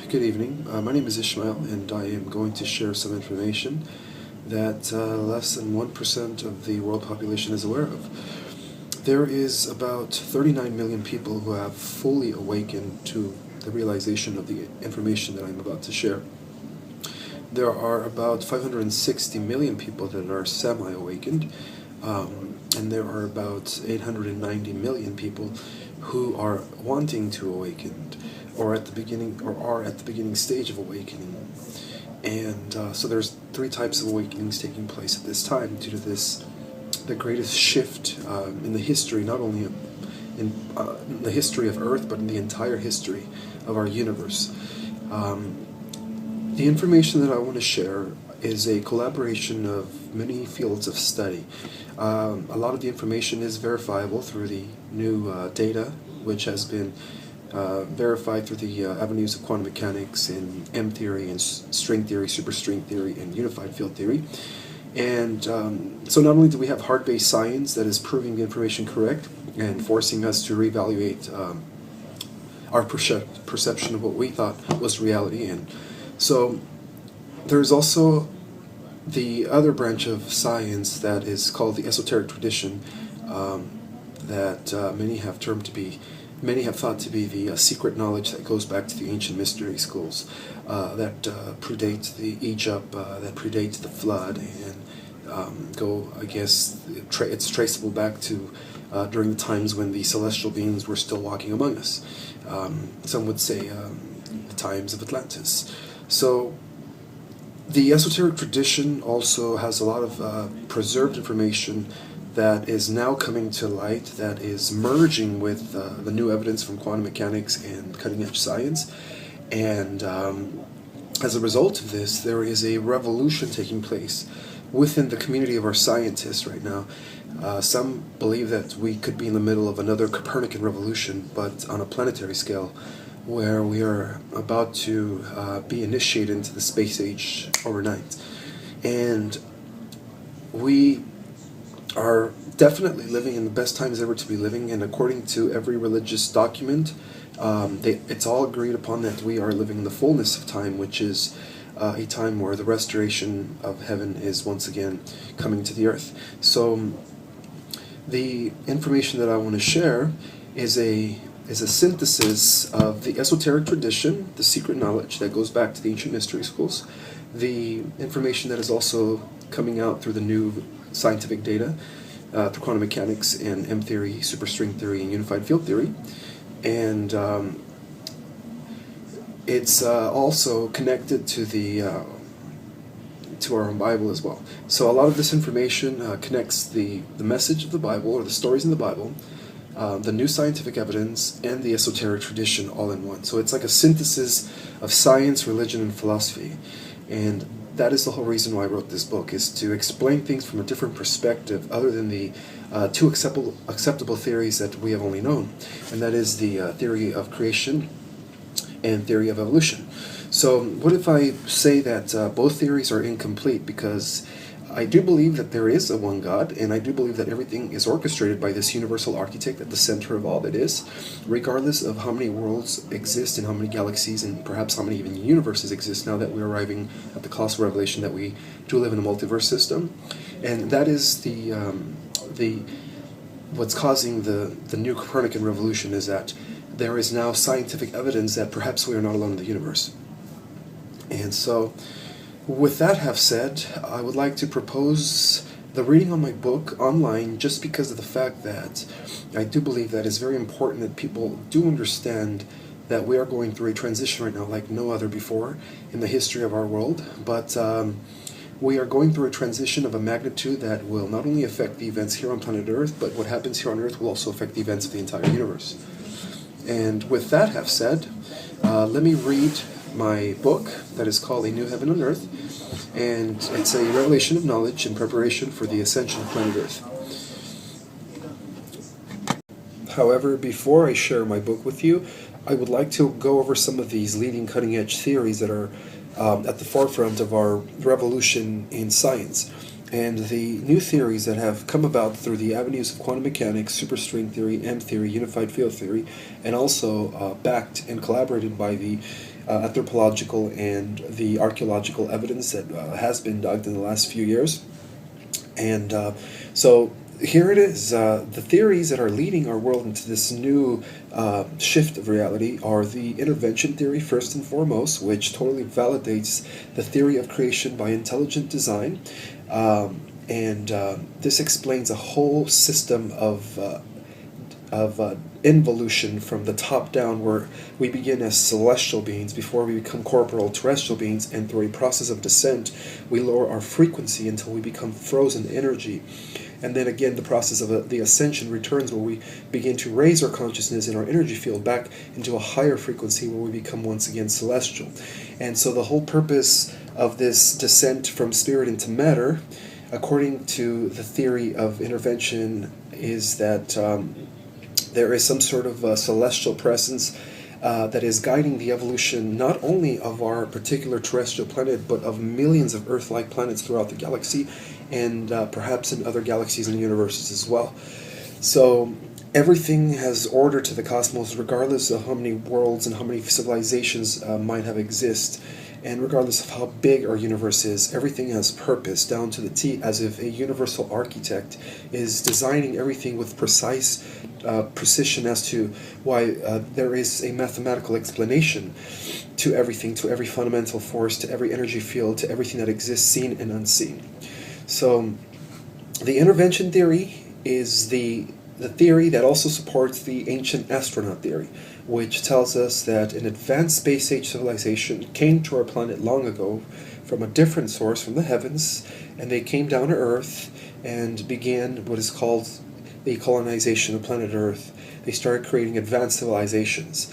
Good evening. My name is Ishmael, and I am going to share some information that less than 1% of the world population is aware of. There is about 39 million people who have fully awakened to the realization of the information that I'm about to share. There are about 560 million people that are semi-awakened, and there are about 890 million people who are wanting to awaken, or at the beginning, or are at the beginning stage of awakening. And so there's three types of awakenings taking place at this time due to this, the greatest shift in the history, not only in the history of Earth, but in the entire history of our universe. The information that I want to share is a collaboration of many fields of study. A lot of the information is verifiable through the new data, which has been verified through the avenues of quantum mechanics and M theory and string theory, superstring theory, and unified field theory. And so not only do we have hard-based science that is proving the information correct and forcing us to reevaluate our perception of what we thought was reality, and so there's also the other branch of science that is called the esoteric tradition, that many have thought to be the secret knowledge that goes back to the ancient mystery schools, that predates the Egypt, that predates the flood, and it's traceable back to during the times when the celestial beings were still walking among us. Some would say the times of Atlantis. So the esoteric tradition also has a lot of preserved information that is now coming to light, that is merging with the new evidence from quantum mechanics and cutting-edge science. And as a result of this, there is a revolution taking place within the community of our scientists right now. Some believe that we could be in the middle of another Copernican revolution, but on a planetary scale, where we are about to be initiated into the space age overnight. And we are definitely living in the best times ever to be living, and according to every religious document, it's all agreed upon that we are living in the fullness of time, which is a time where the restoration of heaven is once again coming to the earth. So the information that I want to share is a synthesis of the esoteric tradition, the secret knowledge that goes back to the ancient mystery schools, the information that is also coming out through the new scientific data, through quantum mechanics and M theory, superstring theory, and unified field theory, and it's also connected to to our own Bible as well. So a lot of this information connects the message of the Bible, or the stories in the Bible, the new scientific evidence, and the esoteric tradition all in one. So it's like a synthesis of science, religion, and philosophy. And that is the whole reason why I wrote this book, is to explain things from a different perspective other than the two acceptable theories that we have only known. And that is the theory of creation and theory of evolution. So what if I say that both theories are incomplete? Because I do believe that there is a one God, and I do believe that everything is orchestrated by this universal architect at the center of all that is, regardless of how many worlds exist and how many galaxies and perhaps how many even universes exist now that we're arriving at the colossal revelation that we do live in a multiverse system. And that is what's causing the new Copernican revolution, is that there is now scientific evidence that perhaps we are not alone in the universe. And so, with that have said, I would like to propose the reading of my book online, just because of the fact that I do believe that it's very important that people do understand that we are going through a transition right now like no other before in the history of our world. But we are going through a transition of a magnitude that will not only affect the events here on planet Earth, but what happens here on Earth will also affect the events of the entire universe. And with that have said, let me read my book that is called A New Heaven on Earth, and it's a revelation of knowledge in preparation for the ascension of planet Earth. However, before I share my book with you, I would like to go over some of these leading cutting-edge theories that are at the forefront of our revolution in science. And the new theories that have come about through the avenues of quantum mechanics, superstring theory, M theory, unified field theory, and also backed and collaborated by the anthropological and the archaeological evidence that has been dug in the last few years. And so here it is. The theories that are leading our world into this new shift of reality are the intervention theory, first and foremost, which totally validates the theory of creation by intelligent design. And this explains a whole system of involution from the top down, where we begin as celestial beings before we become corporal terrestrial beings, and through a process of descent we lower our frequency until we become frozen energy. And then again, the process of the ascension returns, where we begin to raise our consciousness in our energy field back into a higher frequency, where we become once again celestial. And so the whole purpose of this descent from spirit into matter, according to the theory of intervention, is that there is some sort of celestial presence that is guiding the evolution not only of our particular terrestrial planet, but of millions of Earth-like planets throughout the galaxy, and perhaps in other galaxies and universes as well. So everything has order to the cosmos, regardless of how many worlds and how many civilizations might have exist. And regardless of how big our universe is, everything has purpose down to the T, as if a universal architect is designing everything with precise precision as to why there is a mathematical explanation to everything, to every fundamental force, to every energy field, to everything that exists, seen and unseen. So the intervention theory is the theory that also supports the ancient astronaut theory, which tells us that an advanced space age civilization came to our planet long ago from a different source, from the heavens, and they came down to Earth and began what is called the colonization of planet Earth. They started creating advanced civilizations.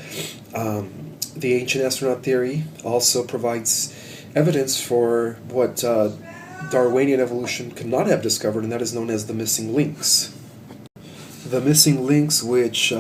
The ancient astronaut theory also provides evidence for what Darwinian evolution could not have discovered, and that is known as the missing links. The missing links, which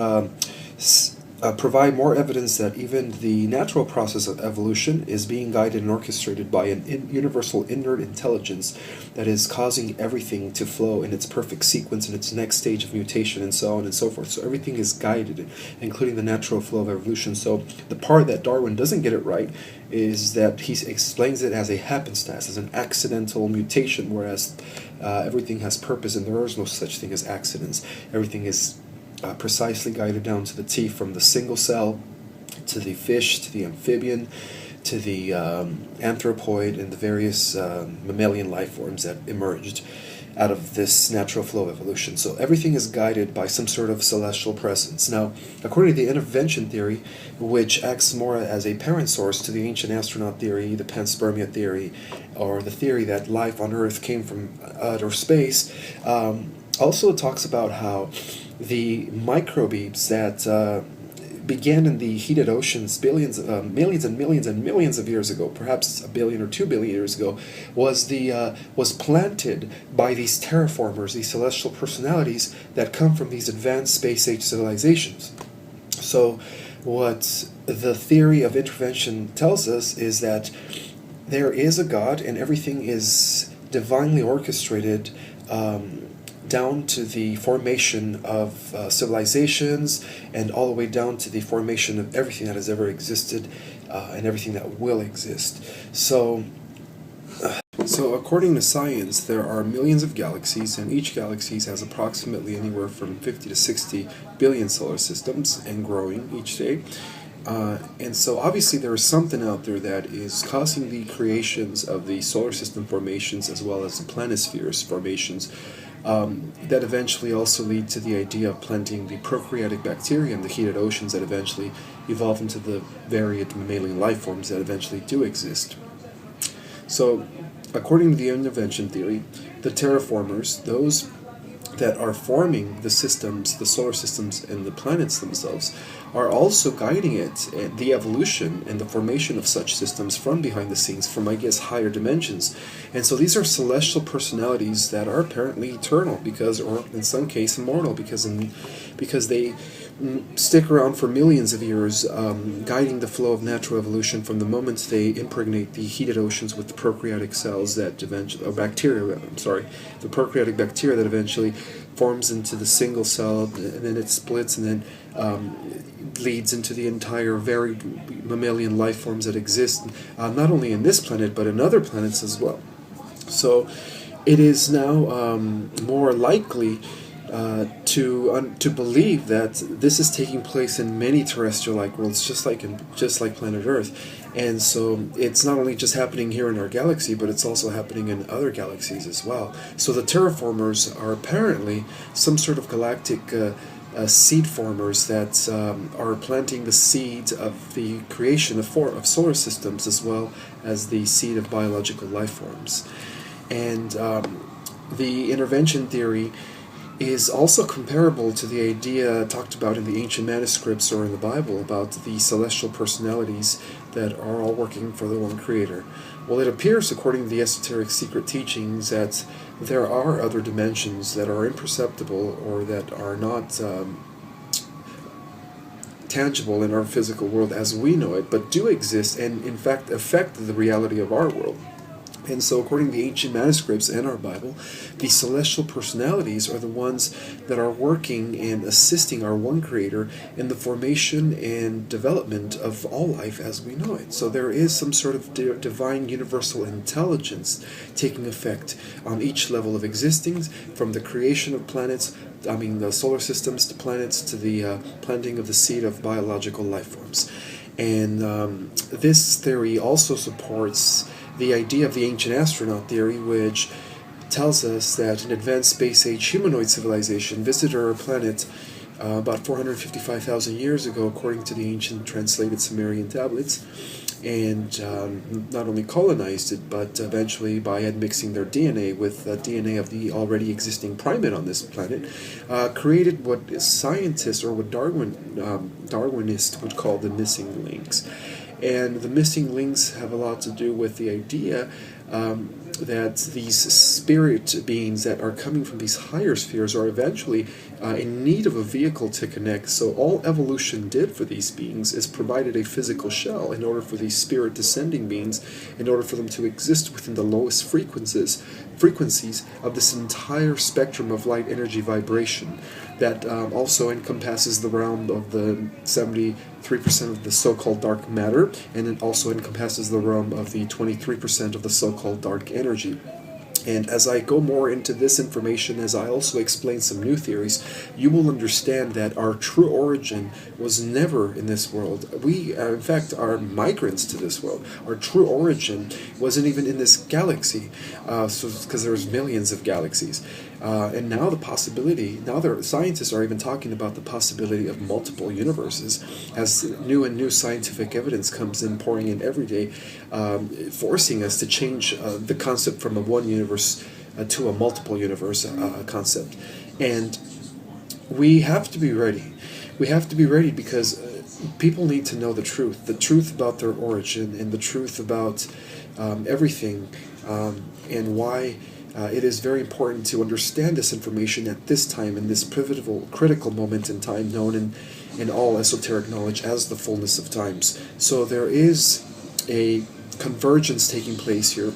provide more evidence that even the natural process of evolution is being guided and orchestrated by an universal inert intelligence that is causing everything to flow in its perfect sequence in its next stage of mutation, and so on and so forth. So everything is guided, including the natural flow of evolution. So the part that Darwin doesn't get it right is that he explains it as a happenstance, as an accidental mutation, whereas everything has purpose, and there is no such thing as accidents. Everything is precisely guided down to the T, from the single cell to the fish, to the amphibian, to the anthropoid, and the various mammalian life forms that emerged out of this natural flow of evolution. So everything is guided by some sort of celestial presence. Now, according to the intervention theory, which acts more as a parent source to the ancient astronaut theory, the panspermia theory, or the theory that life on Earth came from outer space, also talks about how the microbes that began in the heated oceans millions and millions and millions of years ago, perhaps 1 billion or 2 billion years ago, was planted by these terraformers, these celestial personalities that come from these advanced space-age civilizations. So what the theory of intervention tells us is that there is a God, and everything is divinely orchestrated down to the formation of civilizations, and all the way down to the formation of everything that has ever existed and everything that will exist. So according to science, there are millions of galaxies, and each galaxy has approximately anywhere from 50 to 60 billion solar systems, and growing each day. And so obviously there is something out there that is causing the creations of the solar system formations, as well as the planispheres formations, that eventually also lead to the idea of planting the prokaryotic bacteria in the heated oceans that eventually evolve into the varied mammalian life forms that eventually do exist. So, according to the intervention theory, the terraformers, those that are forming the systems, the solar systems, and the planets themselves, are also guiding it, the evolution and the formation of such systems from behind the scenes, from, I guess, higher dimensions. And so these are celestial personalities that are apparently eternal, or in some case immortal, because they stick around for millions of years, guiding the flow of natural evolution from the moment they impregnate the heated oceans with the prokaryotic cells that eventually, or bacteria, I'm sorry, the prokaryotic bacteria that eventually forms into the single cell, and then it splits, and then leads into the entire varied mammalian life forms that exist, not only in this planet, but in other planets as well. So it is now more likely to believe that this is taking place in many terrestrial-like worlds, just like planet Earth, and so it's not only just happening here in our galaxy, but it's also happening in other galaxies as well. So the terraformers are apparently some sort of galactic seed formers that are planting the seed of the creation of solar systems, as well as the seed of biological life forms. And the intervention theory is also comparable to the idea talked about in the ancient manuscripts or in the Bible about the celestial personalities that are all working for the one Creator. Well, it appears, according to the esoteric secret teachings, that there are other dimensions that are imperceptible or that are not tangible in our physical world as we know it, but do exist and, in fact, affect the reality of our world. And so, according to the ancient manuscripts and our Bible, the celestial personalities are the ones that are working and assisting our one Creator in the formation and development of all life as we know it. So there is some sort of divine universal intelligence taking effect on each level of existing, from the creation of planets, the solar systems, to planets, to the planting of the seed of biological life forms. And this theory also supports the idea of the ancient astronaut theory, which tells us that an advanced space-age humanoid civilization visited our planet about 455,000 years ago, according to the ancient translated Sumerian tablets, and not only colonized it, but eventually, by admixing their DNA with the DNA of the already existing primate on this planet, created what scientists, or what Darwinists would call the missing links. And the missing links have a lot to do with the idea that these spirit beings that are coming from these higher spheres are eventually in need of a vehicle to connect. So all evolution did for these beings is provided a physical shell in order for these spirit descending beings, in order for them to exist within the lowest frequencies of this entire spectrum of light energy vibration that also encompasses the realm of the 73% of the so-called dark matter, and it also encompasses the realm of the 23% of the so-called dark energy. And as I go more into this information, as I also explain some new theories, you will understand that our true origin was never in this world. We, in fact, are migrants to this world. Our true origin wasn't even in this galaxy, because there's millions of galaxies. And now the scientists are even talking about the possibility of multiple universes, as new scientific evidence comes in, pouring in every day, forcing us to change the concept from a one universe to a multiple universe concept. And we have to be ready. We have to be ready because people need to know the truth about their origin, and the truth about everything, and why it is very important to understand this information at this time, in this pivotal, critical moment in time, known in all esoteric knowledge as the fullness of times. So there is a convergence taking place here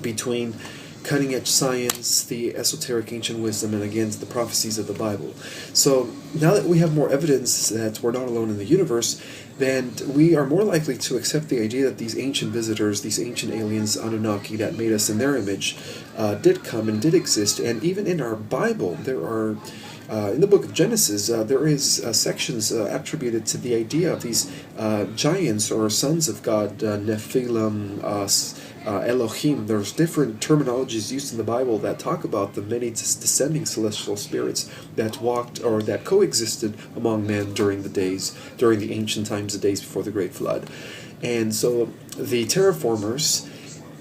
between cutting-edge science, the esoteric ancient wisdom, and again, the prophecies of the Bible. So now that we have more evidence that we're not alone in the universe, then we are more likely to accept the idea that these ancient visitors, these ancient aliens, Anunnaki, that made us in their image, did come and did exist. And even in our Bible, there are, in the book of Genesis, there is sections attributed to the idea of these giants or sons of God, Nephilim, Elohim. There's different terminologies used in the Bible that talk about the many descending celestial spirits that walked or that coexisted among men during the ancient times, the days before the Great Flood. And so the terraformers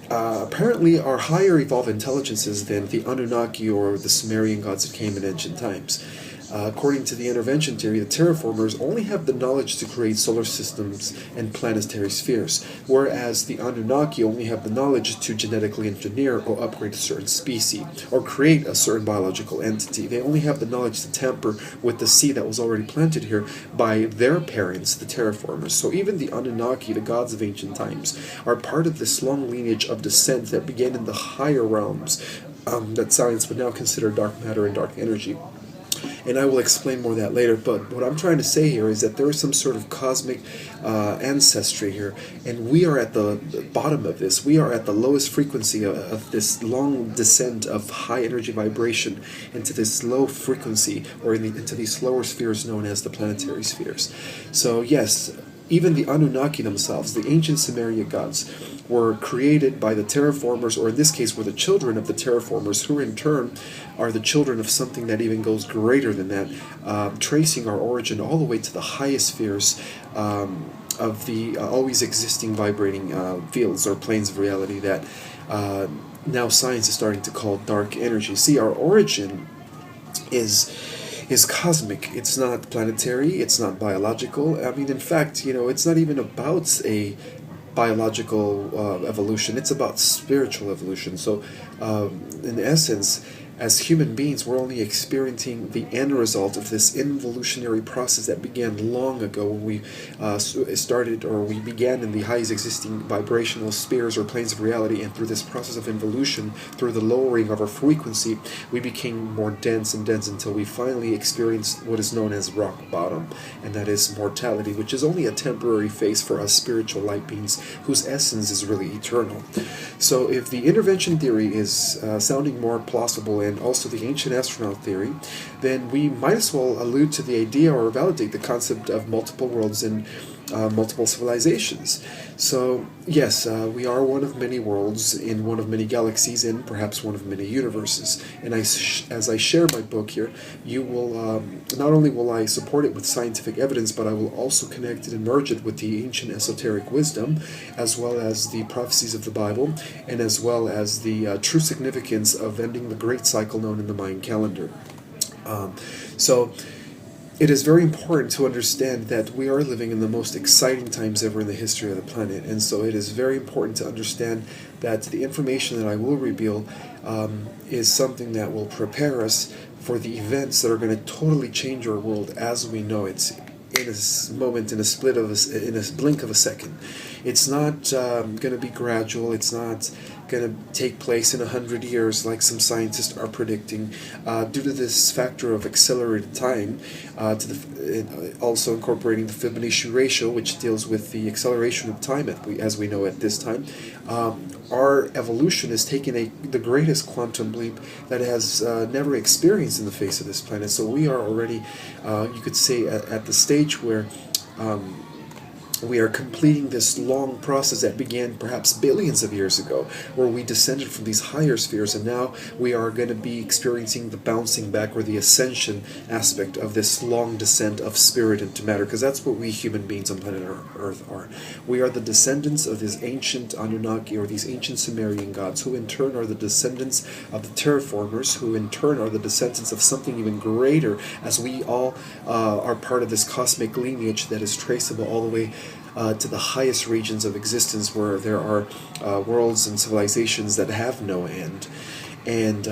apparently are higher evolved intelligences than the Anunnaki or the Sumerian gods that came in ancient times. According to the intervention theory, the terraformers only have the knowledge to create solar systems and planetary spheres, whereas the Anunnaki only have the knowledge to genetically engineer or upgrade a certain species, or create a certain biological entity. They only have the knowledge to tamper with the seed that was already planted here by their parents, the terraformers. So even the Anunnaki, the gods of ancient times, are part of this long lineage of descent that began in the higher realms that science would now consider dark matter and dark energy. And I will explain more of that later, but what I'm trying to say here is that there is some sort of cosmic ancestry here, and we are at the bottom of this. We are at the lowest frequency of this long descent of high energy vibration into this low frequency, or into these lower spheres known as the planetary spheres. So yes, even the Anunnaki themselves, the ancient Sumerian gods, were created by the terraformers, or in this case were the children of the terraformers, who in turn are the children of something that even goes greater than that, tracing our origin all the way to the highest spheres of the always existing vibrating fields or planes of reality that now science is starting to call dark energy. See, our origin is cosmic. It's not planetary, it's not biological. I mean, in fact, it's not even about a biological evolution, it's about spiritual evolution. So in essence, as human beings, we're only experiencing the end result of this involutionary process that began long ago when we we began in the highest existing vibrational spheres or planes of reality, and through this process of involution, through the lowering of our frequency, we became more dense and dense until we finally experienced what is known as rock bottom, and that is mortality, which is only a temporary phase for us spiritual light beings whose essence is really eternal. So if the intervention theory is sounding more plausible, and also the ancient astronaut theory, then we might as well allude to the idea or validate the concept of multiple worlds and multiple civilizations. So yes, we are one of many worlds in one of many galaxies and perhaps one of many universes. And as I share my book here, you will not only will I support it with scientific evidence, but I will also connect it and merge it with the ancient esoteric wisdom, as well as the prophecies of the Bible, and as well as the true significance of ending the great cycle known in the Mayan calendar. So it is very important to understand that we are living in the most exciting times ever in the history of the planet, and so it is very important to understand that the information that I will reveal is something that will prepare us for the events that are going to totally change our world as we know it in a moment, in a blink of a second. It's not going to be gradual. It's not going to take place in 100 years like some scientists are predicting, due to this factor of accelerated time, also incorporating the Fibonacci ratio, which deals with the acceleration of time as we know at this time. Our evolution is taking the greatest quantum leap that it has never experienced in the face of this planet. So we are already, you could say, at the stage where we are completing this long process that began perhaps billions of years ago, where we descended from these higher spheres, and now we are going to be experiencing the bouncing back or the ascension aspect of this long descent of spirit into matter, because that's what we human beings on planet Earth are. We are the descendants of these ancient Anunnaki, or these ancient Sumerian gods, who in turn are the descendants of the terraformers, who in turn are the descendants of something even greater, as we all are part of this cosmic lineage that is traceable all the way to the highest regions of existence, where there are worlds and civilizations that have no end. And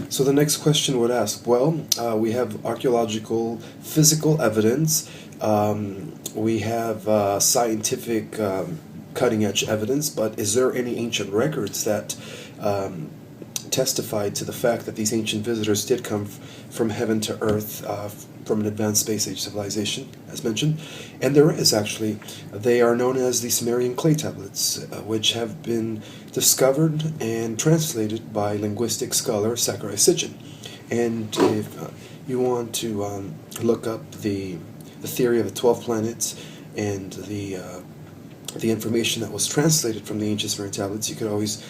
so the next question would ask, well, we have archaeological, physical evidence, we have scientific cutting-edge evidence, but is there any ancient records that testified to the fact that these ancient visitors did come from heaven to earth, from an advanced space age civilization, as mentioned? And there is actually. They are known as the Sumerian clay tablets, which have been discovered and translated by linguistic scholar Sakurai Sitchin. And if you want to look up the theory of the 12 planets and the information that was translated from the ancient Sumerian tablets, you could always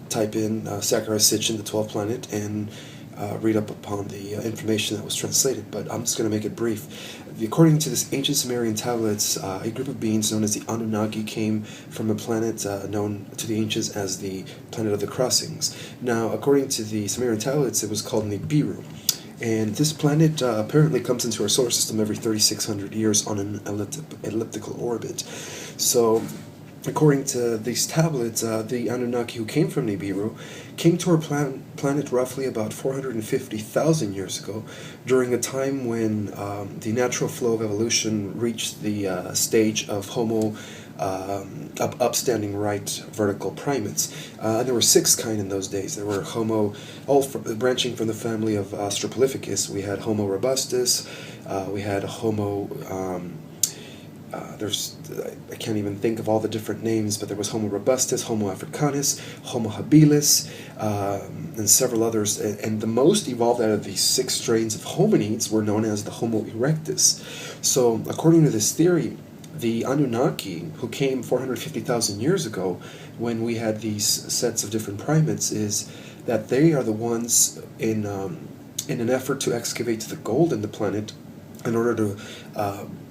type in Sakurai Sitchin, the 12th planet, and read up upon the information that was translated, but I'm just going to make it brief. According to this ancient Sumerian tablets, a group of beings known as the Anunnaki came from a planet known to the ancients as the planet of the crossings. Now, according to the Sumerian tablets, it was called Nibiru. And this planet apparently comes into our solar system every 3,600 years on an elliptical orbit. So, according to these tablets, the Anunnaki who came from Nibiru came to our planet roughly about 450,000 years ago, during a time when the natural flow of evolution reached the stage of Homo upstanding right vertical primates. And there were 6 kind in those days. There were Homo, branching from the family of Australopithecus. We had Homo robustus, we had Homo... I can't even think of all the different names, but there was Homo robustus, Homo africanus, Homo habilis, and several others. And the most evolved out of these 6 strains of hominids were known as the Homo erectus. So, according to this theory, the Anunnaki, who came 450,000 years ago, when we had these sets of different primates, is that they are the ones in an effort to excavate the gold in the planet, in order to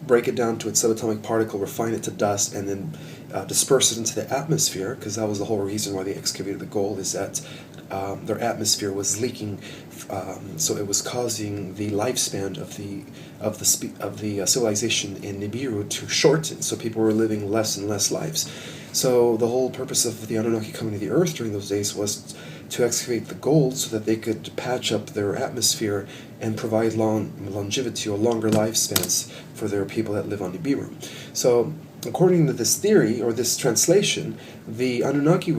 break it down to its subatomic particle, refine it to dust, and then disperse it into the atmosphere, because that was the whole reason why they excavated the gold, is that their atmosphere was leaking, so it was causing the lifespan of the civilization in Nibiru to shorten, so people were living less and less lives. So the whole purpose of the Anunnaki coming to the Earth during those days was to excavate the gold so that they could patch up their atmosphere and provide longevity or longer lifespans for their people that live on Nibiru. So, according to this theory, or this translation, the Anunnaki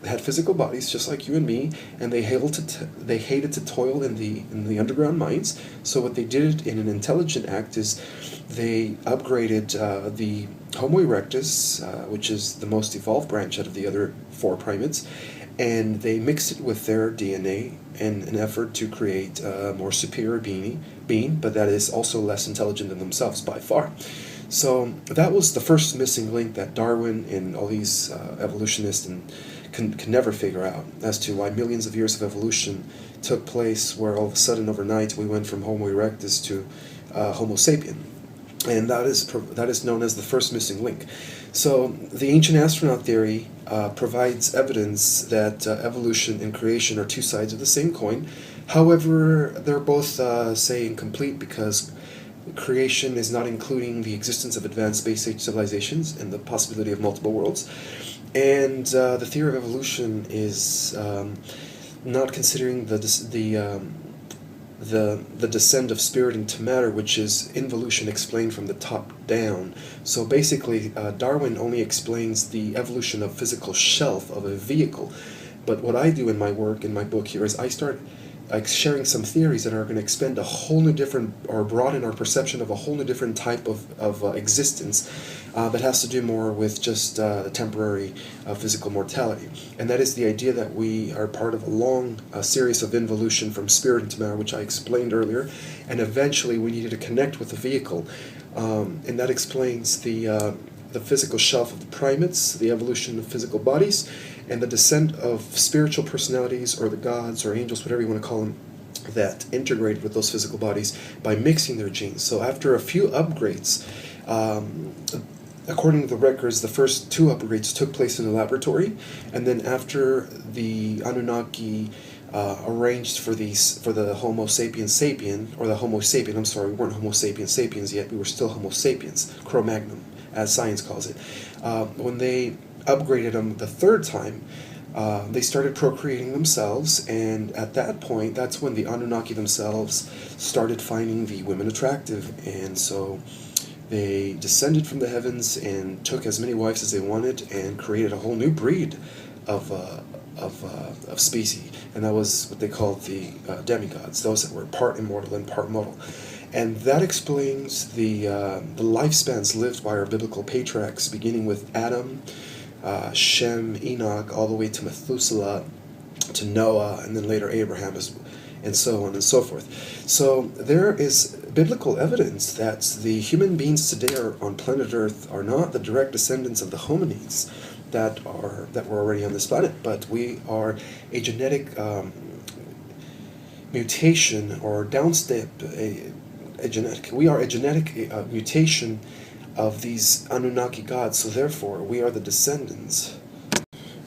had physical bodies just like you and me, and they hated to toil in the underground mines. So what they did in an intelligent act is they upgraded the Homo erectus, which is the most evolved branch out of the other 4 primates, and they mixed it with their DNA in an effort to create a more superior being, but that is also less intelligent than themselves by far. So that was the first missing link that Darwin and all these evolutionists can never figure out, as to why millions of years of evolution took place where all of a sudden overnight we went from Homo erectus to Homo sapien. And that is known as the first missing link. So the ancient astronaut theory provides evidence that evolution and creation are 2 sides of the same coin. However, they're both, incomplete, because creation is not including the existence of advanced space age civilizations and the possibility of multiple worlds. And the theory of evolution is not considering the descent of spirit into matter, which is involution explained from the top down. So basically, Darwin only explains the evolution of physical shelf of a vehicle. But what I do in my work, in my book here, is I start sharing some theories that are going to expand a whole new different, or broaden our perception of a whole new different type of existence that has to do more with just temporary physical mortality. And that is the idea that we are part of a long series of involution from spirit into matter, which I explained earlier, and eventually we needed to connect with the vehicle. And that explains the physical shelf of the primates, the evolution of physical bodies, and the descent of spiritual personalities, or the gods, or angels, whatever you want to call them, that integrated with those physical bodies by mixing their genes. So after a few upgrades, according to the records, the first 2 upgrades took place in the laboratory, and then after the Anunnaki arranged for the Homo sapiens sapien, or the Homo sapien, I'm sorry, we weren't Homo sapiens sapiens yet, we were still Homo sapiens, Cro-Magnon, as science calls it. When they upgraded them the 3rd time, they started procreating themselves, and at that point, that's when the Anunnaki themselves started finding the women attractive, and so they descended from the heavens and took as many wives as they wanted and created a whole new breed of species, and that was what they called the demigods, those that were part immortal and part mortal. And that explains the lifespans lived by our biblical patriarchs, beginning with Adam, Shem, Enoch, all the way to Methuselah, to Noah, and then later Abraham, and so on and so forth. So there is biblical evidence that the human beings today on planet Earth are not the direct descendants of the hominids that were already on this planet, but we are a genetic mutation or downstep, a genetic. We are a genetic mutation of these Anunnaki gods. So therefore, we are the descendants.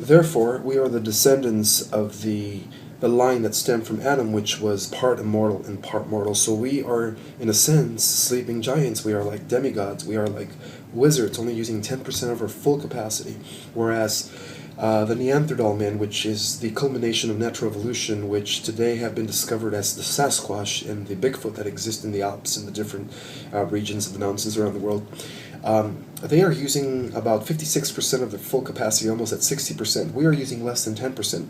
Therefore, we are the descendants of the line that stemmed from Adam, which was part immortal and part mortal. So we are, in a sense, sleeping giants. We are like demigods. We are like wizards, only using 10% of our full capacity. Whereas the Neanderthal man, which is the culmination of natural evolution, which today have been discovered as the Sasquatch and the Bigfoot that exist in the Alps and the different regions of the mountains around the world, they are using about 56% of their full capacity, almost at 60%. We are using less than 10%.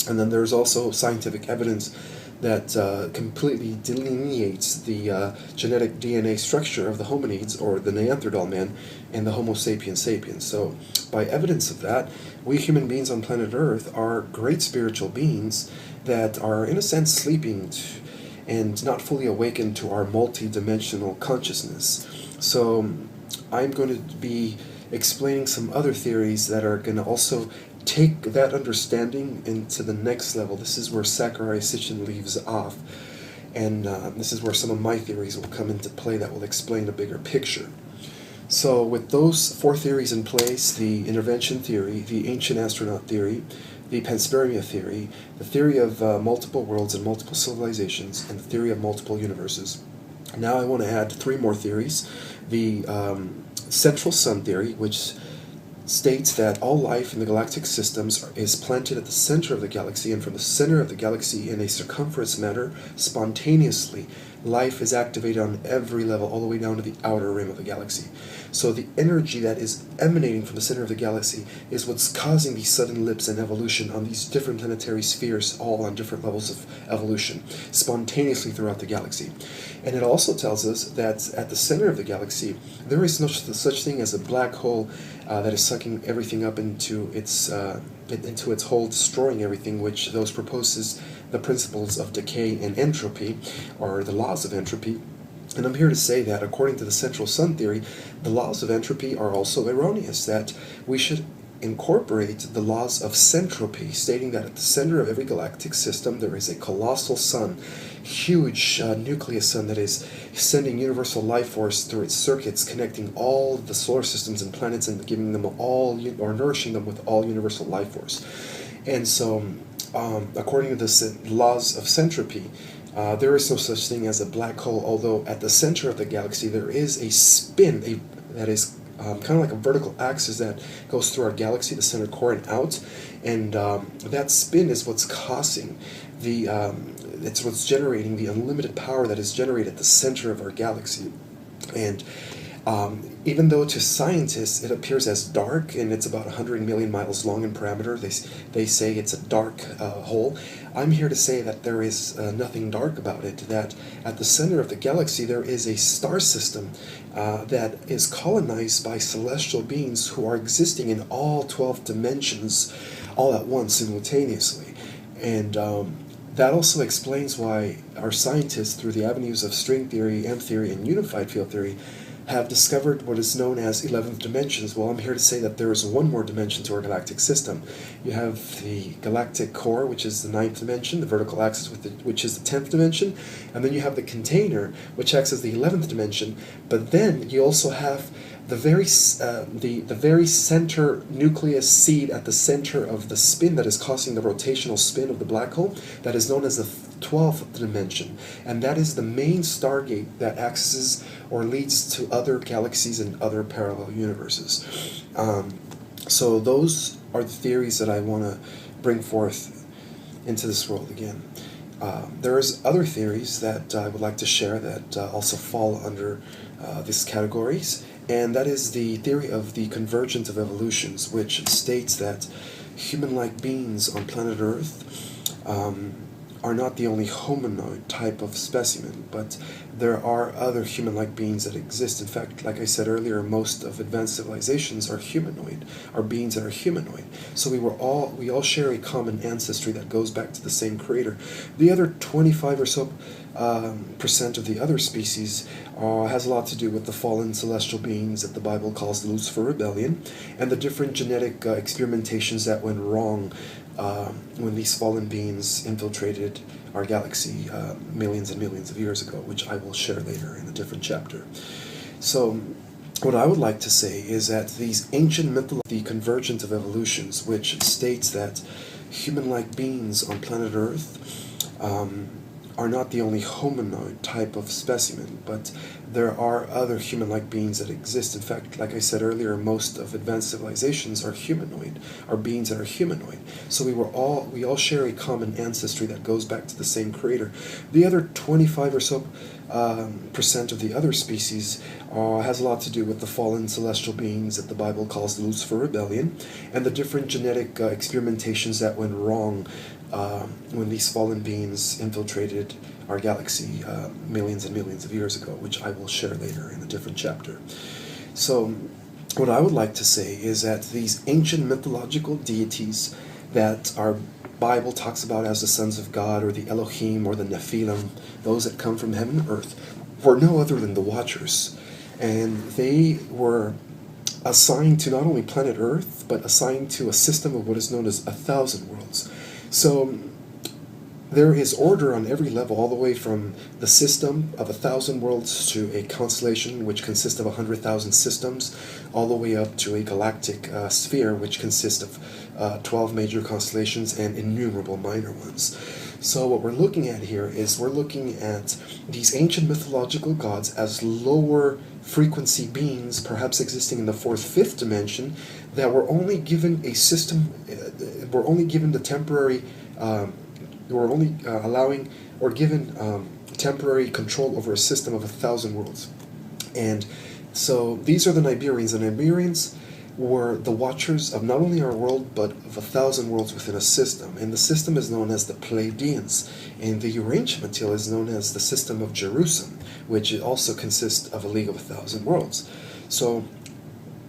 And then there's also scientific evidence that completely delineates the genetic DNA structure of the hominids, or the Neanderthal man, and the Homo sapiens sapiens. So, by evidence of that, we human beings on planet Earth are great spiritual beings that are, in a sense, sleeping and not fully awakened to our multi-dimensional consciousness. So, I'm going to be explaining some other theories that are going to also take that understanding into the next level. This is where Zecharia Sitchin leaves off, and this is where some of my theories will come into play that will explain a bigger picture. So with those four theories in place, the intervention theory, the ancient astronaut theory, the panspermia theory, the theory of multiple worlds and multiple civilizations, and the theory of multiple universes, now I want to add three more theories. The central sun theory, which states that all life in the galactic systems is planted at the center of the galaxy, and from the center of the galaxy in a circumference manner, spontaneously, life is activated on every level, all the way down to the outer rim of the galaxy. So the energy that is emanating from the center of the galaxy is what's causing these sudden leaps in evolution on these different planetary spheres, all on different levels of evolution, spontaneously throughout the galaxy. And it also tells us that at the center of the galaxy, there is no such thing as a black hole that is sucking everything up into its hole, destroying everything, which those proposes the principles of decay and entropy, or the laws of entropy. And I'm here to say that according to the central sun theory, the laws of entropy are also erroneous, that we should incorporate the laws of centropy, stating that at the center of every galactic system there is a colossal sun, huge nucleus sun that is sending universal life force through its circuits, connecting all the solar systems and planets and giving them all, or nourishing them with all universal life force. And so, according to the laws of centropy, there is no such thing as a black hole, although at the center of the galaxy there is a spin, that is kind of like a vertical axis that goes through our galaxy, the center core and out, and that spin is what's causing it's what's generating the unlimited power that is generated at the center of our galaxy. And even though to scientists it appears as dark, and it's about 100 million miles long in diameter, they say it's a dark hole, I'm here to say that there is nothing dark about it, that at the center of the galaxy there is a star system that is colonized by celestial beings who are existing in all 12 dimensions all at once, simultaneously. And that also explains why our scientists, through the avenues of string theory, M theory, and unified field theory, have discovered what is known as 11th dimensions. Well, I'm here to say that there is one more dimension to our galactic system. You have the galactic core, which is the 9th dimension, the vertical axis, which is the 10th dimension, and then you have the container, which acts as the 11th dimension. But then you also have the very center nucleus seed at the center of the spin that is causing the rotational spin of the black hole, that is known as the 12th dimension, and that is the main stargate that accesses or leads to other galaxies and other parallel universes. So those are the theories that I want to bring forth into this world again. There's other theories that I would like to share that also fall under these categories, and that is the theory of the convergence of evolutions, which states that human-like beings on planet Earth are not the only hominoid type of specimen, but there are other human-like beings that exist. In fact, like I said earlier, most of advanced civilizations are humanoid, are beings that are humanoid. So we all share a common ancestry that goes back to the same creator. The other 25 or so percent of the other species has a lot to do with the fallen celestial beings that the Bible calls the Lucifer Rebellion, and the different genetic experimentations that went wrong when these fallen beings infiltrated our galaxy millions and millions of years ago, which I will share later in a different chapter. So what I would like to say is that these ancient the convergence of evolutions, which states that human-like beings on planet Earth are not the only hominoid type of specimen, but there are other human-like beings that exist. In fact, like I said earlier, most of advanced civilizations are humanoid, are beings that are humanoid. So we all share a common ancestry that goes back to the same creator. The other 25 or so percent of the other species has a lot to do with the fallen celestial beings that the Bible calls the Lucifer Rebellion, and the different genetic experimentations that went wrong when these fallen beings infiltrated our galaxy millions and millions of years ago, which I will share later in a different chapter. So what I would like to say is that these ancient mythological deities that our Bible talks about as the sons of God, or the Elohim, or the Nephilim, those that come from heaven and earth, were no other than the Watchers. And they were assigned to not only planet Earth, but assigned to a system of what is known as 1,000 worlds. So there is order on every level, all the way from the system of 1,000 worlds to a constellation which consists of 100,000 systems, all the way up to a galactic sphere which consists of 12 major constellations and innumerable minor ones. So what we're looking at here is we're looking at these ancient mythological gods as lower frequency beings, perhaps existing in the fourth, fifth dimension, that were only given a system, were only given the temporary, were only allowing or given temporary control over a system of 1,000 worlds. And so these are the Nibirians. The Nibirians were the watchers of not only our world, but of 1,000 worlds within a system. And the system is known as the Pleiadians. And the Urantia material is known as the system of Jerusalem, which also consists of a league of 1,000 worlds. So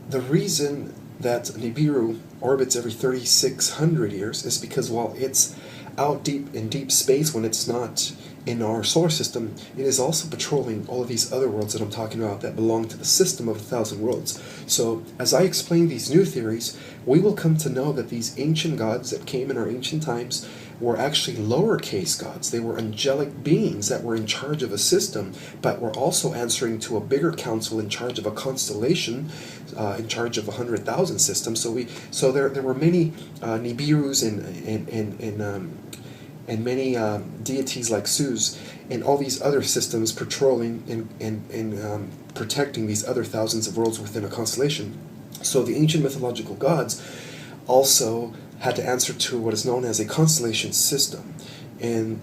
the reason that Nibiru orbits every 3,600 years is because while it's out deep in deep space, when it's not in our solar system, it is also patrolling all of these other worlds that I'm talking about that belong to the system of 1,000 worlds. So as I explain these new theories, we will come to know that these ancient gods that came in our ancient times were actually lowercase gods. They were angelic beings that were in charge of a system, but were also answering to a bigger council in charge of a constellation, in charge of 100,000 systems. So there were many Nibirus and many deities like Zeus and all these other systems patrolling and protecting these other thousands of worlds within a constellation. So the ancient mythological gods also had to answer to what is known as a constellation system. And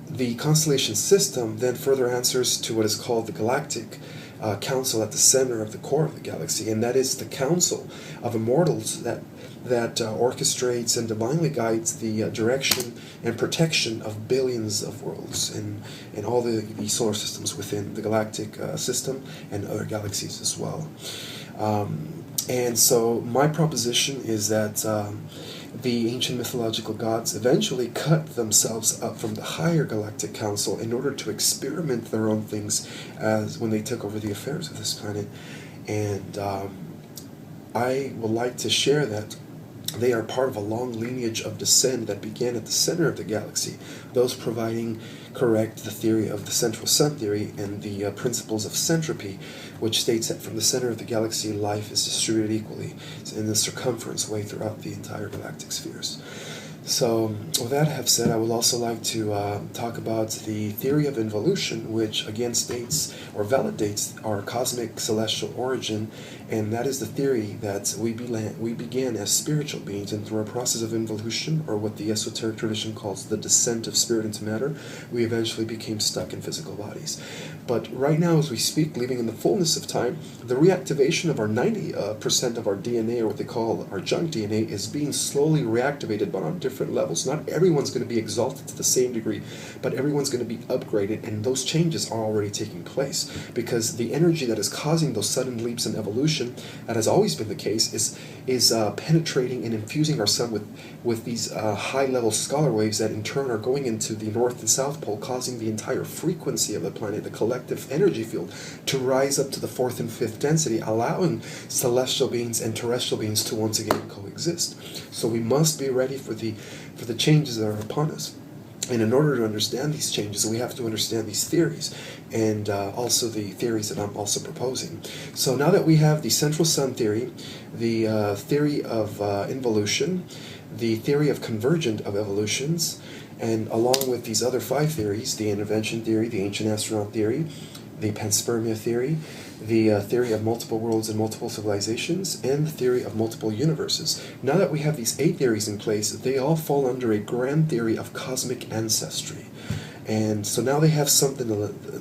the constellation system then further answers to what is called the galactic council at the center of the core of the galaxy, and that is the council of immortals that orchestrates and divinely guides the direction and protection of billions of worlds and all the solar systems within the galactic system and other galaxies as well. And so my proposition is that the ancient mythological gods eventually cut themselves up from the higher galactic council in order to experiment their own things as when they took over the affairs of this planet. And I would like to share that they are part of a long lineage of descent that began at the center of the galaxy, those providing correct the theory of the central sun theory and the principles of centropy, which states that from the center of the galaxy, life is distributed equally in the circumference way throughout the entire galactic spheres. So, with that I have said, I would also like to talk about the theory of involution, which again states or validates our cosmic celestial origin, and that is the theory that we began as spiritual beings, and through a process of involution, or what the esoteric tradition calls the descent of spirit into matter, we eventually became stuck in physical bodies. But right now, as we speak, living in the fullness of time, the reactivation of our 90% of our DNA, or what they call our junk DNA, is being slowly reactivated, but on different levels. Not everyone's going to be exalted to the same degree, but everyone's going to be upgraded, and those changes are already taking place, because the energy that is causing those sudden leaps in evolution, that has always been the case, is penetrating and infusing our sun with these high-level scalar waves that in turn are going into the north and south pole, causing the entire frequency of the planet, the collective energy field, to rise up to the fourth and fifth density, allowing celestial beings and terrestrial beings to once again coexist. exist. So we must be ready for the changes that are upon us. And in order to understand these changes, we have to understand these theories, and also the theories that I'm also proposing. So now that we have the central sun theory, the theory of involution, the theory of convergent of evolutions, and along with these other 5 theories, the intervention theory, the ancient astronaut theory, the panspermia theory, the theory of multiple worlds and multiple civilizations, and the theory of multiple universes. Now that we have these 8 theories in place, they all fall under a grand theory of cosmic ancestry. And so now they have something,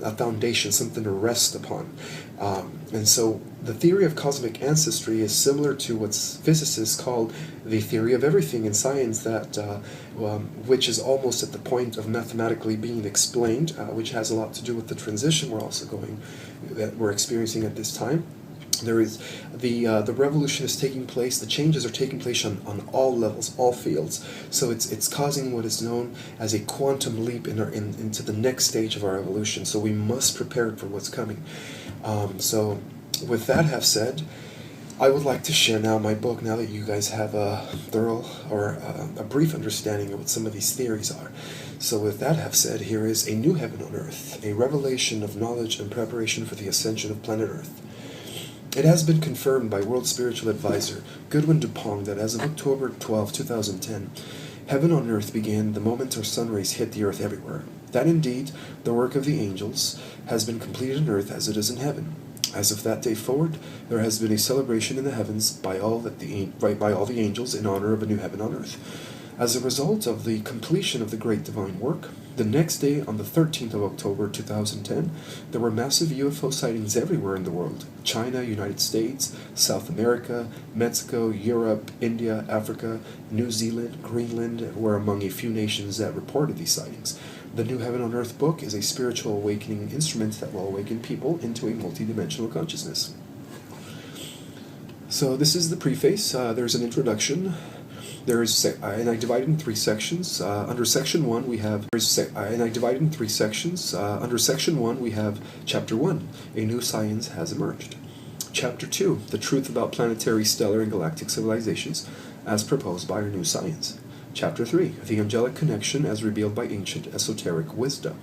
a foundation, something to rest upon. And so the theory of cosmic ancestry is similar to what physicists call the theory of everything in science, that which is almost at the point of mathematically being explained, which has a lot to do with the transition that we're experiencing at this time. There is the revolution is taking place. The changes are taking place on all levels, all fields. So it's causing what is known as a quantum leap into the next stage of our evolution. So we must prepare for what's coming. So with that have said, I would like to share now my book. Now that you guys have a thorough or a brief understanding of what some of these theories are. So with that have said, here is A New Heaven on Earth, a revelation of knowledge and preparation for the ascension of planet Earth. It has been confirmed by World Spiritual Advisor Goodwin Dupont that as of October 12, 2010, heaven on earth began the moment our sun rays hit the earth everywhere. That indeed, the work of the angels has been completed on earth as it is in heaven. As of that day forward, there has been a celebration in the heavens by all the angels in honor of a new heaven on earth. As a result of the completion of the great divine work, the next day, on the 13th of October 2010, there were massive UFO sightings everywhere in the world. China, United States, South America, Mexico, Europe, India, Africa, New Zealand, Greenland were among a few nations that reported these sightings. The New Heaven on Earth book is a spiritual awakening instrument that will awaken people into a multidimensional consciousness. So this is the preface. There's an introduction. And I divide it in 3 sections. Under section 1 we have Under section 1 we have chapter 1, A New Science Has Emerged. Chapter 2, The Truth About Planetary, Stellar, and Galactic Civilizations, as proposed by our new science. Chapter 3, The Angelic Connection as revealed by ancient esoteric wisdom.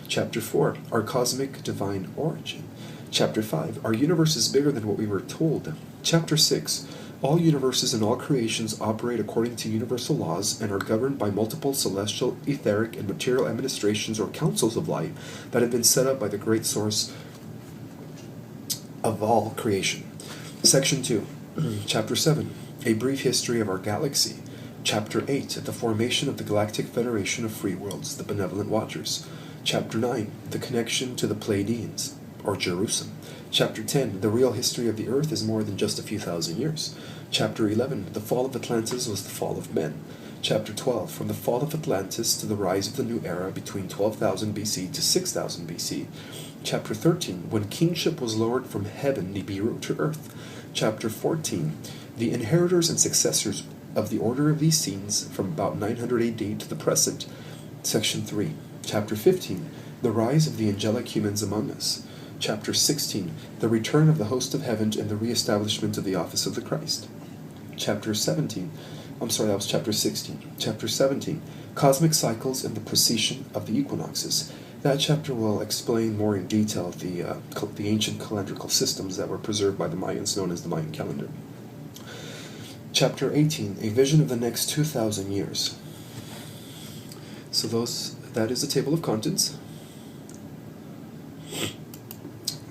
Chapter 4, Our Cosmic Divine Origin. Chapter 5, Our Universe is Bigger Than What We Were Told. Chapter 6, All universes and all creations operate according to universal laws and are governed by multiple celestial, etheric, and material administrations or councils of light that have been set up by the great source of all creation. Section 2, Chapter 7, A Brief History of Our Galaxy. Chapter 8, The Formation of the Galactic Federation of Free Worlds, the Benevolent Watchers. Chapter 9, The Connection to the Pleiadians, or Jerusalem. Chapter 10, The Real History of the Earth is More Than Just a Few Thousand Years. Chapter 11, The Fall of Atlantis Was the Fall of Men. Chapter 12, From the Fall of Atlantis to the Rise of the New Era between 12,000 BC to 6,000 BC. Chapter 13, When Kingship Was Lowered from Heaven Nibiru to Earth. Chapter 14, The Inheritors and Successors of the Order of these Scenes from about 900 AD to the present. Section 3, Chapter 15, The Rise of the Angelic Humans Among Us. Chapter 16, The Return of the Host of Heaven and the Reestablishment of the Office of the Christ. Chapter 16. Chapter 17, Cosmic Cycles and the Precession of the Equinoxes. That chapter will explain more in detail the ancient calendrical systems that were preserved by the Mayans, known as the Mayan calendar. Chapter 18, A Vision of the Next 2,000 Years. So that is the table of contents.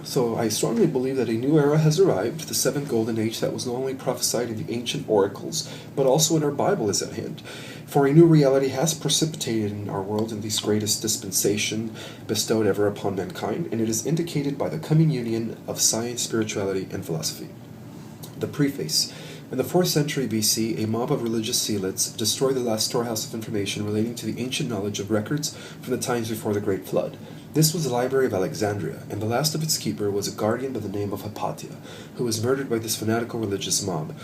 So I strongly believe that a new era has arrived, the 7th golden age that was not only prophesied in the ancient oracles, but also in our Bible is at hand. For a new reality has precipitated in our world in this greatest dispensation bestowed ever upon mankind, and it is indicated by the coming union of science, spirituality, and philosophy. The preface. In the 4th century BC, a mob of religious zealots destroyed the last storehouse of information relating to the ancient knowledge of records from the times before the Great Flood. This was the Library of Alexandria, and the last of its keeper was a guardian by the name of Hypatia, who was murdered by this fanatical religious mob.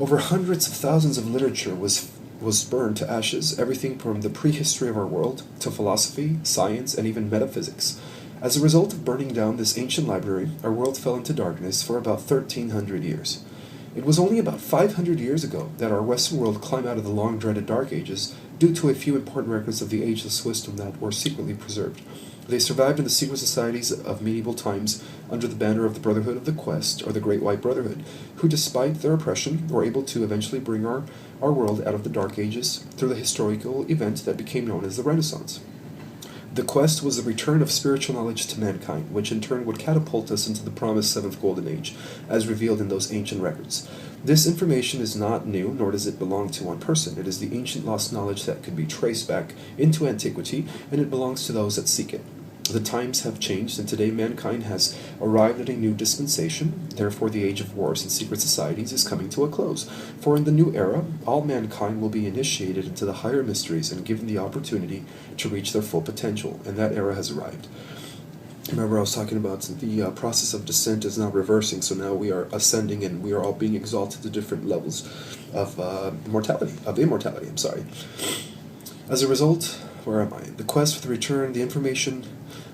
Over hundreds of thousands of literature was burned to ashes, everything from the prehistory of our world to philosophy, science, and even metaphysics. As a result of burning down this ancient library, our world fell into darkness for about 1,300 years. It was only about 500 years ago that our Western world climbed out of the long-dreaded Dark Ages due to a few important records of the ageless wisdom that were secretly preserved. They survived in the secret societies of medieval times under the banner of the Brotherhood of the Quest, or the Great White Brotherhood, who, despite their oppression, were able to eventually bring our world out of the Dark Ages through the historical event that became known as the Renaissance. The quest was the return of spiritual knowledge to mankind, which in turn would catapult us into the promised Seventh Golden Age, as revealed in those ancient records. This information is not new, nor does it belong to one person. It is the ancient lost knowledge that could be traced back into antiquity, and it belongs to those that seek it. The times have changed, and today mankind has arrived at a new dispensation. Therefore, the age of wars and secret societies is coming to a close. For in the new era, all mankind will be initiated into the higher mysteries and given the opportunity to reach their full potential, and that era has arrived. Remember, I was talking about the process of descent is now reversing, so now we are ascending and we are all being exalted to different levels of immortality. As a result, where am I? The quest for the return, the information.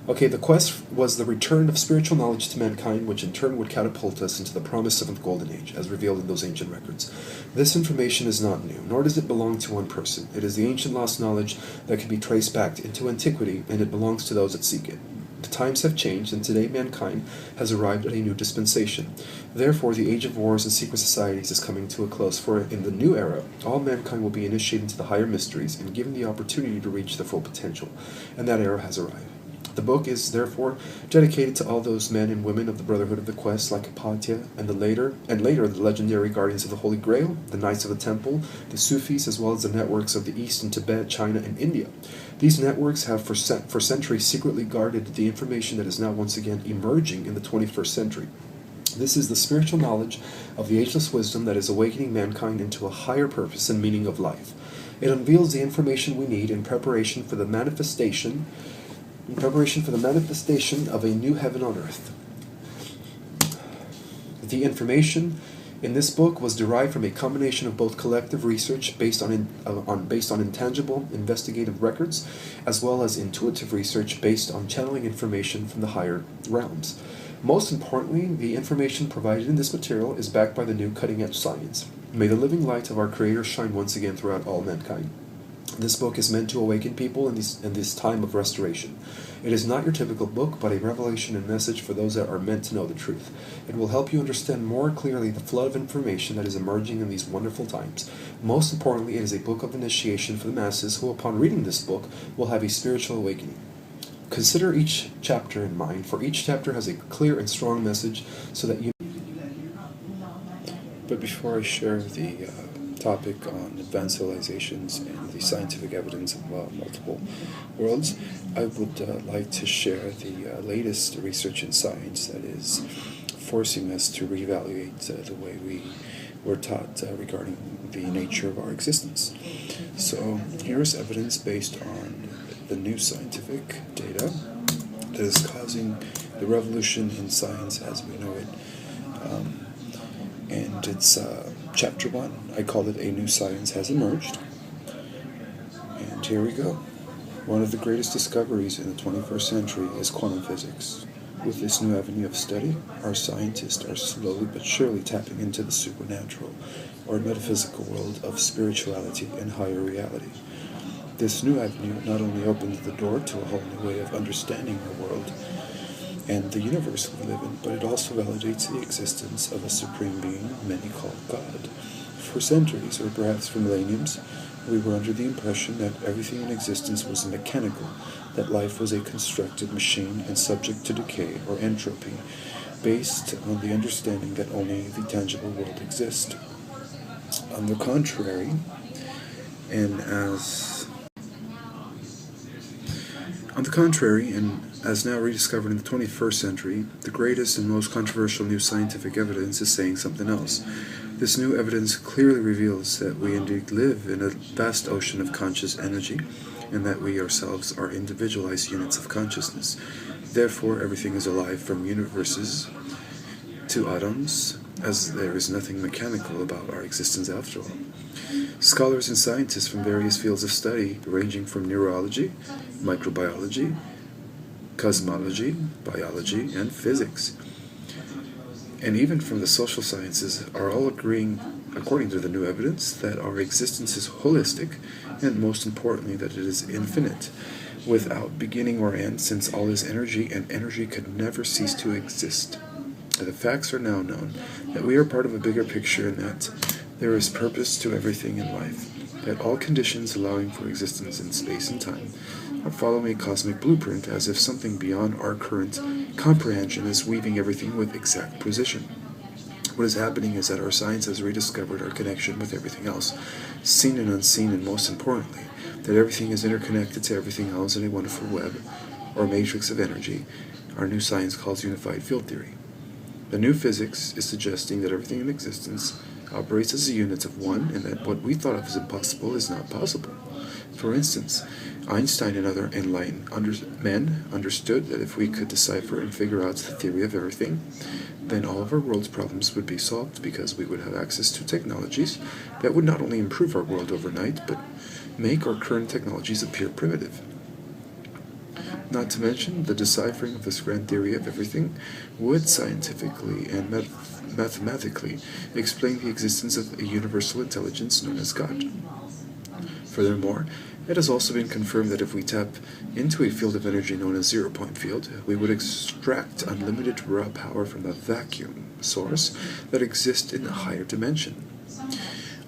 The quest was the return of spiritual knowledge to mankind, which in turn would catapult us into the promised Seventh Golden Age, as revealed in those ancient records. This information is not new, nor does it belong to one person. It is the ancient lost knowledge that can be traced back into antiquity, and it belongs to those that seek it. The times have changed, and today mankind has arrived at a new dispensation. Therefore, the age of wars and secret societies is coming to a close, for in the new era, all mankind will be initiated into the higher mysteries and given the opportunity to reach their full potential, and that era has arrived. The book is therefore dedicated to all those men and women of the Brotherhood of the Quest, like Hypatia, and later the legendary Guardians of the Holy Grail, the Knights of the Temple, the Sufis, as well as the networks of the East in Tibet, China, and India. These networks have for centuries secretly guarded the information that is now once again emerging in the 21st century. This is the spiritual knowledge of the ageless wisdom that is awakening mankind into a higher purpose and meaning of life. It unveils the information we need in preparation for the manifestation of a new heaven on earth. The information in this book was derived from a combination of both collective research based on intangible investigative records, as well as intuitive research based on channeling information from the higher realms. Most importantly, the information provided in this material is backed by the new cutting-edge science. May the living light of our Creator shine once again throughout all mankind. This book is meant to awaken people in this time of restoration. It is not your typical book, but a revelation and message for those that are meant to know the truth. It will help you understand more clearly the flood of information that is emerging in these wonderful times. Most importantly, it is a book of initiation for the masses who, upon reading this book, will have a spiritual awakening. Consider each chapter in mind, for each chapter has a clear and strong message so that you... But before I share the topic on advanced civilizations and the scientific evidence of multiple worlds, I would like to share the latest research in science that is forcing us to reevaluate the way we were taught regarding the nature of our existence. So here is evidence based on the new scientific data that is causing the revolution in science as we know it. And it's Chapter 1. I call it A New Science Has Emerged. And here we go. One of the greatest discoveries in the 21st century is quantum physics. With this new avenue of study, our scientists are slowly but surely tapping into the supernatural, or metaphysical world of spirituality and higher reality. This new avenue not only opens the door to a whole new way of understanding the world and the universe we live in, but it also validates the existence of a supreme being many call God. For centuries, or perhaps for millenniums, we were under the impression that everything in existence was mechanical, that life was a constructed machine and subject to decay or entropy, based on the understanding that only the tangible world exists. On the contrary, and as now rediscovered in the 21st century, the greatest and most controversial new scientific evidence is saying something else. This new evidence clearly reveals that we indeed live in a vast ocean of conscious energy, and that we ourselves are individualized units of consciousness. Therefore, everything is alive, from universes to atoms, as there is nothing mechanical about our existence after all. Scholars and scientists from various fields of study, ranging from neurology, microbiology, cosmology, biology, and physics, and even from the social sciences, are all agreeing, according to the new evidence, that our existence is holistic, and most importantly, that it is infinite, without beginning or end, since all is energy, and energy could never cease to exist. The facts are now known that we are part of a bigger picture, and that there is purpose to everything in life, that all conditions allowing for existence in space and time are following a cosmic blueprint, as if something beyond our current comprehension is weaving everything with exact precision. What is happening is that our science has rediscovered our connection with everything else, seen and unseen, and most importantly, that everything is interconnected to everything else in a wonderful web, or matrix of energy, our new science calls unified field theory. The new physics is suggesting that everything in existence operates as a unit of one, and that what we thought of as impossible is not possible. For instance, Einstein and other enlightened men understood that if we could decipher and figure out the theory of everything, then all of our world's problems would be solved, because we would have access to technologies that would not only improve our world overnight, but make our current technologies appear primitive. Not to mention, the deciphering of this grand theory of everything would scientifically and mathematically explain the existence of a universal intelligence known as God. Furthermore, it has also been confirmed that if we tap into a field of energy known as zero-point field, we would extract unlimited raw power from a vacuum source that exists in a higher dimension.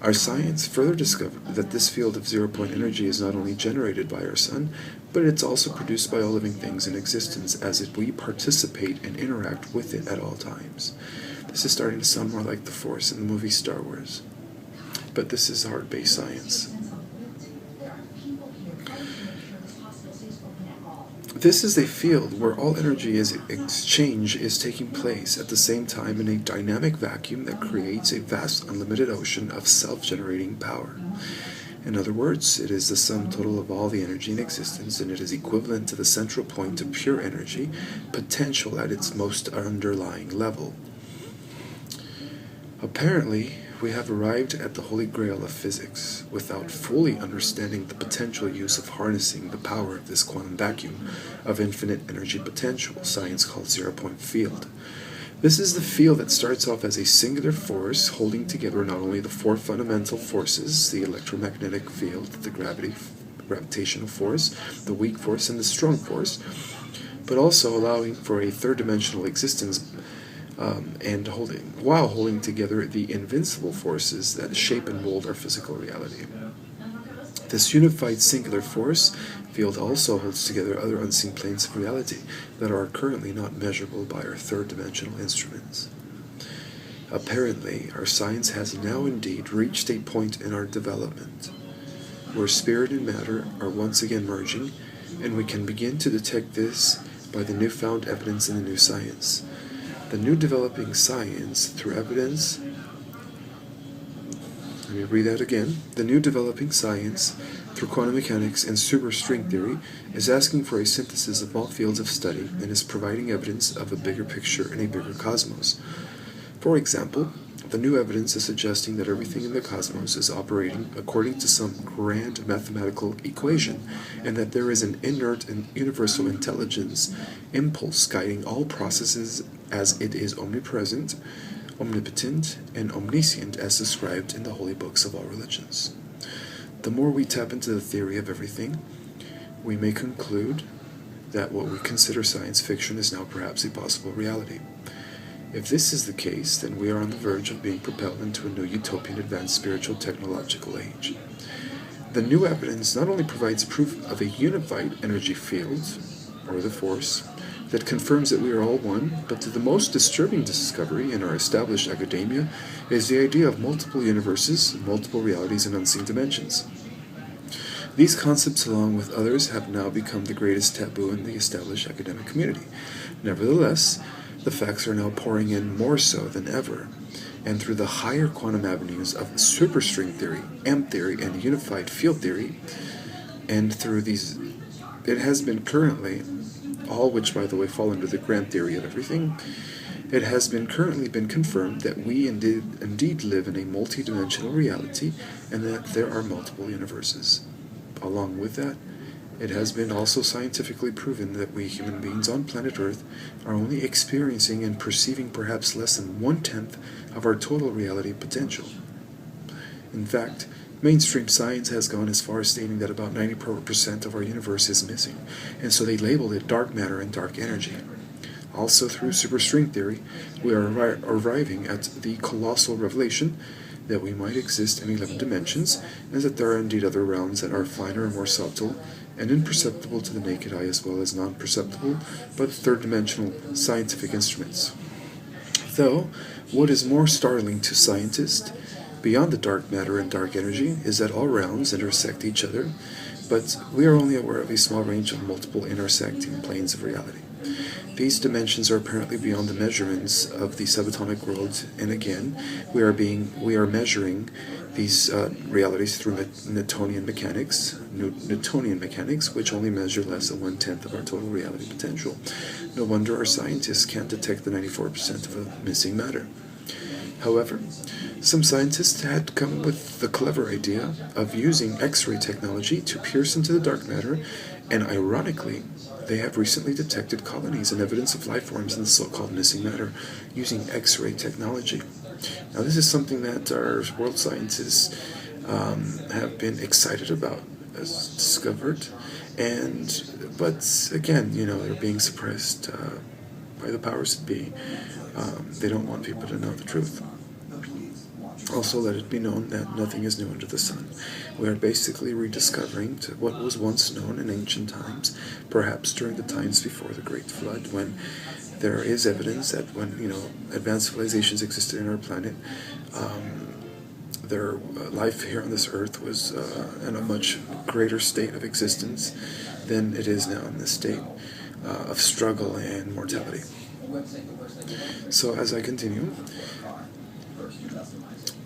Our science further discovered that this field of zero-point energy is not only generated by our sun, but it's also produced by all living things in existence, as if we participate and interact with it at all times. This is starting to sound more like the Force in the movie Star Wars. But this is hard-based science. This is a field where all energy exchange is taking place at the same time in a dynamic vacuum that creates a vast unlimited ocean of self-generating power. In other words, it is the sum total of all the energy in existence, and it is equivalent to the central point of pure energy, potential at its most underlying level. Apparently, we have arrived at the holy grail of physics without fully understanding the potential use of harnessing the power of this quantum vacuum of infinite energy potential, science calls zero-point field. This is the field that starts off as a singular force holding together not only the four fundamental forces, the electromagnetic field, the gravitational force, the weak force, and the strong force, but also allowing for a third-dimensional existence while holding together the invincible forces that shape and mold our physical reality. This unified singular force field also holds together other unseen planes of reality that are currently not measurable by our third-dimensional instruments. Apparently, our science has now indeed reached a point in our development where spirit and matter are once again merging, and we can begin to detect this by the newfound evidence in the new science. The new developing science, through evidence, the new developing science, through quantum mechanics and superstring theory, is asking for a synthesis of all fields of study and is providing evidence of a bigger picture and a bigger cosmos. For example, the new evidence is suggesting that everything in the cosmos is operating according to some grand mathematical equation, and that there is an inert and universal intelligence impulse guiding all processes, as it is omnipresent, omnipotent, and omniscient as described in the holy books of all religions. The more we tap into the theory of everything, we may conclude that what we consider science fiction is now perhaps a possible reality. If this is the case, then we are on the verge of being propelled into a new utopian advanced spiritual technological age. The new evidence not only provides proof of a unified energy field, or the force, that confirms that we are all one, but the most disturbing discovery in our established academia is the idea of multiple universes, multiple realities, and unseen dimensions. These concepts, along with others, have now become the greatest taboo in the established academic community. Nevertheless, the facts are now pouring in more so than ever, and through the higher quantum avenues of superstring theory, M theory, and unified field theory, and through these, it has been currently, all which by the way fall under the grand theory of everything, it has been currently been confirmed that we indeed live in a multi-dimensional reality, and that there are multiple universes. Along with that, It has been also scientifically proven that we human beings on planet Earth are only experiencing and perceiving perhaps less than 1/10 of our total reality potential. In fact, mainstream science has gone as far as stating that about 90% of our universe is missing, and so they labeled it dark matter and dark energy. Also, through superstring theory, we are arriving at the colossal revelation that we might exist in 11 dimensions, and that there are indeed other realms that are finer and more subtle, and imperceptible to the naked eye as well as non-perceptible by the third-dimensional scientific instruments. Though, what is more startling to scientists, beyond the dark matter and dark energy, is that all realms intersect each other, but we are only aware of a small range of multiple intersecting planes of reality. These dimensions are apparently beyond the measurements of the subatomic world, and again, we are measuring these realities through Newtonian mechanics, which only measure less than 1/10 of our total reality potential. No wonder our scientists can't detect the 94% of missing matter. However, some scientists had come with the clever idea of using X-ray technology to pierce into the dark matter, and ironically, they have recently detected colonies and evidence of life forms in the so-called missing matter using X-ray technology. Now, this is something that our world scientists have been excited about, as discovered, but again, they're being suppressed by the powers that be. They don't want people to know the truth. Also, let it be known that nothing is new under the sun. We are basically rediscovering what was once known in ancient times, perhaps during the times before the Great Flood, when there is evidence that when advanced civilizations existed in our planet, their life here on this earth was in a much greater state of existence than it is now in this state of struggle and mortality. So, as I continue,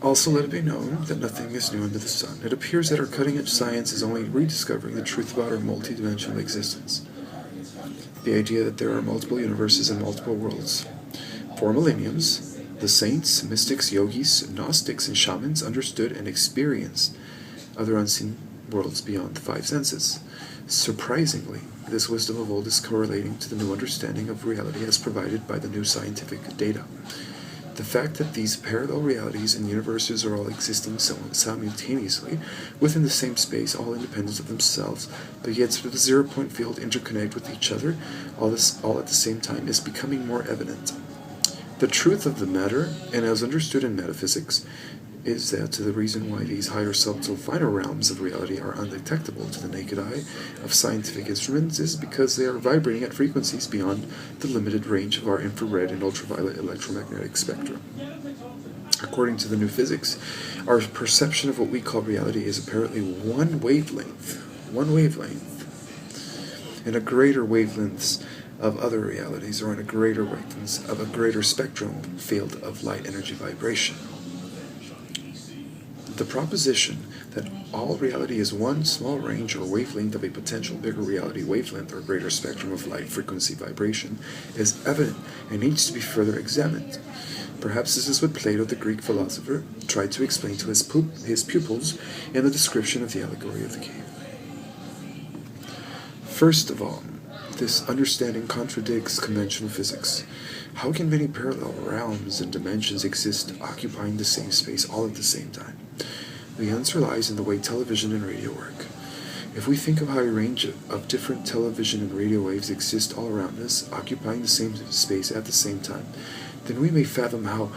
also let it be known that nothing is new under the sun. It appears that our cutting-edge science is only rediscovering the truth about our multidimensional existence. The idea that there are multiple universes and multiple worlds. For millenniums, the saints, mystics, yogis, Gnostics, and shamans understood and experienced other unseen worlds beyond the five senses. Surprisingly, this wisdom of old is correlating to the new understanding of reality as provided by the new scientific data. The fact that these parallel realities and universes are all existing simultaneously within the same space, all independent of themselves, but yet through the zero-point field interconnect with each other, all at the same time, is becoming more evident. The truth of the matter, and as understood in metaphysics, is that the reason why these higher subtle finer realms of reality are undetectable to the naked eye of scientific instruments is because they are vibrating at frequencies beyond the limited range of our infrared and ultraviolet electromagnetic spectrum. According to the new physics, our perception of what we call reality is apparently one wavelength, and a greater wavelengths of other realities, or in a greater wavelengths of a greater spectrum field of light energy vibration. The proposition that all reality is one small range or wavelength of a potential bigger reality wavelength or greater spectrum of light frequency vibration is evident and needs to be further examined. Perhaps this is what Plato, the Greek philosopher, tried to explain to his pupils in the description of the allegory of the cave. First of all, this understanding contradicts conventional physics. How can many parallel realms and dimensions exist occupying the same space all at the same time? The answer lies in the way television and radio work. If we think of how a range of different television and radio waves exist all around us, occupying the same space at the same time, then we may fathom how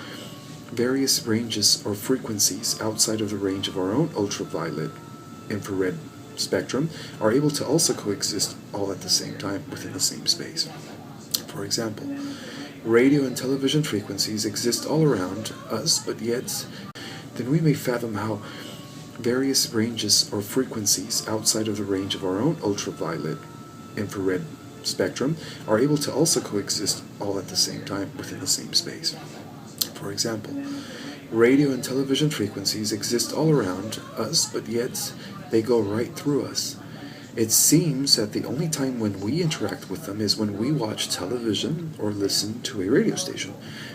various ranges or frequencies outside of the range of our own ultraviolet, infrared spectrum are able to also coexist all at the same time within the same space. For example, radio and television frequencies exist all around us, but yet then we may fathom how various ranges or frequencies outside of the range of our own ultraviolet, infrared spectrum are able to also coexist all at the same time within the same space. For example, radio and television frequencies exist all around us, but yet they go right through us. It seems that the only time when we interact with them is when we watch television or listen to a radio station,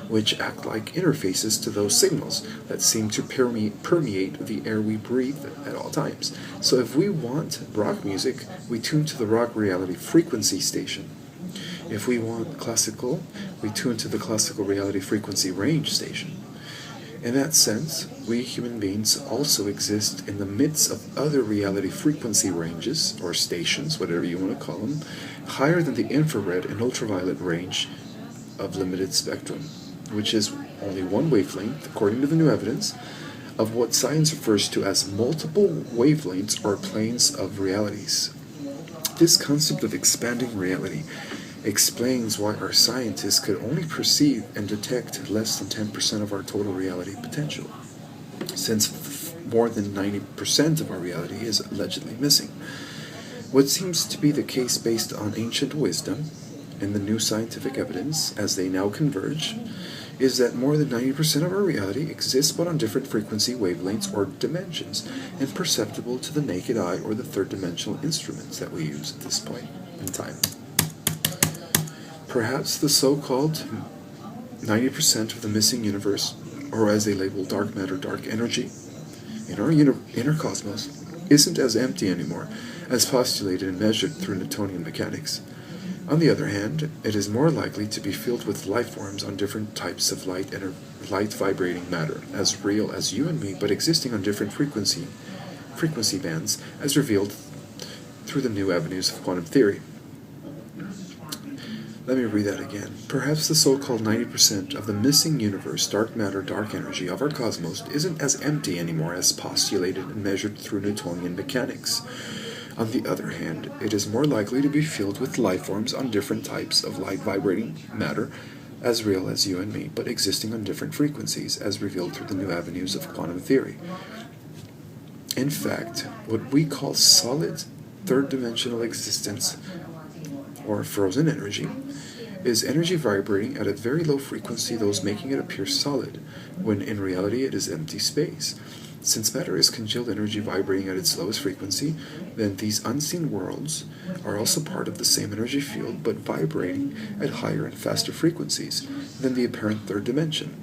which act like interfaces to those signals that seem to permeate the air we breathe at all times. So if we want rock music, we tune to the rock reality frequency station. If we want classical, we tune to the classical reality frequency range station. In that sense, we human beings also exist in the midst of other reality frequency ranges, or stations, whatever you want to call them, higher than the infrared and ultraviolet range of limited spectrum, which is only one wavelength, according to the new evidence, of what science refers to as multiple wavelengths or planes of realities. This concept of expanding reality explains why our scientists could only perceive and detect less than 10% of our total reality potential, since more than 90% of our reality is allegedly missing. What seems to be the case based on ancient wisdom and the new scientific evidence, as they now converge, is that more than 90% of our reality exists but on different frequency wavelengths or dimensions, and perceptible to the naked eye or the third-dimensional instruments that we use at this point in time. Perhaps the so-called 90% of the missing universe, or as they label dark matter, dark energy, in our inner cosmos, isn't as empty anymore as postulated and measured through Newtonian mechanics. On the other hand, it is more likely to be filled with life forms on different types of light vibrating matter, as real as you and me, but existing on different frequency bands, as revealed through the new avenues of quantum theory. Let me read that again. Perhaps the so-called 90% of the missing universe, dark matter, dark energy of our cosmos isn't as empty anymore as postulated and measured through Newtonian mechanics. On the other hand, it is more likely to be filled with life forms on different types of light vibrating matter, as real as you and me, but existing on different frequencies, as revealed through the new avenues of quantum theory. In fact, what we call solid third-dimensional existence, or frozen energy, is energy vibrating at a very low frequency, thus making it appear solid, when in reality it is empty space. Since matter is congealed energy vibrating at its lowest frequency, then these unseen worlds are also part of the same energy field, but vibrating at higher and faster frequencies than the apparent third dimension.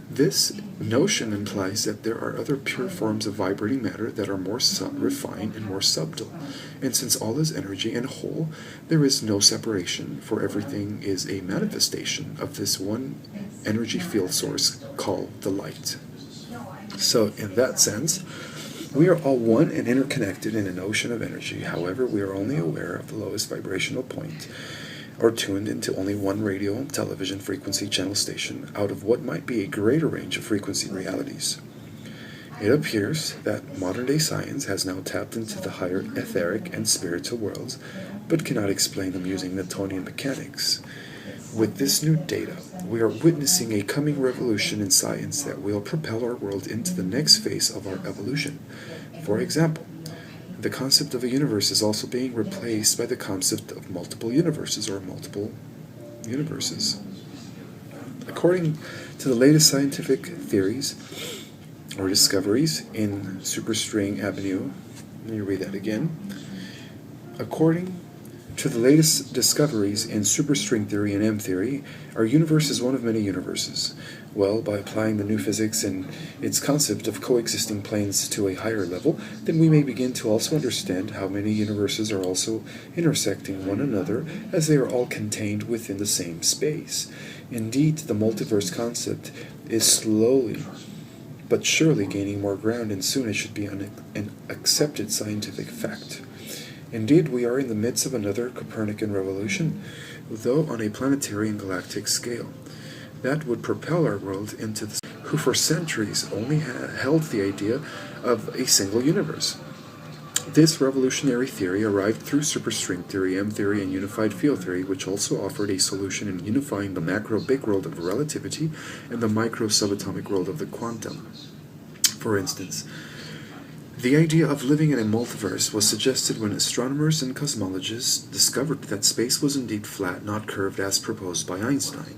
This notion implies that there are other pure forms of vibrating matter that are more refined and more subtle, and since all is energy and whole, there is no separation, for everything is a manifestation of this one energy field source called the light. So, in that sense, we are all one and interconnected in an ocean of energy. However, we are only aware of the lowest vibrational point, or tuned into only one radio and television frequency channel station out of what might be a greater range of frequency realities. It appears that modern-day science has now tapped into the higher etheric and spiritual worlds, but cannot explain them using Newtonian mechanics. With this new data, we are witnessing a coming revolution in science that will propel our world into the next phase of our evolution. For example, the concept of a universe is also being replaced by the concept of multiple universes or multiple universes. According to the latest scientific theories or discoveries in Superstring Avenue, let me read that again. According to the latest discoveries in superstring theory and M theory, our universe is one of many universes. Well, by applying the new physics and its concept of coexisting planes to a higher level, then we may begin to also understand how many universes are also intersecting one another, as they are all contained within the same space. Indeed, the multiverse concept is slowly but surely gaining more ground, and soon it should be an accepted scientific fact. Indeed, we are in the midst of another Copernican revolution, though on a planetary and galactic scale, that would propel our world into the who for centuries only held the idea of a single universe. This revolutionary theory arrived through superstring theory, M theory, and unified field theory, which also offered a solution in unifying the macro-big world of relativity and the micro-subatomic world of the quantum. For instance, the idea of living in a multiverse was suggested when astronomers and cosmologists discovered that space was indeed flat, not curved as proposed by Einstein.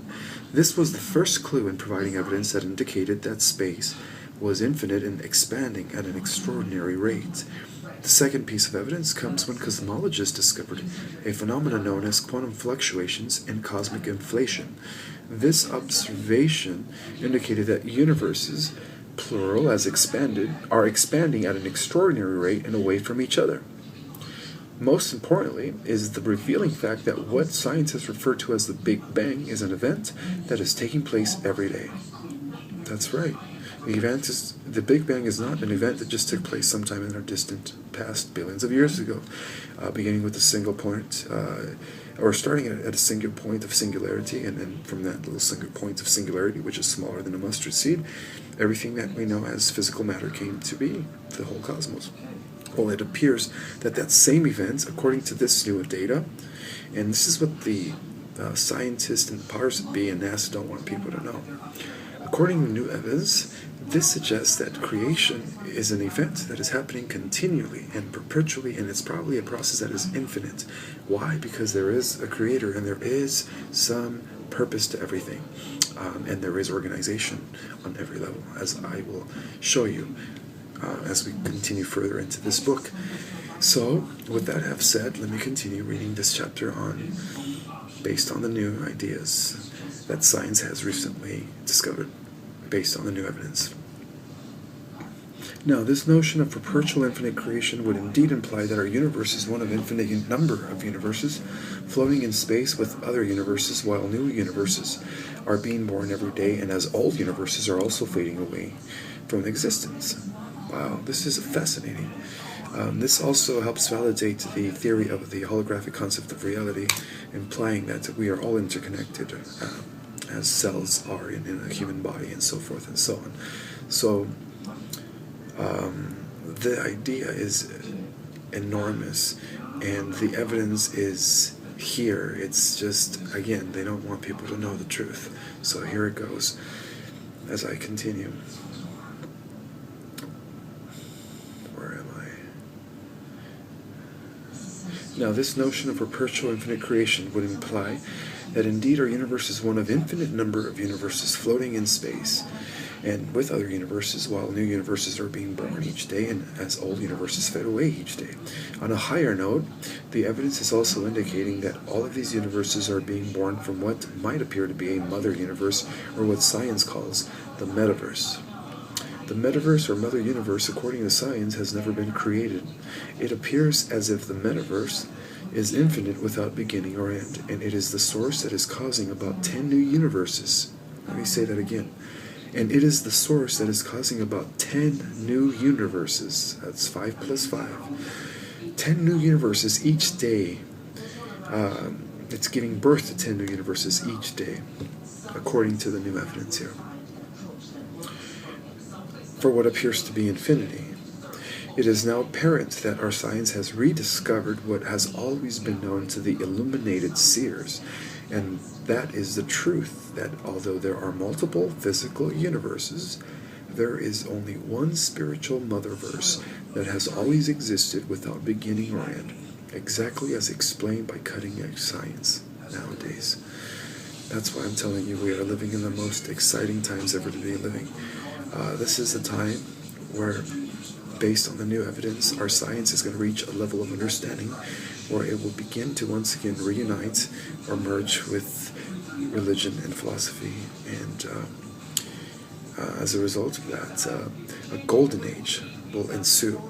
This was the first clue in providing evidence that indicated that space was infinite and expanding at an extraordinary rate. The second piece of evidence comes when cosmologists discovered a phenomenon known as quantum fluctuations and cosmic inflation. This observation indicated that universes, plural as expanded, are expanding at an extraordinary rate and away from each other. Most importantly is the revealing fact that what scientists refer to as the Big Bang is an event that is taking place every day. That's right. The Big Bang is not an event that just took place sometime in our distant past, billions of years ago, beginning with a single point, or starting at a single point of singularity, and then from that little single point of singularity, which is smaller than a mustard seed, everything that we know as physical matter came to be, the whole cosmos. Well, it appears that that same event, according to this new data, and this is what the scientists and powers that be and NASA don't want people to know. According to new evidence, this suggests that creation is an event that is happening continually and perpetually, and it's probably a process that is infinite. Why? Because there is a creator and there is some purpose to everything, and there is organization on every level, as I will show you as we continue further into this book. So, with that have said, let me continue reading this chapter on, based on the new ideas that science has recently discovered, based on the new evidence. Now, this notion of perpetual infinite creation would indeed imply that our universe is one of infinite number of universes floating in space with other universes, while new universes are being born every day, and as old universes are also fading away from existence. Wow, this is fascinating. This also helps validate the theory of the holographic concept of reality, implying that we are all interconnected as cells are in a human body, and so forth and so on. So, the idea is enormous, and the evidence is here. It's just, again, they don't want people to know the truth. So here it goes as I continue. Where am I? Now, this notion of perpetual infinite creation would imply that indeed our universe is one of infinite number of universes floating in space and with other universes, while new universes are being born each day and as old universes fade away each day. On a higher note, the evidence is also indicating that all of these universes are being born from what might appear to be a mother universe, or what science calls the metaverse. The metaverse or mother universe, according to science, has never been created. It appears as if the metaverse is infinite without beginning or end, and it is the source that is causing about 10 new universes. Let me say that again. And it is the source that is causing about 10 new universes. That's 5 plus 5. 10 new universes each day. It's giving birth to 10 new universes each day, according to the new evidence here, for what appears to be infinity. It is now apparent that our science has rediscovered what has always been known to the illuminated seers, and that is the truth that although there are multiple physical universes, there is only one spiritual motherverse that has always existed without beginning or end, exactly as explained by cutting-edge science nowadays. That's why I'm telling you, we are living in the most exciting times ever to be living. This is a time where, based on the new evidence, our science is going to reach a level of understanding where it will begin to once again reunite or merge with religion and philosophy, and as a result of that, a golden age will ensue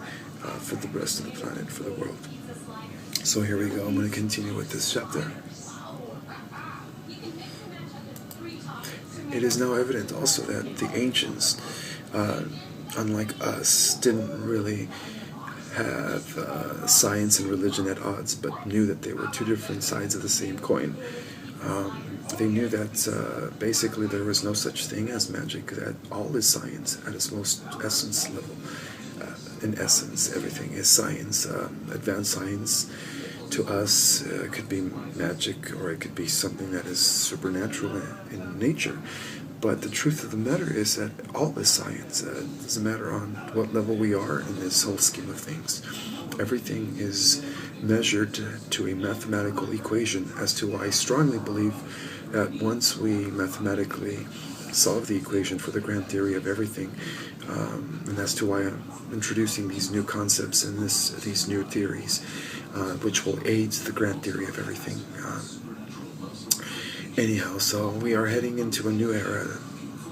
for the rest of the planet, for the world. So here we go. I'm going to continue with this chapter. It is now evident also that the ancients, unlike us, didn't really have science and religion at odds, but knew that they were two different sides of the same coin. They knew that basically there was no such thing as magic, that all is science at its most essence level. In essence, everything is science. Advanced science to us could be magic, or it could be something that is supernatural in nature. But the truth of the matter is that all is science. It doesn't matter on what level we are in this whole scheme of things. Everything is measured to a mathematical equation, as to why I strongly believe that once we mathematically solve the equation for the grand theory of everything. And that's to why I'm introducing these new concepts and these new theories, which will aid the grand theory of everything. Anyhow, so we are heading into a new era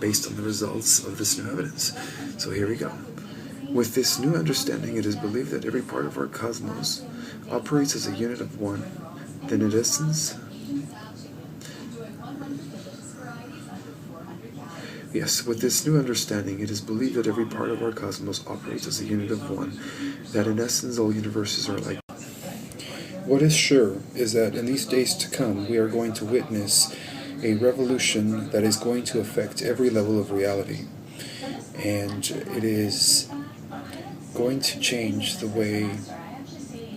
based on the results of this new evidence. So here we go. With this new understanding, it is believed that every part of our cosmos operates as a unit of one. Then in essence, yes, with this new understanding, it is believed that every part of our cosmos operates as a unit of one, that in essence all universes are like. What is sure is that in these days to come, we are going to witness a revolution that is going to affect every level of reality. And it is going to change the way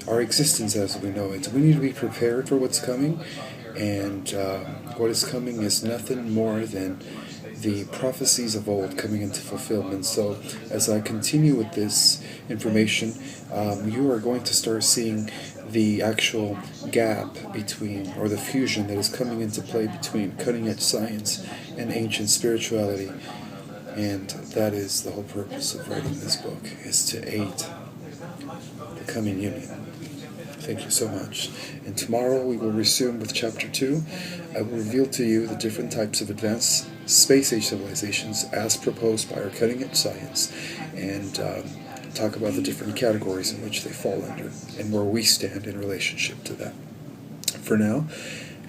our existence as we know it. We need to be prepared for what's coming, and what is coming is nothing more than the prophecies of old coming into fulfillment. So as I continue with this information, you are going to start seeing the actual gap between, or the fusion that is coming into play between cutting-edge science and ancient spirituality. And that is the whole purpose of writing this book, is to aid the coming union. Thank you so much. And tomorrow we will resume with Chapter 2. I will reveal to you the different types of advanced space-age civilizations as proposed by our cutting-edge science, and talk about the different categories in which they fall under and where we stand in relationship to that. For now,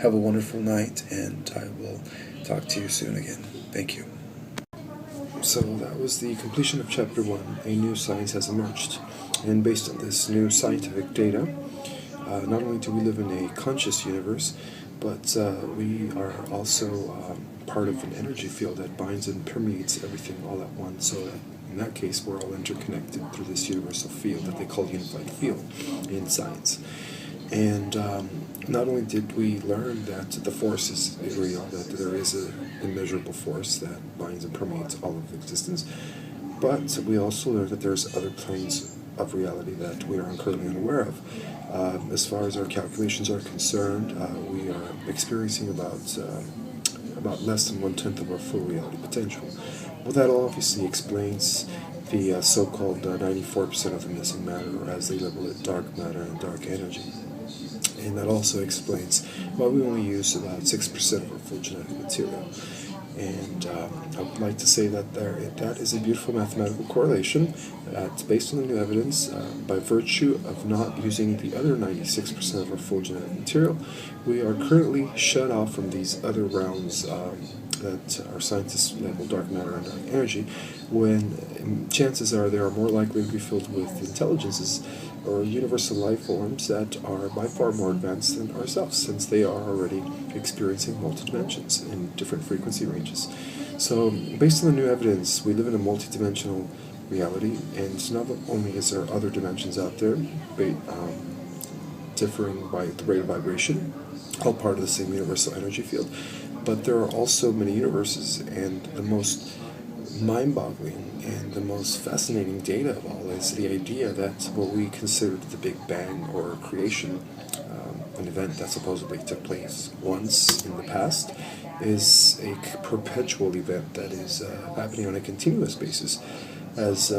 have a wonderful night, and I will talk to you soon again. Thank you. So that was the completion of Chapter 1, A New Science Has Emerged. And based on this new scientific data, not only do we live in a conscious universe, but we are also part of an energy field that binds and permeates everything all at once. So in that case, we're all interconnected through this universal field that they call unified field in science. And not only did we learn that the force is real, that there is an immeasurable force that binds and permeates all of existence, but we also learned that there's other planes of reality that we are currently unaware of. As far as our calculations are concerned, we are experiencing about less than 1/10 of our full reality potential. Well, that obviously explains the so-called 94% of the missing matter, or as they label it, dark matter and dark energy. And that also explains why we only use about 6% of our full genetic material. And I would like to say that that is a beautiful mathematical correlation that's based on the new evidence. By virtue of not using the other 96% of our full genetic material, we are currently shut off from these other realms that our scientists label dark matter and dark energy, when chances are they are more likely to be filled with intelligences or universal life forms that are by far more advanced than ourselves, since they are already experiencing multi-dimensions in different frequency ranges. So, based on the new evidence, we live in a multi-dimensional reality, and not only is there other dimensions out there, differing by the rate of vibration, all part of the same universal energy field, but there are also many universes, and the most mind-boggling and the most fascinating data of all is the idea that what we consider the Big Bang or creation, an event that supposedly took place once in the past, is a perpetual event that is happening on a continuous basis as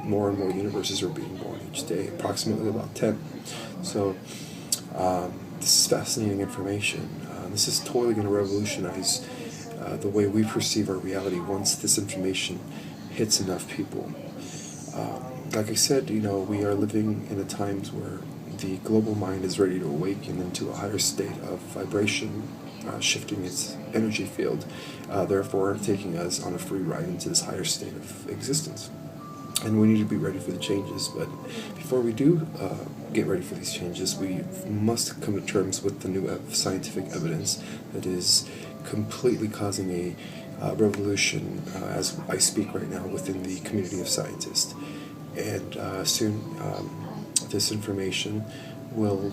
more and more universes are being born each day, approximately about 10. So this is fascinating information. This is totally going to revolutionize the way we perceive our reality once this information hits enough people. Like I said, we are living in a times where the global mind is ready to awaken into a higher state of vibration, shifting its energy field, therefore taking us on a free ride into this higher state of existence. And we need to be ready for the changes, but before we do get ready for these changes, we must come to terms with the new scientific evidence that is completely causing a revolution as I speak right now within the community of scientists. And soon this information will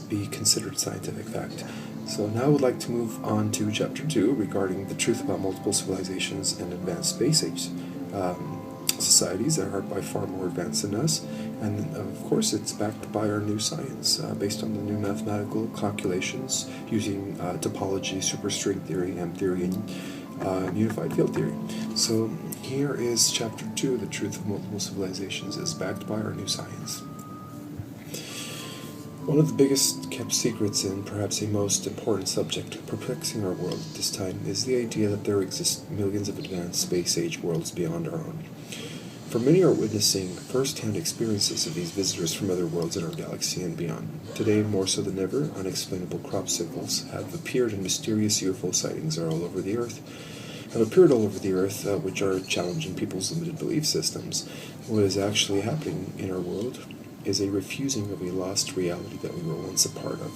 be considered scientific fact. So now I would like to move on to Chapter 2 regarding the truth about multiple civilizations and advanced space age societies that are by far more advanced than us. And of course it's backed by our new science based on the new mathematical calculations using topology, superstring theory, M theory, and unified field theory. So here is chapter 2, The Truth of Multiple Civilizations, as backed by our new science. One of the biggest kept secrets and perhaps a most important subject perplexing our world at this time is the idea that there exist millions of advanced space-age worlds beyond our own. For many are witnessing first-hand experiences of these visitors from other worlds in our galaxy and beyond. Today, more so than ever, unexplainable crop circles have appeared and mysterious UFO sightings are all over the Earth, which are challenging people's limited belief systems. What is actually happening in our world is a refusing of a lost reality that we were once a part of.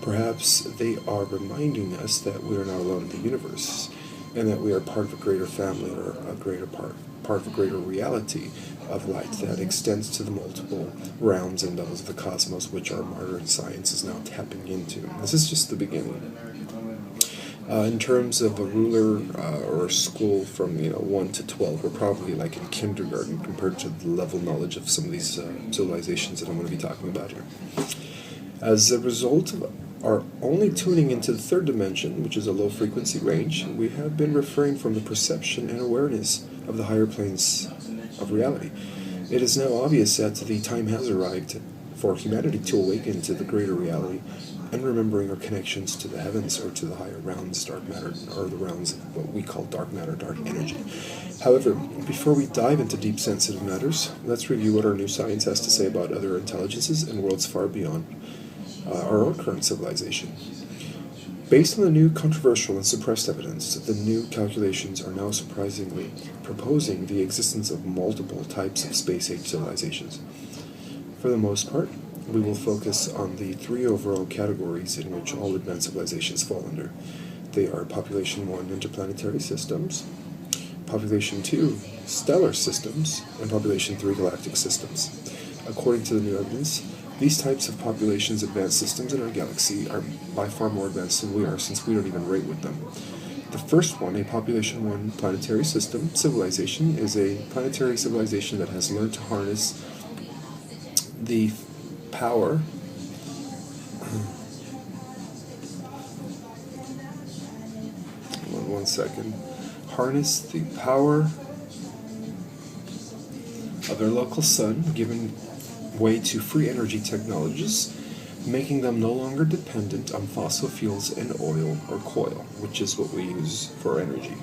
Perhaps they are reminding us that we are not alone in the universe, and that we are part of a greater family or a greater part of a greater reality of light that extends to the multiple realms and levels of the cosmos, which our modern science is now tapping into. This is just the beginning. In terms of a ruler or a school from 1 to 12, we're probably like in kindergarten compared to the level of knowledge of some of these civilizations that I'm going to be talking about here. As a result of our only tuning into the third dimension, which is a low frequency range, we have been refraining from the perception and awareness of the higher planes of reality. It is now obvious that the time has arrived for humanity to awaken to the greater reality and remembering our connections to the heavens or to the higher realms, dark matter, or the realms of what we call dark matter, dark energy. However, before we dive into deep sensitive matters, let's review what our new science has to say about other intelligences and worlds far beyond our own current civilization. Based on the new controversial and suppressed evidence, the new calculations are now surprisingly proposing the existence of multiple types of space-age civilizations. For the most part, we will focus on the 3 overall categories in which all advanced civilizations fall under. They are Population 1, interplanetary systems, Population 2, stellar systems, and Population 3, galactic systems. According to the new evidence, these types of populations, advanced systems in our galaxy, are by far more advanced than we are, since we don't even rate with them. The first one, a Population 1 planetary system civilization, is a planetary civilization that has learned to harness the power harness the power of their local sun, giving way to free energy technologies, making them no longer dependent on fossil fuels and oil or coal, which is what we use for energy.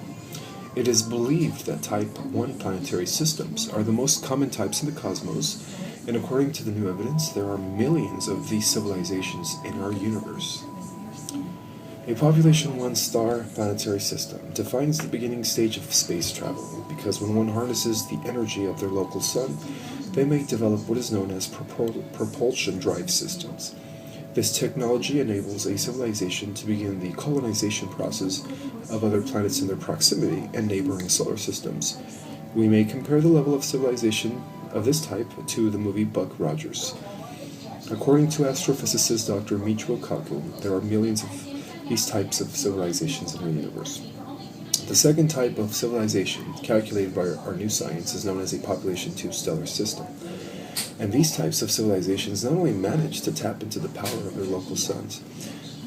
It is believed that Type 1 planetary systems are the most common types in the cosmos, and according to the new evidence, there are millions of these civilizations in our universe. A Population 1 star planetary system defines the beginning stage of space travel, because when one harnesses the energy of their local sun, they may develop what is known as propulsion drive systems. This technology enables a civilization to begin the colonization process of other planets in their proximity and neighboring solar systems. We may compare the level of civilization of this type to the movie Buck Rogers. According to astrophysicist Dr. Michio Kaku, there are millions of these types of civilizations in our universe. The second type of civilization, calculated by our new science, is known as a Population 2 stellar system. And these types of civilizations not only manage to tap into the power of their local suns,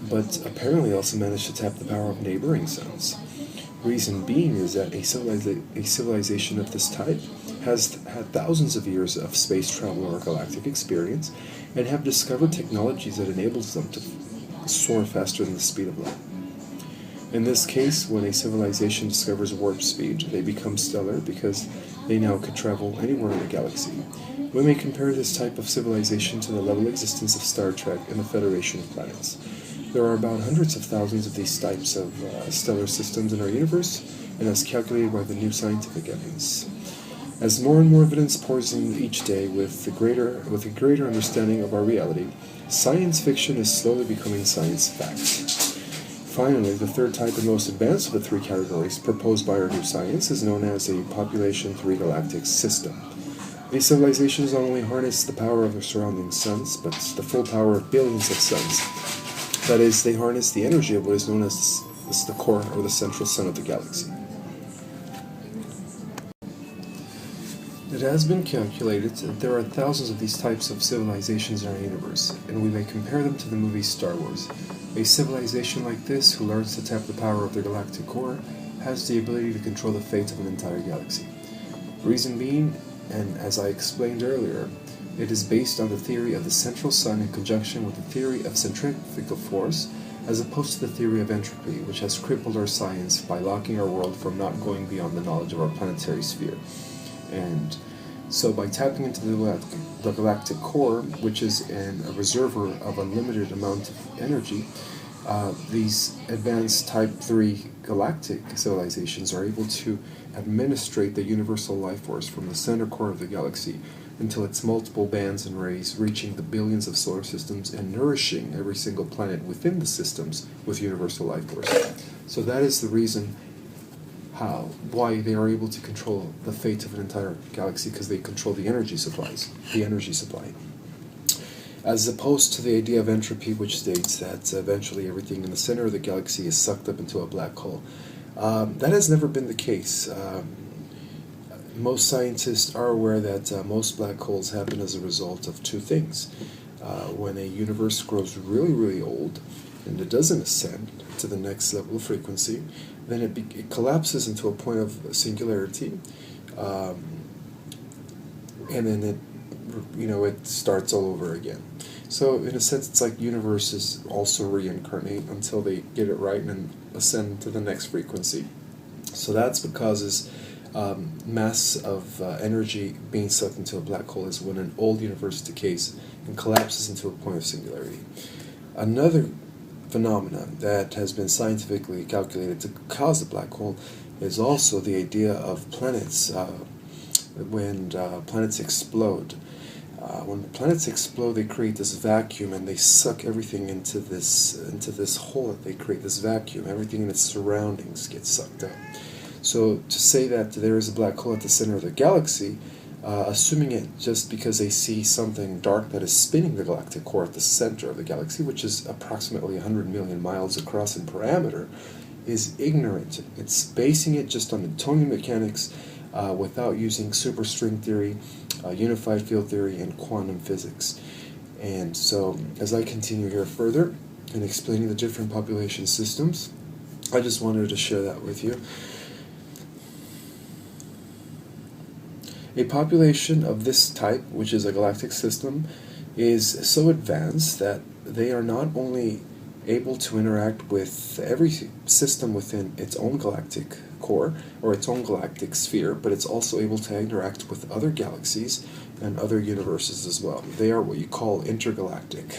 but apparently also manage to tap the power of neighboring suns. Reason being is that a civilization of this type has had thousands of years of space travel or galactic experience, and have discovered technologies that enables them to soar faster than the speed of light. In this case, when a civilization discovers warp speed, they become stellar because they now could travel anywhere in the galaxy. We may compare this type of civilization to the level existence of Star Trek and the Federation of Planets. There are about hundreds of thousands of these types of stellar systems in our universe, and as calculated by the new scientific evidence. As more and more evidence pours in each day with a greater understanding of our reality, science fiction is slowly becoming science fact. Finally, the third type and most advanced of the 3 categories proposed by our new science is known as a Population 3 galactic system. These civilizations not only harness the power of their surrounding suns, but the full power of billions of suns. That is, they harness the energy of what is known as the core or the central sun of the galaxy. It has been calculated that there are thousands of these types of civilizations in our universe, and we may compare them to the movie Star Wars. A civilization like this, who learns to tap the power of their galactic core, has the ability to control the fate of an entire galaxy. Reason being, and as I explained earlier, it is based on the theory of the central sun in conjunction with the theory of centrifugal force, as opposed to the theory of entropy, which has crippled our science by locking our world from not going beyond the knowledge of our planetary sphere. And so by tapping into the galactic core, which is a reservoir of unlimited amount of energy, these advanced Type 3 galactic civilizations are able to administrate the universal life force from the center core of the galaxy until its multiple bands and rays, reaching the billions of solar systems and nourishing every single planet within the systems with universal life force. So that is the reason why they are able to control the fate of an entire galaxy, because they control the energy supply. As opposed to the idea of entropy, which states that eventually everything in the center of the galaxy is sucked up into a black hole. That has never been the case. Most scientists are aware that most black holes happen as a result of two things. When a universe grows really, really old, and it doesn't ascend to the next level of frequency, then it collapses into a point of singularity, and then it starts all over again. So in a sense, it's like universes also reincarnate until they get it right and ascend to the next frequency. So that's what causes mass of energy being sucked into a black hole, is when an old universe decays and collapses into a point of singularity. Another phenomenon that has been scientifically calculated to cause a black hole is also the idea of planets. When planets explode, when planets explode, they create this vacuum, and they suck everything into this hole that they create. This vacuum, everything in its surroundings gets sucked up. So to say that there is a black hole at the center of the galaxy, assuming it just because they see something dark that is spinning the galactic core at the center of the galaxy, which is approximately 100 million miles across in diameter, is ignorant. It's basing it just on Newtonian mechanics without using superstring theory, unified field theory, and quantum physics. And so as I continue here further in explaining the different population systems, I just wanted to share that with you. A population of this type, which is a galactic system, is so advanced that they are not only able to interact with every system within its own galactic core or its own galactic sphere, but it's also able to interact with other galaxies and other universes as well. They are what you call intergalactic.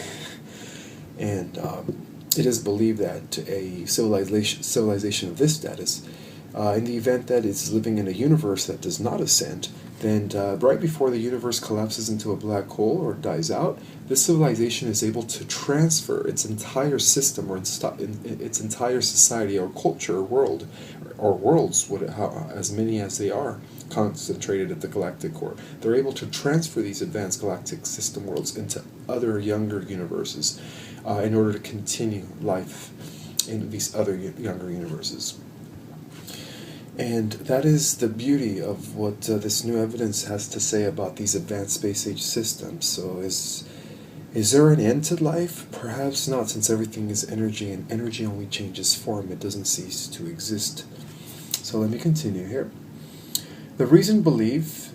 And it is believed that a civilization of this status, in the event that it's living in a universe that does not ascend, then right before the universe collapses into a black hole or dies out, this civilization is able to transfer its entire system or its entire society or culture or world, or worlds, as many as they are, concentrated at the galactic core. They're able to transfer these advanced galactic system worlds into other younger universes in order to continue life in these other younger universes. And that is the beauty of what this new evidence has to say about these advanced space-age systems. So is there an end to life? Perhaps not, since everything is energy, and energy only changes form. It doesn't cease to exist. So let me continue here. The reason belief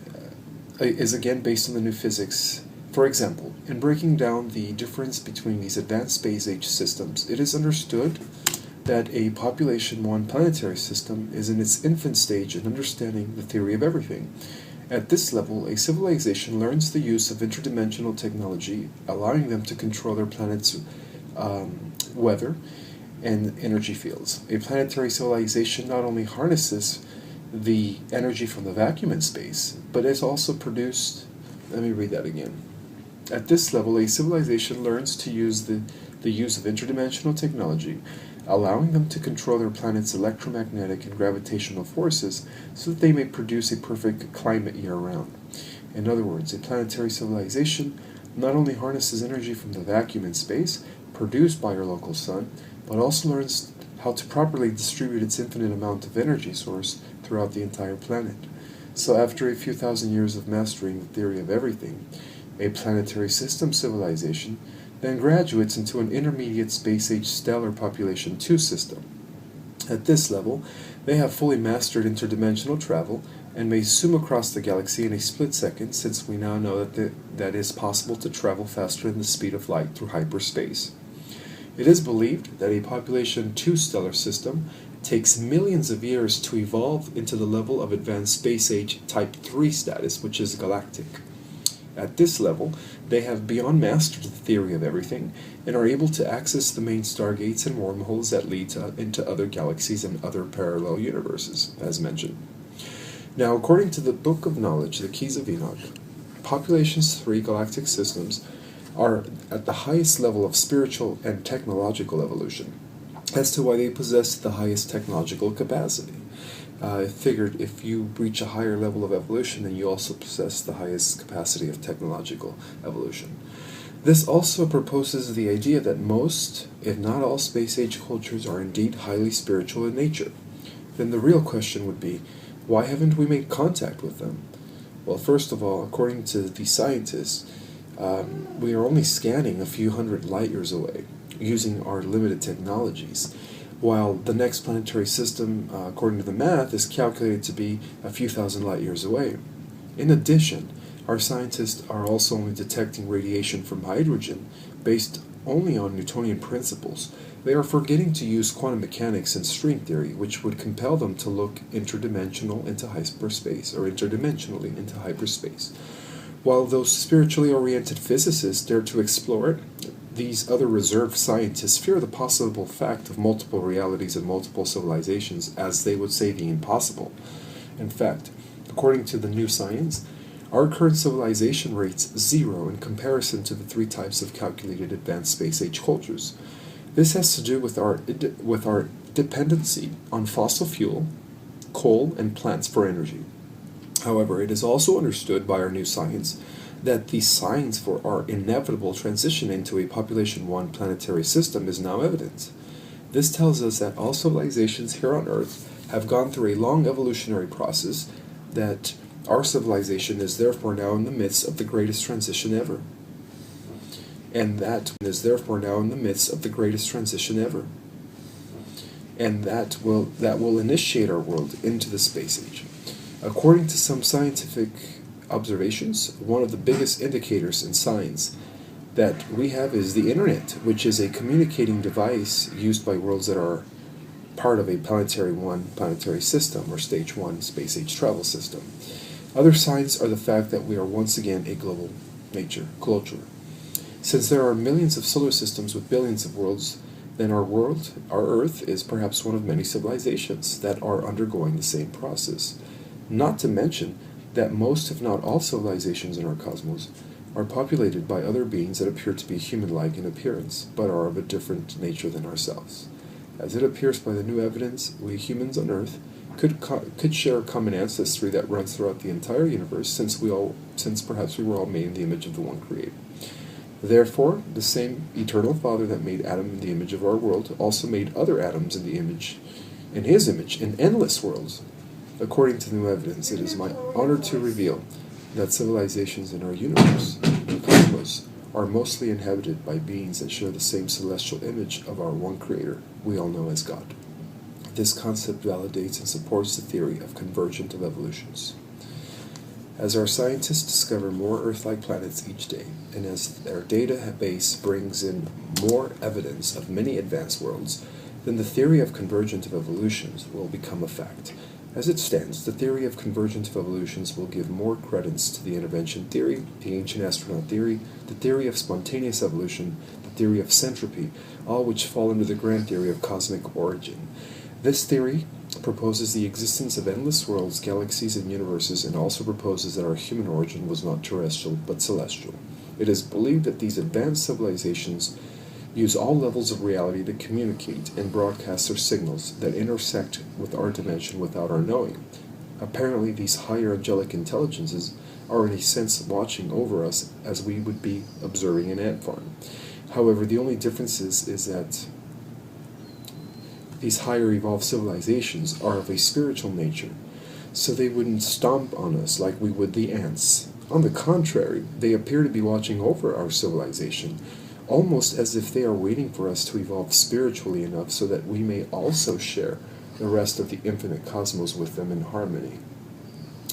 is again based on the new physics. For example, in breaking down the difference between these advanced space-age systems, it is understood that a population 1 planetary system is in its infant stage in understanding the theory of everything. At this level, a civilization learns the use of interdimensional technology, allowing them to control their planet's weather and energy fields. A planetary civilization not only harnesses the energy from the vacuum in space, but is also produced. Let me read that again. At this level, a civilization learns to use the use of interdimensional technology, allowing them to control their planet's electromagnetic and gravitational forces so that they may produce a perfect climate year-round. In other words, a planetary civilization not only harnesses energy from the vacuum in space, produced by our local sun, but also learns how to properly distribute its infinite amount of energy source throughout the entire planet. So after a few thousand years of mastering the theory of everything, a planetary system civilization then graduates into an intermediate space-age stellar population 2 system. At this level, They have fully mastered interdimensional travel and may zoom across the galaxy in a split second, since we now know that it is possible to travel faster than the speed of light through hyperspace. It is believed that a population 2 stellar system takes millions of years to evolve into the level of advanced space age Type 3 status, which is galactic. At this level, they have beyond mastered the theory of everything, and are able to access the main stargates and wormholes that lead into other galaxies and other parallel universes, as mentioned. Now, according to the Book of Knowledge, the Keys of Enoch, populations 3 galactic systems are at the highest level of spiritual and technological evolution, as to why they possess the highest technological capacity. I figured if you reach a higher level of evolution, then you also possess the highest capacity of technological evolution. This also proposes the idea that most, if not all, space-age cultures are indeed highly spiritual in nature. Then the real question would be, why haven't we made contact with them? Well, first of all, according to the scientists, we are only scanning a few hundred light years away, using our limited technologies, while the next planetary system, according to the math, is calculated to be a few thousand light years away. In addition, our scientists are also only detecting radiation from hydrogen based only on Newtonian principles. They are forgetting to use quantum mechanics and string theory, which would compel them to look interdimensional into hyperspace, or interdimensionally into hyperspace. While those spiritually oriented physicists dare to explore it, these other reserved scientists fear the possible fact of multiple realities and multiple civilizations, as they would say the impossible. In fact, according to the new science, our current civilization rates 0 in comparison to the 3 types of calculated advanced space-age cultures. This has to do with our dependency on fossil fuel, coal, and plants for energy. However, it is also understood by our new science that the signs for our inevitable transition into a population 1 planetary system is now evident. This tells us that all civilizations here on Earth have gone through a long evolutionary process, that our civilization is therefore now in the midst of the greatest transition ever. And that will initiate our world into the space age. According to some scientific observations, one of the biggest indicators in science that we have is the internet, which is a communicating device used by worlds that are part of a planetary system, or stage 1 space age travel system. Other signs are the fact that we are once again a global culture. Since there are millions of solar systems with billions of worlds, then our Earth, is perhaps one of many civilizations that are undergoing the same process. Not to mention that most, if not all, civilizations in our cosmos are populated by other beings that appear to be human-like in appearance, but are of a different nature than ourselves. As it appears by the new evidence, we humans on Earth could share a common ancestry that runs throughout the entire universe, since perhaps we were all made in the image of the one Creator. Therefore, the same eternal Father that made Adam in the image of our world also made other Adams in His image, in endless worlds. According to the new evidence, it is my honor to reveal that civilizations in our universe, the cosmos, are mostly inhabited by beings that share the same celestial image of our one Creator, we all know as God. This concept validates and supports the theory of convergent evolutions. As our scientists discover more Earth-like planets each day, and as their database brings in more evidence of many advanced worlds, then the theory of convergent evolutions will become a fact. As it stands, the theory of convergent evolutions will give more credence to the intervention theory, the ancient astronaut theory, the theory of spontaneous evolution, the theory of centropy, all which fall under the grand theory of cosmic origin. This theory proposes the existence of endless worlds, galaxies, and universes, and also proposes that our human origin was not terrestrial but celestial. It is believed that these advanced civilizations use all levels of reality to communicate and broadcast their signals that intersect with our dimension without our knowing. Apparently, these higher angelic intelligences are in a sense watching over us as we would be observing an ant farm. However, the only difference is that these higher evolved civilizations are of a spiritual nature, so they wouldn't stomp on us like we would the ants. On the contrary, they appear to be watching over our civilization, almost as if they are waiting for us to evolve spiritually enough so that we may also share the rest of the infinite cosmos with them in harmony.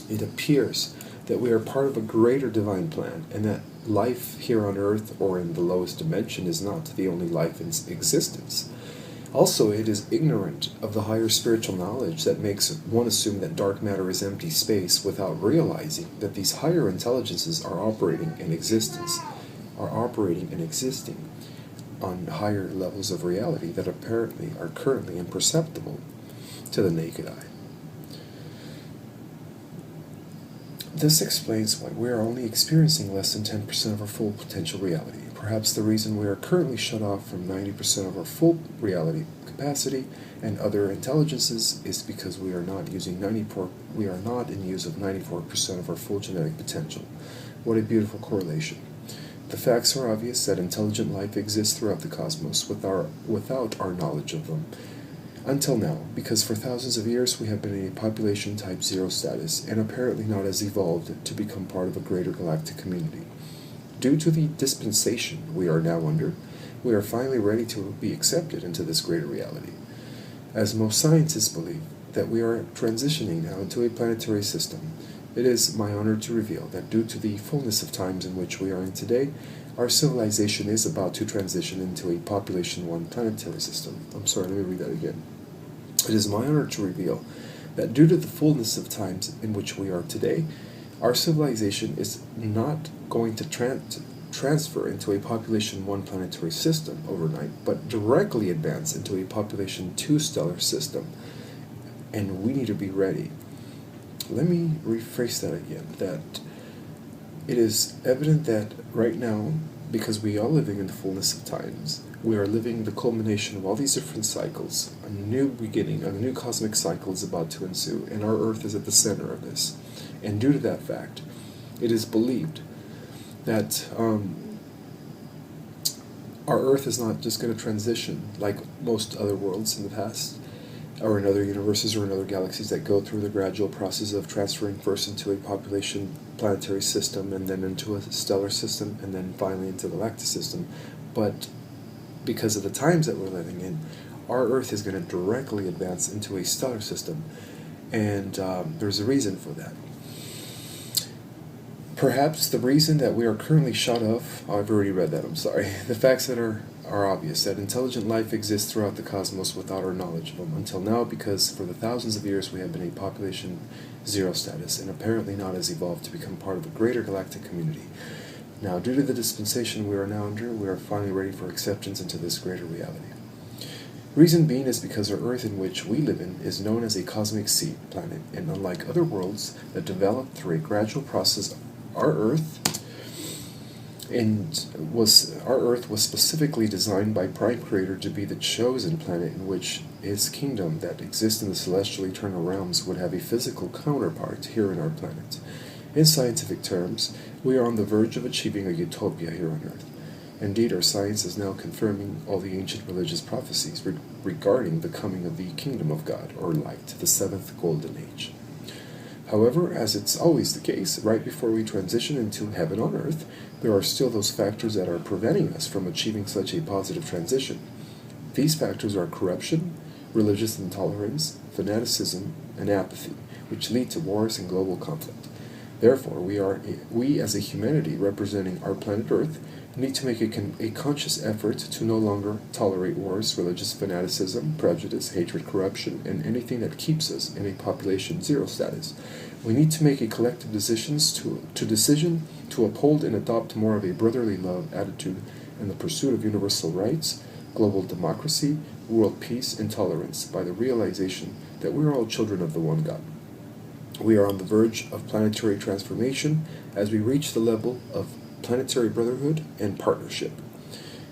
It appears that we are part of a greater divine plan, and that life here on Earth or in the lowest dimension is not the only life in existence. Also, it is ignorant of the higher spiritual knowledge that makes one assume that dark matter is empty space without realizing that these higher intelligences are operating and existing on higher levels of reality that apparently are currently imperceptible to the naked eye. This explains why we are only experiencing less than 10% of our full potential reality. Perhaps the reason we are currently shut off from 90% of our full reality capacity and other intelligences is because we are not in use of 94% of our full genetic potential. What a beautiful correlation. The facts are obvious that intelligent life exists throughout the cosmos without our knowledge of them. Until now, because for thousands of years we have been in a population type 0 status and apparently not as evolved to become part of a greater galactic community. Due to the dispensation we are now under, we are finally ready to be accepted into this greater reality. As most scientists believe that we are transitioning now into a planetary system, it is my honor to reveal that due to the fullness of times in which we are in today, our civilization is about to transition into a population 1 planetary system. I'm sorry, let me read that again. It is my honor to reveal that due to the fullness of times in which we are today, our civilization is not going to transfer into a population 1 planetary system overnight, but directly advance into a population 2 stellar system. And we need to be ready. Let me rephrase that again, that it is evident that right now, because we are living in the fullness of times, we are living the culmination of all these different cycles. A new beginning, a new cosmic cycle is about to ensue, and our Earth is at the center of this. And due to that fact, it is believed that our Earth is not just going to transition like most other worlds in the past, or in other universes or in other galaxies that go through the gradual process of transferring first into a population planetary system and then into a stellar system and then finally into the galactic system. But because of the times that we're living in, our Earth is going to directly advance into a stellar system, and there's a reason for that. Perhaps the reason that we are currently shut off, I've already read that, I'm sorry. The facts that are obvious, that intelligent life exists throughout the cosmos without our knowledge of them until now, because for the thousands of years we have been a population 0 status and apparently not as evolved to become part of a greater galactic community. Now, due to the dispensation we are now under, we are finally ready for acceptance into this greater reality. Reason being is because our Earth in which we live in is known as a cosmic seed planet, and unlike other worlds that develop through a gradual process, our Earth was specifically designed by Prime Creator to be the chosen planet in which his kingdom that exists in the celestial eternal realms would have a physical counterpart here in our planet. In scientific terms, we are on the verge of achieving a utopia here on Earth. Indeed, our science is now confirming all the ancient religious prophecies regarding the coming of the kingdom of God, or light, the 7th golden age. However, as it's always the case, right before we transition into heaven on earth, there are still those factors that are preventing us from achieving such a positive transition. These factors are corruption, religious intolerance, fanaticism, and apathy, which lead to wars and global conflict. Therefore, we as a humanity representing our planet Earth need to make a conscious effort to no longer tolerate wars, religious fanaticism, prejudice, hatred, corruption, and anything that keeps us in a population 0 status. We need to make a collective decision to uphold and adopt more of a brotherly love attitude in the pursuit of universal rights, global democracy, world peace, and tolerance by the realization that we are all children of the one God. We are on the verge of planetary transformation as we reach the level of planetary brotherhood and partnership.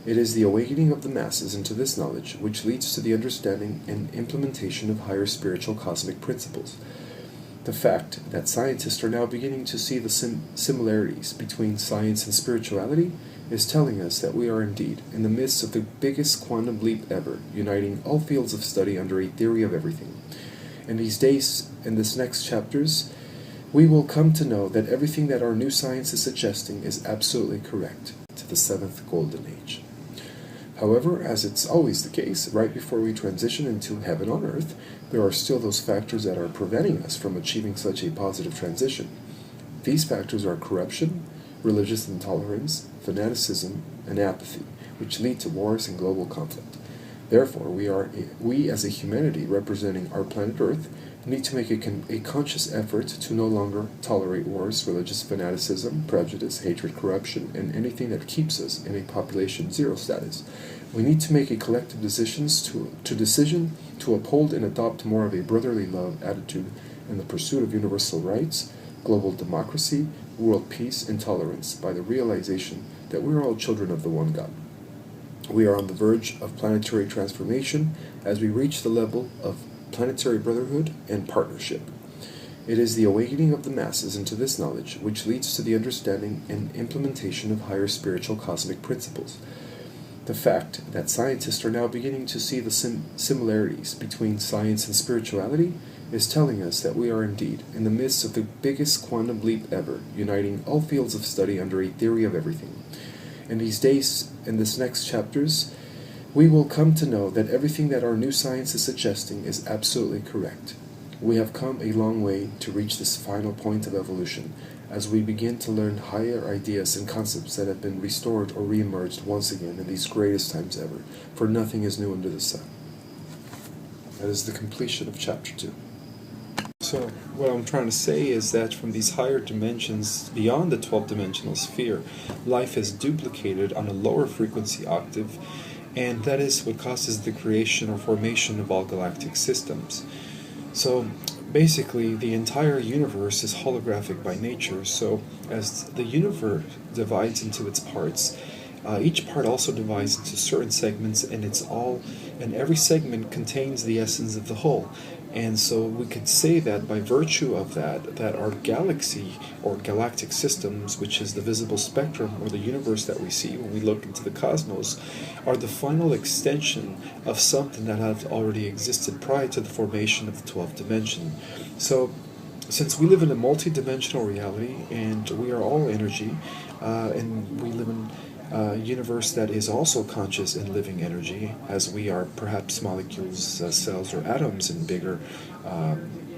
It is the awakening of the masses into this knowledge which leads to the understanding and implementation of higher spiritual cosmic principles. The fact that scientists are now beginning to see the similarities between science and spirituality is telling us that we are indeed in the midst of the biggest quantum leap ever, uniting all fields of study under a theory of everything. In these days, in this next chapters, we will come to know that everything that our new science is suggesting is absolutely correct to the 7th golden age. However, as it's always the case, right before we transition into heaven on earth, there are still those factors that are preventing us from achieving such a positive transition. These factors are corruption, religious intolerance, fanaticism, and apathy, which lead to wars and global conflict. Therefore, we as a humanity representing our planet Earth need to make a conscious effort to no longer tolerate wars, religious fanaticism, prejudice, hatred, corruption, and anything that keeps us in a population zero status. We need to make a collective decision to uphold and adopt more of a brotherly love attitude in the pursuit of universal rights, global democracy, world peace, and tolerance by the realization that we are all children of the one God. We are on the verge of planetary transformation as we reach the level of planetary brotherhood and partnership. It is the awakening of the masses into this knowledge which leads to the understanding and implementation of higher spiritual cosmic principles. The fact that scientists are now beginning to see the similarities between science and spirituality is telling us that we are indeed in the midst of the biggest quantum leap ever, uniting all fields of study under a theory of everything. In these days, in this next chapters, we will come to know that everything that our new science is suggesting is absolutely correct. We have come a long way to reach this final point of evolution, as we begin to learn higher ideas and concepts that have been restored or re-emerged once again in these greatest times ever, for nothing is new under the sun. That is the completion of chapter 2. So, what I'm trying to say is that from these higher dimensions, beyond the 12-dimensional sphere, life is duplicated on a lower frequency octave, and that is what causes the creation or formation of all galactic systems. So, basically, the entire universe is holographic by nature, so as the universe divides into its parts, each part also divides into certain segments, and every segment contains the essence of the whole. And so we could say that by virtue of that our galaxy or galactic systems, which is the visible spectrum or the universe that we see when we look into the cosmos, are the final extension of something that had already existed prior to the formation of the 12th dimension. So, since we live in a multi-dimensional reality and we are all energy, and we live in a universe that is also conscious and living energy, as we are perhaps molecules, cells, or atoms in bigger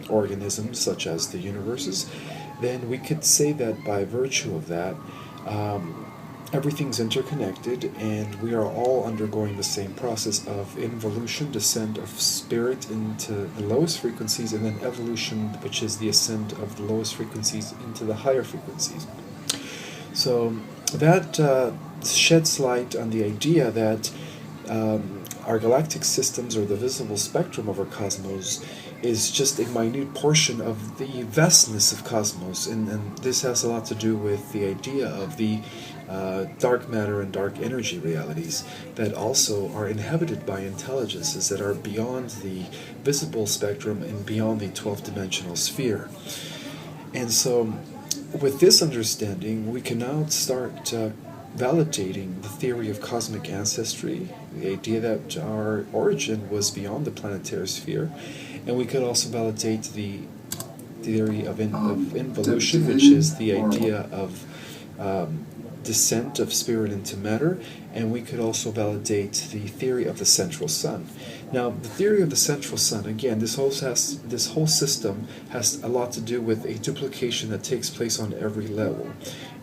organisms such as the universes, then we could say that by virtue of that, everything's interconnected and we are all undergoing the same process of involution, descent of spirit into the lowest frequencies, and then evolution, which is the ascent of the lowest frequencies into the higher frequencies. So that sheds light on the idea that our galactic systems, or the visible spectrum of our cosmos, is just a minute portion of the vastness of cosmos, and this has a lot to do with the idea of the dark matter and dark energy realities that also are inhabited by intelligences that are beyond the visible spectrum and beyond the 12th dimensional sphere. And so with this understanding, we can now start validating the theory of cosmic ancestry, the idea that our origin was beyond the planetary sphere, and we could also validate the theory of involution, which is the idea of descent of spirit into matter, and we could also validate the theory of the central sun. Now, the theory of the central sun, again, this whole system has a lot to do with a duplication that takes place on every level.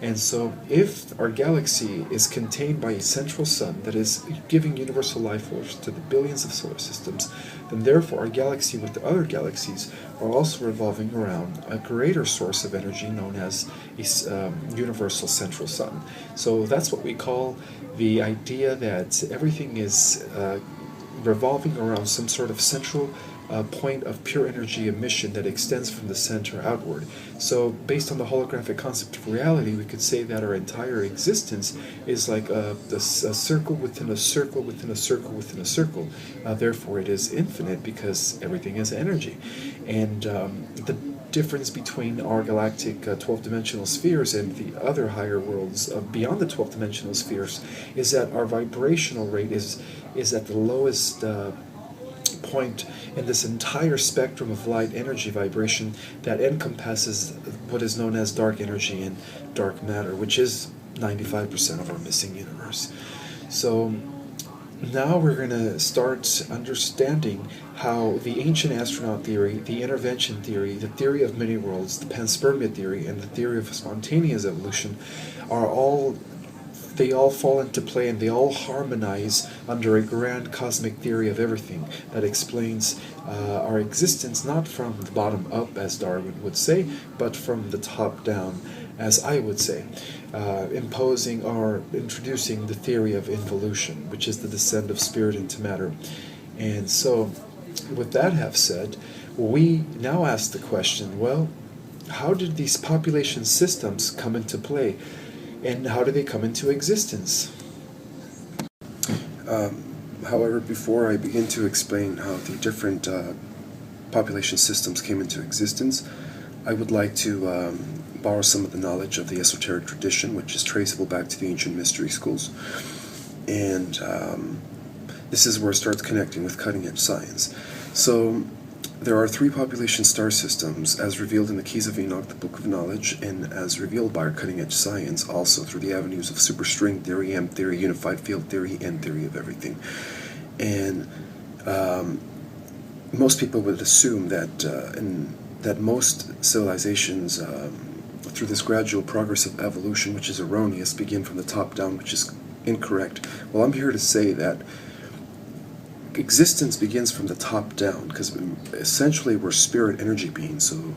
And so, if our galaxy is contained by a central sun that is giving universal life force to the billions of solar systems, then therefore our galaxy with the other galaxies are also revolving around a greater source of energy known as a universal central sun. So that's what we call the idea that everything is revolving around some sort of central point of pure energy emission that extends from the center outward. So based on the holographic concept of reality, we could say that our entire existence is like a circle within a circle within a circle within a circle. Therefore it is infinite because everything is energy. And the difference between our galactic 12-dimensional spheres and the other higher worlds beyond the 12-dimensional spheres is that our vibrational rate is at the lowest point in this entire spectrum of light energy vibration that encompasses what is known as dark energy and dark matter, which is 95% of our missing universe. So now we're going to start understanding how the ancient astronaut theory, the intervention theory, the theory of many worlds, the panspermia theory, and the theory of spontaneous evolution are all, they all fall into play and they all harmonize under a grand cosmic theory of everything that explains our existence not from the bottom up, as Darwin would say, but from the top down, as I would say, imposing or introducing the theory of involution, which is the descent of spirit into matter. And so, with that have said, we now ask the question, well, how did these population systems come into play? And how do they come into existence? However, before I begin to explain how the different population systems came into existence, I would like to borrow some of the knowledge of the esoteric tradition, which is traceable back to the ancient mystery schools. And this is where it starts connecting with cutting-edge science. So there are 3 population star systems, as revealed in the Keys of Enoch, the Book of Knowledge, and as revealed by our cutting-edge science, also through the avenues of superstring theory, M theory, unified field theory, and theory of everything. And most people would assume that that most civilizations, through this gradual progress of evolution, which is erroneous, begin from the top down, which is incorrect. Well, I'm here to say that existence begins from the top down, because essentially we're spirit energy beings. So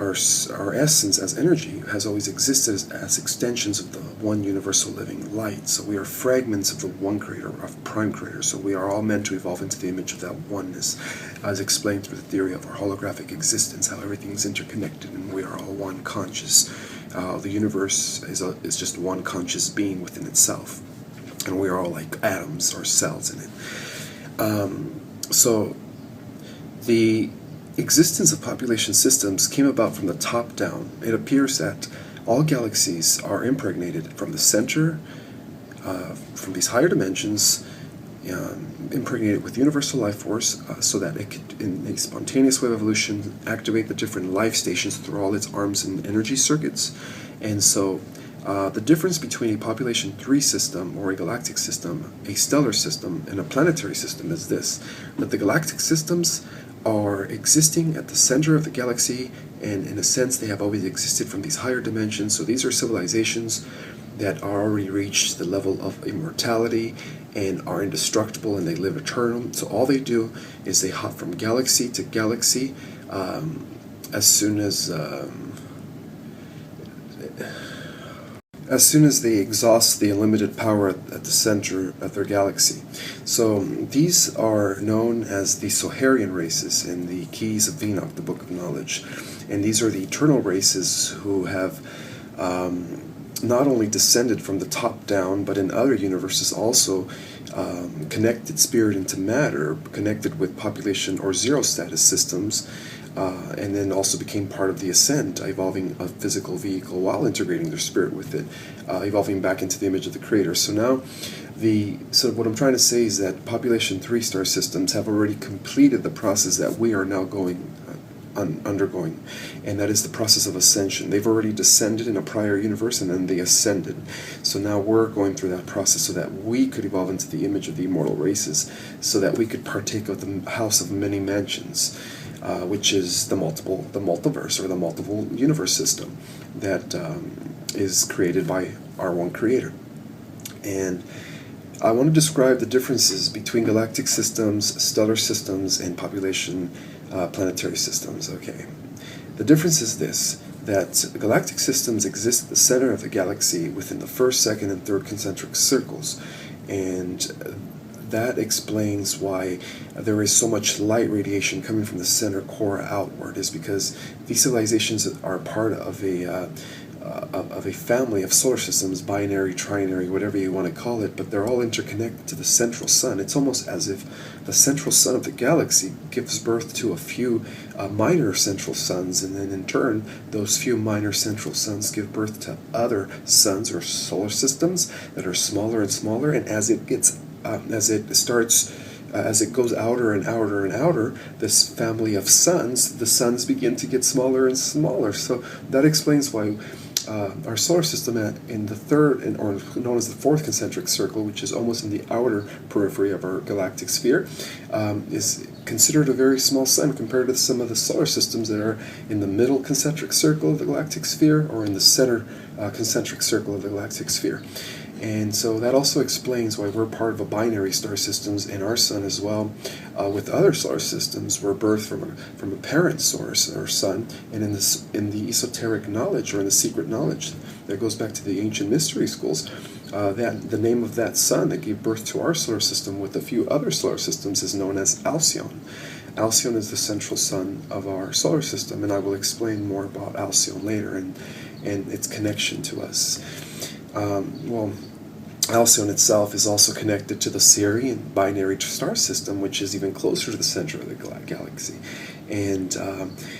our essence as energy has always existed as extensions of the one universal living light. So we are fragments of the one creator, of prime creator. So we are all meant to evolve into the image of that oneness, as explained through the theory of our holographic existence, how everything is interconnected and we are all one conscious. The universe is just one conscious being within itself, and we are all like atoms or cells in it. So the existence of population systems came about from the top down. It appears that all galaxies are impregnated from the center, from these higher dimensions, impregnated with universal life force, so that it could, in a spontaneous way of evolution, activate the different life stations through all its arms and energy circuits. And so the difference between a population 3 system or a galactic system, a stellar system, and a planetary system is this: that the galactic systems are existing at the center of the galaxy, and in a sense they have always existed from these higher dimensions. So these are civilizations that already reached the level of immortality and are indestructible, and they live eternal. So all they do is they hop from galaxy to galaxy as soon as they exhaust the unlimited power at the center of their galaxy. So these are known as the Soharian races in the Keys of Enoch, the Book of Knowledge. And these are the eternal races who have not only descended from the top down, but in other universes also connected spirit into matter, connected with population or zero status systems, and then also became part of the ascent, evolving a physical vehicle while integrating their spirit with it, evolving back into the image of the creator. So now, what I'm trying to say is that population 3 star systems have already completed the process that we are now undergoing, and that is the process of ascension. They've already descended in a prior universe, and then they ascended. So now we're going through that process so that we could evolve into the image of the immortal races, so that we could partake of the house of many mansions, which is the multiverse, or the multiple universe system that is created by our one creator. And I want to describe the differences between galactic systems, stellar systems, and population planetary systems. Okay, the difference is this: that galactic systems exist at the center of the galaxy within the first, second, and third concentric circles, and that explains why there is so much light radiation coming from the center core outward, is because these civilizations are part of a family of solar systems, binary, trinary, whatever you want to call it, but they're all interconnected to the central sun. It's almost as if the central sun of the galaxy gives birth to a few minor central suns, and then in turn, those few minor central suns give birth to other suns or solar systems that are smaller and smaller, and as it goes outer and outer and outer, this family of suns, the suns begin to get smaller and smaller. So that explains why our solar system in the third, or known as the fourth concentric circle, which is almost in the outer periphery of our galactic sphere, is considered a very small sun compared to some of the solar systems that are in the middle concentric circle of the galactic sphere or in the center concentric circle of the galactic sphere. And so that also explains why we're part of a binary star systems in our sun as well. With other solar systems, we're birthed from a parent source or sun, and in the esoteric knowledge or in the secret knowledge that goes back to the ancient mystery schools, that the name of that sun that gave birth to our solar system with a few other solar systems is known as Alcyon. Alcyon is the central sun of our solar system, and I will explain more about Alcyon later and its connection to us. Alcyon itself is also connected to the Sirian binary star system, which is even closer to the center of the galaxy, and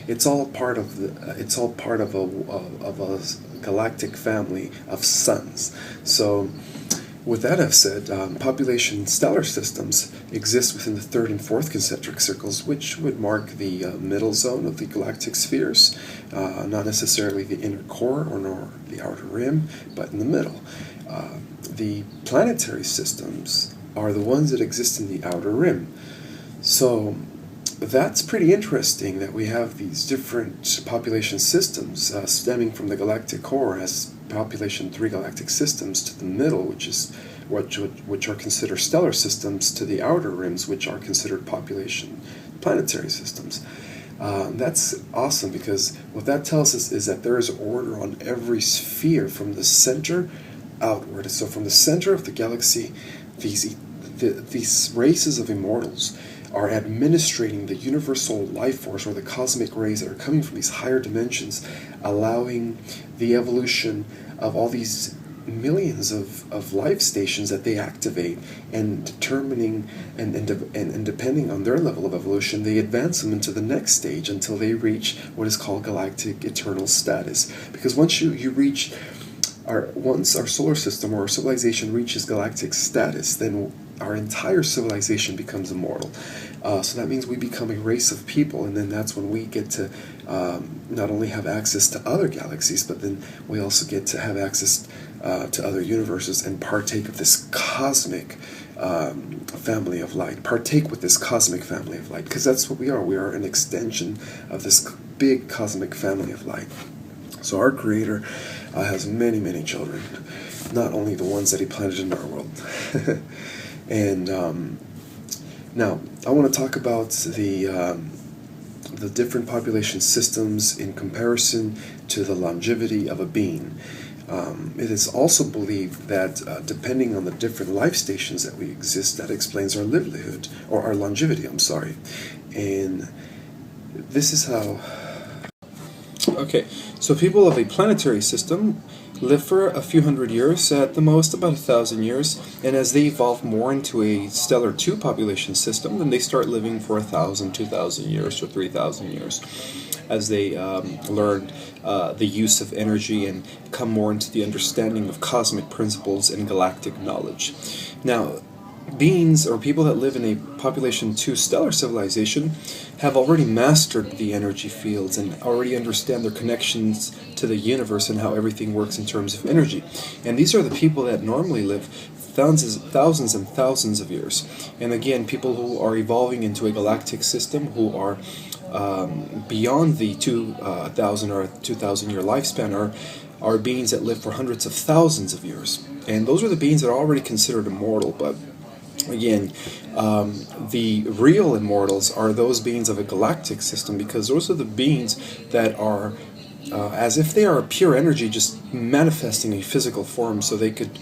it's all part of a galactic family of suns. So, with that I've said, population stellar systems exist within the third and fourth concentric circles, which would mark the middle zone of the galactic spheres, not necessarily the inner core nor the outer rim, but in the middle. The planetary systems are the ones that exist in the outer rim. So that's pretty interesting that we have these different population systems stemming from the galactic core as population 3 galactic systems to the middle, which are considered stellar systems, to the outer rims, which are considered population planetary systems. That's awesome, because what that tells us is that there is order on every sphere from the center outward. So from the center of the galaxy, these races of immortals are administrating the universal life force, or the cosmic rays that are coming from these higher dimensions, allowing the evolution of all these millions of life stations that they activate, and determining and depending on their level of evolution, they advance them into the next stage until they reach what is called galactic eternal status. Because once once our solar system or our civilization reaches galactic status, then our entire civilization becomes immortal. So that means we become a race of people, and then that's when we get to not only have access to other galaxies, but then we also get to have access to other universes and partake of this cosmic family of light. Partake with this cosmic family of light, because that's what we are. We are an extension of this big cosmic family of light. So our Creator has many, many children, not only the ones that He planted in our world. And now I want to talk about the different population systems in comparison to the longevity of a being. It is also believed that depending on the different life stations that we exist, that explains our livelihood, or our longevity, And this is how... Okay, so people of a planetary system live for a few hundred years, at the most about 1,000 years, and as they evolve more into a stellar 2 population system, then they start living for 1,000, 2,000 years, or 3,000 years, as they learn the use of energy and come more into the understanding of cosmic principles and galactic knowledge. Now, beings or people that live in a population 2 stellar civilization have already mastered the energy fields and already understand their connections to the universe and how everything works in terms of energy. And these are the people that normally live thousands and thousands of years. And again, people who are evolving into a galactic system, who are beyond the 2,000 or 2,000 year lifespan, are beings that live for hundreds of thousands of years. And those are the beings that are already considered immortal. But again, the real immortals are those beings of a galactic system, because those are the beings that are as if they are pure energy, just manifesting a physical form, so they could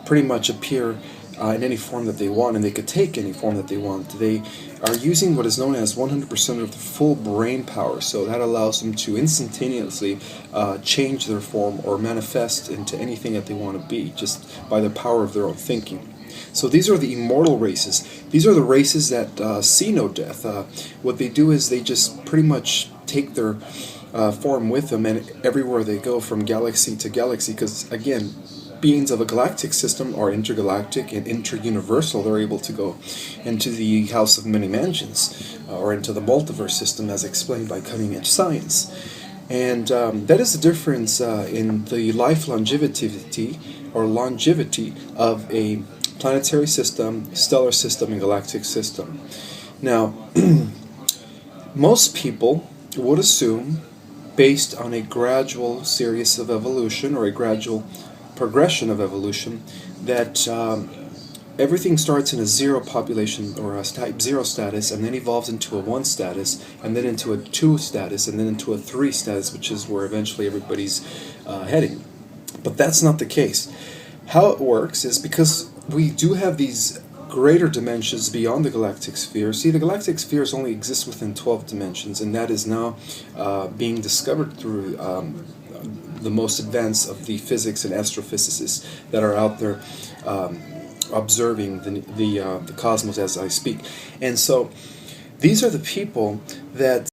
pretty much appear in any form that they want, and they could take any form that they want. They are using what is known as 100% of the full brain power, so that allows them to instantaneously change their form or manifest into anything that they want to be, just by the power of their own thinking. So these are the immortal races. These are the races that see no death. What they do is they just pretty much take their form with them, and everywhere they go from galaxy to galaxy, because again, beings of a galactic system are intergalactic and interuniversal. They're able to go into the house of many mansions, or into the multiverse system, as explained by cutting-edge science. And that is the difference in the life longevity or longevity of a planetary system, stellar system, and galactic system. Now, most people would assume, based on a gradual series of evolution or a gradual progression of evolution, that everything starts in a zero population or a type 0 status and then evolves into a 1 status and then into a 2 status and then into a 3 status, which is where eventually everybody's heading. But that's not the case. How it works is because we do have these greater dimensions beyond the galactic sphere. See, the galactic spheres only exist within 12 dimensions, and that is now being discovered through the most advanced of the physics and astrophysicists that are out there observing the cosmos as I speak. And so these are the people that,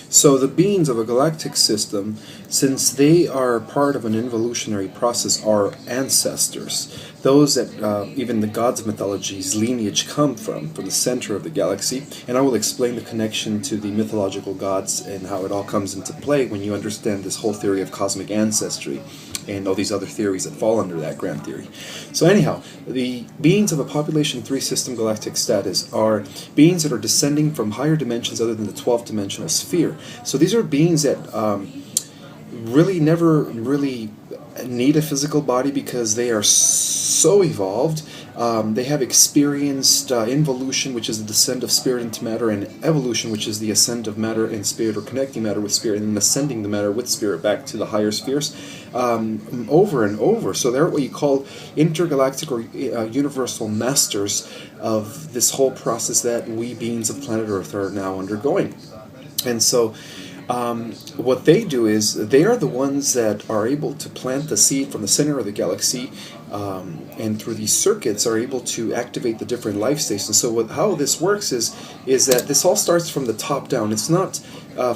so the beings of a galactic system, since they are part of an evolutionary process, are ancestors. Those that even the gods of mythology's lineage come from the center of the galaxy. And I will explain the connection to the mythological gods and how it all comes into play when you understand this whole theory of cosmic ancestry and all these other theories that fall under that grand theory. So anyhow, the beings of a population 3 system galactic status are beings that are descending from higher dimensions other than the 12th dimensional sphere. So these are beings that really never really need a physical body because they are so evolved. They have experienced involution, which is the descent of spirit into matter, and evolution, which is the ascent of matter and spirit, or connecting matter with spirit, and then ascending the matter with spirit back to the higher spheres over and over. So they're what you call intergalactic or universal masters of this whole process that we beings of planet Earth are now undergoing. And so what they do is they are the ones that are able to plant the seed from the center of the galaxy, and through these circuits are able to activate the different life stations. So how this works is that this all starts from the top down. It's not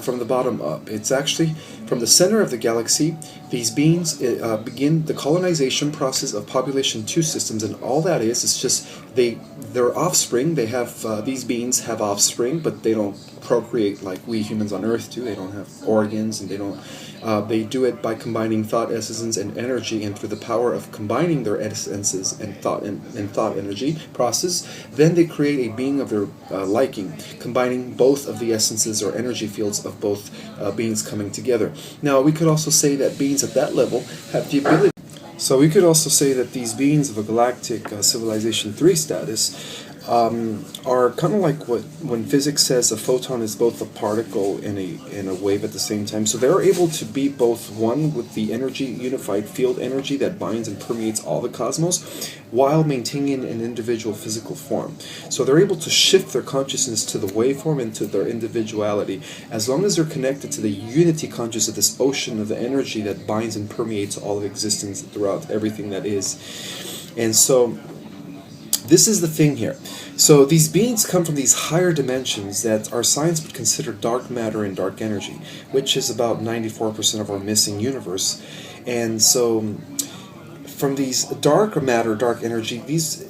from the bottom up. It's actually from the center of the galaxy. These beings begin the colonization process of population 2 systems, and all that is just their offspring. They have these beings have offspring, but they don't procreate like we humans on Earth do. They don't have organs, and they don't. They do it by combining thought essences and energy, and through the power of combining their essences and thought energy process, then they create a being of their liking, combining both of the essences or energy fields of both beings coming together. Now, we could also say that beings at that level have the ability. So we could also say that these beings of a galactic civilization 3 status are kind of like when physics says a photon is both a particle and a wave at the same time. So they're able to be both one with the energy, unified field energy that binds and permeates all the cosmos, while maintaining an individual physical form. So they're able to shift their consciousness to the waveform and to their individuality, as long as they're connected to the unity consciousness of this ocean of the energy that binds and permeates all of existence throughout everything that is. And so this is the thing here. So these beings come from these higher dimensions that our science would consider dark matter and dark energy, which is about 94% of our missing universe. And so from these dark matter, dark energy, these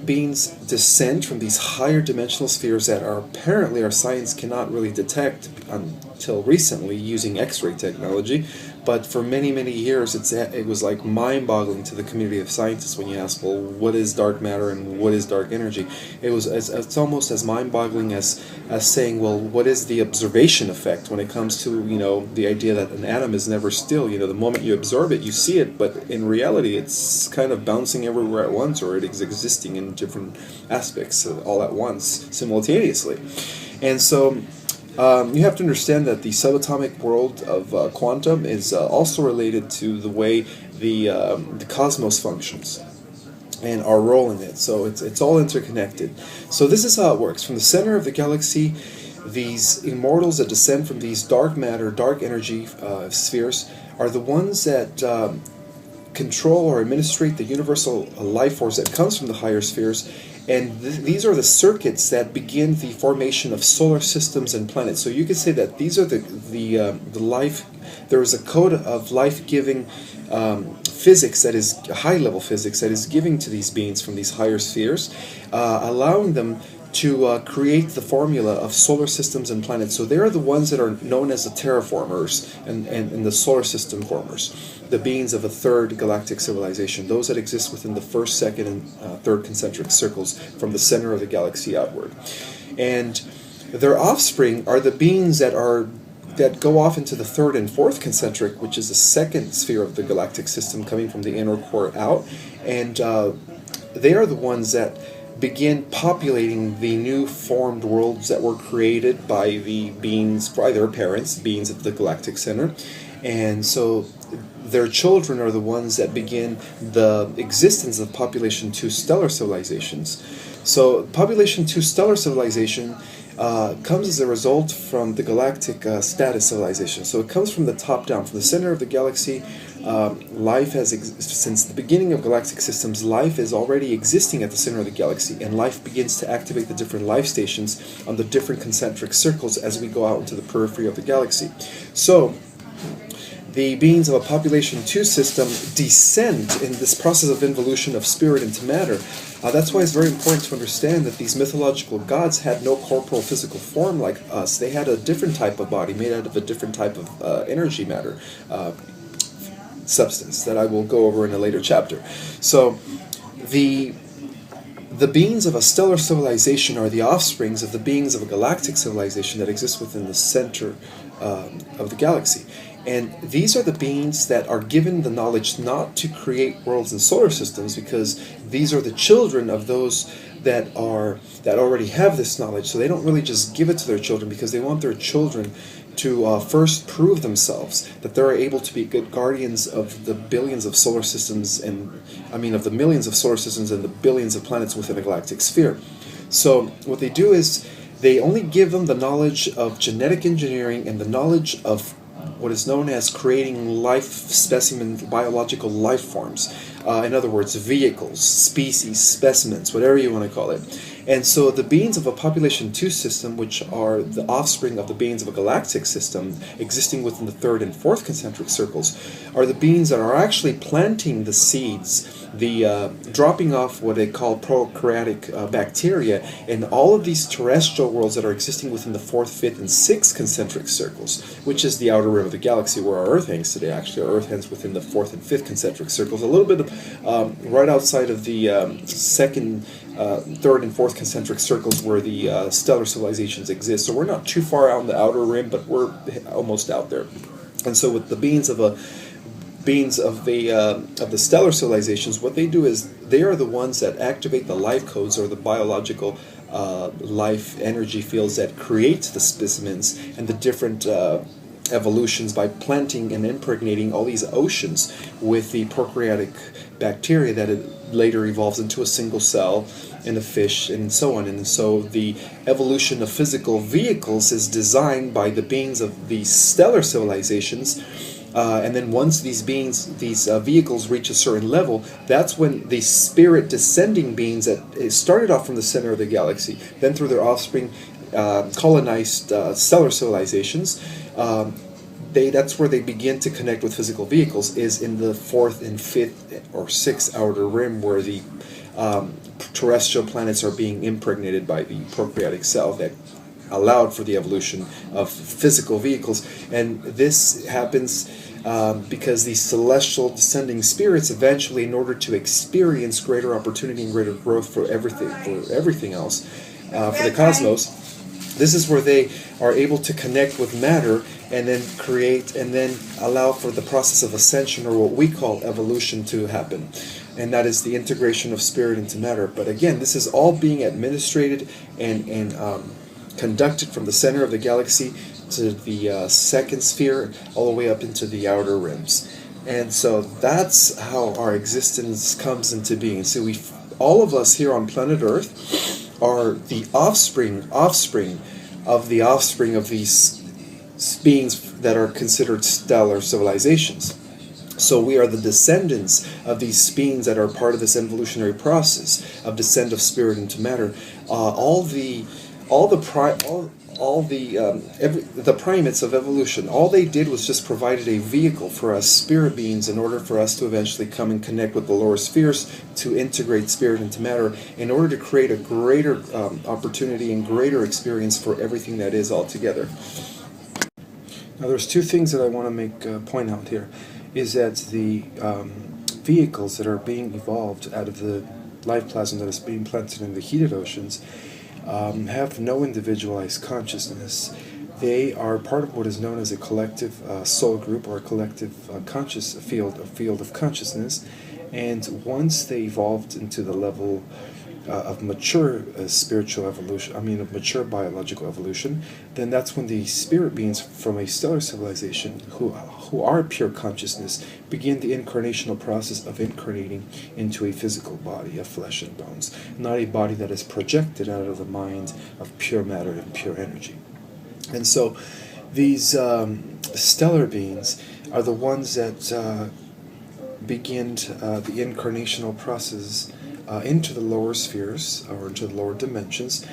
beings descend from these higher dimensional spheres that are apparently our science cannot really detect until recently using X-ray technology. But for many, many years, it was like mind-boggling to the community of scientists when you ask, well, what is dark matter and what is dark energy? It's almost as mind-boggling as saying, well, what is the observation effect when it comes to, the idea that an atom is never still? The moment you observe it, you see it, but in reality, it's kind of bouncing everywhere at once, or it is existing in different aspects all at once, simultaneously. And so you have to understand that the subatomic world of quantum is also related to the way the cosmos functions and our role in it. So it's all interconnected. So this is how it works. From the center of the galaxy, these immortals that descend from these dark matter, dark energy spheres are the ones that control or administrate the universal life force that comes from the higher spheres. And these are the circuits that begin the formation of solar systems and planets. So you could say that these are the life. There is a code of life-giving physics that is high-level physics that is giving to these beings from these higher spheres, allowing them to create the formula of solar systems and planets. So they're the ones that are known as the terraformers and the solar system formers, the beings of a third galactic civilization, those that exist within the first, second, and third concentric circles from the center of the galaxy outward. And their offspring are the beings that go off into the third and fourth concentric, which is the second sphere of the galactic system coming from the inner core out. And they are the ones that begin populating the new formed worlds that were created by the beings, by their parents, beings at the galactic center. And so their children are the ones that begin the existence of population 2 stellar civilizations. So population 2 stellar civilization comes as a result from the galactic status civilization. So it comes from the top down, from the center of the galaxy. Life has, since the beginning of galactic systems, life is already existing at the center of the galaxy, and life begins to activate the different life stations on the different concentric circles as we go out into the periphery of the galaxy. So the beings of a population 2 system descend in this process of involution of spirit into matter. That's why it's very important to understand that these mythological gods had no corporal physical form like us. They had a different type of body made out of a different type of energy matter substance that I will go over in a later chapter. So the beings of a stellar civilization are the offsprings of the beings of a galactic civilization that exists within the center of the galaxy. And these are the beings that are given the knowledge not to create worlds and solar systems, because these are the children of those that already have this knowledge. So they don't really just give it to their children, because they want their children to first prove themselves that they're able to be good guardians of the billions of solar systems, of the millions of solar systems and the billions of planets within a galactic sphere. So what they do is they only give them the knowledge of genetic engineering and the knowledge of what is known as creating life specimen, biological life forms. In other words, vehicles, species, specimens, whatever you want to call it. And so the beings of a population 2 system, which are the offspring of the beings of a galactic system existing within the third and fourth concentric circles, are the beings that are actually planting the seeds, the dropping off what they call prokaryotic bacteria in all of these terrestrial worlds that are existing within the fourth, fifth, and sixth concentric circles, which is the outer rim of the galaxy where our Earth hangs today. Actually, our Earth hangs within the fourth and fifth concentric circles, a little bit of, right outside of the second, third, and fourth concentric circles where the stellar civilizations exist. So we're not too far out in the outer rim, but we're almost out there. And so with the beings of the stellar civilizations, what they do is they are the ones that activate the life codes, or the biological life energy fields that create the specimens and the different evolutions by planting and impregnating all these oceans with the prokaryotic bacteria that it later evolves into a single cell in a fish and so on. And so the evolution of physical vehicles is designed by the beings of these stellar civilizations. And then once these vehicles reach a certain level, that's when the spirit descending beings that started off from the center of the galaxy, then through their offspring colonized stellar civilizations, that's where they begin to connect with physical vehicles, is in the fourth and fifth or sixth outer rim, where the terrestrial planets are being impregnated by the prokaryotic cell that allowed for the evolution of physical vehicles. And this happens because these celestial descending spirits eventually, in order to experience greater opportunity and greater growth for everything else, for the cosmos, this is where they are able to connect with matter and then create and then allow for the process of ascension, or what we call evolution, to happen. And that is the integration of spirit into matter. But again, this is all being administrated and conducted from the center of the galaxy to the second sphere, all the way up into the outer rims. And so that's how our existence comes into being. So all of us here on planet Earth are the offspring of the offspring of these beings that are considered stellar civilizations. So we are the descendants of these beings that are part of this evolutionary process of descent of spirit into matter. All the primates of evolution, all they did was just provided a vehicle for us spirit beings in order for us to eventually come and connect with the lower spheres to integrate spirit into matter in order to create a greater opportunity and greater experience for everything that is altogether. Now there's two things that I want to make point out here, is that the vehicles that are being evolved out of the life plasma that is being planted in the heated oceans have no individualized consciousness. They are part of what is known as a collective soul group, or a collective conscious field, a field of consciousness. And once they evolved into the level of mature spiritual evolution, of mature biological evolution, then that's when the spirit beings from a stellar civilization, who are pure consciousness, begin the incarnational process of incarnating into a physical body of flesh and bones, not a body that is projected out of the mind of pure matter and pure energy. And so these stellar beings are the ones that begin the incarnational process into the lower spheres, or into the lower dimensions,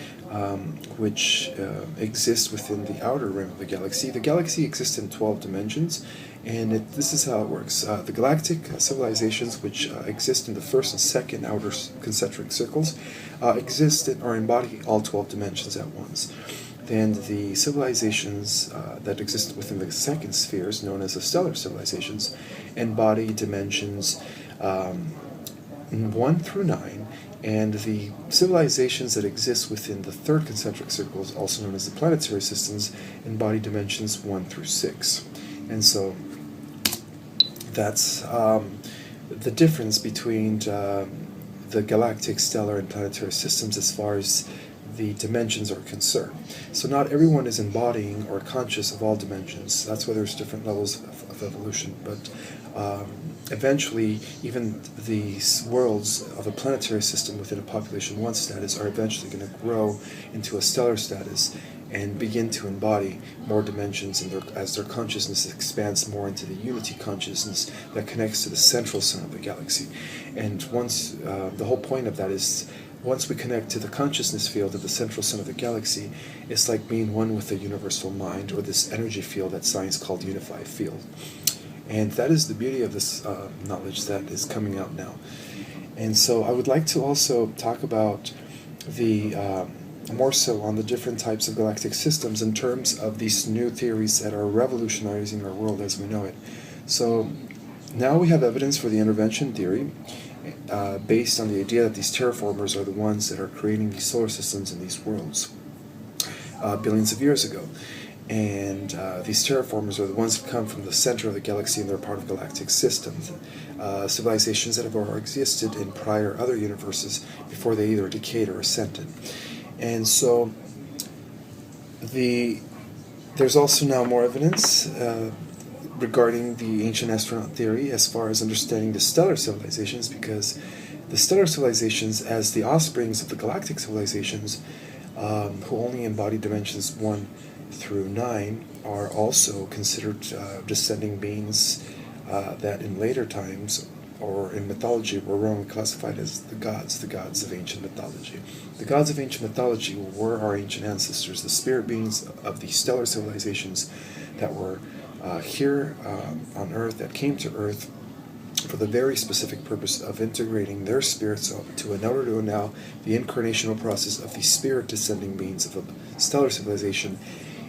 which exist within the outer rim of the galaxy. The galaxy exists in 12 dimensions, and this is how it works. The galactic civilizations, which exist in the first and second outer concentric circles, exist or embody all 12 dimensions at once. Then the civilizations that exist within the second spheres, known as the stellar civilizations, embody dimensions 1 through 9, and the civilizations that exist within the third concentric circles, also known as the planetary systems, embody dimensions 1 through 6. And so that's the difference between the galactic, stellar, and planetary systems as far as the dimensions are concerned. So not everyone is embodying or conscious of all dimensions. That's why there's different levels of evolution. But eventually, even these worlds of a planetary system within a population 1 status are eventually going to grow into a stellar status and begin to embody more dimensions, and as their consciousness expands more into the unity consciousness that connects to the central sun of the galaxy. And once the whole point of that is, once we connect to the consciousness field of the central sun of the galaxy, it's like being one with the universal mind, or this energy field that science called unified field. And that is the beauty of this knowledge that is coming out now. And so I would like to also talk about more so on the different types of galactic systems in terms of these new theories that are revolutionizing our world as we know it. So now we have evidence for the intervention theory, based on the idea that these terraformers are the ones that are creating these solar systems and these worlds billions of years ago. And these terraformers are the ones that come from the center of the galaxy, and they're part of galactic systems, civilizations that have already existed in prior other universes before they either decayed or ascended. And so there's also now more evidence regarding the ancient astronaut theory as far as understanding the stellar civilizations, because the stellar civilizations, as the offsprings of the galactic civilizations, who only embody dimensions 1 through 9, are also considered descending beings that in later times, or in mythology, were wrongly classified as the gods of ancient mythology. The gods of ancient mythology were our ancient ancestors, the spirit beings of the stellar civilizations that were here on Earth, that came to Earth for the very specific purpose of integrating their spirits to in order to allow the incarnational process of the spirit descending beings of a stellar civilization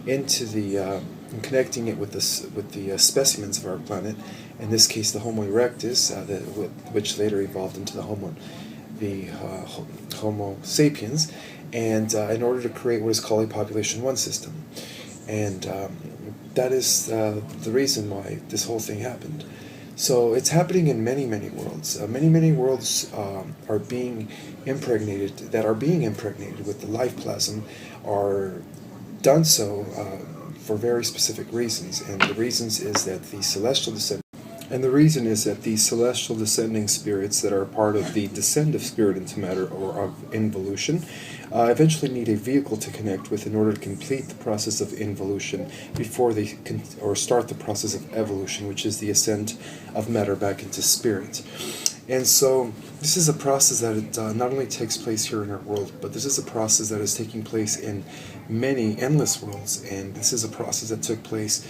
into the connecting it with the specimens of our planet. In this case, the Homo erectus, which later evolved into the Homo sapiens, and in order to create what is called a population 1 system. And that is the reason why this whole thing happened. So it's happening in many, many worlds. Many worlds are being impregnated with the life plasm, are done so for very specific reasons. And the reasons is that the celestial descending spirits that are part of the descent of spirit into matter, or of involution, eventually need a vehicle to connect with in order to complete the process of involution before they start the process of evolution, which is the ascent of matter back into spirit. And so this is a process that not only takes place here in our world, but this is a process that is taking place in many endless worlds, and this is a process that took place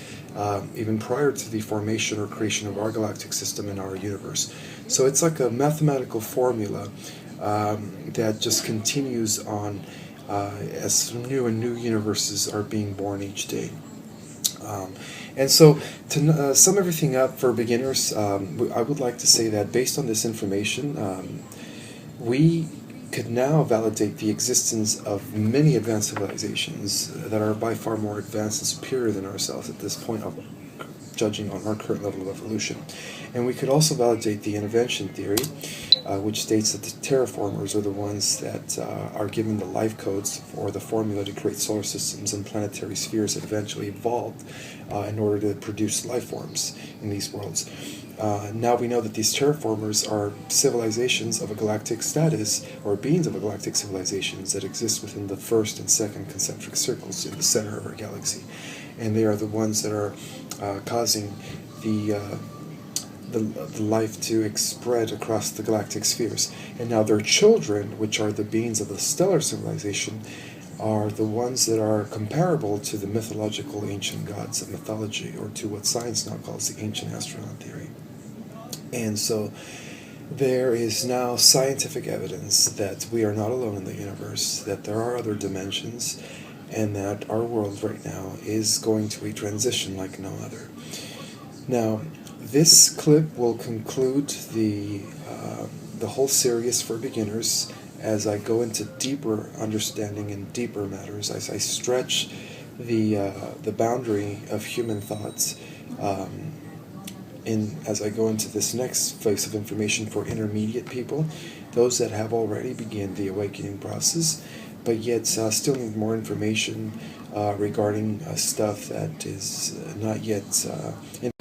even prior to the formation or creation of our galactic system and our universe. So it's like a mathematical formula that just continues on as new and new universes are being born each day. And so, to sum everything up for beginners, I would like to say that based on this information, we could now validate the existence of many advanced civilizations that are by far more advanced and superior than ourselves at this point of judging on our current level of evolution. And we could also validate the intervention theory, which states that the terraformers are the ones that are given the life codes for the formula to create solar systems and planetary spheres that eventually evolved in order to produce life forms in these worlds. Now we know that these terraformers are civilizations of a galactic status, or beings of a galactic civilizations that exist within the first and second concentric circles in the center of our galaxy. And they are the ones that are causing the life to spread across the galactic spheres. And now their children, which are the beings of the stellar civilization, are the ones that are comparable to the mythological ancient gods of mythology, or to what science now calls the ancient astronaut theory. And so there is now scientific evidence that we are not alone in the universe, that there are other dimensions, and that our world right now is going to a transition like no other. Now, this clip will conclude the whole series for beginners as I go into deeper understanding and deeper matters, as I stretch the boundary of human thoughts, as I go into this next phase of information for intermediate people, those that have already begun the awakening process, but yet still need more information regarding stuff that is not yet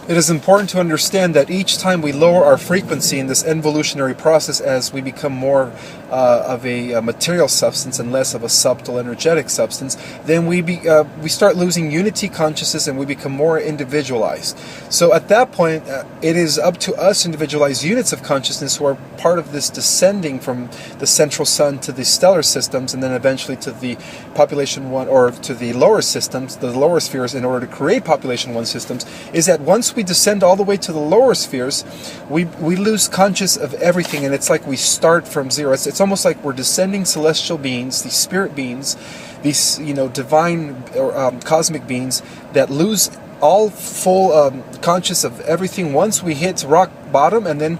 It is important to understand that each time we lower our frequency in this evolutionary process, as we become more of a material substance and less of a subtle energetic substance, then we start losing unity consciousness and we become more individualized. So at that point, it is up to us individualized units of consciousness who are part of this descending from the central sun to the stellar systems, and then eventually to the population 1, or to the lower systems, the lower spheres, in order to create population 1 systems, is that once we descend all the way to the lower spheres, we lose conscious of everything, and it's like we start from zero. It's almost like we're descending celestial beings, these spirit beings, these divine or cosmic beings that lose all full conscious of everything once we hit rock bottom, and then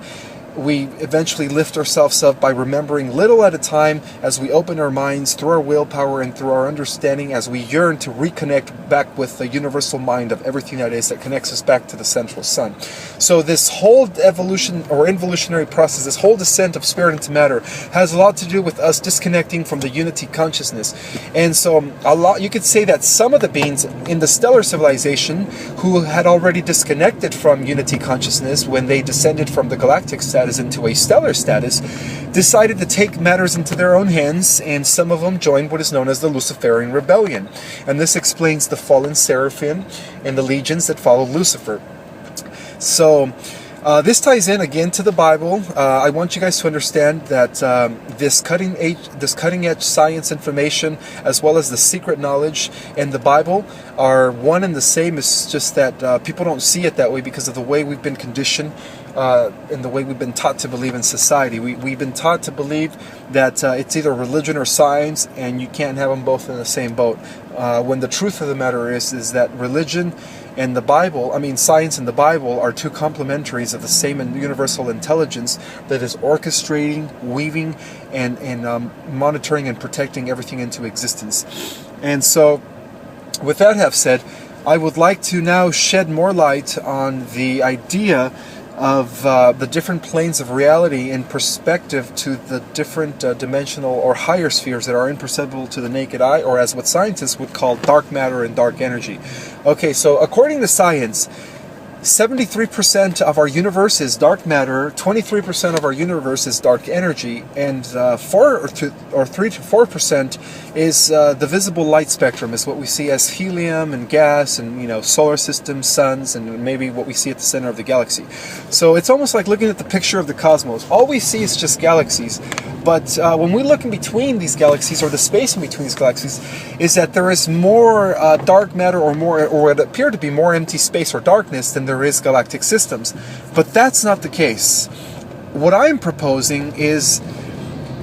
we eventually lift ourselves up by remembering little at a time as we open our minds through our willpower and through our understanding, as we yearn to reconnect back with the universal mind of everything that is, that connects us back to the central sun. So this whole evolution or involutionary process, this whole descent of spirit into matter, has a lot to do with us disconnecting from the unity consciousness. And so you could say that some of the beings in the stellar civilization who had already disconnected from unity consciousness when they descended from the galactic status into a stellar status, decided to take matters into their own hands, and some of them joined what is known as the Luciferian Rebellion. And this explains the fallen seraphim and the legions that followed Lucifer. So this ties in again to the Bible. I want you guys to understand that this cutting edge science information, as well as the secret knowledge and the Bible, are one and the same. It's just that people don't see it that way because of the way we've been conditioned and the way we've been taught to believe in society. We've been taught to believe that it's either religion or science, and you can't have them both in the same boat. When the truth of the matter is that religion and the Bible, science and the Bible, are two complementaries of the same universal intelligence that is orchestrating, weaving, and monitoring and protecting everything into existence. And so, with that have said, I would like to now shed more light on the idea of the different planes of reality in perspective to the different dimensional or higher spheres that are imperceptible to the naked eye, or as what scientists would call dark matter and dark energy. Okay, so according to science, 73% of our universe is dark matter, 23% of our universe is dark energy, and 3 to 4% is the visible light spectrum, is what we see as helium and gas and solar systems, suns, and maybe what we see at the center of the galaxy. So it's almost like looking at the picture of the cosmos. All we see is just galaxies, But when we look in between these galaxies, or the space in between these galaxies, is that there is more dark matter, or what appear to be more empty space or darkness than there is galactic systems. But that's not the case. What I'm proposing is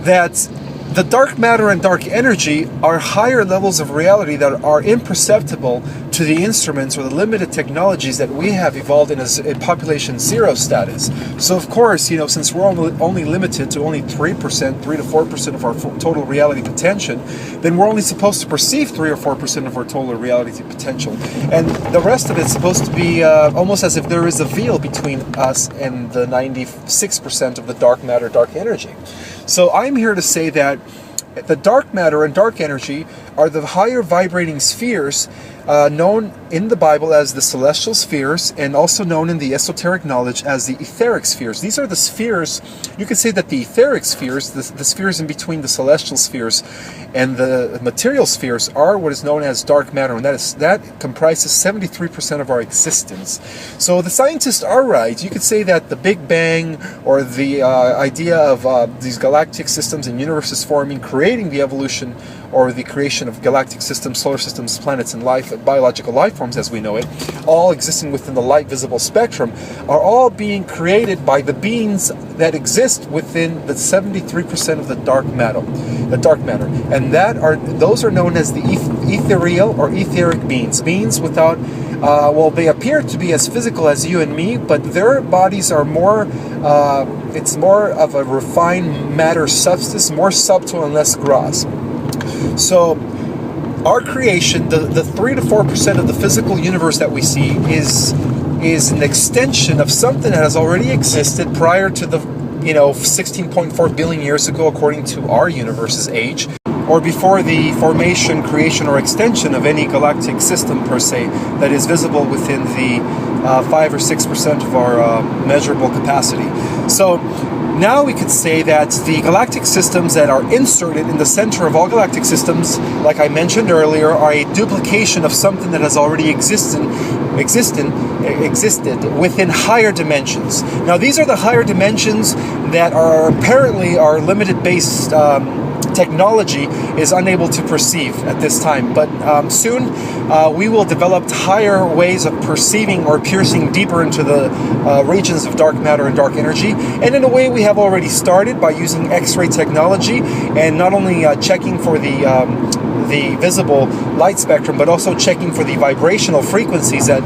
that the dark matter and dark energy are higher levels of reality that are imperceptible to the instruments or the limited technologies that we have evolved in a population zero status. So of course, since we're only limited to only 3 to 4% of our total reality potential, then we're only supposed to perceive 3 or 4% of our total reality potential. And the rest of it's supposed to be almost as if there is a veil between us and the 96% of the dark matter, dark energy. So I'm here to say that the dark matter and dark energy are the higher vibrating spheres known in the Bible as the celestial spheres, and also known in the esoteric knowledge as the etheric spheres. These are the spheres, you could say that the etheric spheres, the spheres in between the celestial spheres and the material spheres, are what is known as dark matter, and that comprises 73% of our existence. So the scientists are right. You could say that the Big Bang, or the idea of these galactic systems and universes forming, creating the evolution or the creation of galactic systems, solar systems, planets, and life, biological life forms as we know it, all existing within the light visible spectrum, are all being created by the beings that exist within the 73% of the dark matter. And those are known as the ethereal or etheric beings. Beings without, they appear to be as physical as you and me, but their bodies are more, it's more of a refined matter substance, more subtle and less gross. So our creation, the 3 to 4% of the physical universe that we see, is an extension of something that has already existed prior to the 16.4 billion years ago, according to our universe's age, or before the formation, creation, or extension of any galactic system per se that is visible within the 5 or 6% of our measurable capacity. So now we could say that the galactic systems that are inserted in the center of all galactic systems, like I mentioned earlier, are a duplication of something that has already existed within higher dimensions. Now these are the higher dimensions that are apparently our limited based technology is unable to perceive at this time, but soon we will develop higher ways of perceiving or piercing deeper into the regions of dark matter and dark energy. And in a way we have already started by using X-ray technology, and not only checking for the visible light spectrum, but also checking for the vibrational frequencies that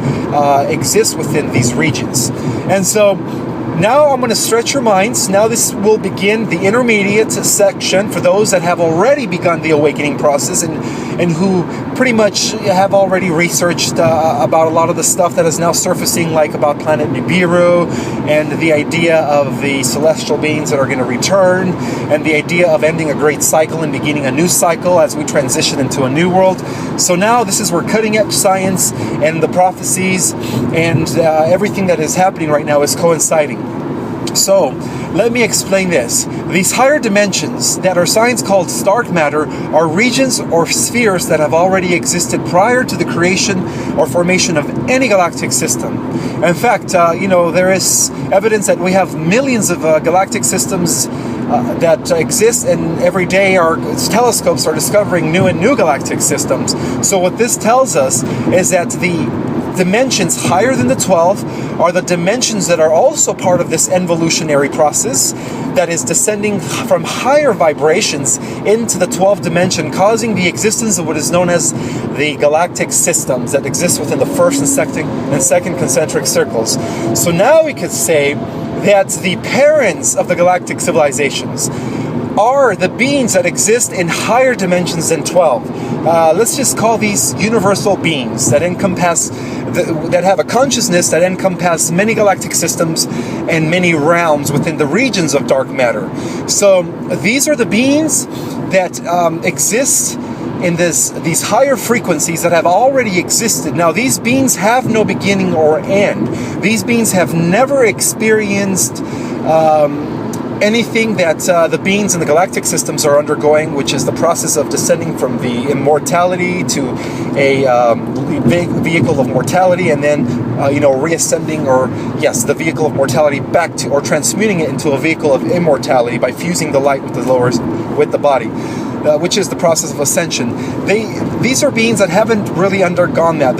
exist within these regions. And so now I'm going to stretch your minds. Now this will begin the intermediate section for those that have already begun the awakening process and who pretty much have already researched about a lot of the stuff that is now surfacing, like about planet Nibiru, and the idea of the celestial beings that are going to return, and the idea of ending a great cycle and beginning a new cycle as we transition into a new world. So now this is where cutting edge science and the prophecies and everything that is happening right now is coinciding. So, let me explain this. These higher dimensions that our science calls dark matter are regions or spheres that have already existed prior to the creation or formation of any galactic system. In fact, there is evidence that we have millions of galactic systems that exist, and every day our telescopes are discovering new and new galactic systems. So what this tells us is that the dimensions higher than the 12 are the dimensions that are also part of this evolutionary process that is descending from higher vibrations into the 12th dimension, causing the existence of what is known as the galactic systems that exist within the first and second concentric circles. So now we could say that the parents of the galactic civilizations are the beings that exist in higher dimensions than 12. Let's just call these universal beings that encompass, that have a consciousness that encompass many galactic systems and many realms within the regions of dark matter. So these are the beings that exist in these higher frequencies that have already existed. Now these beings have no beginning or end. These beings have never experienced anything that the beings in the galactic systems are undergoing, which is the process of descending from the immortality to a vehicle of mortality, and then reascending, or yes, the vehicle of mortality back to, or transmuting it into a vehicle of immortality by fusing the light with the body. Which is the process of ascension. These are beings that haven't really undergone that.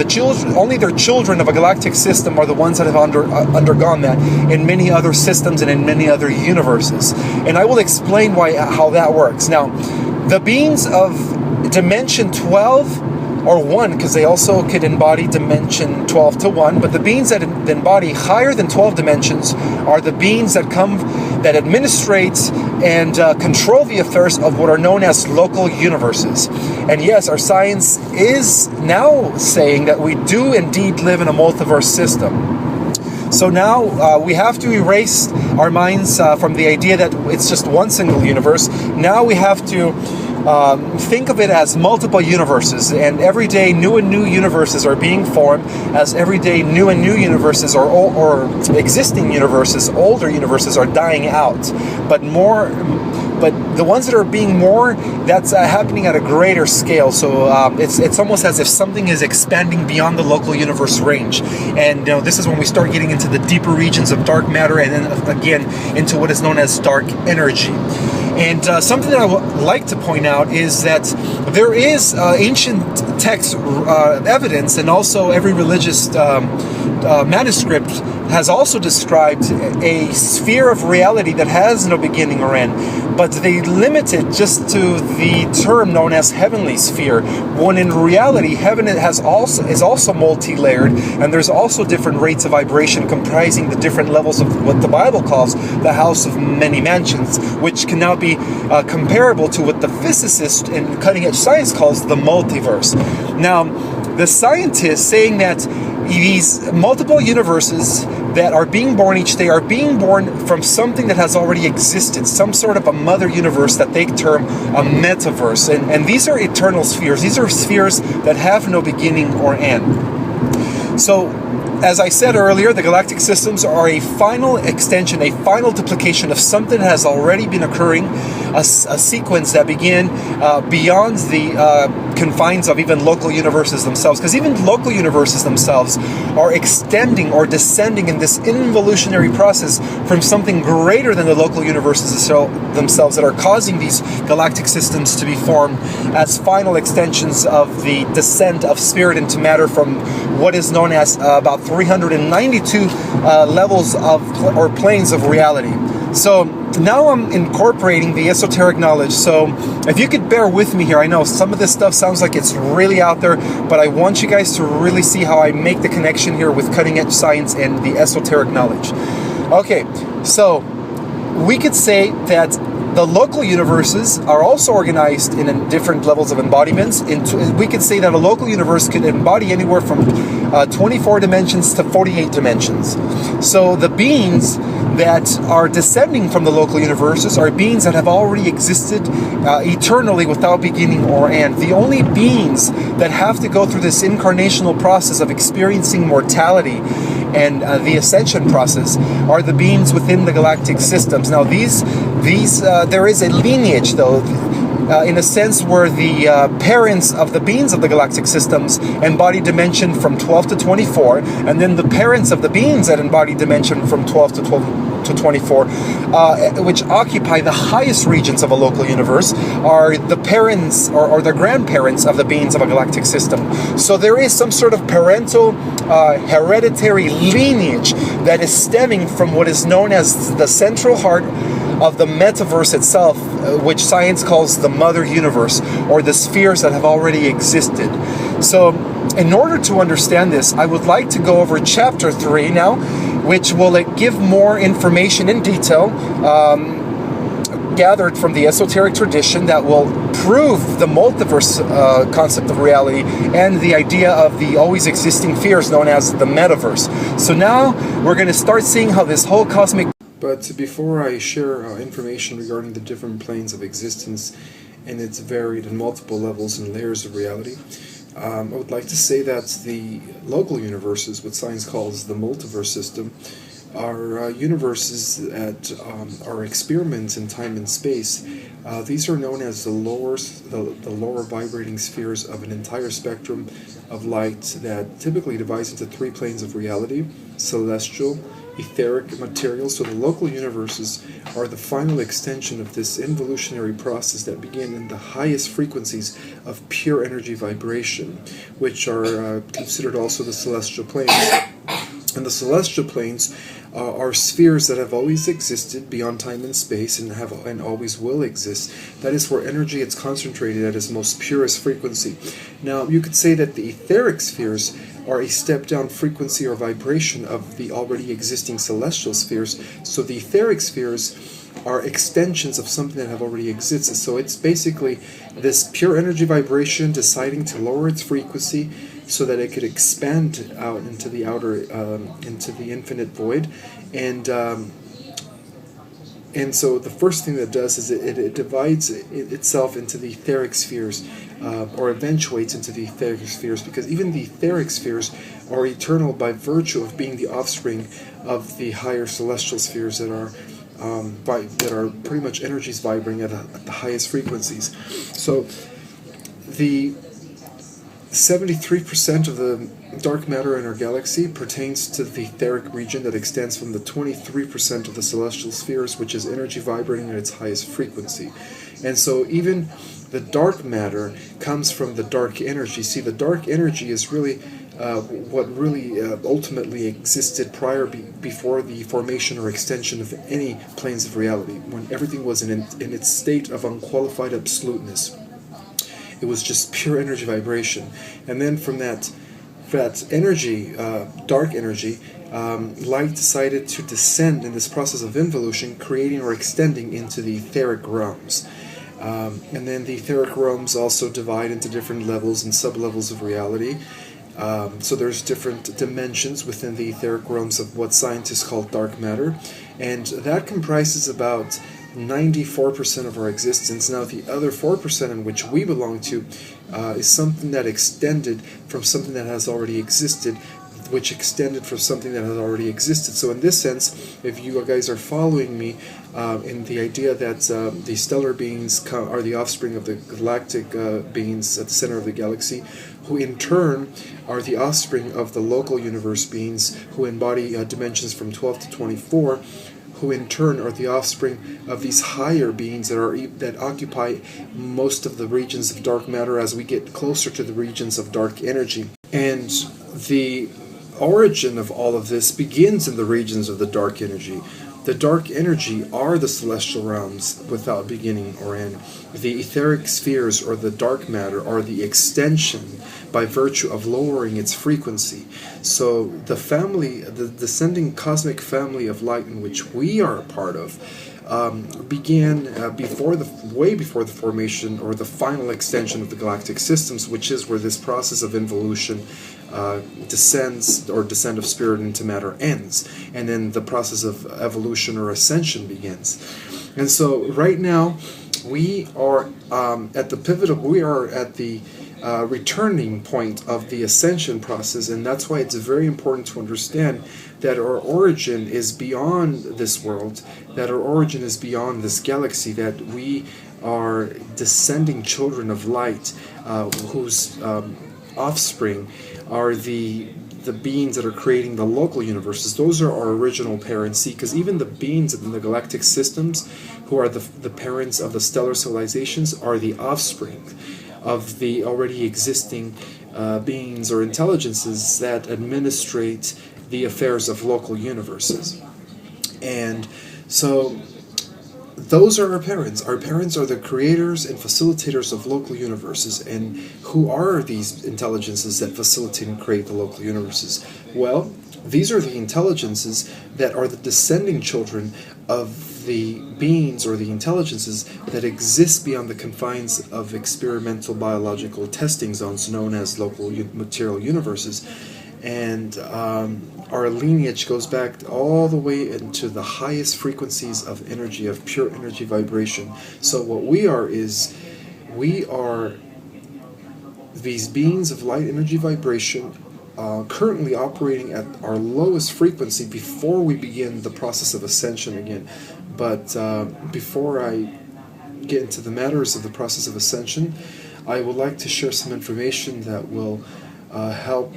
Only their children of a galactic system are the ones that have undergone that in many other systems and in many other universes. And I will explain how that works. Now, the beings of dimension 12 or 1, because they also could embody dimension 12 to 1, but the beings that embody higher than 12 dimensions are the beings that administrate and control the affairs of what are known as local universes. And yes, our science is now saying that we do indeed live in a multiverse system. So now we have to erase our minds from the idea that it's just one single universe. Now we have to think of it as multiple universes, and every day new and new universes are being formed, as every day new and new universes or existing universes, older universes are dying out. But the ones that are being more, that's happening at a greater scale. So it's almost as if something is expanding beyond the local universe range. And this is when we start getting into the deeper regions of dark matter, and then again into what is known as dark energy. And something that I would like to point out is that there is ancient text evidence, and also every religious manuscript has also described a sphere of reality that has no beginning or end, but they limit it just to the term known as heavenly sphere, when in reality heaven is also multi-layered, and there's also different rates of vibration comprising the different levels of what the Bible calls the house of many mansions, which can now be comparable to what the physicist in cutting-edge science calls the multiverse. Now, the scientists saying that these multiple universes that are being born each day are being born from something that has already existed, some sort of a mother universe that they term a metaverse. And these are eternal spheres. These are spheres that have no beginning or end. So, as I said earlier, the galactic systems are a final extension, a final duplication of something that has already been occurring, a sequence that began beyond the confines of even local universes themselves. Because even local universes themselves are extending or descending in this involutionary process from something greater than the local universes themselves that are causing these galactic systems to be formed as final extensions of the descent of spirit into matter from what is known as about 392 levels of or planes of reality. So now I'm incorporating the esoteric knowledge. So if you could bear with me here, I know some of this stuff sounds like it's really out there, but I want you guys to really see how I make the connection here with cutting edge science and the esoteric knowledge. Okay, so we could say that the local universes are also organized in different levels of embodiments. We could say that a local universe could embody anywhere from 24 dimensions to 48 dimensions. So the beings that are descending from the local universes are beings that have already existed eternally without beginning or end. The only beings that have to go through this incarnational process of experiencing mortality and the ascension process are the beings within the galactic systems. Now there is a lineage though, in a sense where the parents of the beings of the galactic systems embody dimension from 12 to 24, and then the parents of the beings that embody dimension from 12 to 24, which occupy the highest regions of a local universe, are the parents or the grandparents of the beings of a galactic system. So there is some sort of parental hereditary lineage that is stemming from what is known as the central heart of the metaverse itself, which science calls the mother universe, or the spheres that have already existed. So in order to understand this, I would like to go over chapter 3 now, which will give more information in detail gathered from the esoteric tradition that will prove the multiverse concept of reality and the idea of the always existing spheres known as the metaverse. So now we're going to start seeing how this whole cosmic... But before I share information regarding the different planes of existence and its varied and multiple levels and layers of reality, I would like to say that the local universes, what science calls the multiverse system, our universes that are experiments in time and space. These are known as the lower vibrating spheres of an entire spectrum of light that typically divides into three planes of reality: celestial, etheric, material. So the local universes are the final extension of this involutionary process that began in the highest frequencies of pure energy vibration, which are considered also the celestial planes. And the celestial planes are spheres that have always existed beyond time and space and always will exist. That is where energy is concentrated at its most purest frequency. Now, you could say that the etheric spheres are a step-down frequency or vibration of the already existing celestial spheres. So the etheric spheres are extensions of something that have already existed. So it's basically this pure energy vibration deciding to lower its frequency so that it could expand out into the into the infinite void, and so the first thing that does is it divides itself into the etheric spheres, or eventuates into the etheric spheres, because even the etheric spheres are eternal by virtue of being the offspring of the higher celestial spheres that are pretty much energies vibrating at the highest frequencies. So the 73% of the dark matter in our galaxy pertains to the etheric region that extends from the 23% of the celestial spheres, which is energy vibrating at its highest frequency. And so even the dark matter comes from the dark energy. See, the dark energy is really what really ultimately existed before the formation or extension of any planes of reality, when everything was in its state of unqualified absoluteness. It was just pure energy vibration. And then from that energy, dark energy, light decided to descend in this process of involution, creating or extending into the etheric realms. And then the etheric realms also divide into different levels and sub-levels of reality. So there's different dimensions within the etheric realms of what scientists call dark matter. And that comprises about 94% of our existence. Now, the other 4% in which we belong to is something that extended from something that has already existed, which extended from something that has already existed. So in this sense, if you guys are following me in the idea that the stellar beings are the offspring of the galactic beings at the center of the galaxy, who in turn are the offspring of the local universe beings who embody dimensions from 12 to 24, who in turn are the offspring of these higher beings that occupy most of the regions of dark matter as we get closer to the regions of dark energy. And the origin of all of this begins in the regions of the dark energy. The dark energy are the celestial realms without beginning or end. The etheric spheres, or the dark matter, are the extension by virtue of lowering its frequency. So the descending cosmic family of light in which we are a part of, began way before the formation or the final extension of the galactic systems, which is where this process of involution descent of spirit into matter ends, and then the process of evolution or ascension begins. And so right now we are at the returning point of the ascension process, and that's why it's very important to understand that our origin is beyond this world, that our origin is beyond this galaxy, that we are descending children of light, whose offspring are the beings that are creating the local universes. Those are our original parents. See, because even the beings in the galactic systems, who are the parents of the stellar civilizations, are the offspring of the already existing beings or intelligences that administrate the affairs of local universes. And so those are our parents. Our parents are the creators and facilitators of local universes. And who are these intelligences that facilitate and create the local universes? Well, these are the intelligences that are the descending children of the beings or the intelligences that exist beyond the confines of experimental biological testing zones known as local material universes. And our lineage goes back all the way into the highest frequencies of energy, of pure energy vibration. So what we are these beings of light energy vibration currently operating at our lowest frequency before we begin the process of ascension again. But before I get into the matters of the process of ascension, I would like to share some information that will help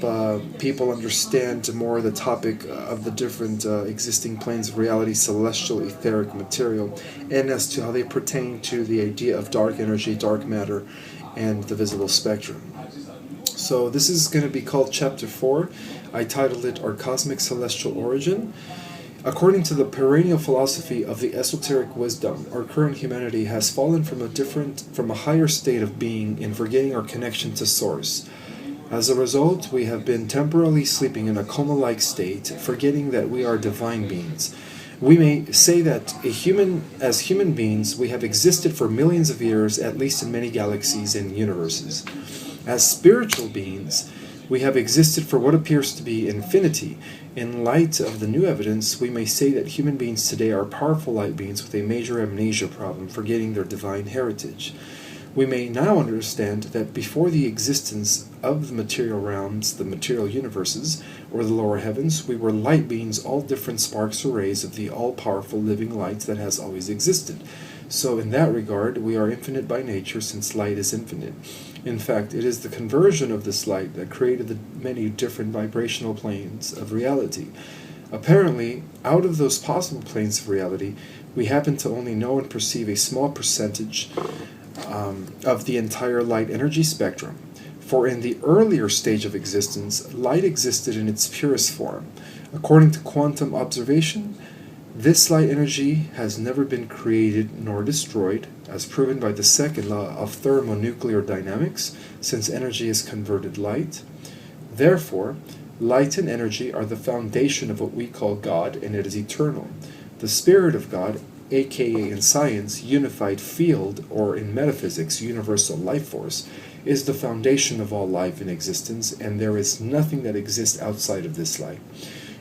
people understand more the topic of the different existing planes of reality, celestial, etheric, material, and as to how they pertain to the idea of dark energy, dark matter, and the visible spectrum. So this is going to be called Chapter 4. I titled it Our Cosmic Celestial Origin. According to the perennial philosophy of the esoteric wisdom, our current humanity has fallen from a higher state of being in forgetting our connection to Source. As a result, we have been temporarily sleeping in a coma-like state, forgetting that we are divine beings. We may say that as human beings, we have existed for millions of years, at least in many galaxies and universes. As spiritual beings, we have existed for what appears to be infinity. In light of the new evidence, we may say that human beings today are powerful light beings with a major amnesia problem, forgetting their divine heritage. We may now understand that before the existence of the material realms, the material universes, or the lower heavens, we were light beings, all different sparks or rays of the all-powerful living light that has always existed. So in that regard, we are infinite by nature, since light is infinite. In fact, it is the conversion of this light that created the many different vibrational planes of reality. Apparently, out of those possible planes of reality, we happen to only know and perceive a small percentage of the entire light energy spectrum. For in the earlier stage of existence, light existed in its purest form. According to quantum observation, this light energy has never been created nor destroyed, as proven by the second law of thermonuclear dynamics, since energy is converted light. Therefore, light and energy are the foundation of what we call God, and it is eternal. The Spirit of God, aka in science, unified field, or in metaphysics, universal life force, is the foundation of all life in existence, and there is nothing that exists outside of this light.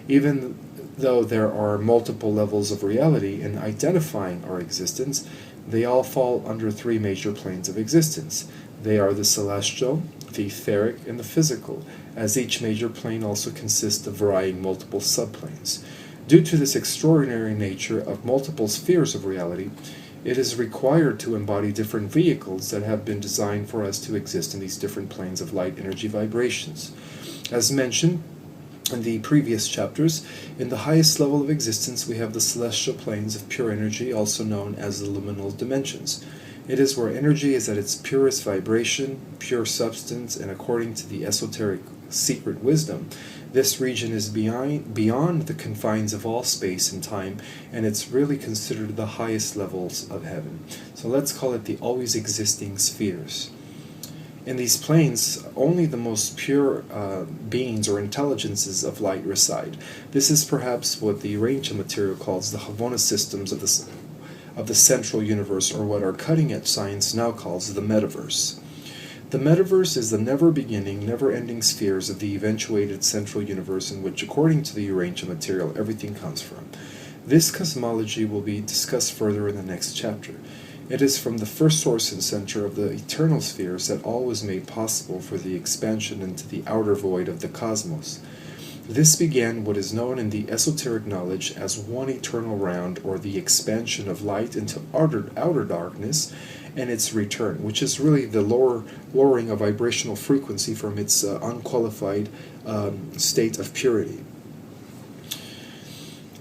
Even though there are multiple levels of reality in identifying our existence, they all fall under three major planes of existence. They are the celestial, the etheric, and the physical, as each major plane also consists of varying multiple subplanes. Due to this extraordinary nature of multiple spheres of reality, it is required to embody different vehicles that have been designed for us to exist in these different planes of light energy vibrations. As mentioned in the previous chapters, in the highest level of existence we have the celestial planes of pure energy, also known as the liminal dimensions. It is where energy is at its purest vibration, pure substance, and according to the esoteric secret wisdom, this region is beyond the confines of all space and time, and it's really considered the highest levels of heaven. So let's call it the always existing spheres. In these planes, only the most pure beings or intelligences of light reside. This is perhaps what the Urantia material calls the Havona systems of the central universe, or what our cutting-edge science now calls the metaverse. The metaverse is the never-beginning, never-ending spheres of the eventuated central universe in which, according to the Urantia material, everything comes from. This cosmology will be discussed further in the next chapter. It is from the first source and center of the eternal spheres that all was made possible for the expansion into the outer void of the cosmos. This began what is known in the esoteric knowledge as one eternal round, or the expansion of light into outer darkness, and its return, which is really the lowering of vibrational frequency from its unqualified state of purity.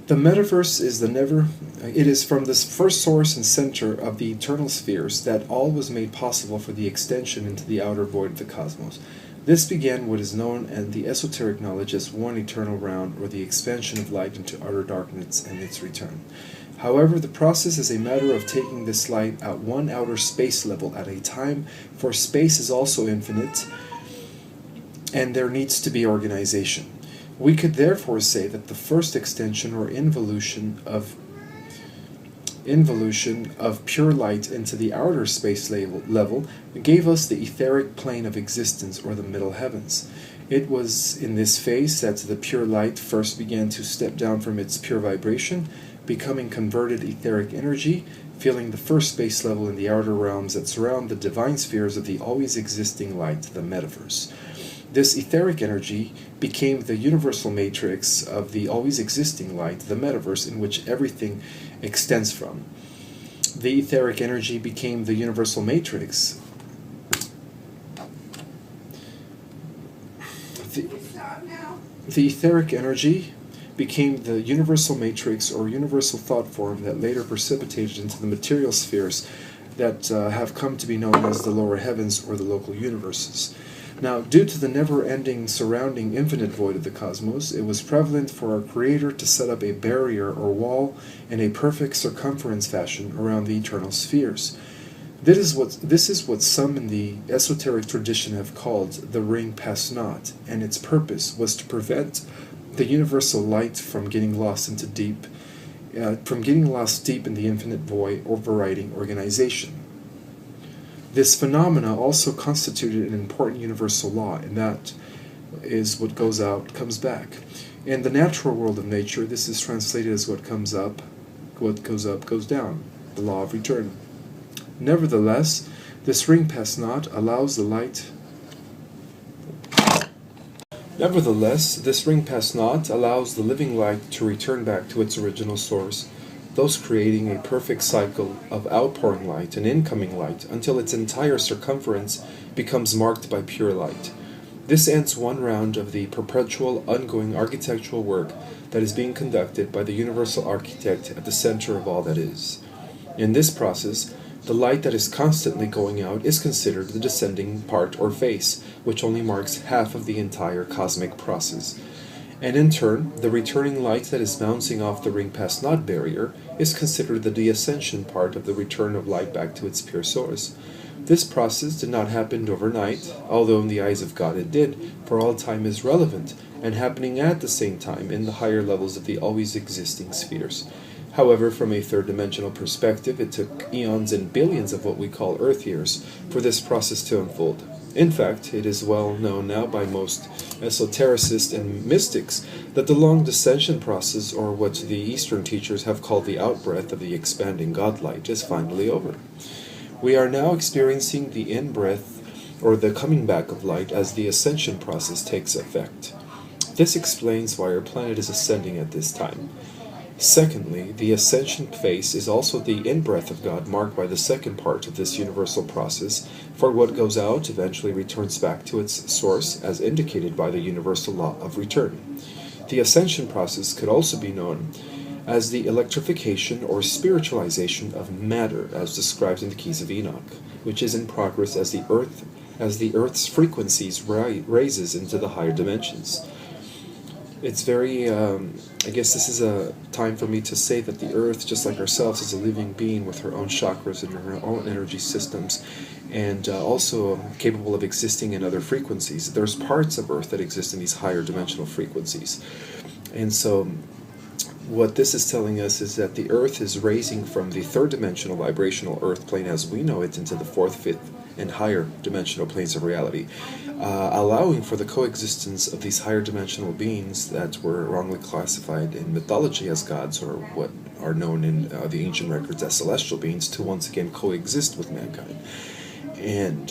The metaverse is it is from this first source and center of the eternal spheres that all was made possible for the extension into the outer void of the cosmos. This began what is known in the esoteric knowledge as one eternal round, or the expansion of light into outer darkness and its return. However, the process is a matter of taking this light at one outer space level at a time, for space is also infinite, and there needs to be organization. We could therefore say that the first extension or involution of pure light into the outer space level gave us the etheric plane of existence, or the middle heavens. It was in this phase that the pure light first began to step down from its pure vibration, becoming converted etheric energy, filling the first space level in the outer realms that surround the divine spheres of the always existing light, the metaverse. This etheric energy became the universal matrix of the always existing light, the metaverse in which everything extends from. The etheric energy became the universal matrix. The etheric energy became the universal matrix or universal thought form that later precipitated into the material spheres that have come to be known as the lower heavens or the local universes. Now, due to the never-ending surrounding infinite void of the cosmos, it was prevalent for our Creator to set up a barrier or wall in a perfect circumference fashion around the eternal spheres. This is what some in the esoteric tradition have called the ring pass not, and its purpose was to prevent the universal light from getting lost deep in the infinite void overriding organization. This phenomena also constituted an important universal law, and that is what goes out comes back. In the natural world of nature, this is translated as what goes up goes down, the law of return. Nevertheless, this ring pass not allows the light. Nevertheless, this ring pass not allows the living light to return back to its original source, thus creating a perfect cycle of outpouring light and incoming light until its entire circumference becomes marked by pure light. This ends one round of the perpetual, ongoing architectural work that is being conducted by the universal architect at the center of all that is. In this process, the light that is constantly going out is considered the descending part or face, which only marks half of the entire cosmic process. And in turn, the returning light that is bouncing off the ring pass not barrier is considered the de-ascension part of the return of light back to its pure source. This process did not happen overnight, although in the eyes of God it did, for all time is relevant, and happening at the same time in the higher levels of the always existing spheres. However, from a third-dimensional perspective, it took eons and billions of what we call Earth years for this process to unfold. In fact, it is well known now by most esotericists and mystics that the long descension process, or what the Eastern teachers have called the outbreath of the expanding God-light, is finally over. We are now experiencing the in-breath, or the coming back of light, as the ascension process takes effect. This explains why our planet is ascending at this time. Secondly, the ascension phase is also the in-breath of God, marked by the second part of this universal process, for what goes out eventually returns back to its source, as indicated by the universal law of return. The ascension process could also be known as the electrification or spiritualization of matter, as described in the Keys of Enoch, which is in progress as the Earth's frequencies raises into the higher dimensions. It's very, I guess this is a time for me to say that the Earth, just like ourselves, is a living being with her own chakras and her own energy systems, and also capable of existing in other frequencies. There's parts of Earth that exist in these higher dimensional frequencies. And so what this is telling us is that the Earth is raising from the third-dimensional vibrational Earth plane as we know it into the fourth, fifth, and higher dimensional planes of reality, allowing for the coexistence of these higher dimensional beings that were wrongly classified in mythology as gods, or what are known in the ancient records as celestial beings, to once again coexist with mankind. And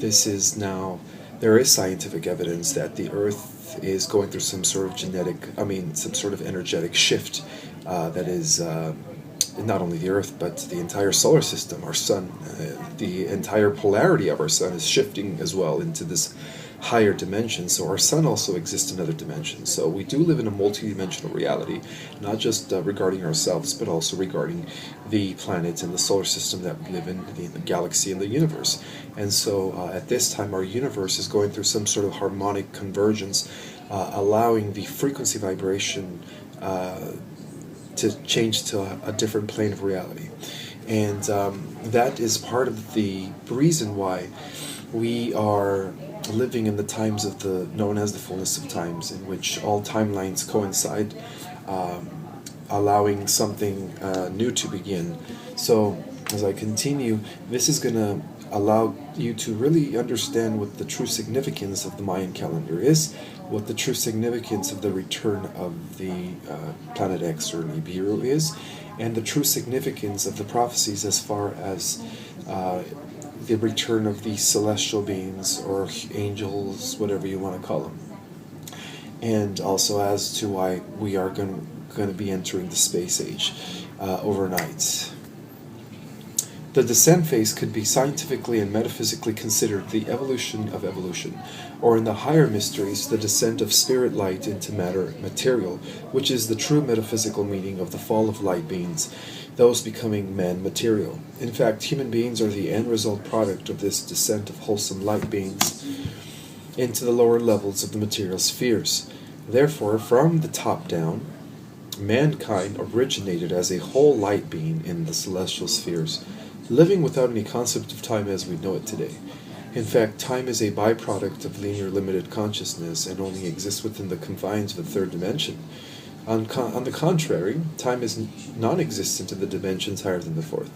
this is now, there is scientific evidence that the Earth is going through some sort of some sort of energetic shift that is not only the Earth, but the entire solar system, our sun, the entire polarity of our sun is shifting as well into this higher dimension. So our sun also exists in other dimensions. So we do live in a multi-dimensional reality, not just regarding ourselves, but also regarding the planets and the solar system that we live in, the galaxy and the universe. And so at this time, our universe is going through some sort of harmonic convergence, allowing the frequency vibration to change to a different plane of reality. And that is part of the reason why we are living in the times of the known as the fullness of times, in which all timelines coincide, allowing something new to begin. So as I continue, this is going to allow you to really understand what the true significance of the Mayan calendar is, what the true significance of the return of the Planet X or Nibiru is, and the true significance of the prophecies as far as the return of the celestial beings or angels, whatever you want to call them. And also as to why we are going to be entering the space age overnight. The descent phase could be scientifically and metaphysically considered the evolution of evolution, or in the higher mysteries, the descent of spirit light into matter material, which is the true metaphysical meaning of the fall of light beings, those becoming man material. In fact, human beings are the end result product of this descent of wholesome light beings into the lower levels of the material spheres. Therefore, from the top down, mankind originated as a whole light being in the celestial spheres, living without any concept of time as we know it today. In fact, time is a byproduct of linear limited consciousness and only exists within the confines of the third dimension. On the contrary, time is non-existent in the dimensions higher than the fourth.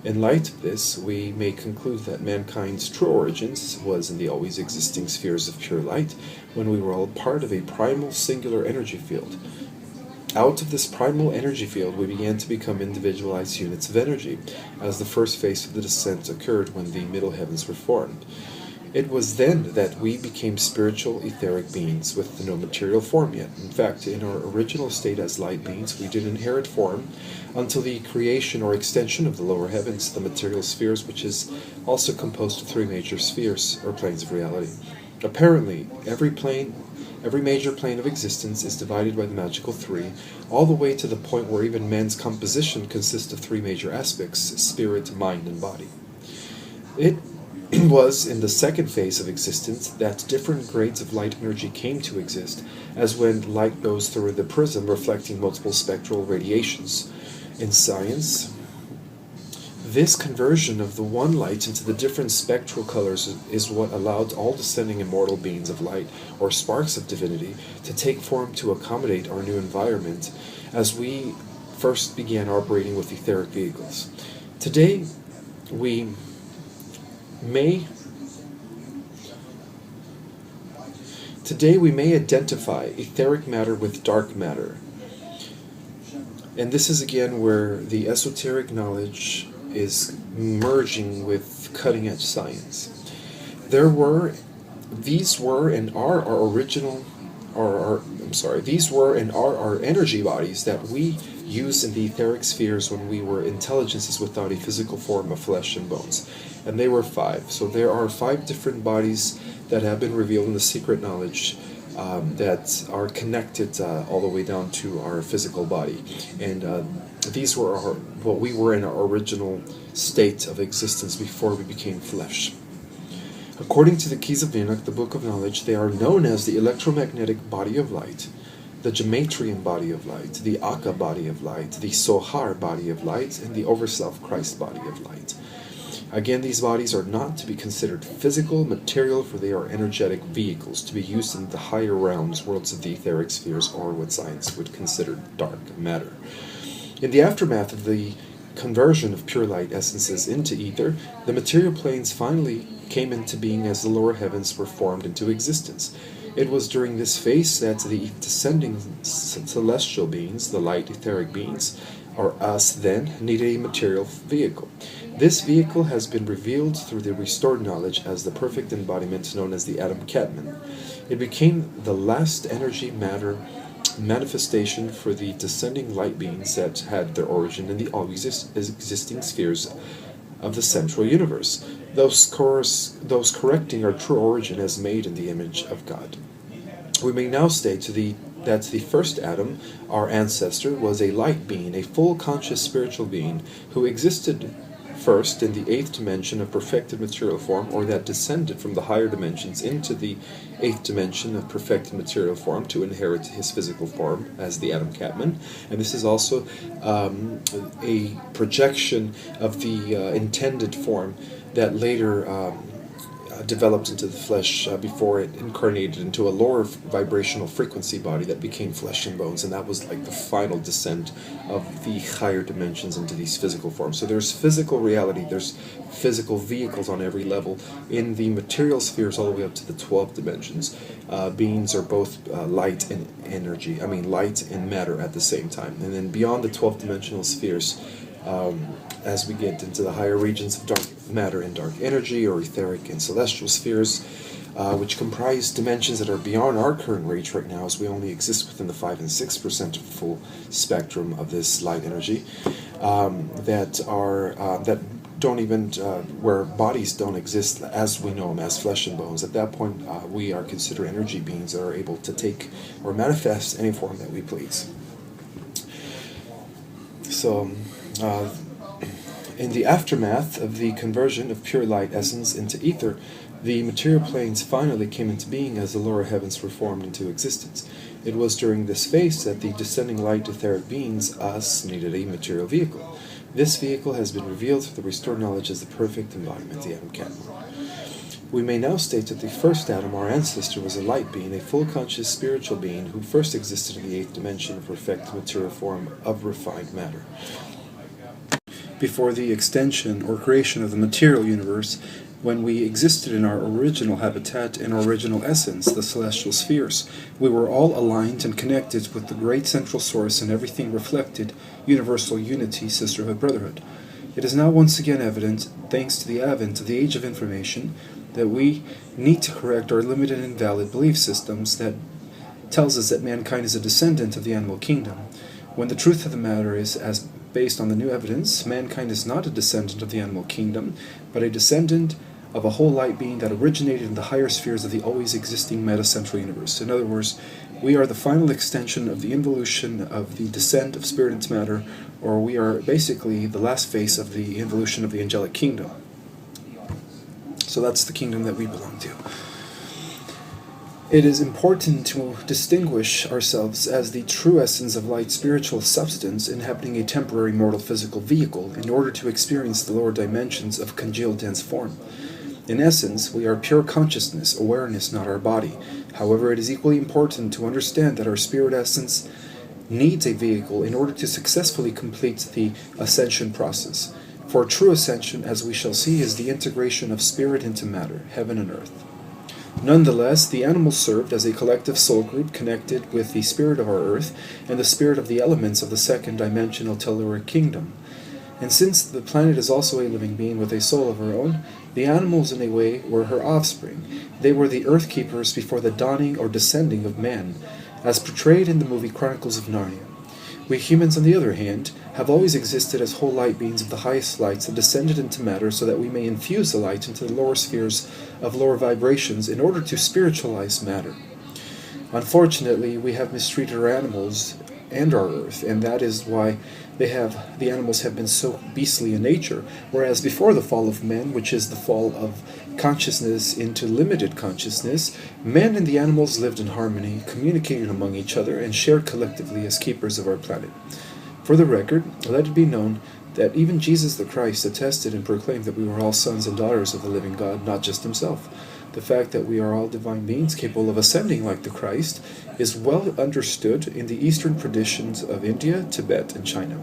In light of this, we may conclude that mankind's true origins was in the always existing spheres of pure light, when we were all part of a primal singular energy field. Out of this primal energy field, we began to become individualized units of energy, as the first phase of the descent occurred when the middle heavens were formed. It was then that we became spiritual, etheric beings with no material form yet. In fact, in our original state as light beings, we did inherit form until the creation or extension of the lower heavens, the material spheres, which is also composed of three major spheres, or planes of reality. Apparently, every major plane of existence is divided by the magical three, all the way to the point where even man's composition consists of three major aspects: spirit, mind, and body. It was in the second phase of existence that different grades of light energy came to exist, as when light goes through the prism reflecting multiple spectral radiations. In science, this conversion of the one light into the different spectral colors is what allowed all descending immortal beings of light, or sparks of divinity, to take form to accommodate our new environment as we first began operating with etheric vehicles. Today, we may identify etheric matter with dark matter. And this is again where the esoteric knowledge is merging with cutting-edge science. These were and are our energy bodies that we use in the etheric spheres when we were intelligences without a physical form of flesh and bones. And they were 5. So there are 5 different bodies that have been revealed in the secret knowledge that are connected all the way down to our physical body. And these were what we were in our original state of existence before we became flesh. According to the Keys of Enoch, the Book of Knowledge, they are known as the electromagnetic body of light, the Gematrian body of light, the Akka body of light, the Sohar body of light, and the Overself Christ body of light. Again, these bodies are not to be considered physical, material, for they are energetic vehicles to be used in the higher realms, worlds of the etheric spheres, or what science would consider dark matter. In the aftermath of the conversion of pure light essences into ether, the material planes finally came into being as the lower heavens were formed into existence. It was during this phase that the descending celestial beings, the light etheric beings, or us then, needed a material vehicle. This vehicle has been revealed through the restored knowledge as the perfect embodiment known as the Adam Catman. It became the last energy matter manifestation for the descending light beings that had their origin in the always existing spheres of the central universe, those correcting our true origin as made in the image of God. We may now state that the first Adam, our ancestor, was a light being, a full conscious spiritual being, who existed first in the 8th dimension of perfected material form, or that descended from the higher dimensions into the 8th dimension of perfected material form to inherit his physical form as the Adam Catman. And this is also a projection of the intended form that later developed into the flesh before it incarnated into a lower vibrational frequency body that became flesh and bones, and that was like the final descent of the higher dimensions into these physical forms. So there's physical reality, there's physical vehicles on every level. In the material spheres all the way up to the 12 dimensions, beings are both light and energy, light and matter at the same time. And then beyond the 12 dimensional spheres, As we get into the higher regions of dark matter and dark energy, or etheric and celestial spheres, which comprise dimensions that are beyond our current reach right now, as we only exist within the 5 and 6% of the full spectrum of this light energy, that don't even, where bodies don't exist as we know them, as flesh and bones. At that point, we are considered energy beings that are able to take or manifest any form that we please. So, in the aftermath of the conversion of pure light essence into ether, the material planes finally came into being as the lower heavens were formed into existence. It was during this phase that the descending light etheric beings, us, needed a material vehicle. This vehicle has been revealed through the restored knowledge as the perfect embodiment, the Atom Kadmon. We may now state that the first Adam, our ancestor, was a light being, a full conscious spiritual being who first existed in the 8th dimension of perfect material form of refined matter. Before the extension or creation of the material universe, when we existed in our original habitat and original essence, the celestial spheres, we were all aligned and connected with the great central source, and everything reflected universal unity, sisterhood, brotherhood. It is now once again evident, thanks to the advent of the age of information, that we need to correct our limited and invalid belief systems that tells us that mankind is a descendant of the animal kingdom, when the truth of the matter is, as based on the new evidence, mankind is not a descendant of the animal kingdom, but a descendant of a whole light being that originated in the higher spheres of the always existing metacentral universe. In other words, we are the final extension of the involution of the descent of spirit into matter, or we are basically the last phase of the involution of the angelic kingdom. So that's the kingdom that we belong to. It is important to distinguish ourselves as the true essence of light spiritual substance inhabiting a temporary mortal physical vehicle in order to experience the lower dimensions of congealed dense form. In essence, we are pure consciousness, awareness, not our body. However, it is equally important to understand that our spirit essence needs a vehicle in order to successfully complete the ascension process. For true ascension, as we shall see, is the integration of spirit into matter, heaven and earth. Nonetheless, the animals served as a collective soul group connected with the spirit of our earth and the spirit of the elements of the second dimensional telluric kingdom. And since the planet is also a living being with a soul of her own, the animals in a way were her offspring. They were the earth keepers before the dawning or descending of man, as portrayed in the movie Chronicles of Narnia. We humans, on the other hand, have always existed as whole light beings of the highest lights that descended into matter so that we may infuse the light into the lower spheres of lower vibrations in order to spiritualize matter. Unfortunately, we have mistreated our animals and our earth, and that is why the animals have been so beastly in nature, whereas before the fall of man, which is the fall of consciousness into limited consciousness, men and the animals lived in harmony, communicated among each other, and shared collectively as keepers of our planet. For the record, let it be known that even Jesus the Christ attested and proclaimed that we were all sons and daughters of the living God, not just himself. The fact that we are all divine beings capable of ascending like the Christ is well understood in the Eastern traditions of India, Tibet, and China.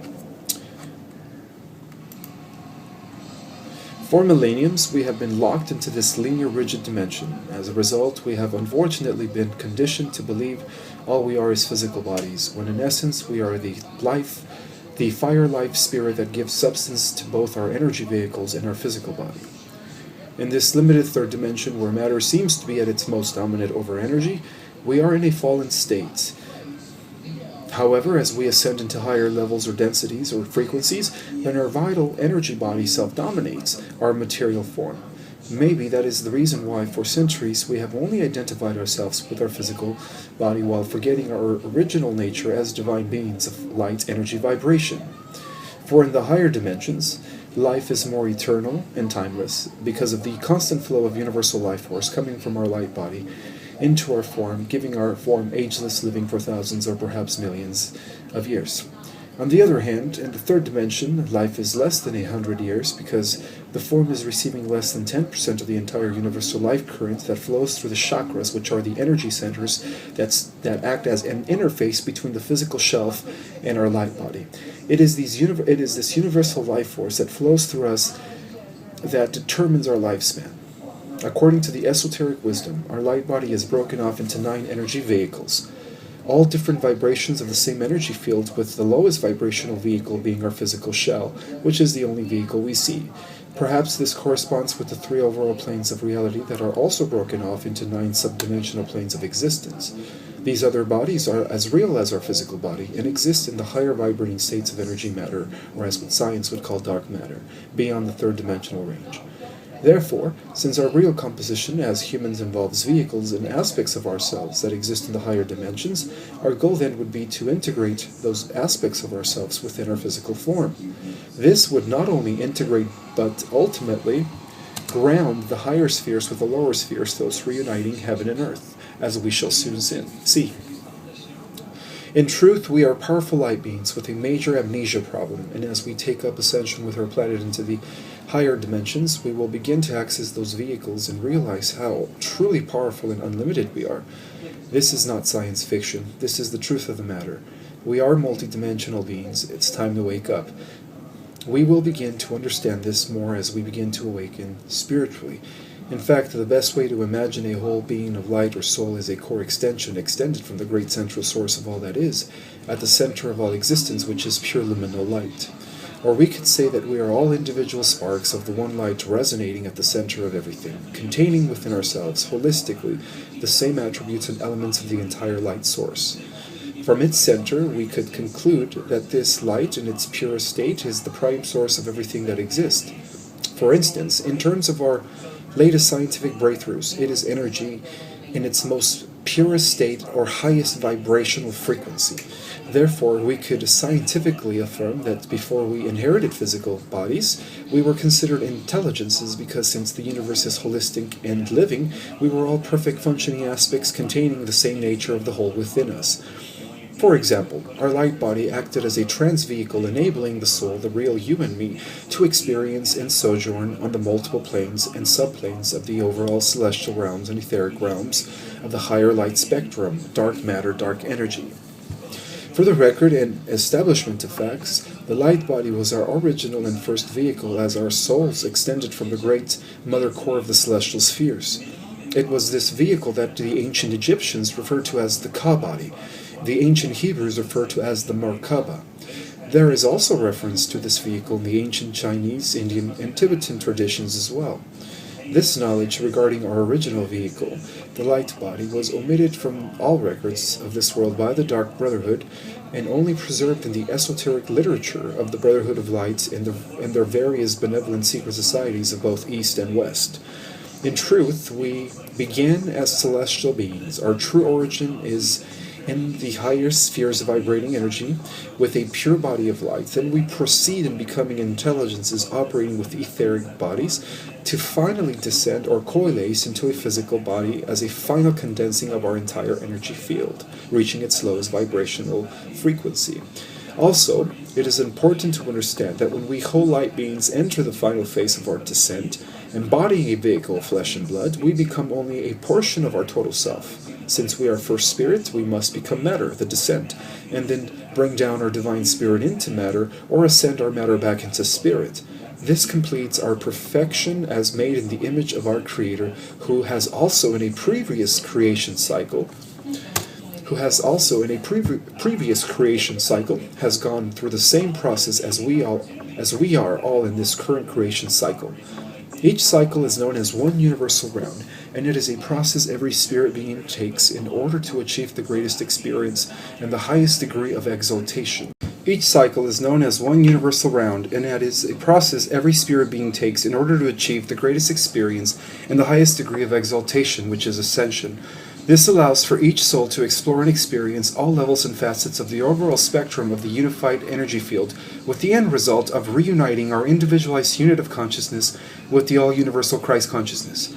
For millenniums, we have been locked into this linear, rigid dimension. As a result, we have unfortunately been conditioned to believe all we are is physical bodies, when in essence we are the fire life spirit that gives substance to both our energy vehicles and our physical body. In this limited third dimension, where matter seems to be at its most dominant over energy, we are in a fallen state. However, as we ascend into higher levels or densities or frequencies, then our vital energy body self-dominates our material form. Maybe that is the reason why for centuries we have only identified ourselves with our physical body while forgetting our original nature as divine beings of light, energy, vibration. For in the higher dimensions, life is more eternal and timeless because of the constant flow of universal life force coming from our light body into our form, giving our form ageless living for thousands or perhaps millions of years. On the other hand, in the third dimension, life is less than 100 years because the form is receiving less than 10% of the entire universal life current that flows through the chakras, which are the energy centers that act as an interface between the physical shelf and our light body. It is this universal life force that flows through us that determines our lifespan. According to the esoteric wisdom, our light body is broken off into 9 energy vehicles. all different vibrations of the same energy field, with the lowest vibrational vehicle being our physical shell, which is the only vehicle we see. Perhaps this corresponds with the 3 overall planes of reality that are also broken off into 9 subdimensional planes of existence. These other bodies are as real as our physical body and exist in the higher vibrating states of energy matter, or as what science would call dark matter, beyond the 3rd dimensional range. Therefore, since our real composition as humans involves vehicles and aspects of ourselves that exist in the higher dimensions, our goal then would be to integrate those aspects of ourselves within our physical form. This would not only integrate, but ultimately ground the higher spheres with the lower spheres, thus reuniting heaven and earth, as we shall soon see. In truth, we are powerful light beings with a major amnesia problem, and as we take up ascension with our planet into the higher dimensions, we will begin to access those vehicles and realize how truly powerful and unlimited we are. This is not science fiction. This is the truth of the matter. We are multidimensional beings. It's time to wake up. We will begin to understand this more as we begin to awaken spiritually. In fact, the best way to imagine a whole being of light or soul is a core extension extended from the great central source of all that is, at the center of all existence, which is pure luminal light. Or we could say that we are all individual sparks of the one light resonating at the center of everything, containing within ourselves, holistically, the same attributes and elements of the entire light source. From its center, we could conclude that this light in its purest state is the prime source of everything that exists. For instance, in terms of our latest scientific breakthroughs, it is energy in its most purest state or highest vibrational frequency. Therefore, we could scientifically affirm that before we inherited physical bodies, we were considered intelligences because since the universe is holistic and living, we were all perfect functioning aspects containing the same nature of the whole within us. For example, our light body acted as a trans-vehicle enabling the soul, the real you and me, to experience and sojourn on the multiple planes and subplanes of the overall celestial realms and etheric realms of the higher light spectrum, dark matter, dark energy. For the record and establishment of facts, the light body was our original and first vehicle as our souls extended from the great mother core of the celestial spheres. It was this vehicle that the ancient Egyptians referred to as the Ka body. The ancient Hebrews refer to as the Merkaba. There is also reference to this vehicle in the ancient Chinese, Indian, and Tibetan traditions as well. This knowledge regarding our original vehicle, the light body, was omitted from all records of this world by the Dark Brotherhood and only preserved in the esoteric literature of the Brotherhood of Light and their various benevolent secret societies of both East and West. In truth, we began as celestial beings. Our true origin is in the higher spheres of vibrating energy with a pure body of light. Then we proceed in becoming intelligences operating with etheric bodies to finally descend or coalesce into a physical body as a final condensing of our entire energy field, reaching its lowest vibrational frequency. Also, it is important to understand that when we whole light beings enter the final phase of our descent, embodying a vehicle of flesh and blood, we become only a portion of our total self. Since we are first spirit, we must become matter, the descent, and then bring down our divine spirit into matter, or ascend our matter back into spirit. This completes our perfection as made in the image of our Creator, who has also in a previous creation cycle has gone through the same process as we are all in this current creation cycle. Each cycle is known as one universal round, and it is a process every spirit being takes in order to achieve the greatest experience and the highest degree of exaltation. Each cycle is known as one universal round, and it is a process every spirit being takes in order to achieve the greatest experience and the highest degree of exaltation, which is ascension. This allows for each soul to explore and experience all levels and facets of the overall spectrum of the unified energy field, with the end result of reuniting our individualized unit of consciousness with the all-universal Christ consciousness.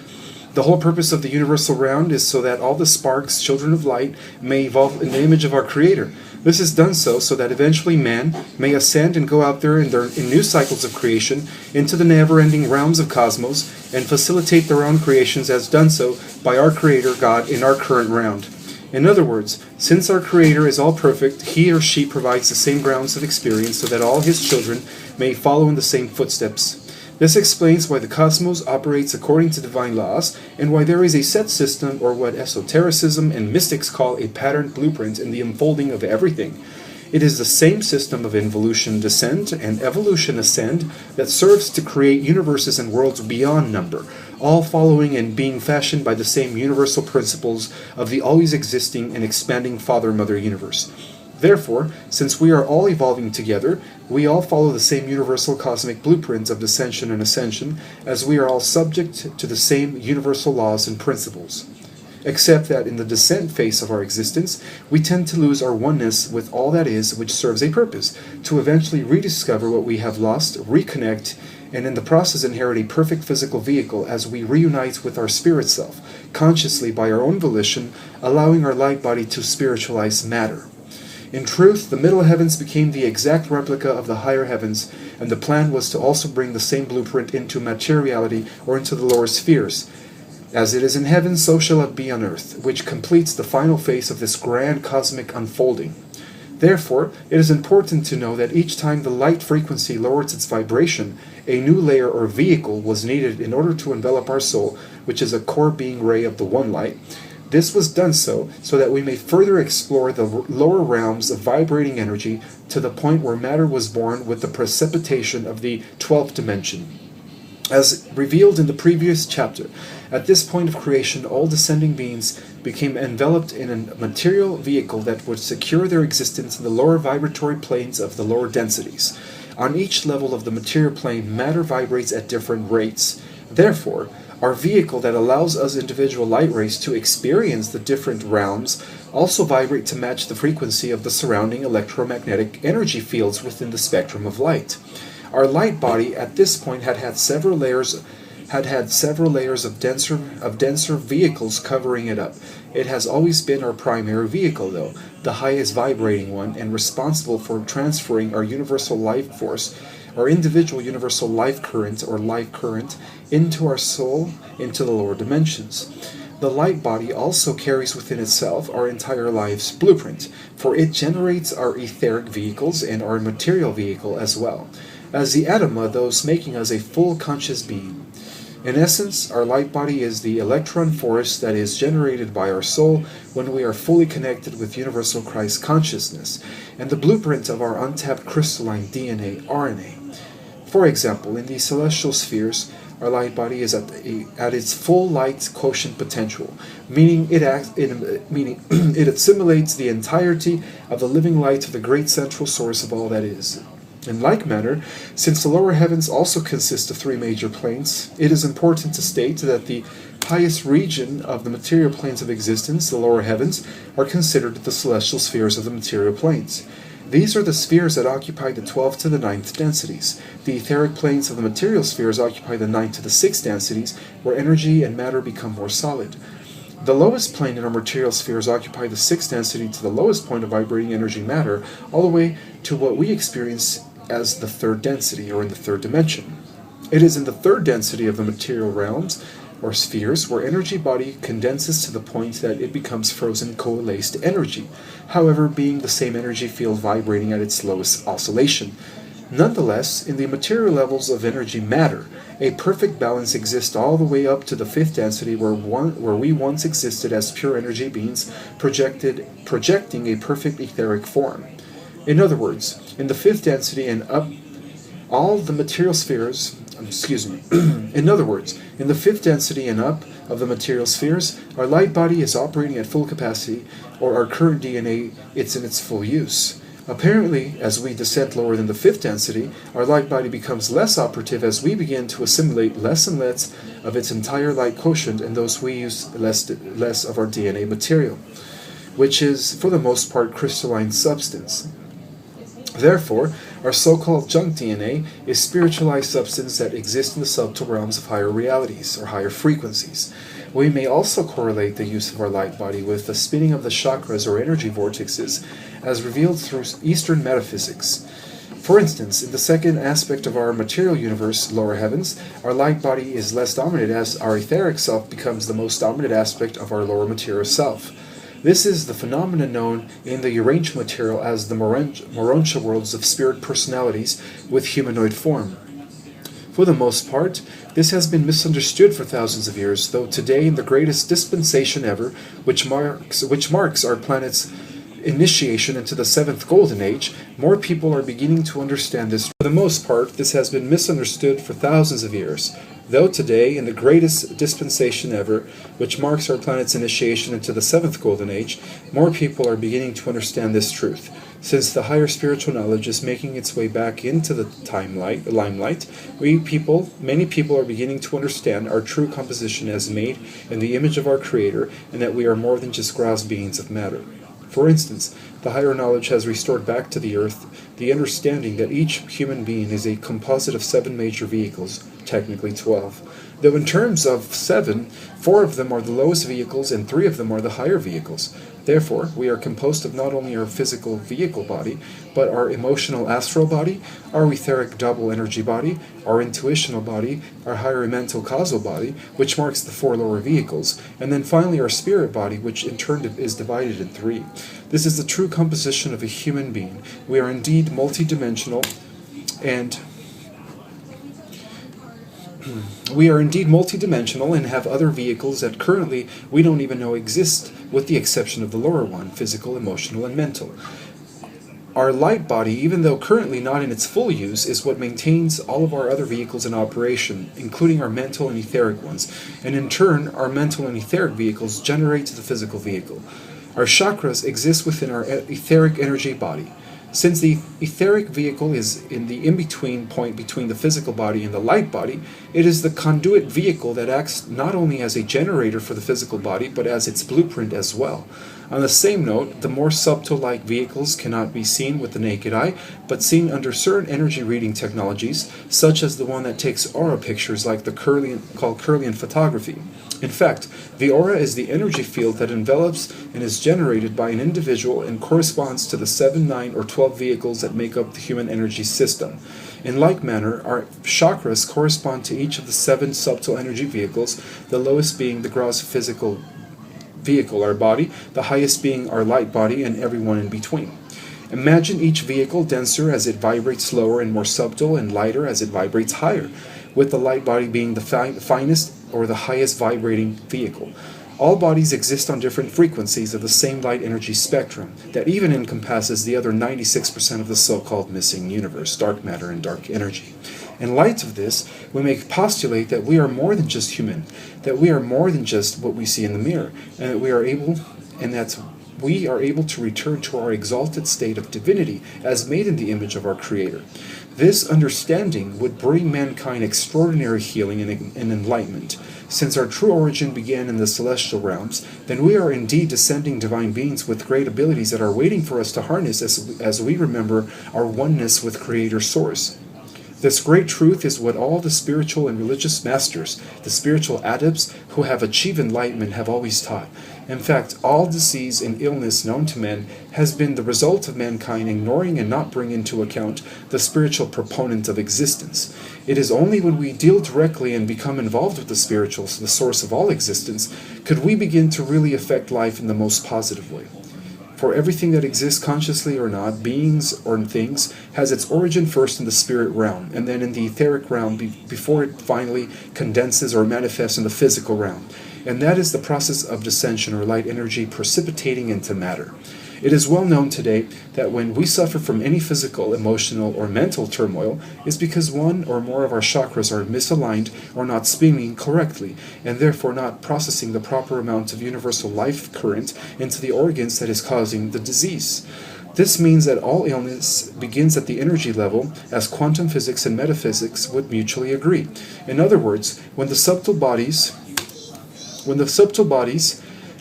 The whole purpose of the universal round is so that all the sparks, children of light, may evolve in the image of our Creator. This is done so that eventually man may ascend and go out there in new cycles of creation into the never-ending realms of cosmos and facilitate their own creations as done so by our Creator God in our current round. In other words, since our Creator is all perfect, he or she provides the same grounds of experience so that all his children may follow in the same footsteps. This explains why the cosmos operates according to divine laws, and why there is a set system, or what esotericism and mystics call a patterned blueprint, in the unfolding of everything. It is the same system of involution descent and evolution ascend that serves to create universes and worlds beyond number, all following and being fashioned by the same universal principles of the always existing and expanding Father-Mother universe. Therefore, since we are all evolving together, we all follow the same universal cosmic blueprint of descension and ascension, as we are all subject to the same universal laws and principles. Except that in the descent phase of our existence, we tend to lose our oneness with all that is, which serves a purpose, to eventually rediscover what we have lost, reconnect, and in the process inherit a perfect physical vehicle as we reunite with our spirit self, consciously by our own volition, allowing our light body to spiritualize matter. In truth, the middle heavens became the exact replica of the higher heavens, and the plan was to also bring the same blueprint into materiality, or into the lower spheres. As it is in heaven, so shall it be on earth, which completes the final phase of this grand cosmic unfolding. Therefore, it is important to know that each time the light frequency lowers its vibration, a new layer or vehicle was needed in order to envelop our soul, which is a core being ray of the one light. This was done so that we may further explore the lower realms of vibrating energy to the point where matter was born with the precipitation of the 12th dimension. As revealed in the previous chapter, at this point of creation, all descending beings became enveloped in a material vehicle that would secure their existence in the lower vibratory planes of the lower densities. On each level of the material plane, matter vibrates at different rates. Therefore, our vehicle that allows us individual light rays to experience the different realms also vibrate to match the frequency of the surrounding electromagnetic energy fields within the spectrum of light. Our light body at this point had several layers of denser vehicles covering it up. It has always been our primary vehicle, though, the highest vibrating one, and responsible for transferring our universal life force, our individual universal life current, or life current, into our soul, into the lower dimensions. The light body also carries within itself our entire life's blueprint, for it generates our etheric vehicles and our material vehicle as well, as the Atoma, those making us a full conscious being. In essence, our light body is the electron force that is generated by our soul when we are fully connected with universal Christ consciousness, and the blueprint of our untapped crystalline DNA, RNA. For example, in the celestial spheres, our light body is at its full light quotient potential, meaning it assimilates the entirety of the living light of the great central source of all that is. In like manner, since the lower heavens also consist of three major planes, it is important to state that the highest region of the material planes of existence, the lower heavens, are considered the celestial spheres of the material planes. These are the spheres that occupy the 12th to the 9th densities. The etheric planes of the material spheres occupy the 9th to the 6th densities, where energy and matter become more solid. The lowest plane in our material spheres occupy the 6th density to the lowest point of vibrating energy matter, all the way to what we experience as the 3rd density, or in the 3rd dimension. It is in the 3rd density of the material realms, or spheres, where energy body condenses to the point that it becomes frozen coalesced energy, however being the same energy field vibrating at its lowest oscillation. Nonetheless, in the material levels of energy matter, a perfect balance exists all the way up to the 5th density, where we once existed as pure energy beings, projecting a perfect etheric form. In other words, in the 5th density and up, all the material spheres, in other words, in the 5th density and up of the material spheres, our light body is operating at full capacity, or our current DNA is in its full use. Apparently, as we descend lower than the 5th density, our light body becomes less operative as we begin to assimilate less and less of its entire light quotient, and thus we use less of our DNA material, which is, for the most part, crystalline substance. Therefore, our so-called junk DNA is spiritualized substance that exists in the subtle realms of higher realities, or higher frequencies. We may also correlate the use of our light body with the spinning of the chakras, or energy vortexes, as revealed through Eastern metaphysics. For instance, in the second aspect of our material universe, lower heavens, our light body is less dominant as our etheric self becomes the most dominant aspect of our lower material self. This is the phenomenon known in the Urantia material as the Morontia worlds of spirit personalities with humanoid form. For the most part, this has been misunderstood for thousands of years, though today, in the greatest dispensation ever, which marks our planet's initiation into the seventh golden age, more people are beginning to understand this. For the most part, this has been misunderstood for thousands of years, though today, in the greatest dispensation ever, which marks our planet's initiation into the seventh golden age, more people are beginning to understand this truth. Since the higher spiritual knowledge is making its way back into the limelight, many people are beginning to understand our true composition as made in the image of our Creator, and that we are more than just gross beings of matter. For instance, the higher knowledge has restored back to the earth the understanding that each human being is a composite of 7 major vehicles, technically 12. Though in terms of 7, 4 of them are the lowest vehicles and 3 of them are the higher vehicles. Therefore, we are composed of not only our physical vehicle body, but our emotional astral body, our etheric double energy body, our intuitional body, our higher mental causal body, which marks the 4 lower vehicles, and then finally our spirit body, which in turn is divided in 3. This is the true composition of a human being. We are indeed multidimensional and have other vehicles that currently we don't even know exist, with the exception of the lower one, physical, emotional, and mental. Our light body, even though currently not in its full use, is what maintains all of our other vehicles in operation, including our mental and etheric ones, and in turn, our mental and etheric vehicles generate the physical vehicle. Our chakras exist within our etheric energy body. Since the etheric vehicle is in the in-between point between the physical body and the light body, it is the conduit vehicle that acts not only as a generator for the physical body, but as its blueprint as well. On the same note, the more subtle light vehicles cannot be seen with the naked eye, but seen under certain energy reading technologies, such as the one that takes aura pictures like called Kirlian photography. In fact, the aura is the energy field that envelops and is generated by an individual and corresponds to the 7, 9, or 12 vehicles that make up the human energy system. In like manner, our chakras correspond to each of the 7 subtle energy vehicles, the lowest being the gross physical vehicle, our body, the highest being our light body, and everyone in between. Imagine each vehicle denser as it vibrates slower and more subtle, and lighter as it vibrates higher, with the light body being the finest or the highest vibrating vehicle. All bodies exist on different frequencies of the same light energy spectrum that even encompasses the other 96% of the so-called missing universe, dark matter and dark energy. In light of this, we may postulate that we are more than just human, that we are more than just what we see in the mirror, and that we are able to return to our exalted state of divinity as made in the image of our Creator. This understanding would bring mankind extraordinary healing and enlightenment. Since our true origin began in the celestial realms, then we are indeed descending divine beings with great abilities that are waiting for us to harness as we remember our oneness with Creator Source. This great truth is what all the spiritual and religious masters, the spiritual adepts who have achieved enlightenment, have always taught. In fact, all disease and illness known to men has been the result of mankind ignoring and not bringing into account the spiritual proponent of existence. It is only when we deal directly and become involved with the spiritual, the source of all existence, could we begin to really affect life in the most positive way. For everything that exists consciously or not, beings or things, has its origin first in the spirit realm, and then in the etheric realm before it finally condenses or manifests in the physical realm. And that is the process of descension or light energy precipitating into matter. It is well known today that when we suffer from any physical, emotional, or mental turmoil, it's because one or more of our chakras are misaligned or not spinning correctly, and therefore not processing the proper amount of universal life current into the organs that is causing the disease. This means that all illness begins at the energy level, as quantum physics and metaphysics would mutually agree. In other words, when the subtle bodies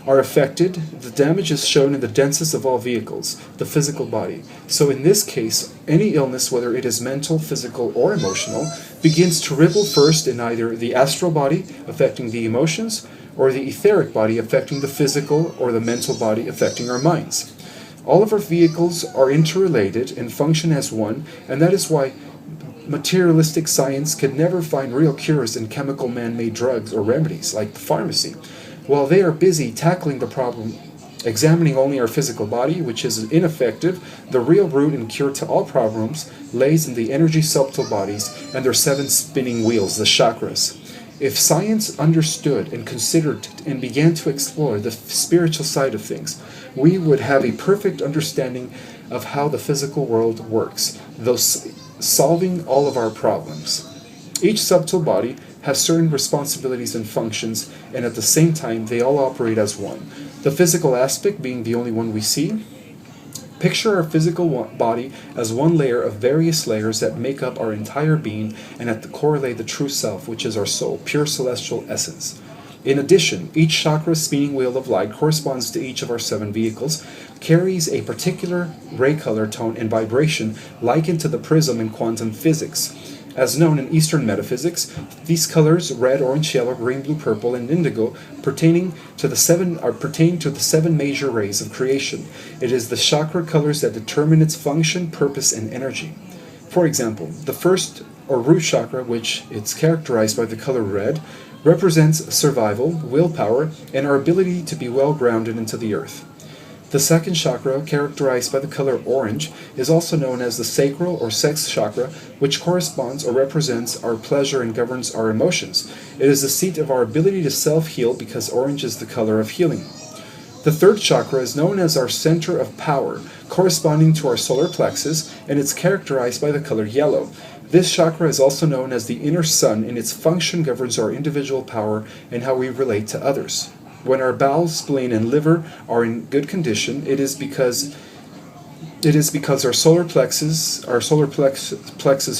are affected, the damage is shown in the densest of all vehicles, the physical body. So in this case, any illness, whether it is mental, physical, or emotional, begins to ripple first in either the astral body, affecting the emotions, or the etheric body, affecting the physical, or the mental body, affecting our minds. All of our vehicles are interrelated and function as one, and that is why materialistic science can never find real cures in chemical man-made drugs or remedies like the pharmacy. While they are busy tackling the problem Examining only our physical body, which is ineffective, the real root and cure to all problems lays in the energy subtle bodies and their 7 spinning wheels, the chakras. If science understood and considered and began to explore the spiritual side of things, we would have a perfect understanding of how the physical world works, thus solving all of our problems. Each subtle body has certain responsibilities and functions, and at the same time they all operate as one. The physical aspect being the only one we see. Picture our physical body as one layer of various layers that make up our entire being, and at the core lay the true self, which is our soul, pure celestial essence. In addition, each chakra spinning wheel of light corresponds to each of our 7 vehicles, carries a particular ray color tone and vibration likened to the prism in quantum physics. As known in Eastern metaphysics, these colors, red, orange, yellow, green, blue, purple, and indigo, pertain to the 7 major rays of creation. It is the chakra colors that determine its function, purpose, and energy. For example, the first, or root chakra, which is characterized by the color red, represents survival, willpower, and our ability to be well grounded into the earth. The second chakra, characterized by the color orange, is also known as the sacral or sex chakra, which corresponds or represents our pleasure and governs our emotions. It is the seat of our ability to self-heal because orange is the color of healing. The third chakra is known as our center of power, corresponding to our solar plexus, and it's characterized by the color yellow. This chakra is also known as the inner sun, and its function governs our individual power and how we relate to others. When our bowels, spleen, and liver are in good condition, it is because our solar plexus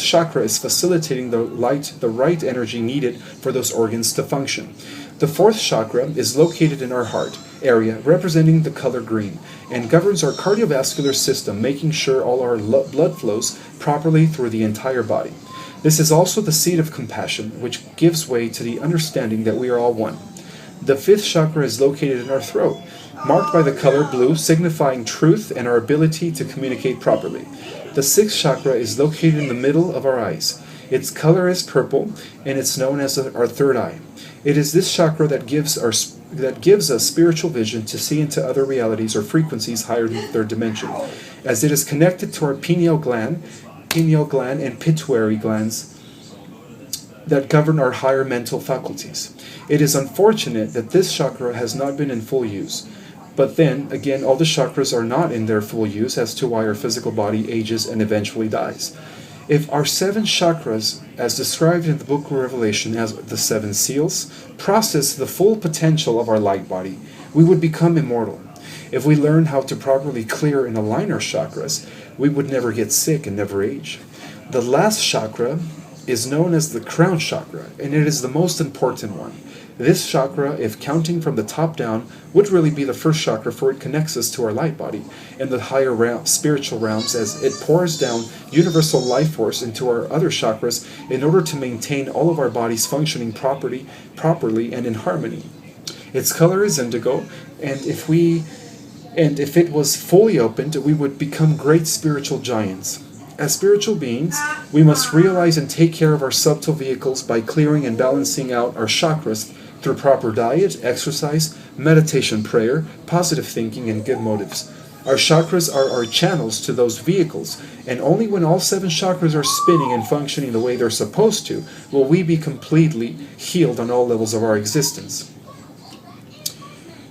chakra is facilitating the right energy needed for those organs to function. The fourth chakra is located in our heart area, representing the color green, and governs our cardiovascular system, making sure all our blood flows properly through the entire body. This is also the seat of compassion, which gives way to the understanding that we are all one. The fifth chakra is located in our throat, marked by the color blue, signifying truth and our ability to communicate properly. The sixth chakra is located in the middle of our eyes. Its color is purple, and it's known as our third eye. It is this chakra that gives us spiritual vision to see into other realities or frequencies higher than their dimension, as it is connected to our pineal gland and pituitary glands that govern our higher mental faculties. It is unfortunate that this chakra has not been in full use. But then, again, all the chakras are not in their full use as to why our physical body ages and eventually dies. If our 7 chakras, as described in the book of Revelation as the 7 seals, process the full potential of our light body, we would become immortal. If we learn how to properly clear and align our chakras, we would never get sick and never age. The last chakra is known as the crown chakra, and it is the most important one. This chakra, if counting from the top down, would really be the first chakra, for it connects us to our light body and the higher spiritual realms, as it pours down universal life force into our other chakras in order to maintain all of our bodies functioning properly and in harmony. Its color is indigo, and if it was fully opened, we would become great spiritual giants. As spiritual beings, we must realize and take care of our subtle vehicles by clearing and balancing out our chakras through proper diet, exercise, meditation, prayer, positive thinking, and good motives. Our chakras are our channels to those vehicles, and only when all 7 chakras are spinning and functioning the way they're supposed to will we be completely healed on all levels of our existence.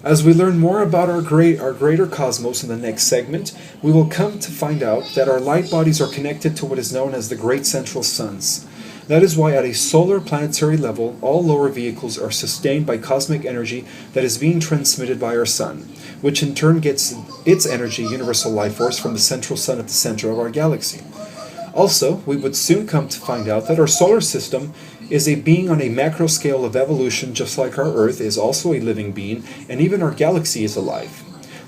As we learn more about our greater cosmos in the next segment, we will come to find out that our light bodies are connected to what is known as the great central suns. That is why at a solar planetary level, all lower vehicles are sustained by cosmic energy that is being transmitted by our sun, which in turn gets its energy, universal life force, from the central sun at the center of our galaxy. Also, we would soon come to find out that our solar system is a being on a macro scale of evolution, just like our Earth is also a living being, and even our galaxy is alive.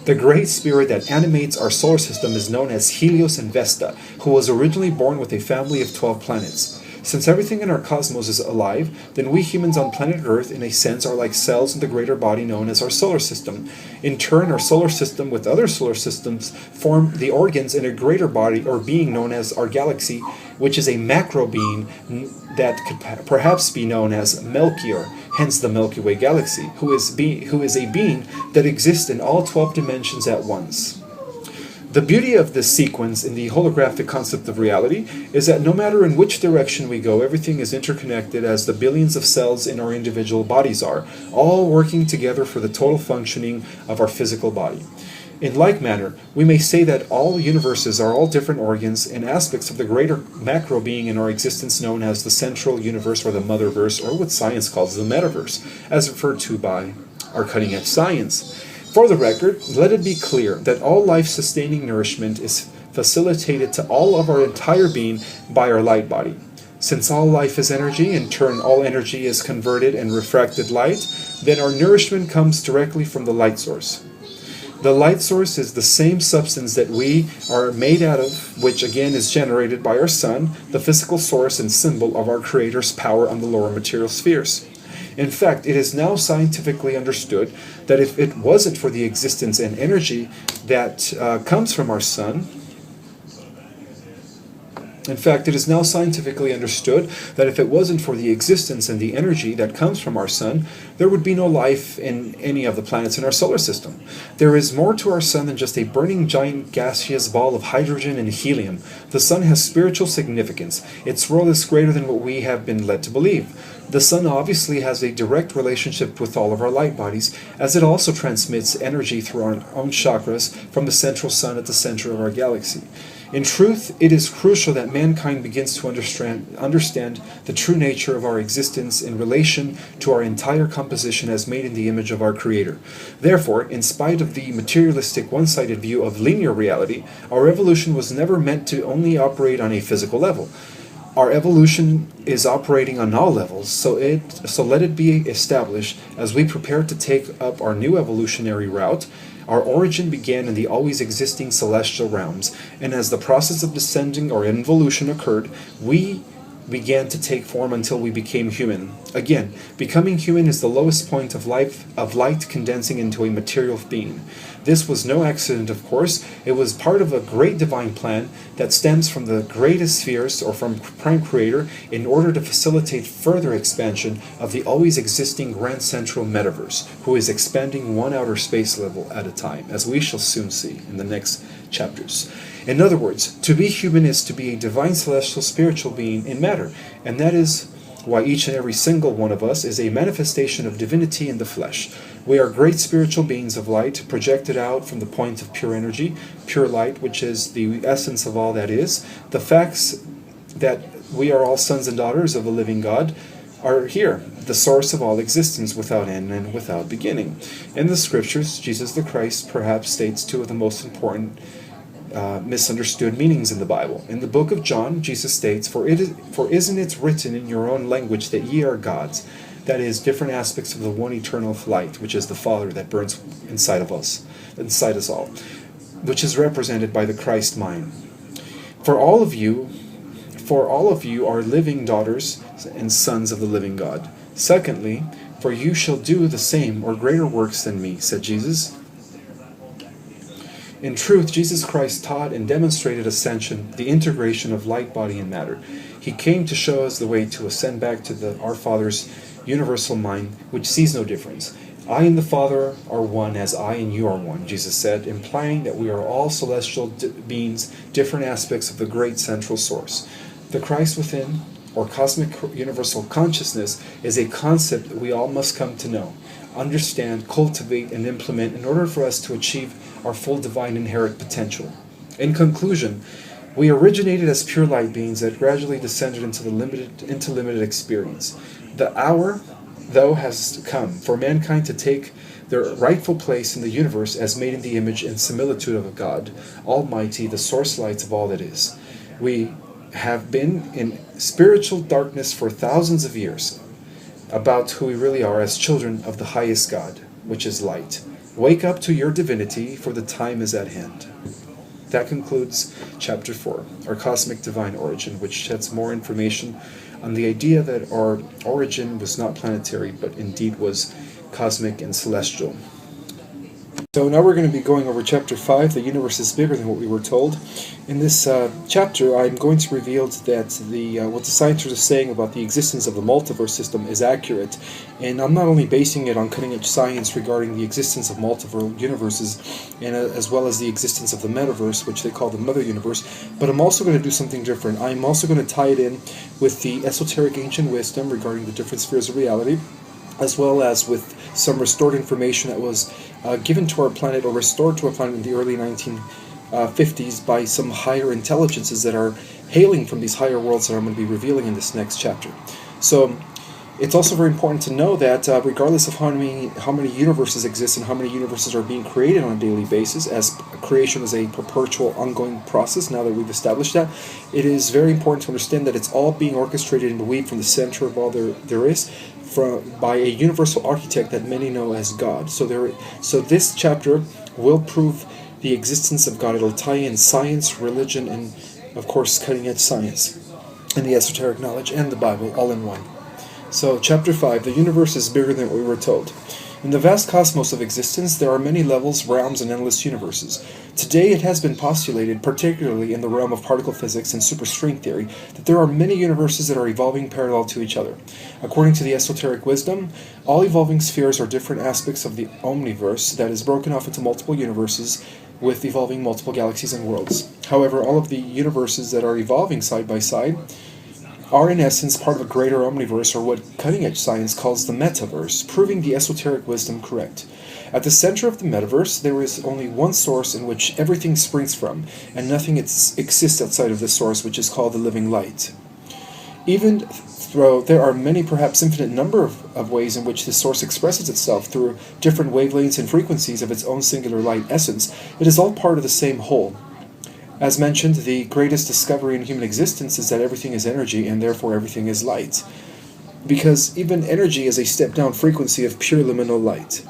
The great spirit that animates our solar system is known as Helios and Vesta, who was originally born with a family of 12 planets. Since everything in our cosmos is alive, then we humans on planet Earth, in a sense, are like cells in the greater body known as our solar system. In turn, our solar system with other solar systems form the organs in a greater body or being known as our galaxy, which is a macro being that could perhaps be known as Melchior, hence the Milky Way galaxy, who is a being that exists in all 12 dimensions at once. The beauty of this sequence in the holographic concept of reality is that no matter in which direction we go, everything is interconnected as the billions of cells in our individual bodies are, all working together for the total functioning of our physical body. In like manner, we may say that all universes are all different organs and aspects of the greater macro being in our existence known as the central universe or the motherverse, or what science calls the metaverse, as referred to by our cutting-edge science. For the record, let it be clear that all life-sustaining nourishment is facilitated to all of our entire being by our light body. Since all life is energy, in turn all energy is converted and refracted light, then our nourishment comes directly from the light source. The light source is the same substance that we are made out of, which again is generated by our sun, the physical source and symbol of our Creator's power on the lower material spheres. In fact, it is now scientifically understood that if it wasn't for the existence and energy that comes from our sun, in fact, it is now scientifically understood that if it wasn't for the existence and the energy that comes from our sun, there would be no life in any of the planets in our solar system. There is more to our sun than just a burning giant gaseous ball of hydrogen and helium. The sun has spiritual significance. Its role is greater than what we have been led to believe. The sun obviously has a direct relationship with all of our light bodies, as it also transmits energy through our own chakras from the central sun at the center of our galaxy. In truth, it is crucial that mankind begins to understand the true nature of our existence in relation to our entire composition as made in the image of our Creator. Therefore, in spite of the materialistic one-sided view of linear reality, our evolution was never meant to only operate on a physical level. Our evolution is operating on all levels, so let it be established as we prepare to take up our new evolutionary route. Our origin began in the always existing celestial realms, and as the process of descending or involution occurred, we began to take form until we became human. Again, becoming human is the lowest point of light condensing into a material being. This was no accident, of course. It was part of a great divine plan that stems from the greatest spheres or from Prime Creator in order to facilitate further expansion of the always existing Grand Central Metaverse, who is expanding one outer space level at a time, as we shall soon see in the next chapters. In other words, to be human is to be a divine celestial spiritual being in matter, and that is why each and every single one of us is a manifestation of divinity in the flesh. We are great spiritual beings of light, projected out from the point of pure energy, pure light, which is the essence of all that is. The facts that we are all sons and daughters of the living God are here, the source of all existence without end and without beginning. In the scriptures, Jesus the Christ perhaps states two of the most important misunderstood meanings in the Bible. In the book of John, Jesus states, For isn't it written in your own language that ye are gods? That is, different aspects of the one eternal light, which is the Father that burns inside us all, which is represented by the Christ mind. For all of you are living daughters and sons of the living God. Secondly, for you shall do the same or greater works than me, said Jesus. In truth, Jesus Christ taught and demonstrated ascension, the integration of light, body, and matter. He came to show us the way to ascend back to our Father's universal mind, which sees no difference. I and the Father are one as I and you are one, Jesus said, implying that we are all celestial beings, different aspects of the great central source. The Christ within, or cosmic universal consciousness, is a concept that we all must come to know, understand, cultivate, and implement in order for us to achieve our full divine inherent potential. In conclusion, we originated as pure light beings that gradually descended into limited experience. The hour, though, has come for mankind to take their rightful place in the universe as made in the image and similitude of God, Almighty, the source light of all that is. We have been in spiritual darkness for thousands of years about who we really are as children of the highest God, which is light. Wake up to your divinity, for the time is at hand. That concludes Chapter 4, our Cosmic Divine Origin, which sheds more information on the idea that our origin was not planetary, but indeed was cosmic and celestial. So now we're going to be going over Chapter 5, The Universe is Bigger Than What We Were Told. In this chapter, I'm going to reveal that what the scientists are saying about the existence of the multiverse system is accurate. And I'm not only basing it on cutting-edge science regarding the existence of multiple universes, and as well as the existence of the metaverse, which they call the Mother Universe, but I'm also going to do something different. I'm also going to tie it in with the esoteric ancient wisdom regarding the different spheres of reality, as well as with some restored information that was given to our planet, or restored to our planet in the early 1950s by some higher intelligences that are hailing from these higher worlds that I'm going to be revealing in this next chapter. So it's also very important to know that regardless of how many universes exist and how many universes are being created on a daily basis, as creation is a perpetual ongoing process, now that we've established that, it is very important to understand that it's all being orchestrated and weaved from the center of all there is, by a universal architect that many know as God. So this chapter will prove the existence of God. It'll tie in science, religion, and of course cutting-edge science, and the esoteric knowledge, and the Bible, all in one. So Chapter 5, The Universe is Bigger Than What We Were Told. In the vast cosmos of existence, there are many levels, realms, and endless universes. Today it has been postulated, particularly in the realm of particle physics and superstring theory, that there are many universes that are evolving parallel to each other. According to the esoteric wisdom, all evolving spheres are different aspects of the omniverse that is broken off into multiple universes with evolving multiple galaxies and worlds. However, all of the universes that are evolving side by side are in essence part of a greater omniverse, or what cutting-edge science calls the metaverse, proving the esoteric wisdom correct. At the center of the metaverse, there is only one source in which everything springs from, and nothing exists outside of this source, which is called the living light. Even though there are many, perhaps infinite number of ways in which this source expresses itself through different wavelengths and frequencies of its own singular light essence, it is all part of the same whole. As mentioned, the greatest discovery in human existence is that everything is energy, and therefore everything is light. Because even energy is a step-down frequency of pure liminal light.